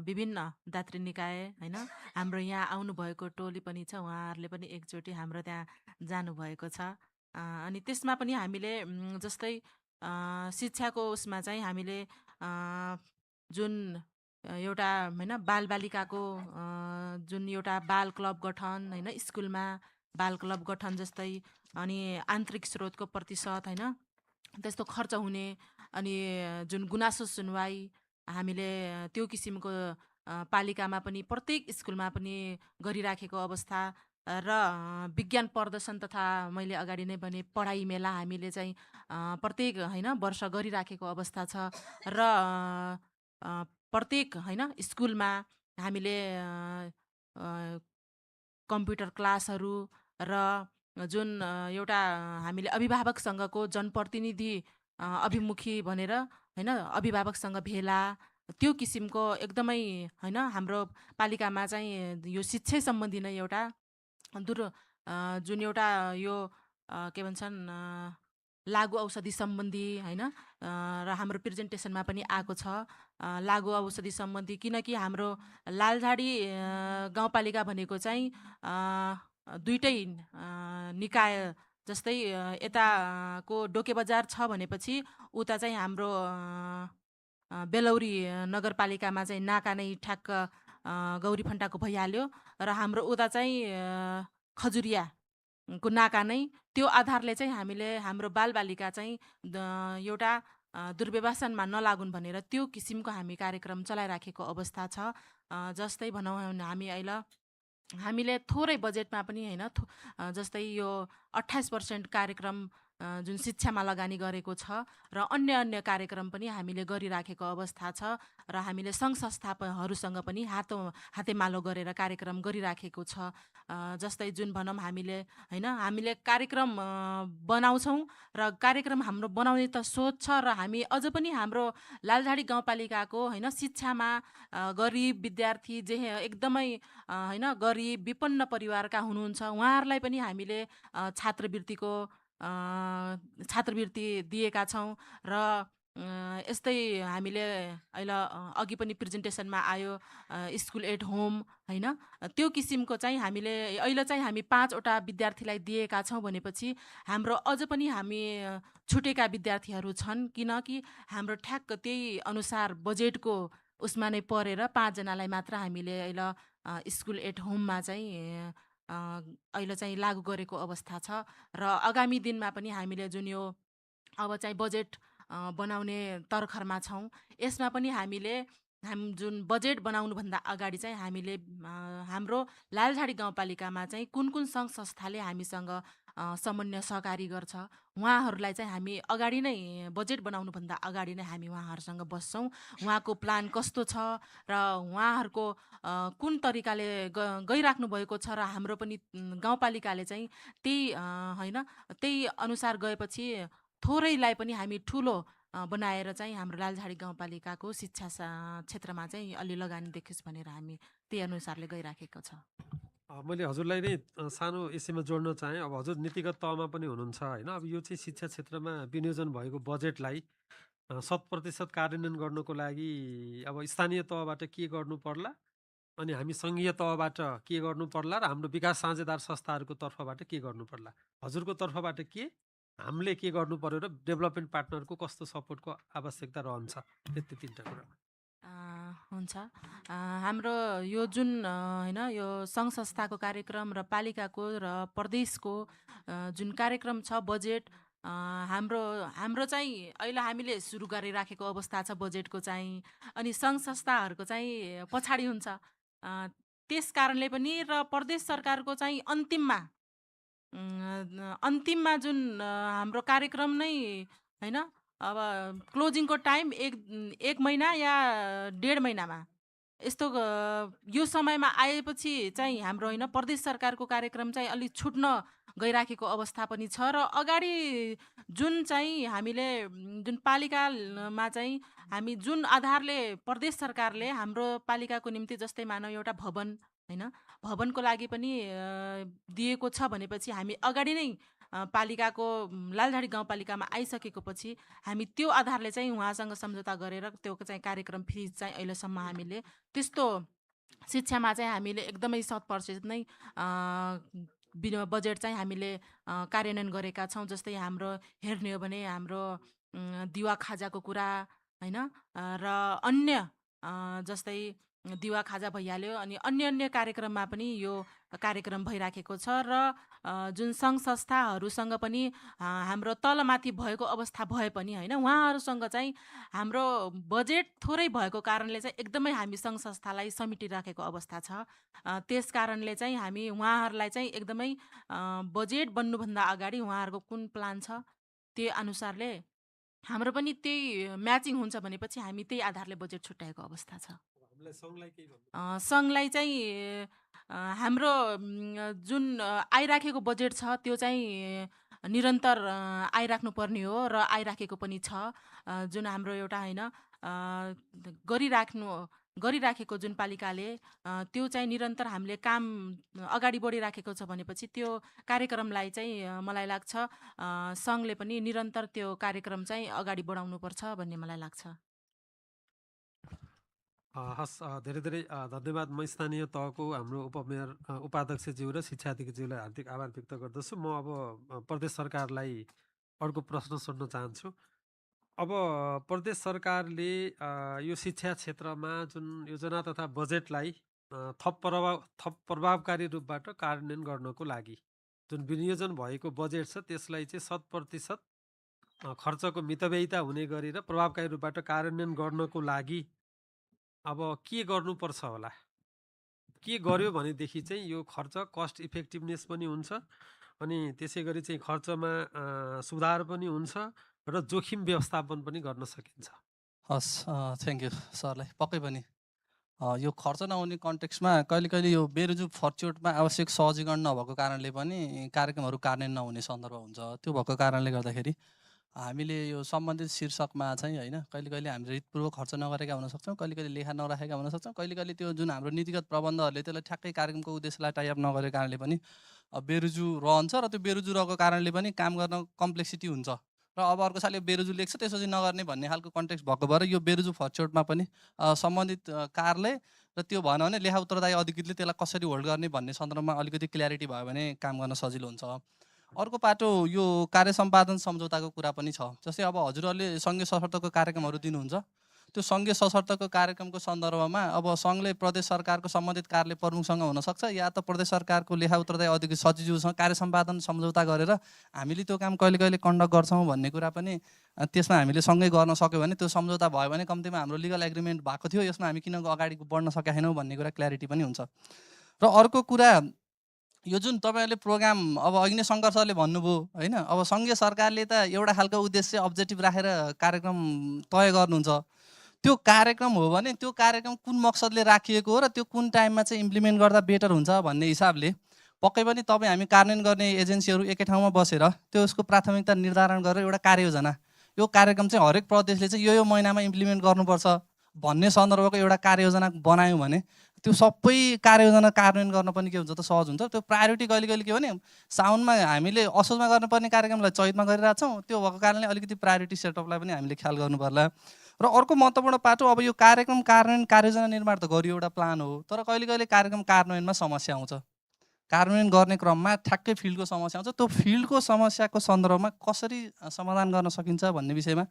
Speaker 1: विभिन्न दातृ निकाय होइन, हाम्रो यहाँ आउनुभएको टोली पनि छ, उहाँहरूले पनि एकचोटि हाम्रो त्यहाँ जानुभएको छ। अनि त्यसमा पनि हामीले जस्तै शिक्षाको उसमा चाहिँ हामीले जुन एउटा होइन बालबालिकाको जुन एउटा बाल क्लब गठन होइन, स्कुलमा बाल क्लब गठन जस्तै, अनि आन्तरिक स्रोतको प्रतिशत होइन त्यस्तो खर्च हुने, अनि जुन गुनासो सुनवाई हामीले त्यो किसिमको पालिकामा पनि प्रत्येक स्कुलमा पनि गरिराखेको अवस्था र विज्ञान प्रदर्शन तथा मैले अगाडि नै भने पढाइ मेला हामीले चाहिँ प्रत्येक होइन वर्ष गरिराखेको अवस्था छ। र प्रत्येक होइन स्कुलमा हामीले कम्प्युटर क्लासहरू र जुन एउटा हामीले अभिभावकसँगको जनप्रतिनिधि अभिमुखी भनेर होइन, अभिभावकसँग भेला, त्यो किसिमको एकदमै होइन हाम्रो पालिकामा चाहिँ यो शिक्षा सम्बन्धी नै एउटा जुन एउटा यो के भन्छन् लागु औषधि सम्बन्धी हैन र हाम्रो प्रेजेन्टेसनमा पनि आएको छ लागु औषधि सम्बन्धी, किनकि हाम्रो लालझाडी गाउँपालिका भनेको चाहिँ दुईटै निकाय जस्तै यताको डोके बजार छ भनेपछि उता चाहिँ हाम्रो बेलौरी नगरपालिकामा चाहिँ नाका नै ठ्याक्क गौरी फन्टाको भइहाल्यो र हाम्रो उता चाहिँ खजुरिया को नाका नै, त्यो आधारले चाहिँ हामीले हाम्रो बालबालिका चाहिँ एउटा दुर्व्यवसानमा नलागुन् भनेर त्यो किसिमको हामी कार्यक्रम चलाइराखेको अवस्था छ। जस्तै भनौँ हामी अहिले हामीले थोरै बजेटमा पनि होइन जस्तै यो 28% कार्यक्रम जुन शिक्षामा लगानी गरेको छ र अन्य कार्यक्रम पनि हामीले गरिराखेको अवस्था छ र हामीले सङ्घ संस्थाहरूसँग पनि हातेमालो गरेर कार्यक्रम गरिराखेको छ। जस्तै जुन भनौँ हामीले कार्यक्रम बनाउँछौँ र कार्यक्रम हाम्रो बनाउने त सोच छ र हामी अझ पनि हाम्रो लालझाडी गाउँपालिकाको होइन शिक्षामा गरिब विद्यार्थी जे एकदमै होइन गरिब विपन्न परिवारका हुनुहुन्छ उहाँहरूलाई पनि हामीले छात्रवृत्ति दिएका छौँ र यस्तै हामीले अहिले अघि पनि प्रेजेन्टेसनमा आयो स्कुल एट होम होइन त्यो किसिमको चाहिँ हामीले अहिले चाहिँ हामी 5वटा विद्यार्थीलाई दिएका छौँ भनेपछि हाम्रो अझ पनि हामी छुटेका विद्यार्थीहरू छन्, किनकि हाम्रो ठ्याक्क त्यही अनुसार बजेटको उसमा नै परेर 5 जनालाई मात्र हामीले अहिले स्कुल एट होममा चाहिँ अहिले चाहिँ लागू गरेको अवस्था छ र आगामी दिनमा पनि हामीले जुन यो अब चाहिँ बजेट बनाउने तर्खरमा छौँ, यसमा पनि हामीले जुन बजेट बनाउनुभन्दा अगाडि चाहिँ हामीले हाम्रो लालझाडी गाउँपालिकामा चाहिँ कुन सङ्घ संस्थाले हामीसँग समन्वय सहकारी गर्छ उहाँहरूलाई चाहिँ हामी अगाडि नै बजेट बनाउनुभन्दा अगाडि नै हामी उहाँहरूसँग बस्छौँ, उहाँको प्लान कस्तो छ र उहाँहरूको कुन तरिकाले गइराख्नु भएको छ र हाम्रो पनि गाउँपालिकाले चाहिँ त्यही अनुसार गएपछि थोरैलाई पनि हामी ठुलो बनाएर चाहिँ हाम्रो लालझाडी गाउँपालिकाको शिक्षा क्षेत्रमा चाहिँ अलि लगानी देखियोस् भनेर हामी त्यही अनुसारले गइराखेको छ।
Speaker 7: मैले हजुरलाई नै सानो यसैमा जोड्न चाहेँ। अब हजुर नीतिगत तहमा पनि हुनुहुन्छ होइन, अब यो चाहिँ शिक्षा क्षेत्रमा विनियोजन भएको बजेटलाई 100% कार्यान्वयन गर्नको लागि अब स्थानीय तहबाट के गर्नु पर्ला अनि हामी सङ्घीय तहबाट के गर्नु पर्ला र हाम्रो विकास साझेदार संस्थाहरूको तर्फबाट के गर्नु पर्ला, हजुरको तर्फबाट के हामीले के गर्नु पर्यो र डेभलपमेन्ट पार्टनरको कस्तो सपोर्टको आवश्यकता रहन्छ, त्यति 3टा कुरा
Speaker 1: हुन्छ। हाम्रो यो जुन होइन यो सङ्घ संस्थाको कार्यक्रम र पालिकाको र प्रदेशको जुन कार्यक्रम छ बजेट हाम्रो चाहिँ अहिले हामीले सुरु गरिराखेको अवस्था छ बजेटको चाहिँ, अनि सङ्घ संस्थाहरूको चाहिँ पछाडि हुन्छ। त्यस कारणले पनि र प्रदेश सरकारको चाहिँ अन्तिममा जुन हाम्रो कार्यक्रम नै होइन अब क्लोजिङको टाइम एक महिना या 1.5 महिनामा यस्तो यो समयमा आएपछि चाहिँ हाम्रो होइन प्रदेश सरकारको कार्यक्रम चाहिँ अलिक छुट्न गइराखेको अवस्था पनि छ र अगाडि जुन चाहिँ हामीले जुन पालिकामा चाहिँ हामी जुन आधारले प्रदेश सरकारले हाम्रो पालिकाको निम्ति जस्तै मानव एउटा भवन होइन भवनको लागि पनि दिएको छ भनेपछि हामी अगाडि नै पालिकाको लालझाडी गाउँपालिकामा आइसकेको पछि हामी त्यो आधारले चाहिँ उहाँसँग सम्झौता गरेर त्यो चाहिँ कार्यक्रम फिज चाहिँ अहिलेसम्म हामीले त्यस्तो शिक्षामा चाहिँ हामीले एकदमै 100% नै बजेट चाहिँ हामीले कार्यान्वयन गरेका छौँ। जस्तै हाम्रो हेर्ने हो भने हाम्रो दिवा खाजाको कुरा होइन र अन्य जस्तै दिवा खाजा भइहाल्यो, अनि अन्य कार्यक्रममा पनि यो कार्यक्रम भइराखेको छ र जुन सङ्घ संस्थाहरूसँग पनि हाम्रो तलमाथि भएको अवस्था भए पनि होइन उहाँहरूसँग चाहिँ हाम्रो बजेट थोरै भएको कारणले चाहिँ एकदमै हामी सङ्घ संस्थालाई समेटिराखेको अवस्था छ। त्यस कारणले चाहिँ हामी उहाँहरूलाई चाहिँ एकदमै बजेट बन्नुभन्दा अगाडि उहाँहरूको कुन प्लान छ त्यो अनुसारले हाम्रो पनि त्यही म्याचिङ हुन्छ भनेपछि हामी त्यही आधारले बजेट छुट्याएको अवस्था छ। सङ्घलाई चाहिँ हाम्रो जुन आइराखेको बजेट छ त्यो चाहिँ निरन्तर आइराख्नु पर्ने हो र आइराखेको पनि छ। जुन हाम्रो एउटा होइन गरिराख्नु गरिराखेको जुन पालिकाले त्यो चाहिँ निरन्तर हामीले काम अगाडि बढिराखेको छ भनेपछि त्यो कार्यक्रमलाई चाहिँ मलाई लाग्छ सङ्घले पनि निरन्तर त्यो कार्यक्रम चाहिँ अगाडि बढाउनुपर्छ भन्ने मलाई लाग्छ।
Speaker 7: हस्, धेरै धेरै धन्यवाद। म स्थानीय तहको हाम्रो उपमेयर उपाध्यक्षज्यू र शिक्षा अधिकारीज्यूलाई हार्दिक आभार व्यक्त गर्दछु। म अब प्रदेश सरकारलाई अर्को प्रश्न सोध्न चाहन्छु। अब प्रदेश सरकारले यो शिक्षा क्षेत्रमा जुन योजना तथा बजेटलाई थप प्रभावकारी रूपबाट कार्यान्वयन गर्नको लागि जुन विनियोजन भएको बजेट छ त्यसलाई चाहिँ 100% खर्चको मितव्ययिता हुने गरी र प्रभावकारी रूपबाट कार्यान्वयन गर्नको लागि अब के गर्नुपर्छ होला? के गर्यो भनेदेखि चाहिँ यो खर्च कस्ट इफेक्टिभनेस पनि हुन्छ अनि त्यसै गरी चाहिँ खर्चमा सुधार पनि हुन्छ र जोखिम व्यवस्थापन पनि गर्न सकिन्छ।
Speaker 10: हस्, थ्याङ्क यू सरलाई। पक्कै पनि यो खर्च नहुने कन्टेक्स्टमा कहिले कहिले यो बेरोजु फर्च्युटमा आवश्यक सहजीकरण नभएको कारणले पनि कार्यक्रमहरू कार्यान्वयन नहुने सन्दर्भ हुन्छ। त्यो भएको कारणले गर्दाखेरि हामीले यो सम्बन्धित शीर्षकमा चाहिँ होइन कहिले कहिले हामीले रितपूर्वक खर्च नगरेका हुन सक्छौँ, कहिले कहिले लेखा नराखेका हुन सक्छौँ, कहिले कहिले त्यो जुन हाम्रो नीतिगत प्रबन्धहरूले त्यसलाई ठ्याक्कै कार्यक्रमको उद्देश्यलाई टाइअप नगरेको कारणले पनि बेरोजु रहन्छ र त्यो बेरोजु रहेको कारणले पनि काम गर्न कम्प्लेक्सिटी हुन्छ र अब अर्को साल यो बेरोजु लेख्छ त्यसपछि नगर्ने भन्ने खालको कन्टेक्स्ट भएको भएर यो बेरोजु फर्च्युटमा पनि सम्बन्धित कार्यालय र त्यो भएन भने लेखा उत्तरदायी अधिकृतले त्यसलाई कसरी होल्ड गर्ने भन्ने सन्दर्भमा अलिकति क्ल्यारिटी भयो भने काम गर्न सजिलो हुन्छ। अर्को पाटो यो कार्य सम्पादन सम्झौताको कुरा पनि छ। जस्तै अब हजुरहरूले सङ्घीय सशर्तको कार्यक्रमहरू दिनुहुन्छ, त्यो सङ्घीय सशर्तको कार्यक्रमको सन्दर्भमा अब सङ्घले प्रदेश सरकारको सम्बन्धित कार्यालय प्रमुखसँग हुनसक्छ या त प्रदेश सरकारको लेखा उत्तरदायी अधिकृत सचिवसँग कार्य सम्पादन सम्झौता गरेर हामीले त्यो काम कहिले कहिले कन्डक्ट गर्छौँ भन्ने कुरा पनि त्यसमा हामीले सँगै गर्न सक्यो भने त्यो सम्झौता भयो भने कम्तीमा हाम्रो लिगल एग्रिमेन्ट भएको थियो, यसमा हामी किन अगाडि बढ्न सकेका छैनौँ भन्ने कुरा क्ल्यारिटी पनि हुन्छ। र अर्को कुरा यो जुन तपाईँहरूले प्रोग्राम अब अघि नै शङ्कर सरले भन्नुभयो होइन, अब सङ्घीय सरकारले त एउटा खालको उद्देश्य अब्जेक्टिभ राखेर कार्यक्रम तय गर्नुहुन्छ। त्यो कार्यक्रम हो भने त्यो कार्यक्रम कुन मकसदले राखिएको हो र त्यो कुन टाइममा चाहिँ इम्प्लिमेन्ट गर्दा बेटर हुन्छ भन्ने हिसाबले पक्कै पनि तपाईँ हामी कार्यान्वयन गर्ने एजेन्सीहरू एकै ठाउँमा बसेर त्यसको प्राथमिकता निर्धारण गरेर एउटा कार्ययोजना, यो कार्यक्रम चाहिँ हरेक प्रदेशले चाहिँ यो महिनामा इम्प्लिमेन्ट गर्नुपर्छ भन्ने सन्दर्भको एउटा कार्ययोजना बनायौँ भने त्यो सबै कार्ययोजना कार्यान्वयन गर्न पनि के हुन्छ त सहज हुन्छ। त्यो प्रायोरिटी कहिले कहिले के भने साउनमा हामीले असोजमा गर्नुपर्ने कार्यक्रमलाई चैतमा गरिरहेको छौँ, त्यो भएको कारणले अलिकति प्रायोरिटी सेटअपलाई पनि हामीले ख्याल गर्नु पर्ला। र अर्को महत्त्वपूर्ण पाटो अब यो कार्यक्रम कार्यान्वयन कार्ययोजना निर्माण त गरियो एउटा प्लान हो, तर कहिले कहिले कार्यक्रम कार्यान्वयनमा समस्या आउँछ। कार्यान्वयन गर्ने क्रममा ठ्याक्कै फिल्डको समस्या आउँछ, त्यो फिल्डको समस्याको सन्दर्भमा कसरी समाधान गर्न सकिन्छ भन्ने विषयमा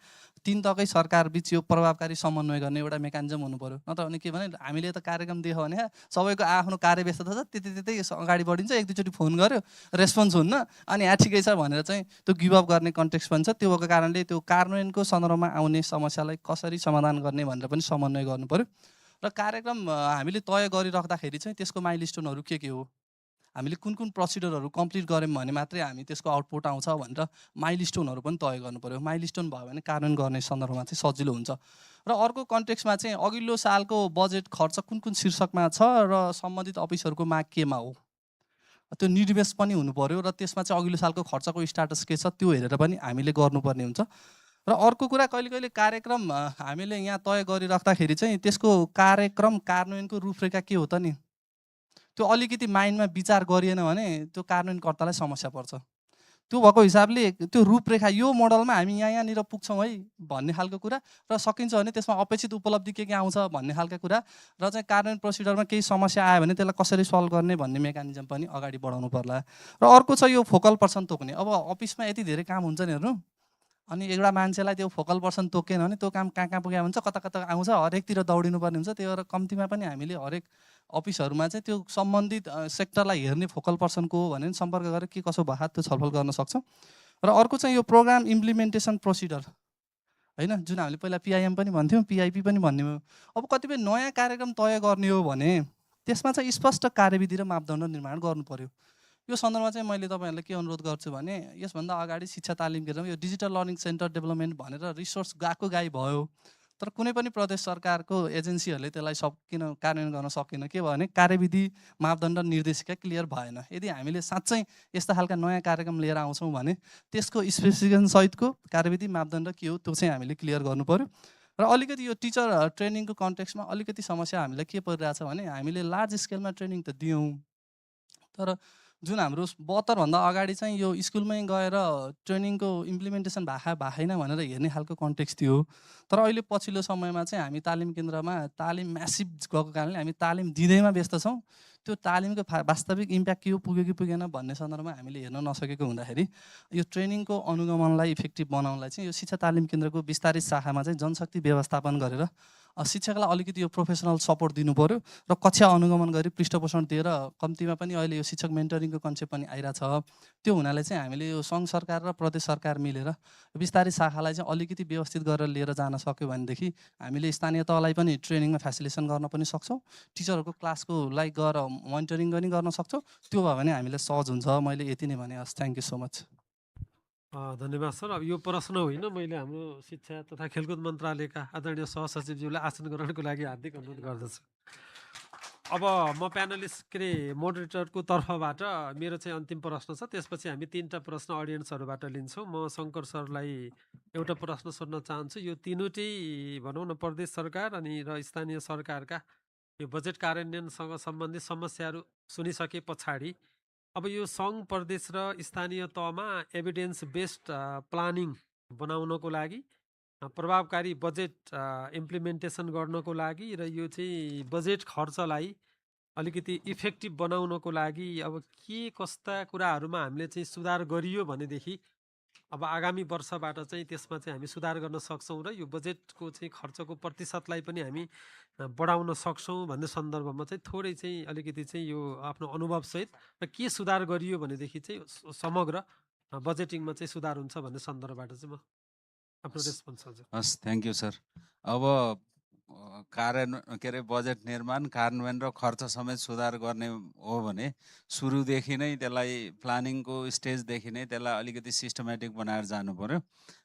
Speaker 10: तीन तहकै सरकार बिच यो प्रभावकारी समन्वय गर्ने एउटा मेकानिजम हुनु पर्यो। नत्र भने के भने हामीले त कार्यक्रम दियो भने सबैको आफ्नो कार्यव्यस्तता छ, त्यति अगाडि बढिन्छ, एक दुईचोटि फोन गर्यो रेस्पोन्स हुन्न अनि ठिकै छ भनेर चाहिँ त्यो गिभअप गर्ने कन्टेक्स्ट पनि छ। त्यो भएको कारणले त्यो कार्यान्वयनको सन्दर्भमा आउने समस्यालाई कसरी समाधान गर्ने भनेर पनि समन्वय गर्नु पर्यो। र कार्यक्रम हामीले तय गरिराख्दाखेरि चाहिँ त्यसको माइलस्टोनहरू के हो, हामीले कुन कुन प्रोसिडरहरू कम्प्लिट गऱ्यौँ भने मात्रै हामी त्यसको आउटपुट आउँछ भनेर माइलस्टोनहरू पनि तय गर्नु पर्यो। माइलस्टोन भयो भने कार्यान्वयन गर्ने सन्दर्भमा चाहिँ सजिलो हुन्छ। र अर्को कन्टेक्स्टमा चाहिँ अघिल्लो सालको बजेट खर्च कुन कुन शीर्षकमा छ र सम्बन्धित अफिसहरूको माग केमा हो, त्यो निर्देश पनि हुनु पर्यो र त्यसमा चाहिँ अघिल्लो सालको खर्चको स्टाटस के छ त्यो हेरेर पनि हामीले गर्नुपर्ने हुन्छ। र अर्को कुरा कहिले कहिले कार्यक्रम हामीले यहाँ तय गरिराख्दाखेरि चाहिँ त्यसको कार्यक्रम कार्यान्वयनको रूपरेखा के हो त नि, त्यो अलिकति माइन्डमा विचार गरिएन भने त्यो कार्यान्वयनकर्तालाई समस्या पर्छ। त्यो भएको हिसाबले त्यो रूपरेखा यो मोडलमा हामी यहाँनिर पुग्छौँ है भन्ने खालको कुरा र सकिन्छ भने त्यसमा अपेक्षित उपलब्धि के आउँछ भन्ने खालको कुरा र चाहिँ कार्यान्वयन प्रोसिडरमा केही समस्या आयो भने त्यसलाई कसरी सल्भ गर्ने भन्ने मेकानिजम पनि अगाडि बढाउनु पर्ला। र अर्को छ यो फोकल पर्सन तोक्ने। अब अफिसमा यति धेरै काम हुन्छ नि हेर्नु, अनि एउटा मान्छेलाई त्यो फोकल पर्सन तोकेन भने त्यो काम कहाँ पुग्या हुन्छ, कता कता आउँछ, हरेकतिर दौडिनुपर्ने हुन्छ। त्यही भएर कम्तीमा पनि हामीले हरेक अफिसहरूमा चाहिँ त्यो सम्बन्धित सेक्टरलाई हेर्ने फोकल पर्सनको हो भने सम्पर्क गरेर के कसो भयो त्यो छलफल गर्न सक्छौँ। र अर्को चाहिँ यो प्रोग्राम इम्प्लिमेन्टेसन प्रोसिडर होइन, जुन हामीले पहिला पिआइएम पनि भन्थ्यौँ, पिआइपी पनि भन्ने हो। अब कतिपय नयाँ कार्यक्रम तय गर्ने हो भने त्यसमा चाहिँ स्पष्ट कार्यविधि र मापदण्ड निर्माण गर्नु पर्यो। यो सन्दर्भमा चाहिँ मैले तपाईँहरूलाई के अनुरोध गर्छु भने यसभन्दा अगाडि शिक्षा तालिम केन्द्रमा यो डिजिटल लर्निङ सेन्टर डेभलपमेन्ट भनेर रिसोर्स गएको भयो, तर कुनै पनि प्रदेश सरकारको एजेन्सीहरूले त्यसलाई किन कार्यान्वयन गर्न सकेन। के भयो भने कार्यविधि मापदण्ड निर्देशिका क्लियर भएन। यदि हामीले साँच्चै यस्ता खालका नयाँ कार्यक्रम लिएर आउँछौँ भने त्यसको स्पेसिफिकेसन सहितको कार्यविधि मापदण्ड के हो त्यो चाहिँ हामीले क्लियर गर्नु पर्यो। र अलिकति यो टिचर ट्रेनिङको कन्टेक्स्टमा अलिकति समस्या हामीलाई के परिरहेछ भने हामीले लार्ज स्केलमा ट्रेनिङ त दियौँ, तर जुन हाम्रो 72 भन्दा अगाडि चाहिँ यो स्कुलमै गएर ट्रेनिङको इम्प्लिमेन्टेसन भएन भनेर हेर्ने खालको कन्टेक्स्ट थियो। तर अहिले पछिल्लो समयमा चाहिँ हामी तालिम केन्द्रमा तालिम म्यासिभ गएको कारणले हामी तालिम दिँदैमा व्यस्त छौँ। त्यो तालिमको वास्तविक इम्प्याक्ट के हो, पुग्यो कि पुगेन भन्ने सन्दर्भमा हामीले हेर्न नसकेको हुँदाखेरि यो ट्रेनिङको अनुगमनलाई इफेक्टिभ बनाउनलाई चाहिँ यो शिक्षा तालिम केन्द्रको विस्तारित शाखामा चाहिँ जनशक्ति व्यवस्थापन गरेर शिक्षकलाई अलिकति यो प्रोफेसनल सपोर्ट दिनु पऱ्यो र कक्षा अनुगमन गरी पृष्ठपोषण दिएर कम्तीमा पनि अहिले यो शिक्षक मेन्टरिङको कन्सेप्ट पनि आइरहेछ। त्यो हुनाले चाहिँ हामीले यो सङ्घ सरकार र प्रदेश सरकार मिलेर विस्तारित शाखालाई चाहिँ अलिकति व्यवस्थित गरेर लिएर जान सक्यो भनेदेखि हामीले स्थानीय तहलाई पनि ट्रेनिङमा फेसिलिटेसन गर्न पनि सक्छौँ, टिचरहरूको क्लासको लागि गएर मोनिटरिङ पनि गर्न सक्छौँ। त्यो भयो भने हामीलाई सहज हुन्छ। मैले यति नै भने हस्, थ्याङ्क यू सो मच।
Speaker 7: धन्यवाद सर। अब यो प्रश्न होइन, मैले हाम्रो शिक्षा तथा खेलकुद मन्त्रालयका आदरणीय सहसचिवज्यूलाई आसन ग्रहणको लागि हार्दिक अनुरोध गर्दछु। अब म प्यानलिस्ट मोडरेटरको तर्फबाट मेरो चाहिँ अन्तिम प्रश्न छ, त्यसपछि हामी 3टा प्रश्न अडियन्सहरूबाट लिन्छौँ। म शङ्कर सरलाई एउटा प्रश्न सोध्न चाहन्छु। यो तीनवटै भनौँ न प्रदेश सरकार अनि र स्थानीय सरकारका यो बजेट कार्यान्वयनसँग सम्बन्धित समस्याहरू सुनिसके पछाडि अब यो सङ्घ प्रदेश र स्थानीय तहमा एभिडेन्स बेस्ड प्लानिङ बनाउनको लागि, प्रभावकारी बजेट इम्प्लिमेन्टेसन गर्नको लागि र यो चाहिँ बजेट खर्चलाई अलिकति इफेक्टिभ बनाउनको लागि अब के कस्ता कुराहरूमा हामीले चाहिँ सुधार गरियो भनेदेखि अब आगामी वर्षबाट चाहिँ त्यसमा चाहिँ हामी सुधार गर्न सक्छौँ र यो बजेटको चाहिँ खर्चको प्रतिशतलाई पनि हामी बढाउन सक्छौँ भन्ने सन्दर्भमा चाहिँ थोरै चाहिँ अलिकति चाहिँ यो आफ्नो अनुभवसहित र के सुधार गरियो भनेदेखि चाहिँ समग्र बजेटिङमा चाहिँ सुधार हुन्छ भन्ने सन्दर्भबाट चाहिँ म आफ्नो रेस्पोन्स हजुर।
Speaker 19: हस्, थ्याङ्क यू सर। अब बजेट निर्माण, कार्यान्वयन र खर्च समेत सुधार गर्ने हो भने सुरुदेखि नै त्यसलाई प्लानिङको स्टेजदेखि नै त्यसलाई अलिकति सिस्टमेटिक बनाएर जानु पर्यो।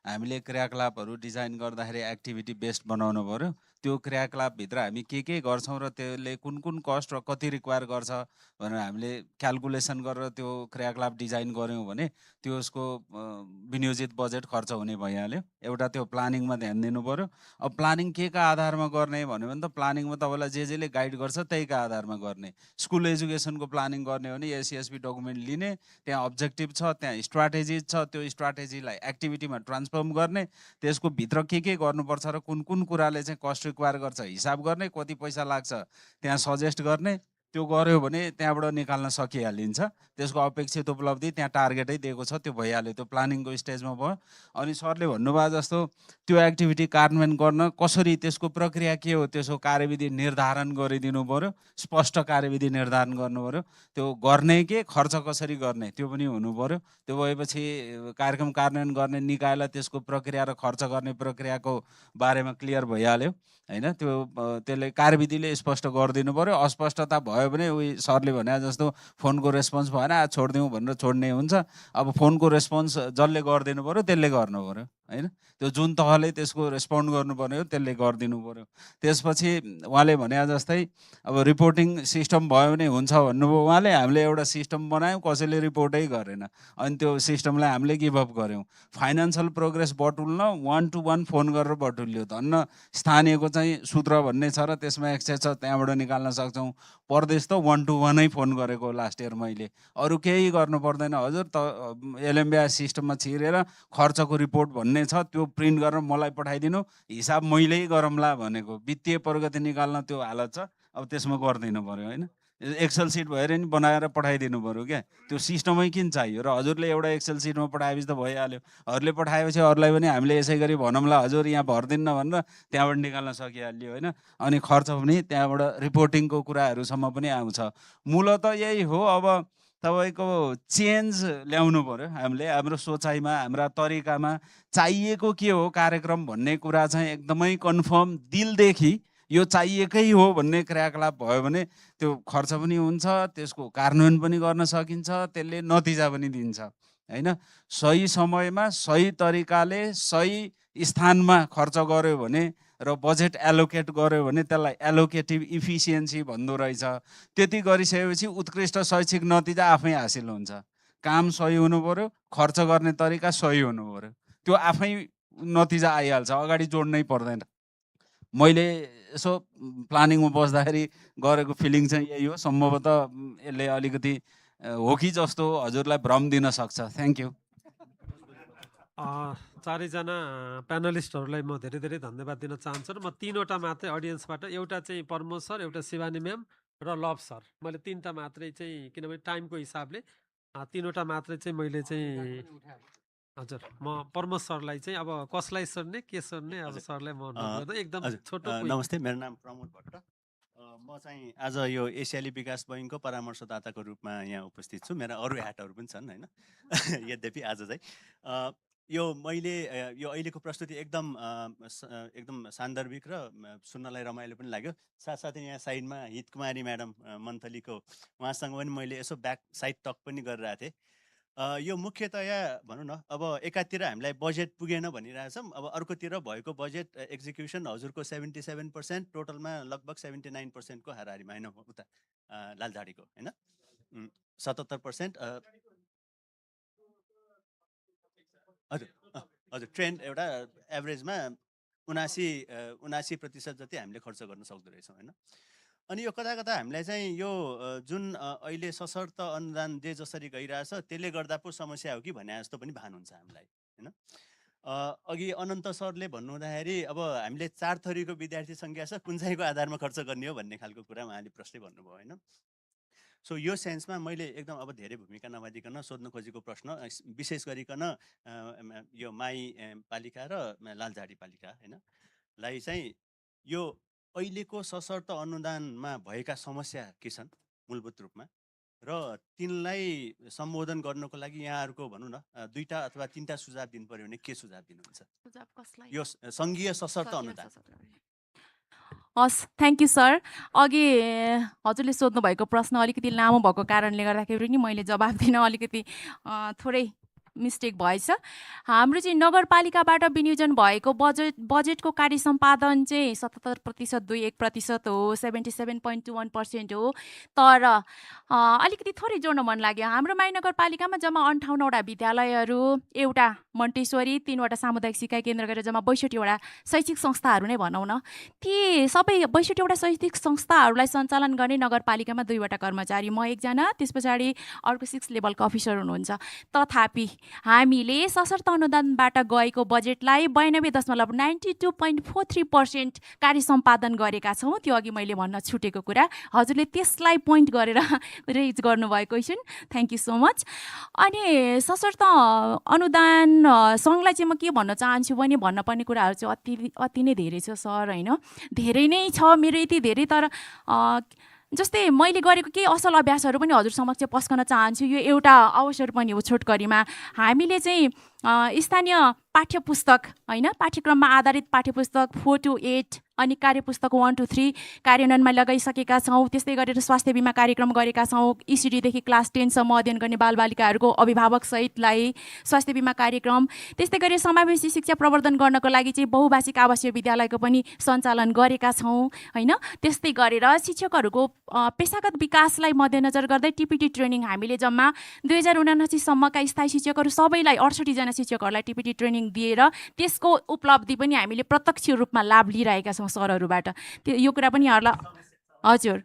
Speaker 19: हामीले क्रियाकलापहरू डिजाइन गर्दाखेरि एक्टिभिटी बेस्ड बनाउनु पर्यो। त्यो क्रियाकलापभित्र हामी के गर्छौँ र त्यसले कुन कुन कस्ट र कति रिक्वायर गर्छ भनेर हामीले क्यालकुलेसन गरेर त्यो क्रियाकलाप डिजाइन गऱ्यौँ भने त्यो उसको विनियोजित बजेट खर्च हुने भइहाल्यो। एउटा त्यो प्लानिङमा ध्यान दिनु पर्यो। अब प्लानिङ के का आधारमा गर्ने भन्यो भने त प्लानिङमा तपाईँलाई जेले गाइड गर्छ त्यहीका आधारमा गर्ने। स्कुल एजुकेसनको प्लानिङ गर्ने हो भने SESP डकुमेन्ट लिने, त्यहाँ अब्जेक्टिभ छ, त्यहाँ स्ट्राटेजी छ, त्यो स्ट्राटेजीलाई एक्टिभिटीमा ट्रान्सफर्म गर्ने, त्यसको भित्र के गर्नुपर्छ र कुन कुन कुराले चाहिँ कस्ट रिक्वायर गर्छ हिसाब गर्ने, कति पैसा लाग्छ त्यहाँ सजेस्ट गर्ने। त्यो गर्यो भने त्यहाँबाट निकाल्न सकिहालिन्छ। त्यसको अपेक्षित उपलब्धि त्यहाँ टार्गेटै दिएको छ, त्यो भइहाल्यो। त्यो प्लानिङको स्टेजमा भयो। अनि सरले भन्नुभयो जस्तो त्यो एक्टिभिटी कार्यान्वयन गर्न कसरी, त्यसको प्रक्रिया के हो, त्यसको कार्यविधि निर्धारण गरिदिनु पर्यो। स्पष्ट कार्यविधि निर्धारण गर्नु पर्यो। त्यो गर्ने के, खर्च कसरी गर्ने त्यो पनि हुनु पर्यो। त्यो भएपछि कार्यक्रम कार्यान्वयन गर्ने निकायलाई त्यसको प्रक्रिया र खर्च गर्ने प्रक्रियाको बारेमा क्लियर भइहाल्यो हैन। त्यसले कार्यविधिले स्पष्ट गरिदिनु पर्यो। अस्पष्टता भयो भने उही सरले भने जस्तो फोनको रेस्पोन्स भएन छोडिदिउँ भनेर छोड्ने हुन्छ। अब फोनको रेस्पोन्स जसले गरिदिनु पर्यो त्यसले गर्नु पर्यो हैन। त्यो जुन तहले त्यसको रेस्पोन्ड गर्नुपर्ने हो त्यसले गरिदिनु पर्यो। त्यसपछि उहाँले भने जस्तै अब रिपोर्टिङ सिस्टम भयो भने हुन्छ भन्नुभयो उहाँले। हामीले एउटा सिस्टम बनायौँ, कसैले रिपोर्टै गरेन, अनि त्यो सिस्टमलाई हामीले गिभअप गऱ्यौँ। फाइनेन्सियल प्रोग्रेस बटुल्न 1 to 1 फोन गरेर बटुल्यो। धन्न स्थानीयको चाहिँ सूत्र भन्ने छ र त्यसमा एक्सेस छ, त्यहाँबाट निकाल्न सक्छौँ। परदेश त 1 to 1 फोन गरेको लास्ट इयर मैले। अरू केही गर्नु पर्दैन हजुर, त LMBI सिस्टममा छिरेर खर्चको रिपोर्ट भन्ने छ त्यो प्रिन्ट गरेर मलाई पठाइदिनु, हिसाब मैले गरौँला भनेको। वित्तीय प्रगति निकाल्न त्यो हालत छ, अब त्यसमा गरिदिनु पर्यो होइन। एक्सेल सिट भएर नि बनाएर पठाइदिनु पर्यो क्या। त्यो सिस्टमै किन चाहियो र हजुरले एउटा एक्सेल सिटमा पठाएपछि त भइहाल्यो। हजुरले पठाएपछि अरूलाई पनि हामीले यसै गरी भनौँला हजुर यहाँ भरिदिन्न भनेर त्यहाँबाट निकाल्न सकिहाल्यो होइन। अनि खर्च पनि त्यहाँबाट रिपोर्टिङको कुराहरूसम्म पनि आउँछ। मूलत यही हो। अब तपाईँको चेन्ज ल्याउनु पर्यो हामीले हाम्रो सोचाइमा, हाम्रा तरिकामा। चाहिएको के हो कार्यक्रम भन्ने कुरा चाहिँ एकदमै कन्फर्म दिलदेखि यो चाहिएकै हो भन्ने क्रियाकलाप भयो भने त्यो खर्च पनि हुन्छ, त्यसको कार्यान्वयन पनि गर्न सकिन्छ, त्यसले नतिजा पनि दिन्छ हैन। सही समयमा सही तरिकाले सही स्थानमा खर्च गर्यो भने र बजेट एलोकेट गर्यो भने त्यसलाई एलोकेटिभ इफिसियन्सी भन्दो रहेछ। त्यति गरिसकेपछि उत्कृष्ट शैक्षिक नतिजा आफै हासिल हुन्छ। काम सही हुनु पर्यो, खर्च गर्ने तरिका सही हुनु पर्यो, त्यो आफै नतिजा आइहाल्छ, अगाडि जोड्नै पर्दैन। मैले यसो प्लानिङमा बस्दाखेरि गरेको फिलिङ चाहिँ यही हो। सम्भवतः यसले अलिकति हो कि जस्तो हजुरलाई भ्रम दिन सक्छ। Thank you.
Speaker 7: चारैजना प्यानलिस्टहरूलाई म धेरै धेरै धन्यवाद दिन चाहन्छु। र म तीनवटा मात्रै अडियन्सबाट, एउटा चाहिँ प्रमोद सर, एउटा शिवानी म्याम र लभ सर, मैले तीनवटा मात्रै चाहिँ, किनभने टाइमको हिसाबले तीनवटा मात्रै चाहिँ मैले चाहिँ हजुर म प्रमोद सरलाई चाहिँ अब कसलाई सोध्ने के सोध्ने अब सरलाई म अनुरोध गर्दै एकदम छोटो।
Speaker 3: नमस्ते, मेरो नाम प्रमोद भट्ट। म चाहिँ आज यो एसियाली विकास बैङ्कको परामर्शदाताको रूपमा यहाँ उपस्थित छु। मेरा अरू ह्याटहरू पनि छन् होइन। यद्यपि आज चाहिँ यो मैले यो अहिलेको प्रस्तुति एकदम सान्दर्भिक र सुन्नलाई रमाइलो पनि लाग्यो। साथसाथै यहाँ साइडमा हितकुमारी म्याडम मन्थलीको उहाँसँग पनि मैले यसो ब्याक साइड टक पनि गरिरहेको थिएँ। यो मुख्यतया भनौँ न, अब एकातिर हामीलाई बजेट पुगेन भनिरहेछौँ, अब अर्कोतिर भएको बजेट एक्जिक्युसन हजुरको 77%, टोटलमा लगभग 79%को हाराहारीमा होइन, उता लालझाडीको होइन 77%। हजुर ट्रेन्ड एउटा एभरेजमा 79% जति हामीले खर्च गर्न सक्दो रहेछौँ होइन। अनि यो कता कता हामीलाई चाहिँ यो जुन अहिले सशर्त अनुदान जे जसरी गइरहेछ त्यसले गर्दा पो समस्या हो कि भने जस्तो पनि भान हुन्छ हामीलाई होइन। अघि अनन्त सरले भन्नुहुँदाखेरि अब हामीले 4 थरीको विद्यार्थी सङ्ख्या छ, कुन चाहिँको आधारमा खर्च गर्ने हो भन्ने खालको कुरा उहाँले प्रश्नै भन्नुभयो होइन। सो यो सेन्समा मैले एकदम अब धेरै भूमिका नबाँधिकन सोध्न खोजेको प्रश्न विशेष गरिकन यो माई पालिका र लालझाडी पालिका होइन लाई चाहिँ यो अहिलेको सशर्त अनुदानमा भएका समस्या के छन् मूलभूत रूपमा, र तिनलाई सम्बोधन गर्नको लागि यहाँहरूको भनौँ न 2टा अथवा 3टा सुझाव दिनु पर्यो भने के सुझाव दिनुहुन्छ? यो सङ्घीय सशर्त अनुदान।
Speaker 18: हस्, थ्याङ्क यू सर। अघि हजुरले सोध्नुभएको प्रश्न अलिकति लामो भएको कारणले गर्दाखेरि नि मैले जवाब दिन अलिकति थोरै मिस्टेक भएछ। हाम्रो चाहिँ नगरपालिकाबाट विनियोजन भएको बजेटको कार्य सम्पादन चाहिँ 77% 21% हो, 77.21% हो। तर अलिकति थोरै जोड्न मन लाग्यो। हाम्रो माई नगरपालिकामा जम्मा 58वटा विद्यालयहरू, एउटा मन्टेश्वरी, 3वटा सामुदायिक सिकाइ केन्द्र गरेर जम्मा 62वटा शैक्षिक संस्थाहरू नै भनौँ न। ती सबै 62वटा शैक्षिक संस्थाहरूलाई सञ्चालन गर्ने नगरपालिकामा 2वटा कर्मचारी, म एकजना, त्यस पछाडि अर्को 6 लेभलको अफिसर हुनुहुन्छ। तथापि हामीले सशर्त अनुदानबाट गएको बजेटलाई 92.92.43% कार्य सम्पादन गरेका छौँ। त्यो अघि मैले भन्न छुटेको कुरा, हजुरले त्यसलाई पोइन्ट गरेर रेज गर्नुभयो question. Thank you so much. अनि सशर्त अनुदान सङ्घलाई चाहिँ म के भन्न चाहन्छु भने, भन्नुपर्ने कुराहरू चाहिँ अति नै धेरै छ सर होइन, धेरै नै छ मेरो यति धेरै। तर जस्तै मैले गरेको केही असल अभ्यासहरू पनि हजुर समक्ष पस्कन चाहन्छु। यो एउटा अवसर पनि हो छोटकरीमा। हामीले चाहिँ स्थानीय पाठ्य पुस्तक होइन, पाठ्यक्रममा आधारित पाठ्य पुस्तक 4 to 8 अनि कार्यपुस्तक 1 to 3 कार्यान्वयनमा लगाइसकेका छौँ। त्यस्तै गरेर स्वास्थ्य बिमा कार्यक्रम गरेका छौँ। ECD देखि क्लास 10सम्म अध्ययन गर्ने बालबालिकाहरूको अभिभावक सहितलाई स्वास्थ्य बिमा कार्यक्रम। त्यस्तै गरी समावेशी शिक्षा प्रवर्धन गर्नको लागि चाहिँ बहुभाषिक आवासीय विद्यालयको पनि सञ्चालन गरेका छौँ होइन। त्यस्तै गरेर शिक्षकहरूको पेसागत विकासलाई मध्यनजर गर्दै TPT ट्रेनिङ हामीले जम्मा 2079 सम्मका स्थायी शिक्षकहरू सबैलाई 68 जना शिक्षकहरूलाई TPT ट्रेनिङ दिएर त्यसको उपलब्धि पनि हामीले प्रत्यक्ष रूपमा लाभ लिइरहेका छौँ सरहरूबाट। यो कुरा पनि यहाँहरूलाई हजुर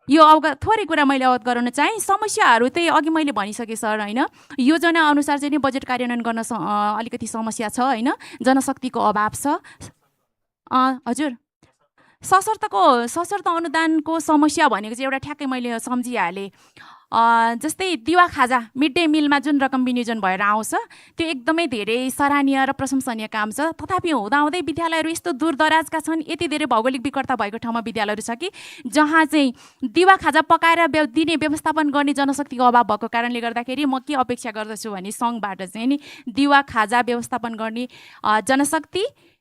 Speaker 18: यो थोरै कुरा मैले अवगत गराउन चाहेँ। समस्याहरू चाहिँ अघि मैले भनिसकेँ सर होइन, योजना अनुसार चाहिँ बजेट कार्यान्वयन गर्न अलिकति समस्या छ होइन, जनशक्तिको अभाव छ। हजुर सशर्त अनुदानको समस्या भनेको चाहिँ एउटा ठ्याक्कै मैले सम्झिहालेँ। जस्तै दिवा खाजा मिड डे मिलमा जुन रकम विनियोजन भएर आउँछ त्यो एकदमै धेरै सराहनीय र प्रशंसनीय काम छ। तथापि हुँदाहुँदै विद्यालयहरू यस्तो दूरदराजका छन्, यति धेरै भौगोलिक विकटता भएको ठाउँमा विद्यालयहरू छ कि जहाँ चाहिँ दिवा खाजा पकाएर दिने व्यवस्थापन गर्ने जनशक्तिको अभाव भएको कारणले गर्दाखेरि म के अपेक्षा गर्दछु भने सङ्घबाट चाहिँ नि दिवा खाजा व्यवस्थापन गर्ने जनशक्ति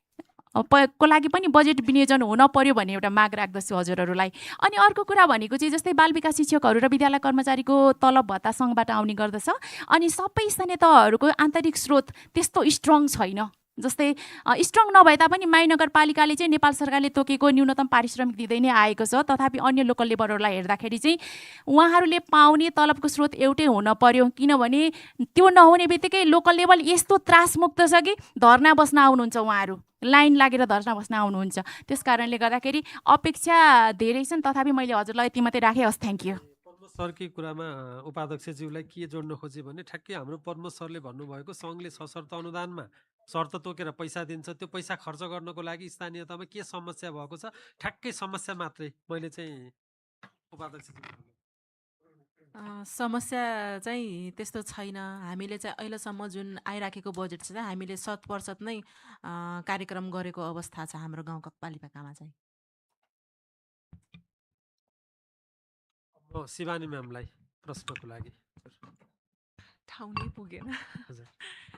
Speaker 18: को लागि पनि बजेट विनियोजन हुन पर्यो भन्ने एउटा माग राख्दछु हजुरहरूलाई। अनि अर्को कुरा भनेको चाहिँ जस्तै बाल विकास शिक्षकहरू र विद्यालय कर्मचारीको तलब भत्ता सङ्घबाट आउने गर्दछ। अनि सबै स्थानीय तहहरूको आन्तरिक स्रोत त्यस्तो स्ट्रङ छैन जस्तै स्ट्रङ नभए तापनि माई नगरपालिकाले चाहिँ नेपाल सरकारले तोकेको न्यूनतम पारिश्रमिक दिँदै नै आएको छ, तथापि अन्य लोकल लेबरहरूलाई हेर्दाखेरि चाहिँ उहाँहरूले पाउने तलबको स्रोत एउटै हुन पर्यो, किनभने त्यो नहुने बित्तिकै लोकल लेभल यस्तो त्रासमुक्त छ कि धर्ना बस्न आउनुहुन्छ, उहाँहरू लाइन लागेर धर्ना बस्न आउनुहुन्छ। त्यस कारणले गर्दाखेरि अपेक्षा धेरै छन्, तथापि मैले हजुरलाई यति मात्रै राखेँ। हस्, थ्याङ्क यू।
Speaker 7: सरकै कुरामा उपाध्यक्षज्यूलाई के जोड्न खोजेँ भने ठ्याक्कै हाम्रो पद्म सरले भन्नुभएको सङ्घले सशर्त अनुदानमा शर्त तोकेर पैसा दिन्छ, त्यो पैसा खर्च गर्नको लागि स्थानीयतामा के समस्या भएको छ ठ्याक्कै समस्या मात्रै मैले चाहिँ उपाध्यक्ष
Speaker 1: समस्या चाहिँ त्यस्तो छैन। हामीले चाहिँ अहिलेसम्म जुन आइराखेको बजेट छ हामीले 100% नै कार्यक्रम गरेको अवस्था छ हाम्रो गाउँपालिकामा चाहिँ।
Speaker 7: शिवानी म्यामलाई प्रश्नको लागि
Speaker 6: ठाउँ नै पुगेन।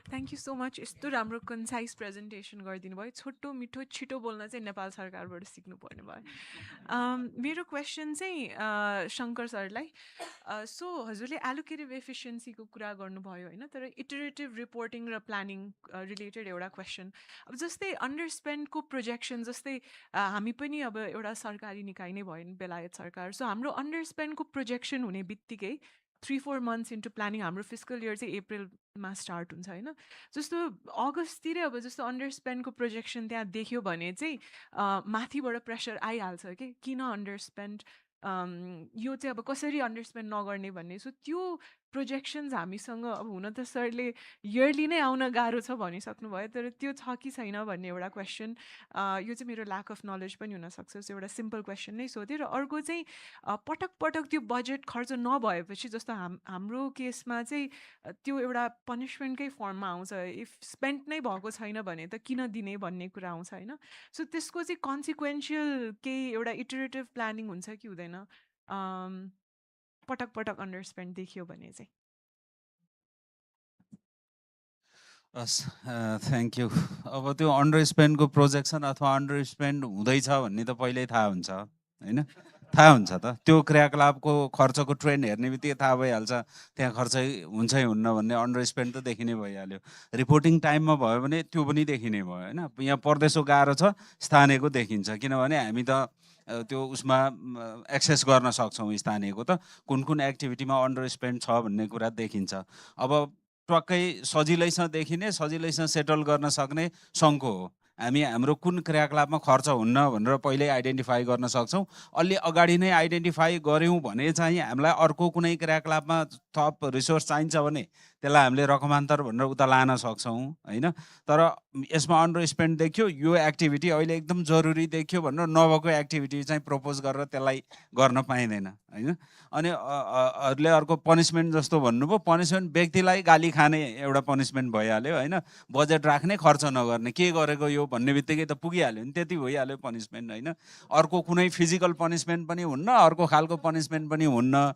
Speaker 6: थ्याङ्क यू सो मच, यस्तो राम्रो कन्साइज प्रेजेन्टेसन गरिदिनु भयो। छोटो मिठो छिटो बोल्न चाहिँ नेपाल सरकारबाट सिक्नुपर्ने भयो। मेरो क्वेसन चाहिँ शङ्कर सरलाई, सो हजुरले एलोकेटिभ एफिसियन्सीको कुरा गर्नुभयो होइन, तर इटरेटिभ रिपोर्टिङ र प्लानिङ रिलेटेड एउटा क्वेसन। अब जस्तै अन्डरस्पेन्डको प्रोजेक्सन, जस्तै हामी पनि अब एउटा सरकारी निकाय नै भयो नि बेलायत सरकार, सो हाम्रो अन्डरस्पेन्डको प्रोजेक्सन हुने बित्तिकै 3-4 मन्थ्स इन्टु प्लानिङ, हाम्रो फिस्कल इयर चाहिँ अप्रिलमा स्टार्ट हुन्छ होइन, जस्तो अगस्ततिरै अब जस्तो अन्डरस्पेन्डको प्रोजेक्सन त्यहाँ देख्यो भने चाहिँ माथिबाट प्रेसर आइहाल्छ कि किन अन्डरस्पेन्ड, यो चाहिँ अब कसरी अन्डरस्पेन्ड नगर्ने भन्ने। सो त्यो प्रोजेक्सन्स हामीसँग अब हुन त सरले इयरली नै आउन गाह्रो छ भनिसक्नुभयो, तर त्यो छ कि छैन भन्ने एउटा क्वेसन। यो चाहिँ मेरो ल्याक अफ नलेज पनि हुनसक्छ, सो एउटा सिम्पल क्वेसन नै सोधेँ। र अर्को चाहिँ पटक पटक त्यो बजेट खर्च नभएपछि जस्तो हाम्रो केसमा चाहिँ त्यो एउटा पनिसमेन्टकै फर्ममा आउँछ, इफ स्पेन्ड नै भएको छैन भने त किन दिने भन्ने कुरा आउँछ होइन। सो त्यसको चाहिँ कन्सिक्वेन्सियल केही एउटा इटरेटिभ प्लानिङ हुन्छ कि हुँदैन पटक पटक अन्डरस्पेन्ड देखियो भने चाहिँ?
Speaker 19: Thank you. अब त्यो अन्डर स्पेन्डको प्रोजेक्सन अथवा अन्डर स्पेन्ड हुँदैछ भन्ने त पहिल्यै थाहा हुन्छ होइन, थाहा हुन्छ त। त्यो क्रियाकलापको खर्चको ट्रेन्ड हेर्ने बित्तिकै थाहा भइहाल्छ त्यहाँ खर्च हुन्छै हुन्न भन्ने। अन्डर स्पेन्ड त देखिने भइहाल्यो। रिपोर्टिङ टाइममा भयो भने त्यो पनि देखिने भयो होइन। यहाँ परदेशको गाह्रो छ, स्थानीयको देखिन्छ, किनभने हामी त त्यो उसमा एक्सेस गर्न सक्छौँ स्थानीयको त कुन कुन एक्टिभिटीमा अन्डर स्पेन्ड छ भन्ने कुरा देखिन्छ। अब ट्वाक्कै सजिलैसँग देखिने, सजिलैसँग सेटल गर्न सक्ने सङ्घको हो। हामी हाम्रो कुन क्रियाकलापमा खर्च हुन्न भनेर पहिल्यै आइडेन्टिफाई गर्न सक्छौँ। अलि अगाडि नै आइडेन्टिफाई गऱ्यौँ भने चाहिँ हामीलाई अर्को कुनै क्रियाकलापमा थप रिसोर्स चाहिन्छ भने त्यसलाई हामीले रकमान्तर भनेर उता लान सक्छौँ होइन। तर यसमा अन्डर स्पेन्ड देखियो, यो एक्टिभिटी अहिले एकदम जरुरी देखियो भनेर नभएको एक्टिभिटी चाहिँ प्रपोज गरेर त्यसलाई गर्न पाइँदैन होइन। अनि अरूले अर्को पनिसमेन्ट जस्तो भन्नुभयो, पनिसमेन्ट व्यक्तिलाई गाली खाने एउटा पनिसमेन्ट भइहाल्यो होइन। बजेट राख्ने, खर्च नगर्ने, के गरेको यो भन्ने बित्तिकै त पुगिहाल्यो नि, त्यति भइहाल्यो पनिसमेन्ट होइन। अर्को कुनै फिजिकल पनिसमेन्ट पनि हुन्न, अर्को खालको पनिसमेन्ट पनि हुन्न।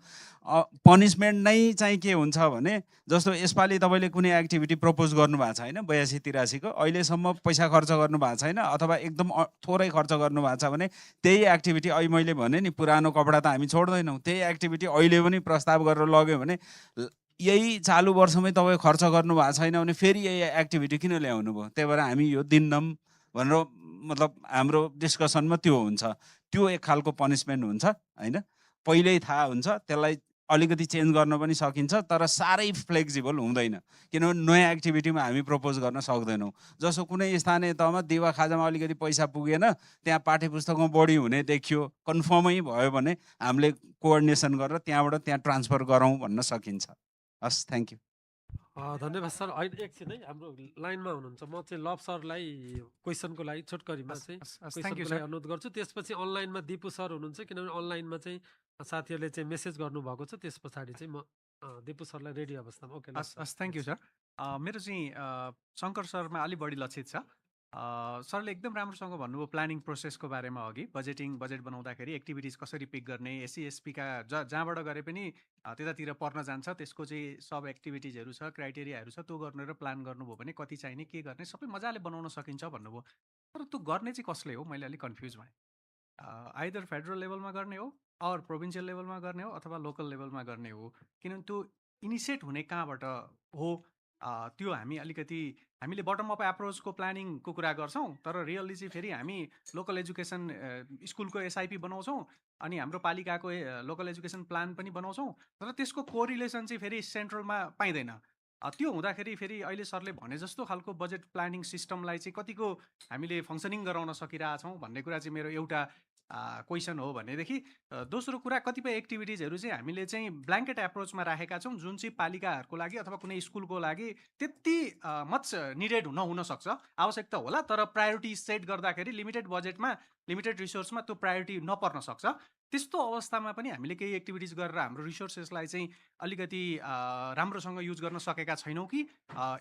Speaker 19: पनिसमेन्ट नै चाहिँ के हुन्छ भने जस्तो यसपालि तपाईँले कुनै एक्टिभिटी प्रपोज गर्नुभएको छ होइन 82-83को, अहिलेसम्म पैसा खर्च गर्नुभएको छैन अथवा एकदम थोरै खर्च गर्नुभएको छ भने त्यही एक्टिभिटी अहिले मैले भने नि पुरानो कपडा त हामी छोड्दैनौँ, त्यही एक्टिभिटी अहिले पनि प्रस्ताव गरेर लग्यो भने यही चालु वर्षमै तपाईँ खर्च गर्नुभएको छैन भने फेरि यही एक्टिभिटी किन ल्याउनु भयो? त्यही भएर हामी यो दिन्नौँ भनेर मतलब हाम्रो डिस्कसनमा त्यो हुन्छ। त्यो एक खालको पनिसमेन्ट हुन्छ होइन। पहिल्यै थाहा हुन्छ, त्यसलाई अलिकति चेन्ज गर्न पनि सकिन्छ, तर साह्रै फ्लेक्सिबल हुँदैन, किनभने नयाँ एक्टिभिटीमा हामी प्रपोज गर्न सक्दैनौँ। जस्तो कुनै स्थानीय तहमा दिवा खाजामा अलिकति पैसा पुगेन, त्यहाँ पाठ्यपुस्तकमा बढी हुने देखियो, कन्फर्मै भयो भने हामीले कोअर्डिनेसन गरेर त्यहाँबाट त्यहाँ ट्रान्सफर गरौँ भन्न सकिन्छ। हस्, थ्याङ्क यू।
Speaker 7: धन्यवाद सर। अहिले एकछिन है, हाम्रो लाइनमा हुनुहुन्छ, म चाहिँ लभ सरलाई क्वेसनको लागि छोटकरीमा चाहिँ क्वेसनको लागि अनुरोध गर्छु। त्यसपछि अनलाइनमा दिपु सर हुनुहुन्छ, किनभने अनलाइनमा चाहिँ साथीहरूले चाहिँ मेसेज गर्नुभएको छ। त्यस पछाडि चाहिँ म दिपु सरलाई रेडी अवस्थामा। Okay,
Speaker 22: thank you sir. मेरो चाहिँ शङ्कर सरमा अलि बढी लक्षित छ। सरले एकदम राम्रोसँग भन्नुभयो प्लानिङ प्रोसेसको बारेमा। अघि बजेट बनाउँदाखेरि एक्टिभिटिज कसरी पिक गर्ने, एसईएसपीका जहाँबाट गरे पनि त्यतातिर पर्न जान्छ, त्यसको चाहिँ सब एक्टिभिटिजहरू छ, क्राइटेरियाहरू छ, त्यो गर्ने र प्लान गर्नुभयो भने कति चाहिने, के गर्ने सबै मजाले बनाउन सकिन्छ भन्नुभयो। तर त्यो गर्ने चाहिँ कसले हो, मैले अलिक कन्फ्युज भएँ। आइदर फेडरल लेभलमा गर्ने हो अर प्रोभिन्सियल लेभलमा गर्ने हो अथवा लोकल लेभलमा गर्ने हो, किनभने त्यो इनिसिएट हुने कहाँबाट हो त्यो हामीले बटम अप एप्रोचको प्लानिङको कुरा गर्छौँ, तर रियल्ली चाहिँ फेरि हामी लोकल एजुकेसन स्कुलको एसआइपी बनाउँछौँ अनि हाम्रो पालिकाको लोकल एजुकेसन प्लान पनि बनाउँछौँ, तर त्यसको कोरिलेसन चाहिँ फेरि सेन्ट्रलमा पाइँदैन। त्यो हुँदाखेरि फेरि अहिले सरले भने जस्तो खालको बजेट प्लानिङ सिस्टमलाई चाहिँ कतिको हामीले फङ्सनिङ गराउन सकिरहेछौँ भन्ने कुरा चाहिँ मेरो एउटा क्वेसन हो भनेदेखि, दोस्रो कुरा कतिपय एक्टिभिटिजहरू चाहिँ हामीले चाहिँ ब्ल्याङ्केट एप्रोचमा राखेका छौँ जुन चाहिँ पालिकाहरूको लागि अथवा कुनै स्कुलको लागि त्यति मच निडेड नहुन सक्छ, आवश्यकता होला, तर प्रायोरिटी सेट गर्दाखेरि लिमिटेड बजेटमा लिमिटेड रिसोर्समा त्यो प्रायोरिटी नपर्न सक्छ। त्यस्तो अवस्थामा पनि हामीले केही एक्टिभिटिज गरेर हाम्रो रिसोर्सेसलाई चाहिँ अलिकति राम्रोसँग युज गर्न सकेका छैनौँ कि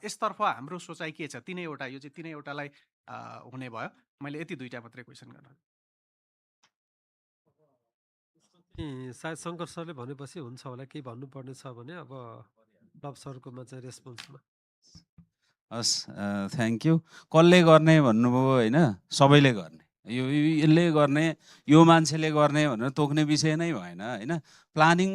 Speaker 22: यसतर्फ हाम्रो सोचाइ के छ? तिनैवटा, यो चाहिँ तिनैवटालाई हुने भयो। मैले यति दुईवटा मात्रै क्वेसन गर्न।
Speaker 7: सायद शङ्कर सरले भनेपछि हुन्छ होला, केही भन्नुपर्ने छ भने अब लभ सरकोमा चाहिँ रेस्पोन्समा।
Speaker 19: हस्, थ्याङ्क यू। कसले गर्ने भन्नुभयो होइन, सबैले गर्ने, यसले गर्ने, यो मान्छेले गर्ने भनेर तोक्ने विषय नै भएन होइन। प्लानिङ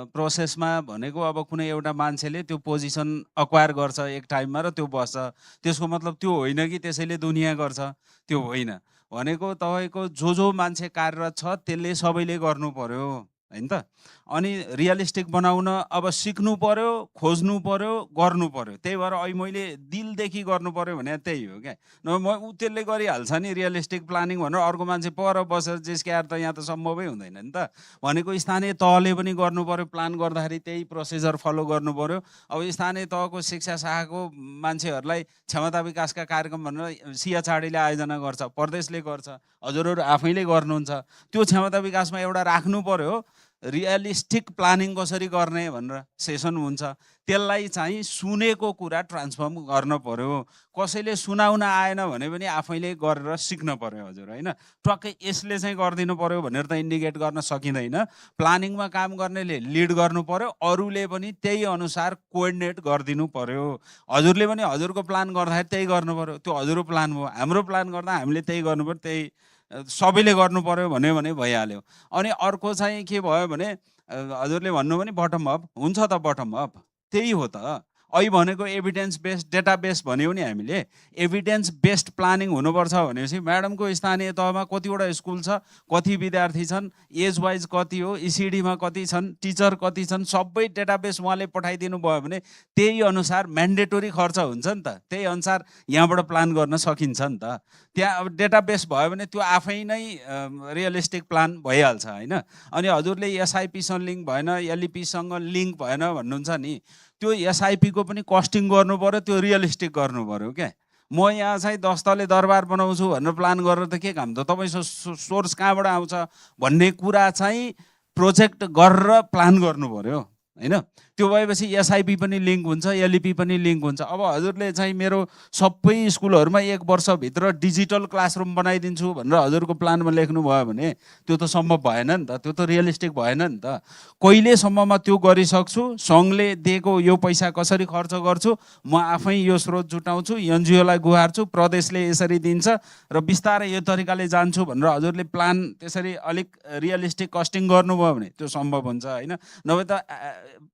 Speaker 19: प्रोसेसमा भनेको अब कुनै एउटा मान्छेले त्यो पोजिसन अक्वायर गर्छ एक टाइममा र त्यो बस्छ, त्यसको मतलब त्यो होइन कि त्यसैले दुनियाँ गर्छ, त्यो होइन। भनेको तपाईँको जो मान्छे कार्यरत छ त्यसले सबैले गर्नु पर्यो होइन त। अनि रियलिस्टिक बनाउन अब सिक्नु पर्यो, खोज्नु पर्यो, गर्नु पर्यो। त्यही भएर अहिले मैले दिलदेखि गर्नु पर्यो भने त्यही हो क्या। म त्यसले गरिहाल्छ नि रियलिस्टिक प्लानिङ भनेर अर्को मान्छे पर बसेर जिस्क्याएर त यहाँ त सम्भवै हुँदैन नि त। भनेको स्थानीय तहले पनि गर्नु पर्यो, प्लान गर्दाखेरि त्यही प्रोसिजर फलो गर्नु पर्यो। अब स्थानीय तहको शिक्षा शाखाको मान्छेहरूलाई क्षमता विकासका कार्यक्रम भनेर सियाछाडीले आयोजना गर्छ, प्रदेशले गर्छ, हजुरहरू आफैले गर्नुहुन्छ। त्यो क्षमता विकासमा एउटा राख्नु पर्यो रियलिस्टिक प्लानिङ कसरी गर्ने भनेर सेसन हुन्छ। त्यसलाई चाहिँ सुनेको कुरा ट्रान्सफर्म गर्न पर्यो। कसैले सुनाउन आएन भने पनि आफैले गरेर सिक्न पर्यो हजुर होइन। टक्कै यसले चाहिँ गरिदिनु पर्यो भनेर त इन्डिकेट गर्न सकिँदैन। प्लानिङमा काम गर्नेले लिड गर्नु पर्यो, अरूले पनि त्यही अनुसार कोअर्डिनेट गरिदिनु पर्यो। हजुरले पनि हजुरको प्लान गर्दाखेरि त्यही गर्नु पर्यो, त्यो हजुरको प्लान भयो। हाम्रो प्लान गर्दा हामीले त्यही गर्नु पर्यो, त्यही सबैले गर्नु पर्यो भने भइहाल्यो। अनि अर्को चाहिँ के भयो भने हजुरले भन्नु पनि बटम अप हुन्छ त, बटम अप त्यही हो त। अहिले भनेको एभिडेन्स बेस्ड डेटा बेस भन्यो नि हामीले, एभिडेन्स बेस्ड प्लानिङ हुनुपर्छ भनेपछि म्याडमको स्थानीय तहमा कतिवटा स्कुल छ, कति विद्यार्थी छन्, एज वाइज कति हो, इसिडीमा कति छन्, टिचर कति छन्, सबै डेटा बेस उहाँले पठाइदिनु भयो भने त्यही अनुसार म्यान्डेटोरी खर्च हुन्छ नि त, त्यही अनुसार यहाँबाट प्लान गर्न सकिन्छ नि त। त्यहाँ अब डेटा बेस भयो भने त्यो आफै नै रियलिस्टिक प्लान भइहाल्छ होइन। अनि हजुरले एसआइपीसँग लिङ्क भएन, एलइपीसँग लिङ्क भएन भन्नुहुन्छ नि, त्यो एसआइपीको पनि कस्टिङ गर्नु पर्यो, त्यो रियलिस्टिक गर्नु पर्यो क्या। म यहाँ चाहिँ 10 तले दरबार बनाउँछु भनेर प्लान गरेर त के काम त, तपाईँ सोर्स कहाँबाट आउँछ भन्ने कुरा चाहिँ प्रोजेक्ट गरेर प्लान गर्नु पर्यो होइन। त्यो भएपछि एसआइपी पनि लिङ्क हुन्छ, एलइपी पनि लिङ्क हुन्छ। अब हजुरले चाहिँ मेरो सबै स्कुलहरूमा 1 वर्षभित्र डिजिटल क्लासरुम बनाइदिन्छु भनेर हजुरको प्लानमा लेख्नुभयो भने त्यो त सम्भव भएन नि त, त्यो त रियलिस्टिक भएन नि त। कहिलेसम्ममा त्यो गरिसक्छु, सङ्घले दिएको यो पैसा कसरी खर्च गर्छु, म आफै यो स्रोत जुटाउँछु, एनजिओलाई गुहार्छु, प्रदेशले यसरी दिन्छ र बिस्तारै यो तरिकाले जान्छु भनेर हजुरले प्लान त्यसरी अलिक रियलिस्टिक कस्टिङ गर्नुभयो भने त्यो सम्भव हुन्छ होइन। नभए त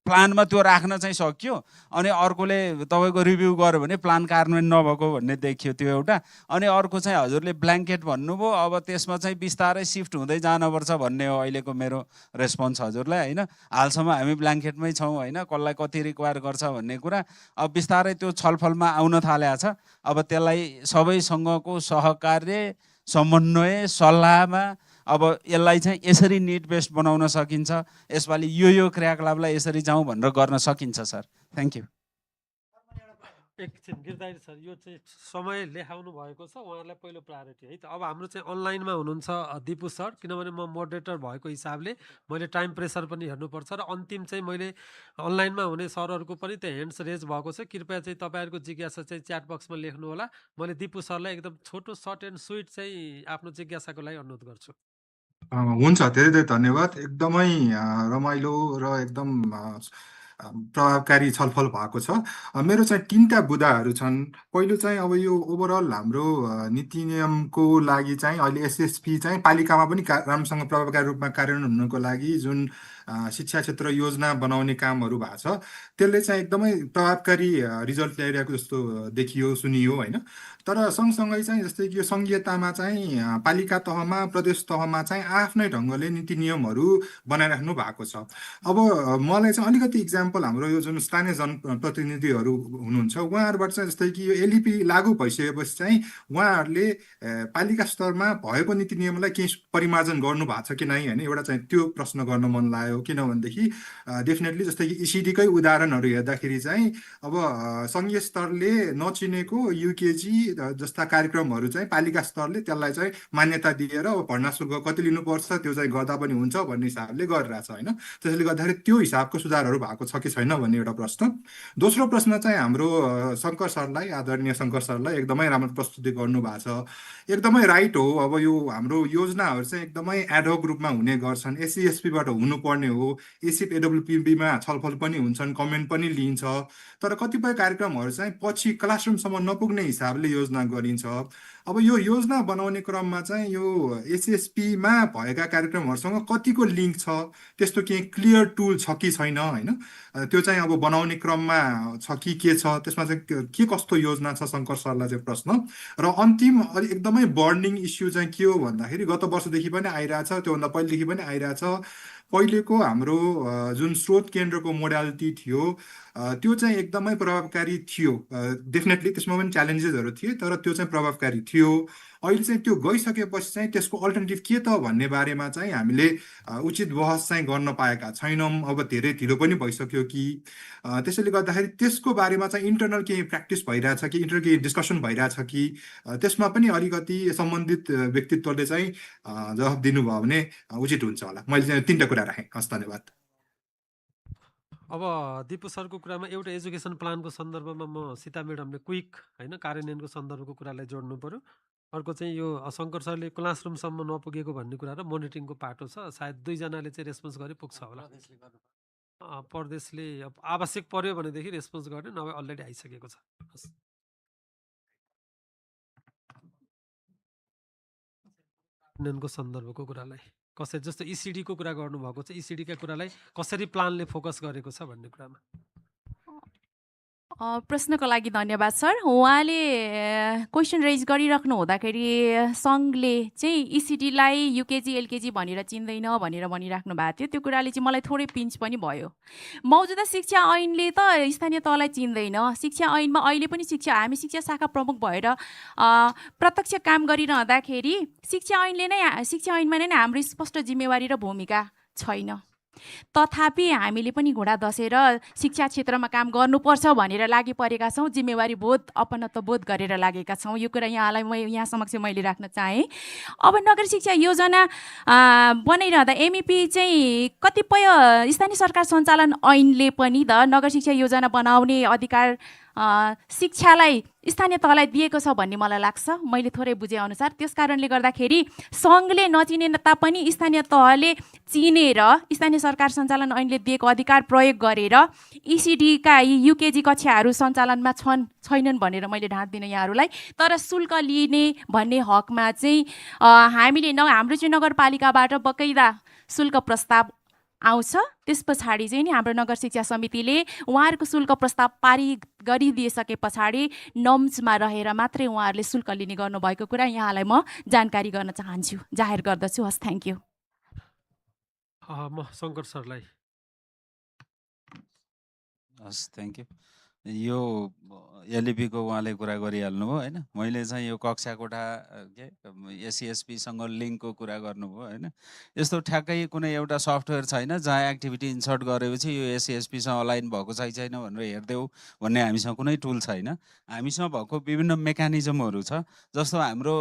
Speaker 19: प्लानमा त्यो राख्न चाहिँ सक्यो, अनि अर्कोले तपाईँको रिभ्यू गर्यो भने प्लान कार्यान्वयन नभएको भन्ने देखियो त्यो एउटा। अनि अर्को चाहिँ हजुरले ब्ल्याङ्केट भन्नुभयो, अब त्यसमा चाहिँ बिस्तारै सिफ्ट हुँदै जानुपर्छ भन्ने हो अहिलेको मेरो रेस्पोन्स हजुरलाई होइन। हालसम्म हामी ब्ल्याङ्केटमै छौँ होइन, कसलाई कति रिक्वायर गर्छ भन्ने कुरा। अब बिस्तारै त्यो छलफलमा आउन थालेको छ। अब त्यसलाई सबैसँगको सहकार्य, समन्वय, सल्लाहमा अब यसलाई चाहिँ यसरी निड बेस्ड बनाउन सकिन्छ, यसपालि यो क्रियाकलापलाई यसरी जाउँ भनेर गर्न सकिन्छ सर। Thank you.
Speaker 7: एकछिन गिरधारी सर, यो चाहिँ समय लेखाउनु भएको छ, उहाँहरूलाई पहिलो प्रायोरिटी है त। अब हाम्रो चाहिँ अनलाइनमा हुनुहुन्छ दिपु सर, किनभने म मोडरेटर भएको हिसाबले मैले टाइम प्रेसर पनि हेर्नुपर्छ र अन्तिम चाहिँ मैले अनलाइनमा हुने सरहरूको पनि त्यो ह्यान्ड्स रेज भएको छ। कृपया चाहिँ तपाईँहरूको जिज्ञासा चाहिँ च्याट बक्समा लेख्नु होला। मैले दिपु सरलाई एकदम छोटो सर्ट एन्ड स्विट चाहिँ आफ्नो जिज्ञासाको लागि अनुरोध गर्छु।
Speaker 14: हुन्छ, धेरै धेरै धन्यवाद। एकदमै रमाइलो र एकदम प्रभावकारी छलफल भएको छ। मेरो चाहिँ 3टा बुदाहरू छन्। पहिलो चाहिँ अब यो ओभरअल हाम्रो नीति नियमको लागि चाहिँ अहिले एसएसपी चाहिँ पालिकामा पनि राम्रोसँग प्रभावकारी रूपमा कार्यान्वयन हुनुको लागि जुन शिक्षा क्षेत्र योजना बनाउने कामहरू भएको छ त्यसले चाहिँ एकदमै प्रभावकारी रिजल्ट ल्याइरहेको जस्तो देखियो सुनियो होइन। तर सँगसँगै चाहिँ जस्तै कि यो सङ्घीयतामा चाहिँ पालिका तहमा प्रदेश तहमा चाहिँ आफ्नै ढङ्गले नीति नियमहरू बनाइराख्नु भएको छ। अब मलाई चाहिँ अलिकति इक्जाम्पल हाम्रो यो जुन स्थानीय जनप्रतिनिधिहरू हुनुहुन्छ उहाँहरूबाट चाहिँ जस्तै कि यो एलइपी लागू भइसकेपछि चाहिँ उहाँहरूले पालिका स्तरमा भएको नीति नियमलाई केही परिमार्जन गर्नु भएको छ कि नै होइन एउटा चाहिँ त्यो प्रश्न गर्न मन लाग्यो। किनभनेदेखि डेफिनेटली जस्तै कि इसिडीकै उदाहरणहरू हेर्दाखेरि चाहिँ अब सङ्घीय स्तरले नचिनेको युकेजी जस्ता कार्यक्रमहरू चाहिँ पालिका स्तरले त्यसलाई चाहिँ मान्यता दिएर अब भर्ना शुल्क कति लिनुपर्छ त्यो चाहिँ गर्दा पनि हुन्छ भन्ने हिसाबले गरिरहेछ होइन। त्यसले गर्दाखेरि त्यो हिसाबको सुधारहरू भएको छ कि छैन भन्ने एउटा प्रश्न। दोस्रो प्रश्न चाहिँ हाम्रो शङ्कर सरलाई आदरणीय शङ्कर सरलाई एकदमै राम्रो प्रस्तुति गर्नुभएको छ एकदमै राइट हो। अब यो हाम्रो योजनाहरू चाहिँ एकदमै एडहोक रूपमा हुने गर्छन् एससीएसपीबाट हुनुपर्ने हो एसिप एडब्लुपिबीमा छलफल पनि हुन्छन् कमेन्ट पनि लिइन्छ तर कतिपय कार्यक्रमहरू चाहिँ पछि क्लासरुमसम्म नपुग्ने हिसाबले योजना गरिन्छ। अब यो योजना बनाउने क्रममा चाहिँ यो एसएसपीमा भएका कार्यक्रमहरूसँग कतिको लिङ्क छ त्यस्तो केही क्लियर टुल छ कि छैन होइन त्यो चाहिँ अब बनाउने क्रममा छ कि के छ त्यसमा चाहिँ के कस्तो योजना छ शङ्कर सरलाई चाहिँ प्रश्न। र अन्तिम एकदमै बर्निङ इस्यु चाहिँ के हो भन्दाखेरि गत वर्षदेखि पनि आइरहेछ त्योभन्दा पहिलेदेखि पनि आइरहेछ पहिलेको हाम्रो जुन स्रोत केन्द्रको मोडालिटी थियो त्यो चाहिँ एकदमै प्रभावकारी थियो। डेफिनेटली त्यसमा पनि च्यालेन्जेसहरू थिए तर त्यो चाहिँ प्रभावकारी थियो। अहिले चाहिँ त्यो गइसकेपछि चाहिँ त्यसको अल्टरनेटिभ के त भन्ने बारेमा चाहिँ हामीले उचित बहस चाहिँ गर्न पाएका छैनौँ। अब धेरै ढिलो पनि भइसक्यो कि त्यसैले गर्दाखेरि त्यसको बारेमा चाहिँ इन्टरनल केही प्र्याक्टिस भइरहेछ कि इन्टरनल केही डिस्कसन भइरहेछ कि त्यसमा पनि अलिकति सम्बन्धित व्यक्तित्वले चाहिँ जवाफ दिनुभयो भने उचित हुन्छ होला। मैले चाहिँ 3टा कुरा राखेँ। हस् धन्यवाद।
Speaker 7: अब दिपु सरको कुरामा एउटा एजुकेसन प्लानको सन्दर्भमा म सीता म्याडमले क्विक होइन कार्यान्वयनको सन्दर्भको कुरालाई जोड्नु पऱ्यो। अर्को चाहिँ यो शङ्कर सरले क्लासरुमसम्म नपुगेको भन्ने कुरा र मोनिटरिङको पाटो छ सायद दुईजनाले चाहिँ रेस्पोन्स गरे पुग्छ होला। प्रदेशले अब आवश्यक पर्यो भनेदेखि रेस्पोन्स गर्ने नभए अलरेडी आइसकेको छ। कार्यान्वयनको सन्दर्भको कुरालाई कसरी जस्तो इसिडीको कुरा गर्नुभएको छ इसिडीका कुरालाई कसरी प्लानले फोकस गरेको छ भन्ने कुरामा
Speaker 18: प्रश्नको लागि धन्यवाद सर। उहाँले क्वेसन रेज गरिराख्नु हुँदाखेरि सङ्घले चाहिँ इसिडीलाई युकेजी एलकेजी भनेर चिन्दैन भनेर भनिराख्नु भएको थियो। त्यो कुराले चाहिँ मलाई थोरै पिन्च पनि भयो। मौजुदा शिक्षा ऐनले त स्थानीय तहलाई चिन्दैन। शिक्षा ऐनमा अहिले पनि हामी शिक्षा शाखा प्रमुख भएर प्रत्यक्ष काम गरिरहँदाखेरि शिक्षा ऐनमा नै हाम्रो स्पष्ट जिम्मेवारी र भूमिका छैन। तथापि हामीले पनि घुँडा दसेर शिक्षा क्षेत्रमा काम गर्नुपर्छ भनेर लागि परेका छौँ। जिम्मेवारी बोध अपनत्व बोध गरेर लागेका छौँ। यो कुरा यहाँ समक्ष मैले राख्न चाहेँ। अब नगर शिक्षा योजना बनाइरहँदा एमइपी चाहिँ कतिपय स्थानीय सरकार सञ्चालन ऐनले पनि नगर शिक्षा योजना बनाउने अधिकार शिक्षालाई स्थानीय तहलाई दिएको छ भन्ने मलाई लाग्छ मैले थोरै बुझेअनुसार। त्यस कारणले गर्दाखेरि सङ्घले नचिने तापनि स्थानीय तहले चिनेर स्थानीय सरकार सञ्चालन ऐनले दिएको अधिकार प्रयोग गरेर इसिडीका युकेजी कक्षाहरू सञ्चालनमा छैनन् भनेर मैले ढाँट्दिनँ यहाँहरूलाई। तर शुल्क लिने भन्ने हकमा चाहिँ हामीले हाम्रो चाहिँ नगरपालिकाबाट बकैदा शुल्क प्रस्ताव आउँछ। त्यस पछाडि चाहिँ नि हाम्रो नगर शिक्षा समितिले उहाँहरूको शुल्क प्रस्ताव पारित गरिदिइसके पछाडि नम्समा रहेर मात्रै उहाँहरूले शुल्क लिने गर्नुभएको कुरा यहाँलाई म जानकारी गर्न चाहन्छु जाहेर गर्दछु। हस् थ्याङ्क यू।
Speaker 7: म शङ्कर सरलाई
Speaker 19: हस् थ्याङ्क यू। यो एलइपीको उहाँले कुरा गरिहाल्नुभयो होइन। मैले चाहिँ यो कक्षा कोठा के एससीएसपीसँग लिङ्कको कुरा गर्नुभयो होइन। यस्तो ठ्याक्कै कुनै एउटा सफ्टवेयर छैन जहाँ एक्टिभिटी इन्सर्ट गरेपछि यो एससीएसपीसँग अलाइन भएको छ कि छैन भनेर हेर्देऊ भन्ने हामीसँग कुनै टुल छैन। हामीसँग भएको विभिन्न मेकानिजमहरू छ जस्तो हाम्रो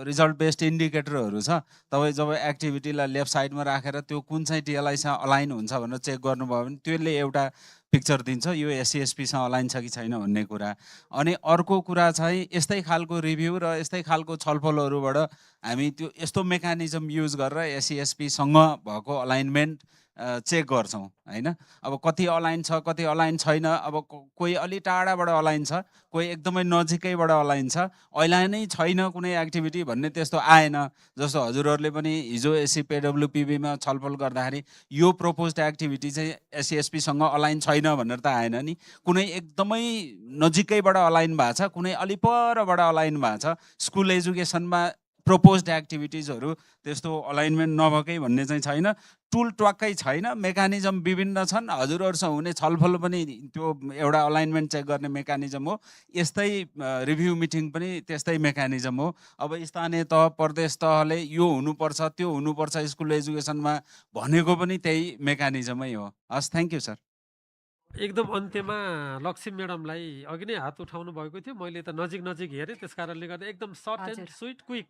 Speaker 19: रिजल्ट बेस्ड इन्डिकेटरहरू छ। तपाईँ जब एक्टिभिटीलाई लेफ्ट साइडमा राखेर त्यो कुन चाहिँ टिएलआईसँग अलाइन हुन्छ भनेर चेक गर्नुभयो भने त्यसले एउटा पिक्चर दिन्छ यो एससीएसपीसँग अलाइन छ कि छैन भन्ने कुरा। अनि अर्को कुरा चाहिँ यस्तै खालको रिभ्यू र यस्तै खालको छलफलहरूबाट हामी त्यो यस्तो मेकानिजम युज गरेर एससीएसपीसँग भएको अलाइनमेन्ट चेक गर्छौँ होइन। अब कति अलाइन छ कति अलाइन छैन, अब कोही अलि टाढाबाट अलाइन छ, कोही एकदमै नजिकैबाट अलाइन छ, अहिले नै छैन कुनै एक्टिभिटी भन्ने त्यस्तो आएन। जस्तो हजुरहरूले पनि हिजो एससी पेडब्लुपिबीमा छलफल गर्दाखेरि यो प्रपोज्ड एक्टिभिटी चाहिँ एसएसपीसँग अलाइन छैन भनेर त आएन नि। कुनै एकदमै नजिकैबाट अलाइन भएको छ, कुनै अलि परबाट अलाइन भएको छ। स्कुल एजुकेसनमा प्रपोज्ड एक्टिभिटिजहरू त्यस्तो अलाइनमेन्ट नभएकै भन्ने चाहिँ छैन। टुल ट्वाक्कै छैन, मेकानिजम विभिन्न छन्। हजुरहरूसँग हुने छलफल पनि त्यो एउटा अलाइनमेन्ट चेक गर्ने मेकानिजम हो। यस्तै रिभ्यू मिटिङ पनि त्यस्तै मेकानिजम हो। अब स्थानीय तह प्रदेश तहले यो हुनुपर्छ त्यो हुनुपर्छ स्कुल एजुकेसनमा भनेको पनि त्यही मेकानिजमै हो। हस्, थ्याङ्क यू सर।
Speaker 7: एकदम अन्त्यमा लक्ष्मी म्याडमलाई अघि नै हात उठाउनु भएको थियो, मैले त नजिक हेरेँ, त्यस कारणले गर्दा एकदम सर्ट एन्ड स्विट क्विक।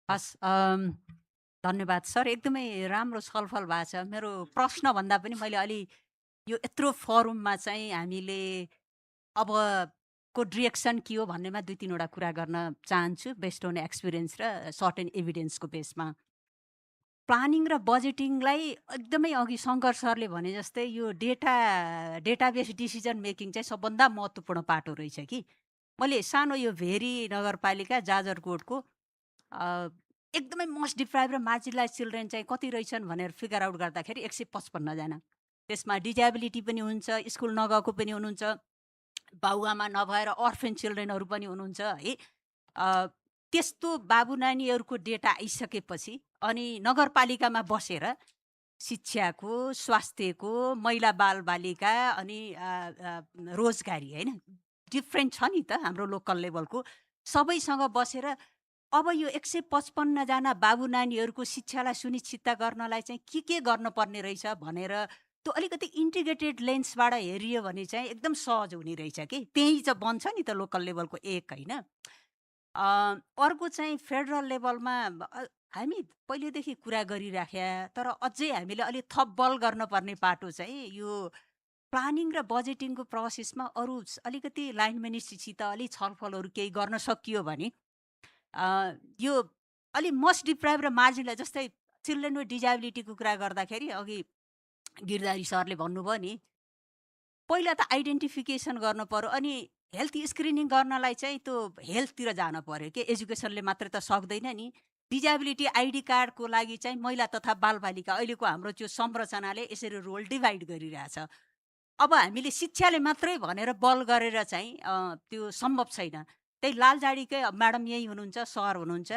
Speaker 5: हस्, धन्यवाद सर, एकदमै राम्रो छलफल भएको छ। मेरो प्रश्न भन्दा पनि मैले अलि यो यत्रो फोरममा चाहिँ हामीले अबको डिरेक्सन के हो भन्नेमा 2-3 कुरा गर्न चाहन्छु बेस्ड अन एक्सपिरियन्स र सर्ट एन्ड एभिडेन्सको बेसमा। प्लानिङ र बजेटिङलाई एकदमै अघि शङ्कर सरले भने जस्तै यो डेटाबेस डिसिजन मेकिङ चाहिँ सबभन्दा महत्त्वपूर्ण पाटो रहेछ कि। मैले सानो यो भेरी नगरपालिका जाजरकोटको एकदमै मोस्ट डिप्राइभ र मार्जिनलाइज चिल्ड्रेन चाहिँ कति रहेछन् भनेर फिगर आउट गर्दाखेरि 155 जना। त्यसमा डिजेबिलिटी पनि हुन्छ, स्कुल नगएको पनि हुनुहुन्छ, बाबुआमा नभएर अर्फेन चिल्ड्रेनहरू पनि हुनुहुन्छ है। त्यस्तो बाबु नानीहरूको डेटा आइसकेपछि अनि नगरपालिकामा बसेर शिक्षाको, स्वास्थ्यको, महिला बालबालिका अनि रोजगारी होइन डिफ्रेन्ट छ नि त हाम्रो लोकल लेभलको, सबैसँग बसेर अब यो 155 जना बाबु नानीहरूको शिक्षालाई सुनिश्चितता गर्नलाई चाहिँ के गर्नुपर्ने रहेछ भनेर त्यो अलिकति इन्टिग्रेटेड लेन्सबाट हेरियो भने चाहिँ एकदम सहज हुने रहेछ कि। त्यही चाहिँ बन्छ नि त लोकल लेभलको एक होइन। अर्को चाहिँ फेडरल लेभलमा हामी पहिलेदेखि कुरा गरिराख्या, तर अझै हामीले अलि थप बल गर्नुपर्ने पाटो चाहिँ यो प्लानिङ र बजेटिङको प्रोसेसमा अरू अलिकति लाइन मिनिस्ट्रीसित अलि छलफलहरू केही गर्न सकियो भने यो अलि मोस्ट डिप्राइभ र मार्जिनलाई जस्तै चिल्ड्रेन विथ डिजेबिलिटीको कुरा गर्दाखेरि अघि गिरधारी सरले भन्नुभयो नि, पहिला त आइडेन्टिफिकेसन गर्नु पर्यो अनि हेल्थ स्क्रिनिङ गर्नलाई चाहिँ त्यो हेल्थतिर जान पर्यो कि एजुकेसनले मात्रै त सक्दैन नि। डिजेबिलिटी आइडी कार्डको लागि चाहिँ महिला तथा बालबालिका अहिलेको हाम्रो त्यो संरचनाले यसरी रोल डिभाइड गरिरहेछ। अब हामीले शिक्षाले मात्रै भनेर बल गरेर चाहिँ त्यो सम्भव छैन। त्यही लालजाडीकै म्याडम यही हुनुहुन्छ, सर हुनुहुन्छ,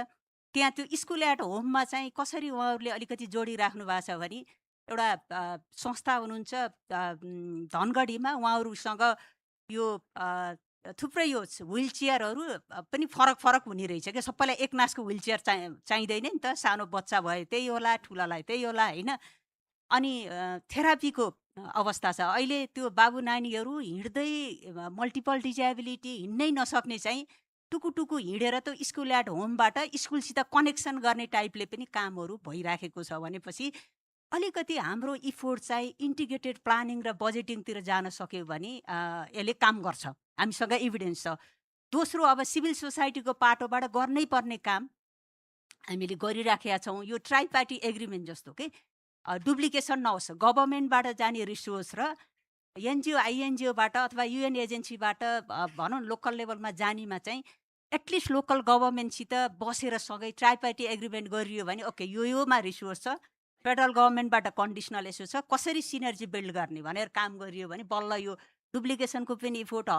Speaker 5: त्यहाँ त्यो स्कुल एट होममा चाहिँ कसरी उहाँहरूले अलिकति जोडिराख्नु भएको छ भने एउटा संस्था हुनुहुन्छ धनगढीमा, उहाँहरूसँग यो थुप्रै यो व्हिल चेयरहरू पनि फरक हुने रहेछ क्या। सबैलाई एक नासको व्हिल चेयर चाहिँदैन नि त, सानो बच्चा भयो त्यही होला, ठुलालाई त्यही होला होइन। अनि थेरापीको अवस्था छ अहिले। त्यो बाबु नानीहरू हिँड्दै मल्टिपल डिजेबिलिटी हिँड्नै नसक्ने चाहिँ टुकु हिँडेर त्यो स्कुल एट होमबाट स्कुलसित कनेक्सन गर्ने टाइपले पनि कामहरू भइराखेको छ भनेपछि अलिकति हाम्रो इफोर्ट चाहिँ इन्टिग्रेटेड प्लानिङ र बजेटिङतिर जान सक्यो भने यसले काम गर्छ, हामीसँग एभिडेन्स छ। दोस्रो, अब सिभिल सोसाइटीको पाटोबाट गर्नै पर्ने काम हामीले गरिराखेका छौँ। यो ट्राई पार्टी एग्रिमेन्ट जस्तो के डुप्लिकेसन नहोस्, गभर्मेन्टबाट जाने रिसोर्स र एनजिओ आइएनजिओबाट अथवा युएन एजेन्सीबाट भनौँ लोकल लेभलमा जानेमा चाहिँ एटलिस्ट लोकल गभर्मेन्टसित बसेर सँगै ट्राई पार्टी एग्रिमेन्ट गरियो भने ओके योमा रिसोर्स छ, फेडरल गभर्मेन्टबाट कन्डिसनल यसो छ, कसरी सिनर्जी बिल्ड गर्ने भनेर काम गरियो भने बल्ल यो डुप्लिकेसनको पनि इफोर्ट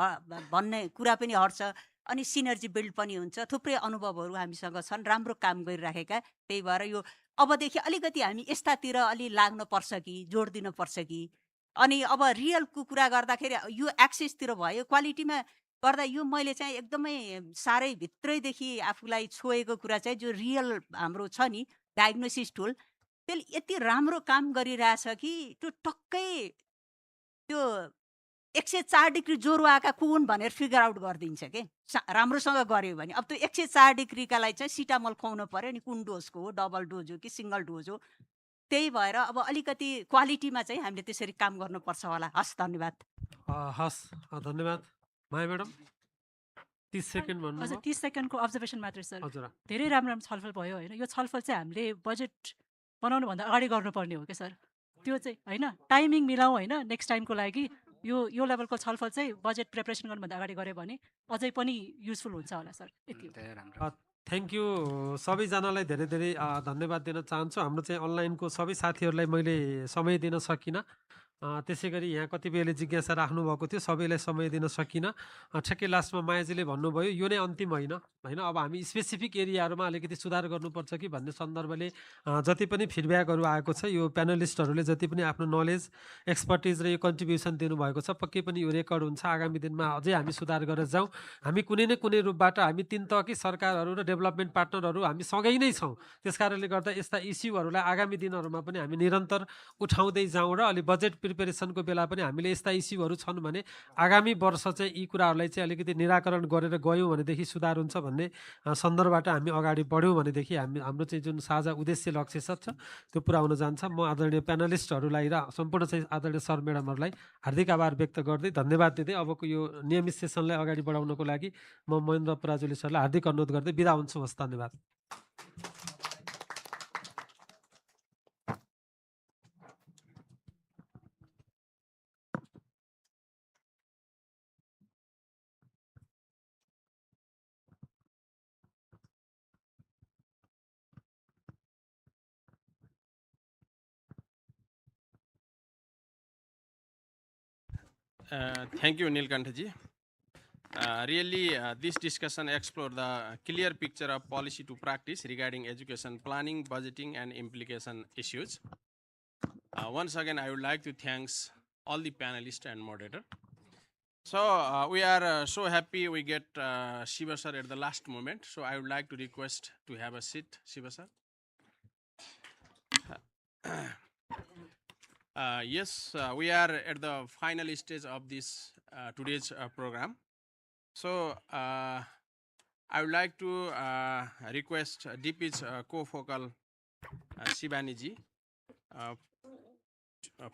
Speaker 5: भन्ने कुरा पनि हट्छ अनि सिनर्जी बिल्ड पनि हुन्छ। थुप्रै अनुभवहरू हामीसँग छन्, राम्रो काम गरिराखेका। त्यही भएर यो अबदेखि अलिकति हामी यस्तातिर अलि लाग्न पर्छ कि, जोड दिन पर्छ कि। अनि अब रियलको कुरा गर्दाखेरि यो एक्सेसतिर भयो, क्वालिटीमा गर्दा यो मैले चाहिँ एकदमै साह्रै भित्रैदेखि आफूलाई छोएको कुरा चाहिँ जो रियल हाम्रो छ नि डायग्नोसिस टुल, त्यसले यति राम्रो काम गरिरहेछ कि त्यो टक्कै त्यो 104 डिग्री ज्वरो आएका कुन भनेर फिगर आउट गरिदिन्छ के राम्रोसँग गऱ्यो भने। अब त्यो 104 डिग्रीका लागि चाहिँ सिटामल खुवाउनु पर्यो नि, कुन डोजको हो, डबल डोज हो कि सिङ्गल डोज हो। त्यही भएर अब अलिकति क्वालिटीमा चाहिँ हामीले त्यसरी काम गर्नुपर्छ होला। हस्, धन्यवाद।
Speaker 7: हस्, धन्यवाद। माया म्याडम 30 सेकेन्ड भन्नु।
Speaker 20: हजुर, 30 सेकेन्डको अब्जर्भेसन मात्र सर।
Speaker 7: हजुर,
Speaker 20: धेरै राम्रो छलफल भयो होइन। यो छलफल चाहिँ हामीले बजेट बनाउनुभन्दा अगाडि गर्नुपर्ने हो क्या सर। त्यो चाहिँ होइन टाइमिङ मिलाउँ होइन नेक्स्ट टाइमको लागि यो लेभलको छलफल चाहिँ बजेट प्रिपरेसन गर्नुभन्दा अगाडि गऱ्यो भने अझै पनि युजफुल हुन्छ होला सर यति हो
Speaker 7: थ्याङ्क यू सबैजनालाई धेरै धेरै धन्यवाद दिन चाहन्छु हाम्रो चाहिँ अनलाइनको सबै साथीहरूलाई मैले समय दिन सकिनँ त्यसै गरी यहाँ कतिपयले जिज्ञासा राख्नुभएको थियो सबैलाई समय दिन सकिनँ ठ्याक्कै लास्टमा मायाजीले भन्नुभयो यो नै अन्तिम होइन होइन अब हामी स्पेसिफिक एरियाहरूमा अलिकति सुधार गर्नुपर्छ कि भन्ने सन्दर्भले जति पनि फिडब्याकहरू आएको छ यो प्यानलिस्टहरूले जति पनि आफ्नो नलेज एक्सपर्टिज र यो कन्ट्रिब्युसन दिनुभएको छ पक्कै पनि यो रेकर्ड हुन्छ आगामी दिनमा अझै हामी सुधार गरेर जाउँ हामी कुनै न कुनै रूपबाट हामी तीन तहकी सरकारहरू र डेभलपमेन्ट पार्टनरहरू हामी सँगै नै छौँ त्यस कारणले गर्दा यस्ता इस्युहरूलाई आगामी दिनहरूमा पनि हामी निरन्तर उठाउँदै जाउँ र अलि बजेट प्रिपेरेसनको बेला पनि हामीले यस्ता इस्युहरू छन् भने आगामी वर्ष चाहिँ यी कुराहरूलाई चाहिँ अलिकति निराकरण गरेर गयौँ भनेदेखि सुधार हुन्छ भन्ने सन्दर्भबाट हामी अगाडि बढ्यौँ भनेदेखि हाम्रो चाहिँ जुन साझा उद्देश्य लक्ष्य छ त्यो पुरा हुन जान्छ म आदरणीय प्यानलिस्टहरूलाई र सम्पूर्ण चाहिँ आदरणीय सर म्याडमहरूलाई हार्दिक आभार व्यक्त गर्दै धन्यवाद दिँदै अबको यो नियमित सेसनलाई अगाडि बढाउनको लागि म महेन्द्र पराजुली सरलाई हार्दिक अनुरोध गर्दै बिदा हुन्छु हस् धन्यवाद
Speaker 2: Thank you, Nilkantaji. Really, this discussion explore the clear picture of policy to practice regarding education planning, budgeting, and implication issues. Once again, I would like to thank all the panelists and moderator. So we are so happy we get Shiva sir at the last moment. So I would like to request to have a seat, Shiva sir. Yes, we are at the final stage of this today's program. So I would like to request DP's co-focal Shivani ji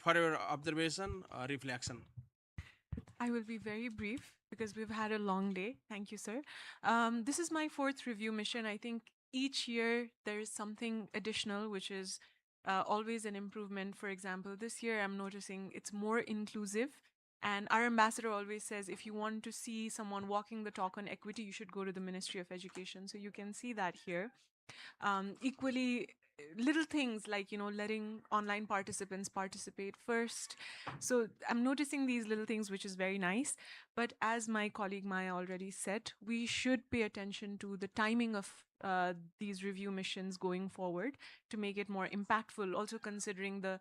Speaker 2: for your observation or reflection.
Speaker 6: I will be very brief because we've had a long day. Thank you, sir. This is my 4th review mission. I think each year there is something additional, which is always an improvement. For example, this year I'm noticing it's more inclusive. And our ambassador always says, if you want to see someone walking the talk on equity, you should go to the Ministry of Education. So you can see that here. Equally, little things like, letting online participants participate first. So I'm noticing these little things, which is very nice. But as my colleague Maya already said, we should pay attention to the timing of these review missions going forward to make it more impactful, also considering the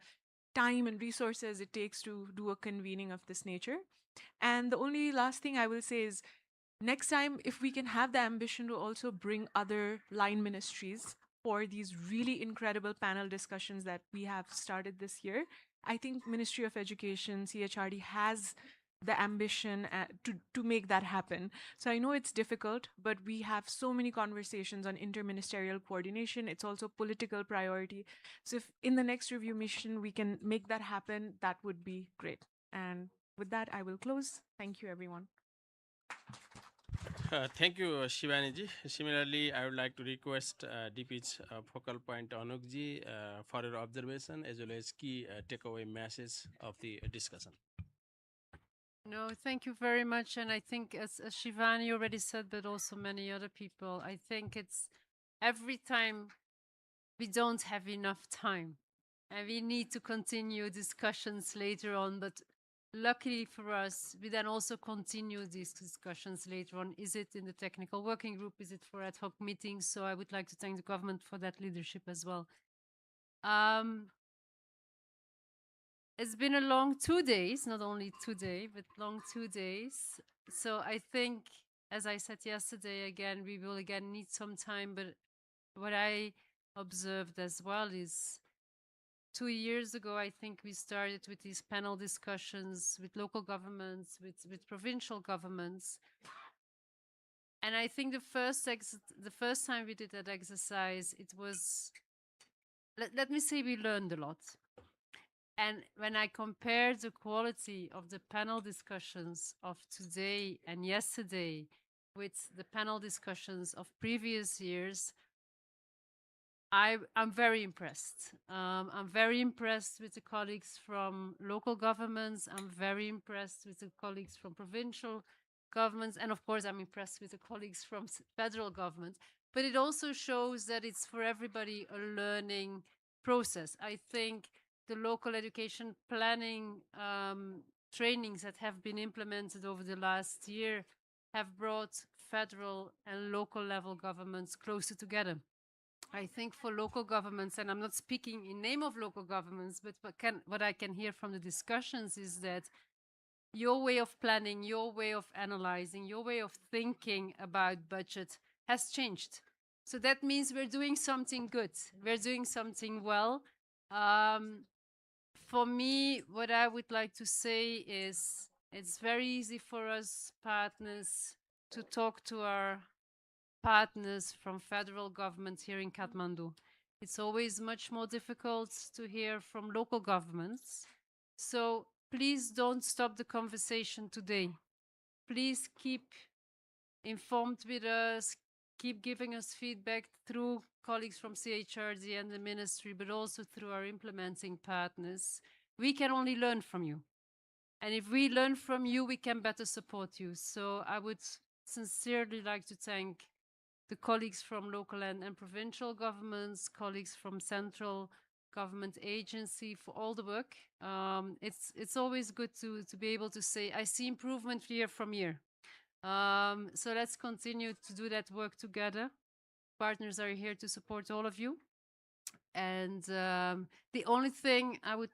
Speaker 6: time and resources it takes to do a convening of this nature. And the only last thing I will say is, next time, if we can have the ambition to also bring other line ministries for these really incredible panel discussions that we have started this year, I think Ministry of Education, CHRD, has the ambition to make that happen. So I know it's difficult, but we have so many conversations on interministerial coordination. It's also political priority. So if in the next review mission we can make that happen, that would be great. And with that, I will close. Thank you, everyone.
Speaker 2: Thank you, Shivani ji. Similarly, I would like to request DP's focal point Anuk ji for your observation as well as key takeaway message of the discussion.
Speaker 12: No, thank you very much. And I think as Shivani already said, but also many other people, I think it's every time we don't have enough time and we need to continue discussions later on. But luckily for us, we then also continue these discussions later on. Is it in the technical working group? Is it for ad hoc meetings? So I would like to thank the government for that leadership as well. It's been a long 2 days, not only today, but long 2 days. So I think, as I said yesterday, again, we will again need some time. But what I observed as well is 2 years ago, I think we started with these panel discussions with local governments, with provincial governments. And I think the first time we did that exercise, it was, let me say we learned a lot. And when I compare the quality of the panel discussions of today and yesterday with the panel discussions of previous years, I'm very impressed. I'm very impressed with the colleagues from local governments. I'm very impressed with the colleagues from provincial governments. And of course, I'm impressed with the colleagues from federal government. But it also shows that it's for everybody a learning process. I think the local education planning trainings that have been implemented over the last year have brought federal and local level governments closer together. I think for local governments, and I'm not speaking in name of local governments, but what I can hear from the discussions is that your way of planning, your way of analyzing, your way of thinking about budget has changed. So that means we're doing something good. We're doing something well. For me, what I would like to say is it's very easy for us partners to talk to our partners from federal government here in Kathmandu. It's always much more difficult to hear from local governments. So please don't stop the conversation today. Please keep informed with us, keep giving us feedback through colleagues from CHRD and the ministry, but also through our implementing partners. We can only learn from you. And if we learn from you, we can better support you. So I would sincerely like to thank the colleagues from local and provincial governments, colleagues from central government agency for all the work. It's always good to be able to say, I see improvement year from year. So let's continue to do that work together. Partners are here to support all of you. And the only thing I would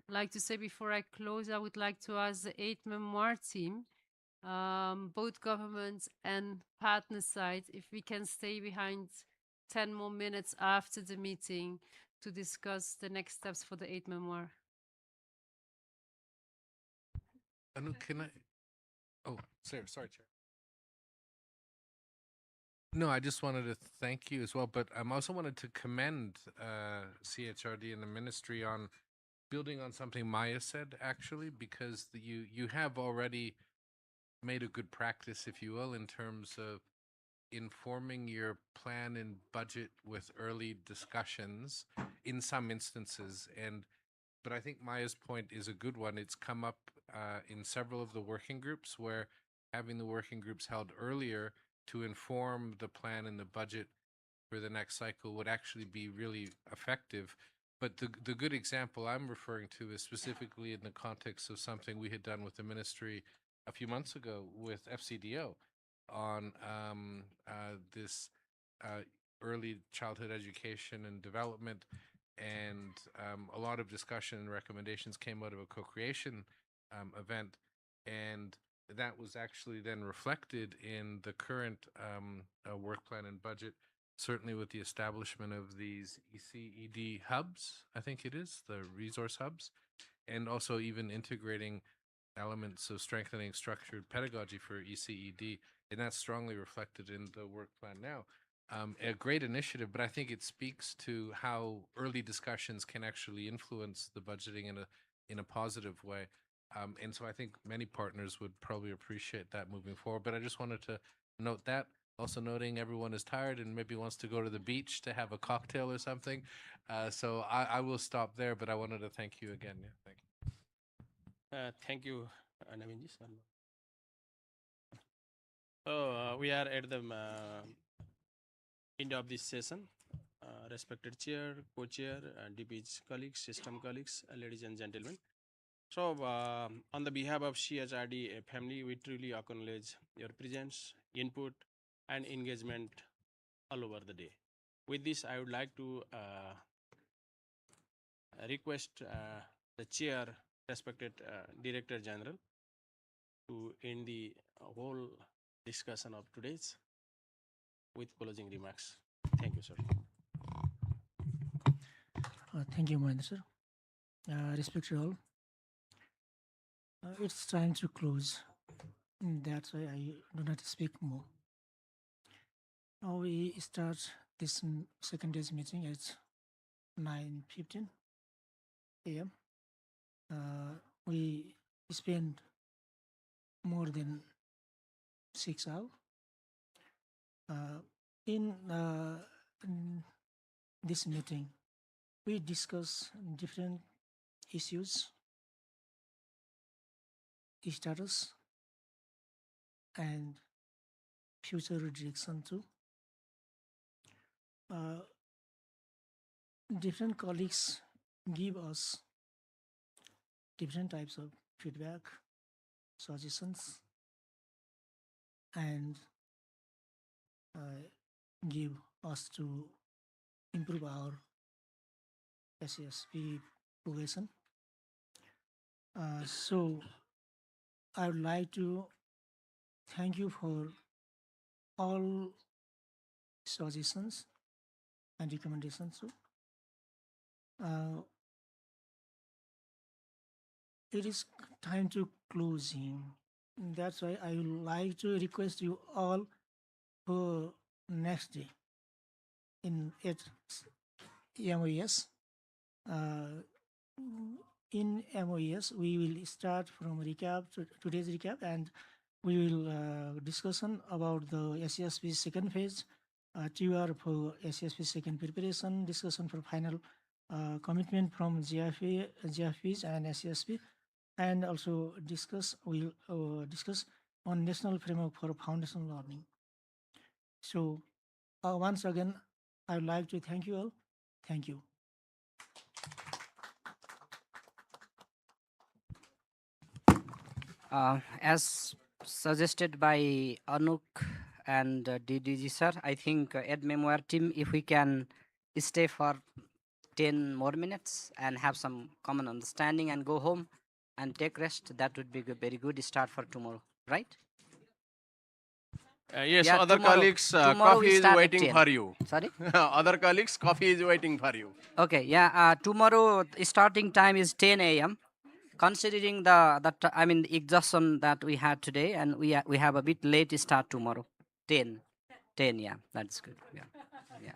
Speaker 12: like to say before I close, I would like to ask the 8 Memoir team, both government and partner side, if we can stay behind 10 more minutes after the meeting to discuss the next steps for the 8 Memoir.
Speaker 4: Anu, can I? Oh, sorry, Chair. No, I just wanted to thank you as well, but I also wanted to commend CHRD and the ministry on building on something Maya said, actually, because you have already made a good practice, if you will, in terms of informing your plan and budget with early discussions in some instances. But I think Maya's point is a good one. It's come up in several of the working groups where having the working groups held earlier to inform the plan and the budget for the next cycle would actually be really effective. But the good example I'm referring to is specifically in the context of something we had done with the ministry a few months ago with FCDO on this early childhood education and development. And a lot of discussion and recommendations came out of a co-creation event. And that was actually then reflected in the current work plan and budget, certainly with the establishment of these ECED hubs, I think it is, the resource hubs, and also even integrating elements of strengthening structured pedagogy for ECED, and that's strongly reflected in the work plan now. A great initiative, but I think it speaks to how early discussions can actually influence the budgeting in a positive way. And so I think many partners would probably appreciate that moving forward. But I just wanted to note that, also noting everyone is tired and maybe wants to go to the beach to have a cocktail or something. So I will stop there, but I wanted to thank you again. Yeah, thank you.
Speaker 13: Thank you, Navinji. So we are at the end of this session. Respected chair, co-chair, DP's colleagues, system colleagues, ladies and gentlemen. So on the behalf of CHRD family, we truly acknowledge your presence, input, and engagement all over the day. With this, I would like to request the chair, respected Director General, to end the whole discussion of today's with closing remarks. Thank you, sir.
Speaker 23: Thank you, Mahendra, sir. Respected all. It's time to close. That's why I do not speak more. Now we start this second day's meeting at 9:15 a.m. We spend more than 6 hours. In this meeting, we discuss different issues, status, and future direction too. Different colleagues give us different types of feedback, suggestions, and give us to improve our SESP progression. So I would like to thank you for all suggestions and recommendations too. It is time to closing. That's why I would like to request you all for next day at MOES. In MOES, we will start from today's recap, and we will discussion about the SESP second phase, TUR for SESP second preparation, discussion for final commitment from GFPs and SESP, and also we'll discuss on national framework for foundational learning. So once again, I would like to thank you all. Thank you.
Speaker 11: As suggested by Anuk and DDG sir, I think at memoir team, if we can stay for 10 more minutes and have some common understanding and go home and take rest, that would be a very good start for tomorrow, right?
Speaker 2: Yes,
Speaker 11: Yeah,
Speaker 2: other
Speaker 11: tomorrow-
Speaker 2: colleagues,
Speaker 11: tomorrow
Speaker 2: coffee
Speaker 11: we
Speaker 2: is
Speaker 11: start at
Speaker 2: waiting
Speaker 11: 10.
Speaker 2: for you.
Speaker 11: Sorry?
Speaker 2: Other colleagues, coffee is waiting for you.
Speaker 11: Okay, yeah, tomorrow starting time is 10 a.m. Considering the exhaustion that we had today, and we have a bit late start tomorrow, 10, yeah, that's good. Yeah, yeah.